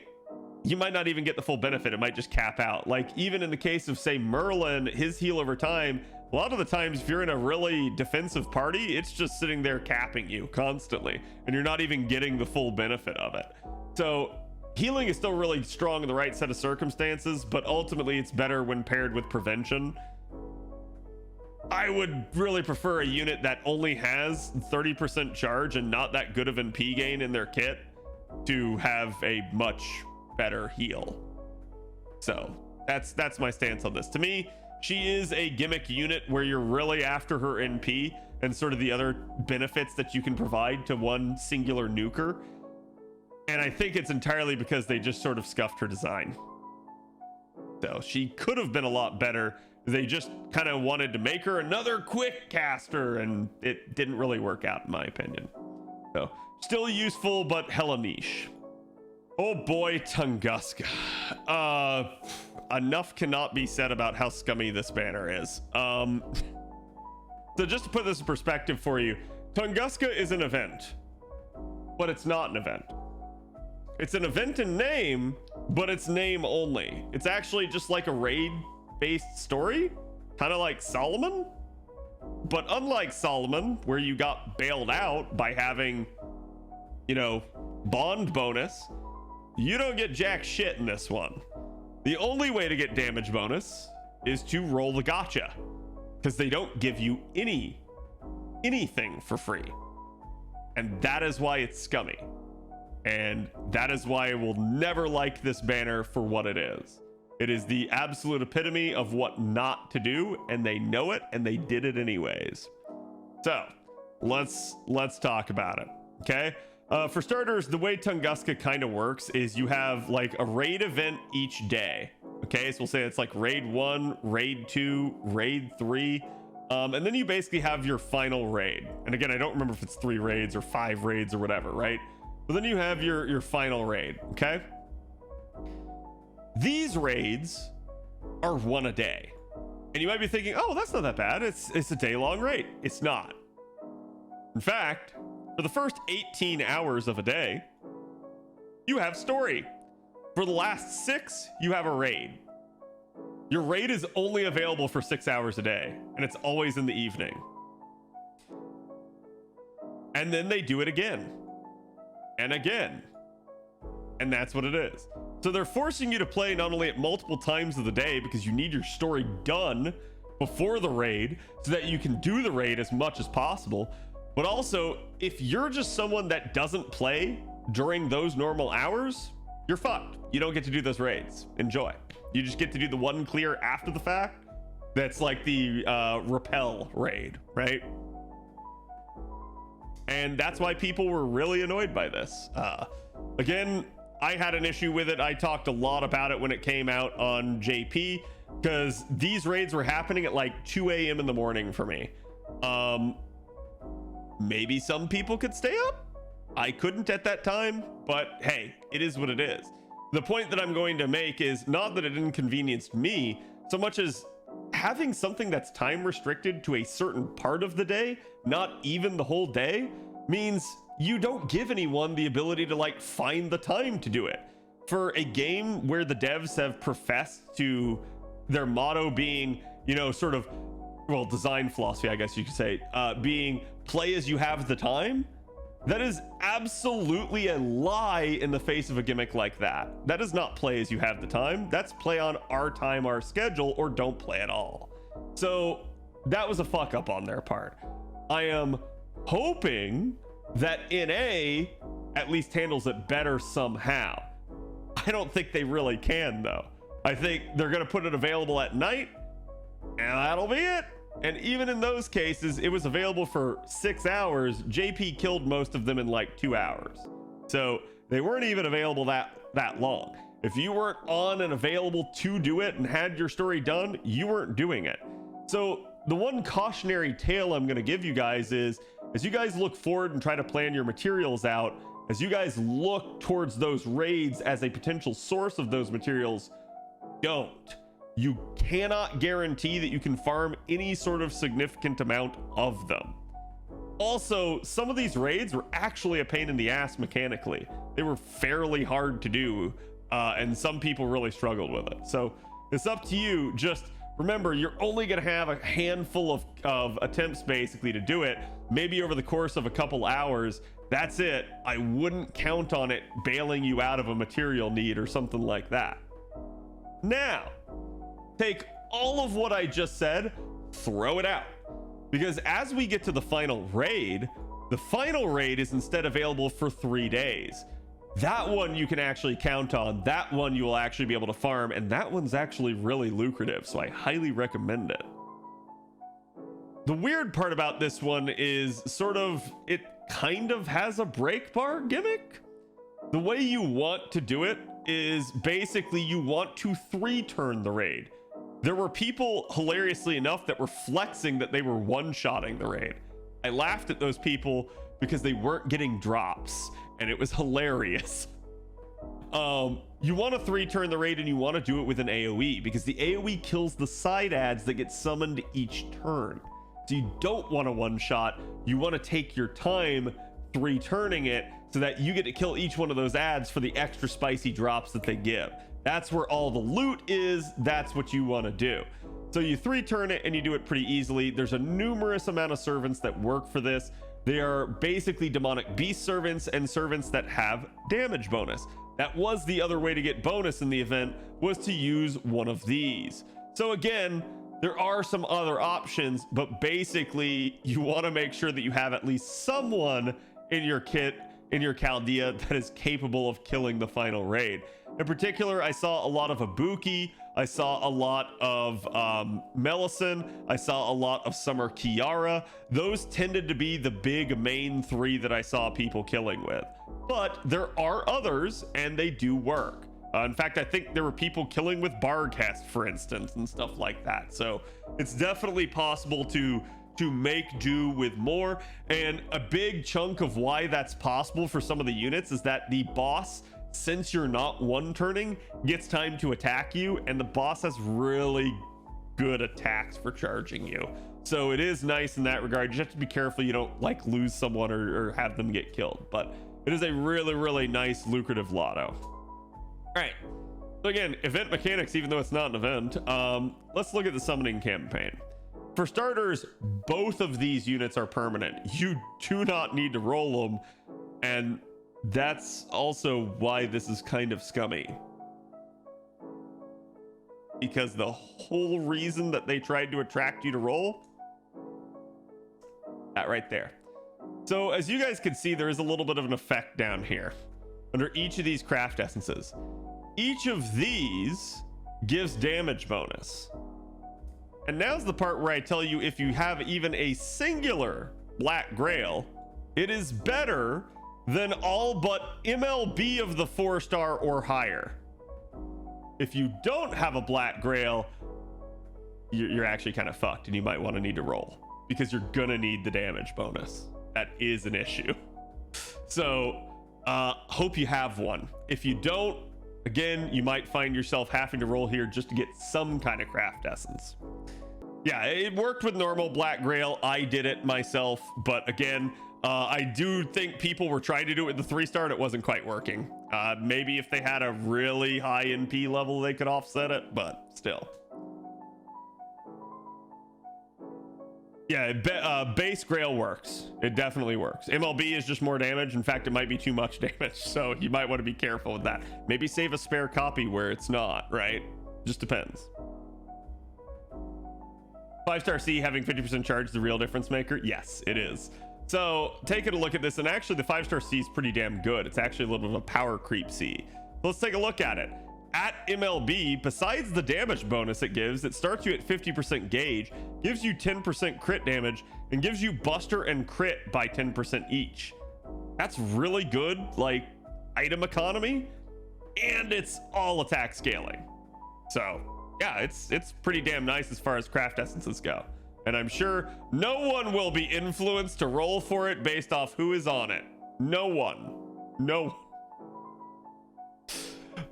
you might not even get the full benefit. It might just cap out. Like even in the case of, say, Merlin, his heal over time, a lot of the times if you're in a really defensive party, it's just sitting there capping you constantly, and you're not even getting the full benefit of it. So healing is still really strong in the right set of circumstances, but ultimately it's better when paired with prevention. I would really prefer a unit that only has 30% charge and not that good of NP gain in their kit to have a much better heal. So that's my stance on this. To me, she is a gimmick unit where you're really after her NP and sort of the other benefits that you can provide to one singular nuker. And I think it's entirely because they just sort of scuffed her design. So she could have been a lot better. They just kind of wanted to make her another quick caster, and it didn't really work out in my opinion. So still useful, but hella niche. Oh boy, Tunguska. Enough cannot be said about how scummy this banner is. So just to put this in perspective for you, Tunguska is an event, but it's not an event. It's an event in name, but it's name only. It's actually just like a raid-based story, kind of like Solomon. But unlike Solomon, where you got bailed out by having, you know, bond bonus, you don't get jack shit in this one. The only way to get damage bonus is to roll the gacha, because they don't give you anything for free. And that is why it's scummy. And that is why I will never like this banner for what it is. It is the absolute epitome of what not to do, and they know it, and they did it anyways. So let's talk about it. Okay. For starters, the way Tunguska kind of works is you have like a raid event each day. Okay, so we'll say it's like raid 1, raid 2, raid 3, and then you basically have your final raid. And again, I don't remember if it's 3 raids or 5 raids or whatever, right? But then you have your final raid. Okay, these raids are 1 a day, and you might be thinking, oh, that's not that bad. It's a day-long raid. It's not. In fact, for the first 18 hours of a day, you have story. For the last 6, you have a raid. Your raid is only available for 6 hours a day, and it's always in the evening. And then they do it again and again. And that's what it is. So they're forcing you to play not only at multiple times of the day, because you need your story done before the raid so that you can do the raid as much as possible. But also, if you're just someone that doesn't play during those normal hours, you're fucked. You don't get to do those raids. Enjoy. You just get to do the one clear after the fact. That's like the repel raid, right? And that's why people were really annoyed by this. Again, I had an issue with it. I talked a lot about it when it came out on JP, because these raids were happening at like 2 a.m. in the morning for me. Maybe some people could stay up. I couldn't at that time, but hey, it is what it is. The point that I'm going to make is not that it inconvenienced me so much as having something that's time restricted to a certain part of the day, not even the whole day, means you don't give anyone the ability to like find the time to do it. For a game where the devs have professed to their motto being, you know, sort of, well, design philosophy, I guess you could say, being play as you have the time, that is absolutely a lie in the face of a gimmick like that. That is not play as you have the time. That's play on our time, our schedule, or don't play at all. So that was a fuck up on their part. I am hoping that NA at least handles it better somehow. I don't think they really can, though. I think they're going to put it available at night, and that'll be it. And even in those cases, it was available for 6 hours. JP killed most of them in like 2 hours. So they weren't even available that long. If you weren't on and available to do it and had your story done, you weren't doing it. So the one cautionary tale I'm going to give you guys is, as you guys look forward and try to plan your materials out, as you guys look towards those raids as a potential source of those materials, don't. You cannot guarantee that you can farm any sort of significant amount of them. Also, some of these raids were actually a pain in the ass mechanically. They were fairly hard to do, and some people really struggled with it. So it's up to you. Just remember, you're only going to have a handful of attempts basically to do it, maybe over the course of a couple hours. That's it. I wouldn't count on it bailing you out of a material need or something like that. Now, take all of what I just said, throw it out. Because as we get to the final raid is instead available for 3 days. That one you can actually count on. That one you will actually be able to farm, and that one's actually really lucrative, so I highly recommend it. The weird part about this one is sort of, it kind of has a break bar gimmick. The way you want to do it is basically you want to 3-turn the raid. There were people, hilariously enough, that were flexing that they were one-shotting the raid. I laughed at those people because they weren't getting drops, and it was hilarious. You want to 3-turn the raid, and you want to do it with an AoE, because the AoE kills the side adds that get summoned each turn. So you don't want to one-shot. You want to take your time 3-turning it so that you get to kill each one of those adds for the extra spicy drops that they give. That's where all the loot is. That's what you want to do. So you 3-turn it, and you do it pretty easily. There's a numerous amount of servants that work for this. They are basically demonic beast servants and servants that have damage bonus. That was the other way to get bonus in the event, was to use one of these. So again, there are some other options, but basically you want to make sure that you have at least someone in your kit, in your Chaldea, that is capable of killing the final raid. In particular, I saw a lot of Ibuki, I saw a lot of Melisson, I saw a lot of Summer Kiara. Those tended to be the big main 3 that I saw people killing with. But there are others, and they do work. In fact, I think there were people killing with Barcast, for instance, and stuff like that. So it's definitely possible to make do with more. And a big chunk of why that's possible for some of the units is that the boss, since you're not 1-turning, gets time to attack you, and the boss has really good attacks for charging you. So it is nice in that regard. You just have to be careful you don't like lose someone or have them get killed, but it is a really nice lucrative lotto. All right, so again, event mechanics, even though it's not an event, let's look at the summoning campaign. For starters, both of these units are permanent. You do not need to roll them, and that's also why this is kind of scummy, because the whole reason that they tried to attract you to roll, that right there. So as you guys can see, there is a little bit of an effect down here under each of these craft essences. Each of these gives damage bonus. And now's the part where I tell you, if you have even a singular Black Grail, it is better than all but MLB of the 4-star or higher. If you don't have a Black Grail, you're actually kind of fucked, and you might want to need to roll, because you're gonna need the damage bonus. That is an issue. So hope you have one. If you don't, again, you might find yourself having to roll here just to get some kind of craft essence. Yeah, it worked with normal Black Grail. I did it myself, but again, I do think people were trying to do it with the 3-star, and it wasn't quite working. Maybe if they had a really high NP level, they could offset it, but still. Yeah, base Grail works. It definitely works. MLB is just more damage. In fact, it might be too much damage, so you might want to be careful with that. Maybe save a spare copy where it's not, right? Just depends. 5-star C having 50% charge the real difference maker? Yes, it is. So taking a look at this, and actually the 5-star C is pretty damn good. It's actually a little bit of a power creep C. Let's take a look at it. At MLB, besides the damage bonus it gives, it starts you at 50% gauge, gives you 10% crit damage, and gives you buster and crit by 10% each. That's really good, like, item economy, and it's all attack scaling. So yeah, it's pretty damn nice as far as craft essences go. And I'm sure no one will be influenced to roll for it based off who is on it. No one. No.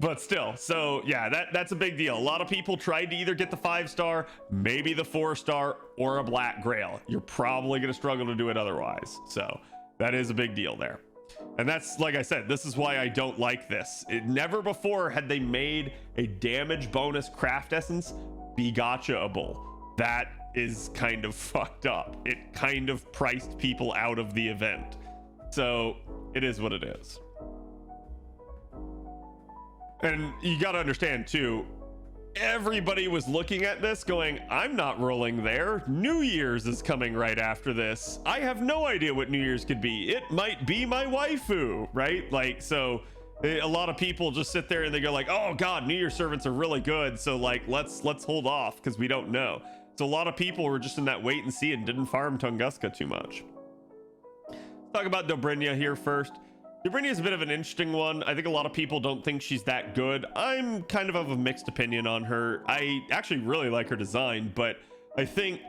But still, so yeah, that's a big deal. A lot of people tried to either get the 5-star, maybe the 4-star, or a Black Grail. You're probably going to struggle to do it otherwise. So that is a big deal there. And that's, like I said, this is why I don't like this. Never before had they made a damage bonus craft essence be gacha-able. That is kind of fucked up. It kind of priced people out of the event. So it is what it is. And you got to understand too, everybody was looking at this going, I'm not rolling there. New Year's is coming right after this. I have no idea what New Year's could be. It might be my waifu, right? Like, so a lot of people just sit there and they go like, oh God, New Year's servants are really good. So like, let's hold off because we don't know. So a lot of people were just in that wait and see and didn't farm Tunguska too much. Let's talk about Dobrynya here first. Dobrynya is a bit of an interesting one. I think a lot of people don't think she's that good. I'm kind of a mixed opinion on her. I actually really like her design, but I think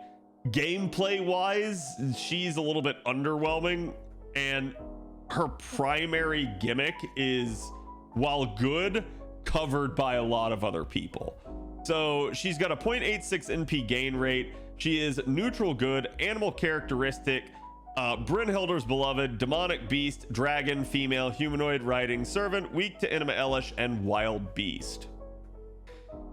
gameplay wise, she's a little bit underwhelming, and her primary gimmick is while good, covered by a lot of other people. So she's got a 0.86 NP gain rate. She is neutral good, animal characteristic, Brynhilder's beloved, demonic beast, dragon, female, humanoid, riding, servant, weak to anima elish, and wild beast.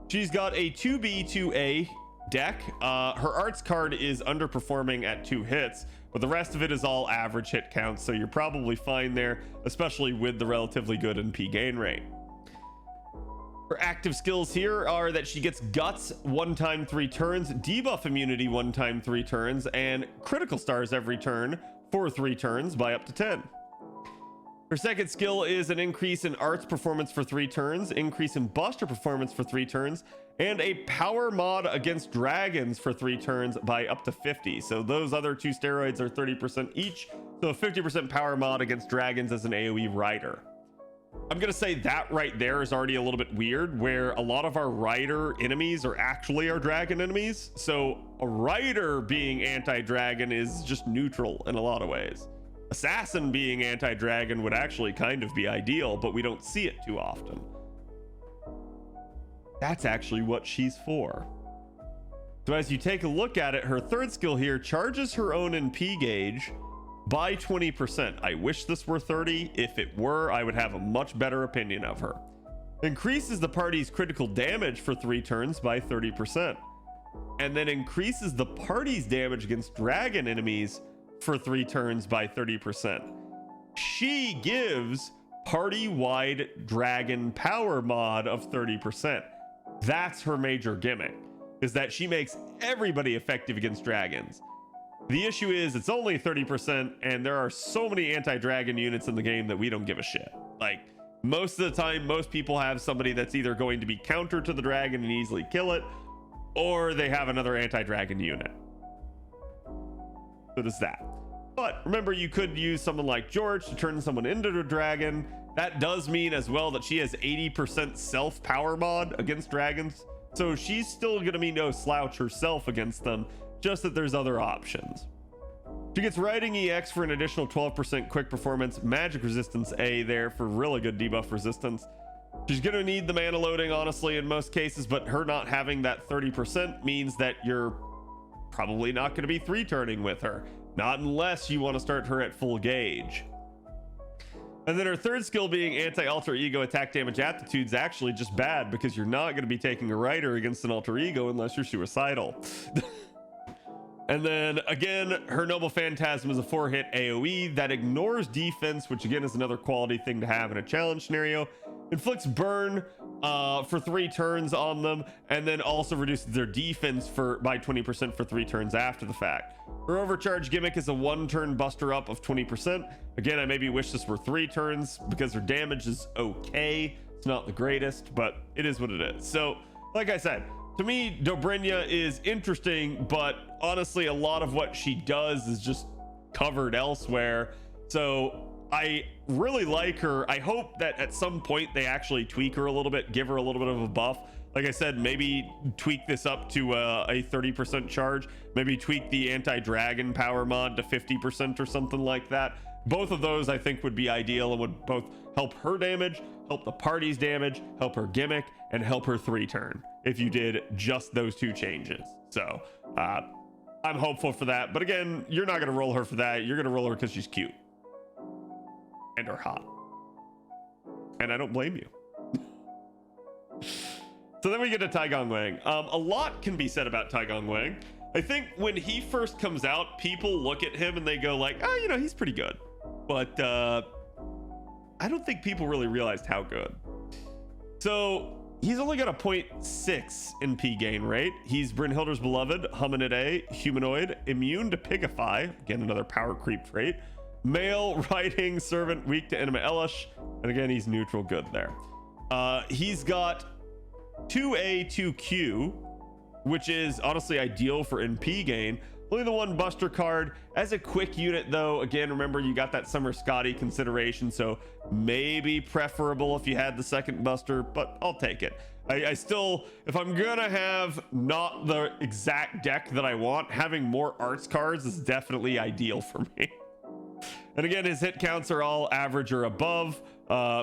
She's got a 2B, 2A deck. Her arts card is underperforming at 2 hits, but the rest of it is all average hit counts, so you're probably fine there, especially with the relatively good NP gain rate. Her active skills here are that she gets guts 1 time 3 turns, debuff immunity 1 time 3 turns, and critical stars every turn for 3 turns by up to 10. Her second skill is an increase in arts performance for 3 turns, increase in buster performance for 3 turns, and a power mod against dragons for 3 turns by up to 50. So those other 2 steroids are 30% each, so a 50% power mod against dragons as an AoE rider. I'm gonna say that right there is already a little bit weird, where a lot of our rider enemies are actually our dragon enemies. So a rider being anti-dragon is just neutral in a lot of ways. Assassin being anti-dragon would actually kind of be ideal, but we don't see it too often. That's actually what she's for. So as you take a look at it, her third skill here charges her own NP gauge by 20%. I wish this were 30. If it were, I would have a much better opinion of her. Increases the party's critical damage for 3 turns by 30%. And then increases the party's damage against dragon enemies for 3 turns by 30%. She gives party-wide dragon power mod of 30%. That's her major gimmick, is that she makes everybody effective against dragons. The issue is it's only 30%, and there are so many anti-dragon units in the game that we don't give a shit. Like, most of the time, most people have somebody that's either going to be counter to the dragon and easily kill it, or they have another anti-dragon unit. So does that. But remember, you could use someone like George to turn someone into a dragon. That does mean as well that she has 80% self power mod against dragons. So she's still going to be no slouch herself against them, just that there's other options. She gets Riding EX for an additional 12% quick performance, magic resistance A there for really good debuff resistance. She's going to need the mana loading, honestly, in most cases, but her not having that 30% means that you're probably not going to be 3-turning with her. Not unless you want to start her at full gauge. And then her third skill being anti-alter ego attack damage aptitude's actually just bad, because you're not going to be taking a rider against an alter ego unless you're suicidal. And then again, her Noble Phantasm is a 4-hit AoE that ignores defense, which again is another quality thing to have in a challenge scenario. Inflicts burn for 3 turns on them, and then also reduces their defense by 20% for 3 turns after the fact. Her overcharge gimmick is a 1-turn buster up of 20%. Again, I maybe wish this were 3 turns because her damage is okay. It's not the greatest, but it is what it is. So, like I said, to me, Dobrynya is interesting, but honestly, a lot of what she does is just covered elsewhere. So I really like her. I hope that at some point they actually tweak her a little bit, give her a little bit of a buff. Like I said, maybe tweak this up to a 30% charge, maybe tweak the anti-dragon power mod to 50% or something like that. Both of those I think would be ideal and would both help her damage, help the party's damage, help her gimmick, and help her 3-turn if you did just those 2 changes. So I'm hopeful for that. But again, you're not going to roll her for that. You're going to roll her because she's cute and are hot. And I don't blame you. So then we get to Taigong Wang. A lot can be said about Taigong Wang. I think when he first comes out, people look at him and they go like, oh, you know, he's pretty good. But I don't think people really realized how good. So he's only got a 0.6 NP gain rate. He's Brynhilder's beloved, Hominid, humanoid, immune to Pigify, again another power creep trait, male, riding, servant, weak to anima elish, and again he's neutral good there. He's got 2A, 2Q, which is honestly ideal for NP gain. Only the 1 buster card. As a quick unit though, again, remember you got that Summer Scotty consideration, so maybe preferable if you had the 2nd buster, but I'll take it. I still, if I'm gonna have not the exact deck that I want, having more arts cards is definitely ideal for me. And again, his hit counts are all average or above.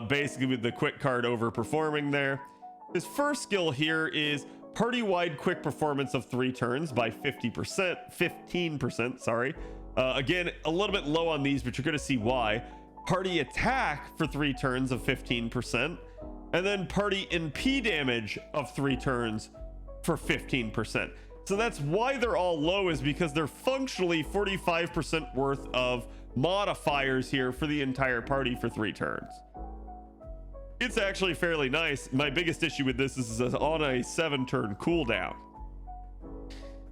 basically with the quick card overperforming there. His first skill here is party-wide quick performance of 3 turns by 15%, sorry. Again, a little bit low on these, but you're gonna see why. Party attack for 3 turns of 15%, and then party NP damage of 3 turns for 15%. So that's why they're all low, is because they're functionally 45% worth of modifiers here for the entire party for 3 turns. It's actually fairly nice. My biggest issue with this is it's on a 7-turn cooldown.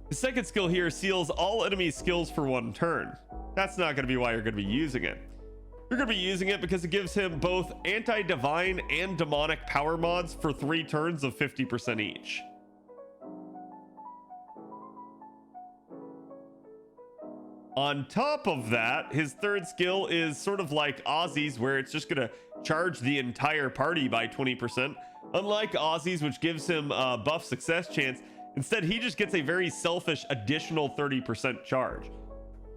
The second skill here seals all enemy skills for 1 turn. That's not going to be why you're going to be using it. You're going to be using it because it gives him both anti-divine and demonic power mods for 3 turns of 50% each. On top of that, his third skill is sort of like Ozzy's, where it's just going to charge the entire party by 20%. Unlike Ozzy's, which gives him a buff success chance, instead he just gets a very selfish additional 30% charge.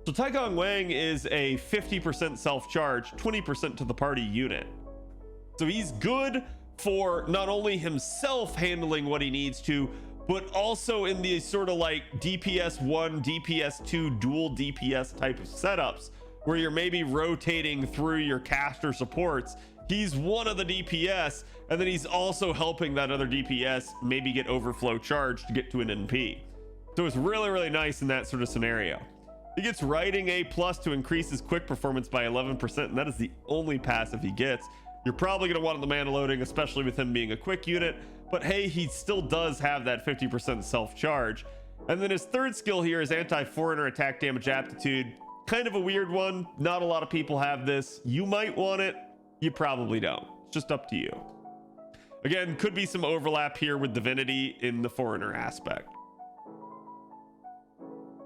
So Tai Gong Wang is a 50% self-charge, 20% to the party unit. So he's good for not only himself handling what he needs to, but also in the sort of like DPS 1, DPS 2, dual DPS type of setups, where you're maybe rotating through your caster supports. He's one of the DPS, and then he's also helping that other DPS maybe get overflow charge to get to an NP. So it's really, really nice in that sort of scenario. He gets Riding A+ to increase his quick performance by 11%, and that is the only passive he gets. You're probably going to want the mana loading, especially with him being a quick unit, but hey, he still does have that 50% self-charge. And then his third skill here is Anti-Foreigner Attack Damage Aptitude. Kind of a weird one. Not a lot of people have this. You might want it. You probably don't. It's just up to you. Again, could be some overlap here with Divinity in the Foreigner aspect.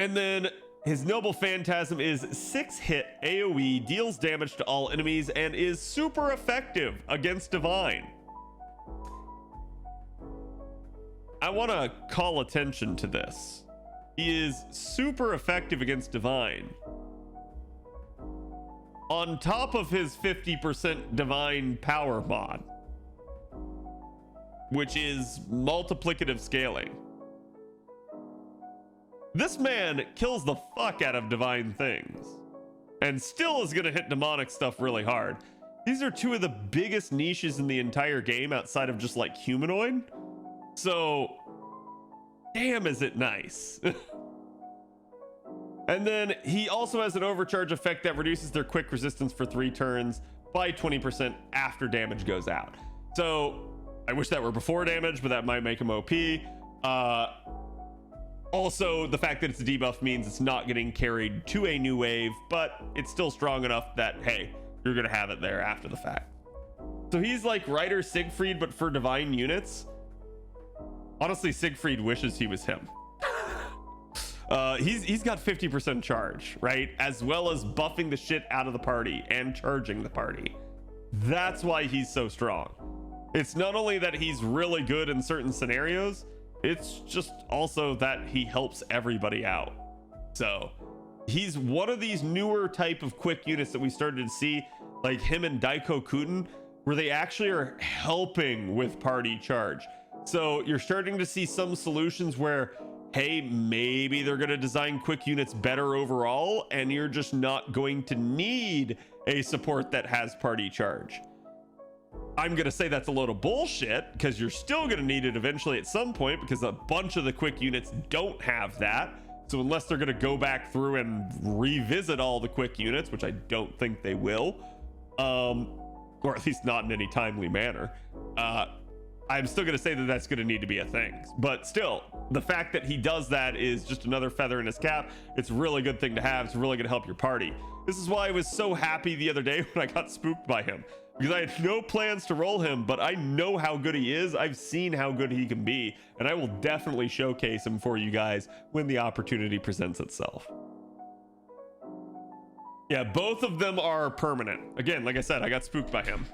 And then his Noble Phantasm is 6-hit AoE, deals damage to all enemies, and is super effective against Divine. I want to call attention to this. He is super effective against Divine. On top of his 50% Divine power mod, which is multiplicative scaling. This man kills the fuck out of divine things and still is going to hit demonic stuff really hard. These are 2 of the biggest niches in the entire game outside of just like humanoid. So damn, is it nice. And then he also has an overcharge effect that reduces their quick resistance for 3 turns by 20% after damage goes out. So I wish that were before damage, but that might make him OP. Also, the fact that it's a debuff means it's not getting carried to a new wave, but it's still strong enough that, hey, you're going to have it there after the fact. So he's like Rider Siegfried, but for divine units. Honestly, Siegfried wishes he was him. He's got 50% charge, right? As well as buffing the shit out of the party and charging the party. That's why he's so strong. It's not only that he's really good in certain scenarios, it's just also that he helps everybody out. So he's one of these newer type of quick units that we started to see, like him and Daiko-Kuten, where they actually are helping with party charge. So you're starting to see some solutions where, hey, maybe they're going to design quick units better overall, and you're just not going to need a support that has party charge. I'm going to say that's a load of bullshit, because you're still going to need it eventually at some point, because a bunch of the quick units don't have that. So unless they're going to go back through and revisit all the quick units, which I don't think they will, or at least not in any timely manner, I'm still going to say that that's going to need to be a thing. But still, the fact that he does that is just another feather in his cap. It's a really good thing to have. It's really going to help your party. This is why I was so happy the other day when I got spooked by him, because I had no plans to roll him, but I know how good he is. I've seen how good he can be, and I will definitely showcase him for you guys when the opportunity presents itself. Yeah, both of them are permanent. Again, like I said, I got spooked by him.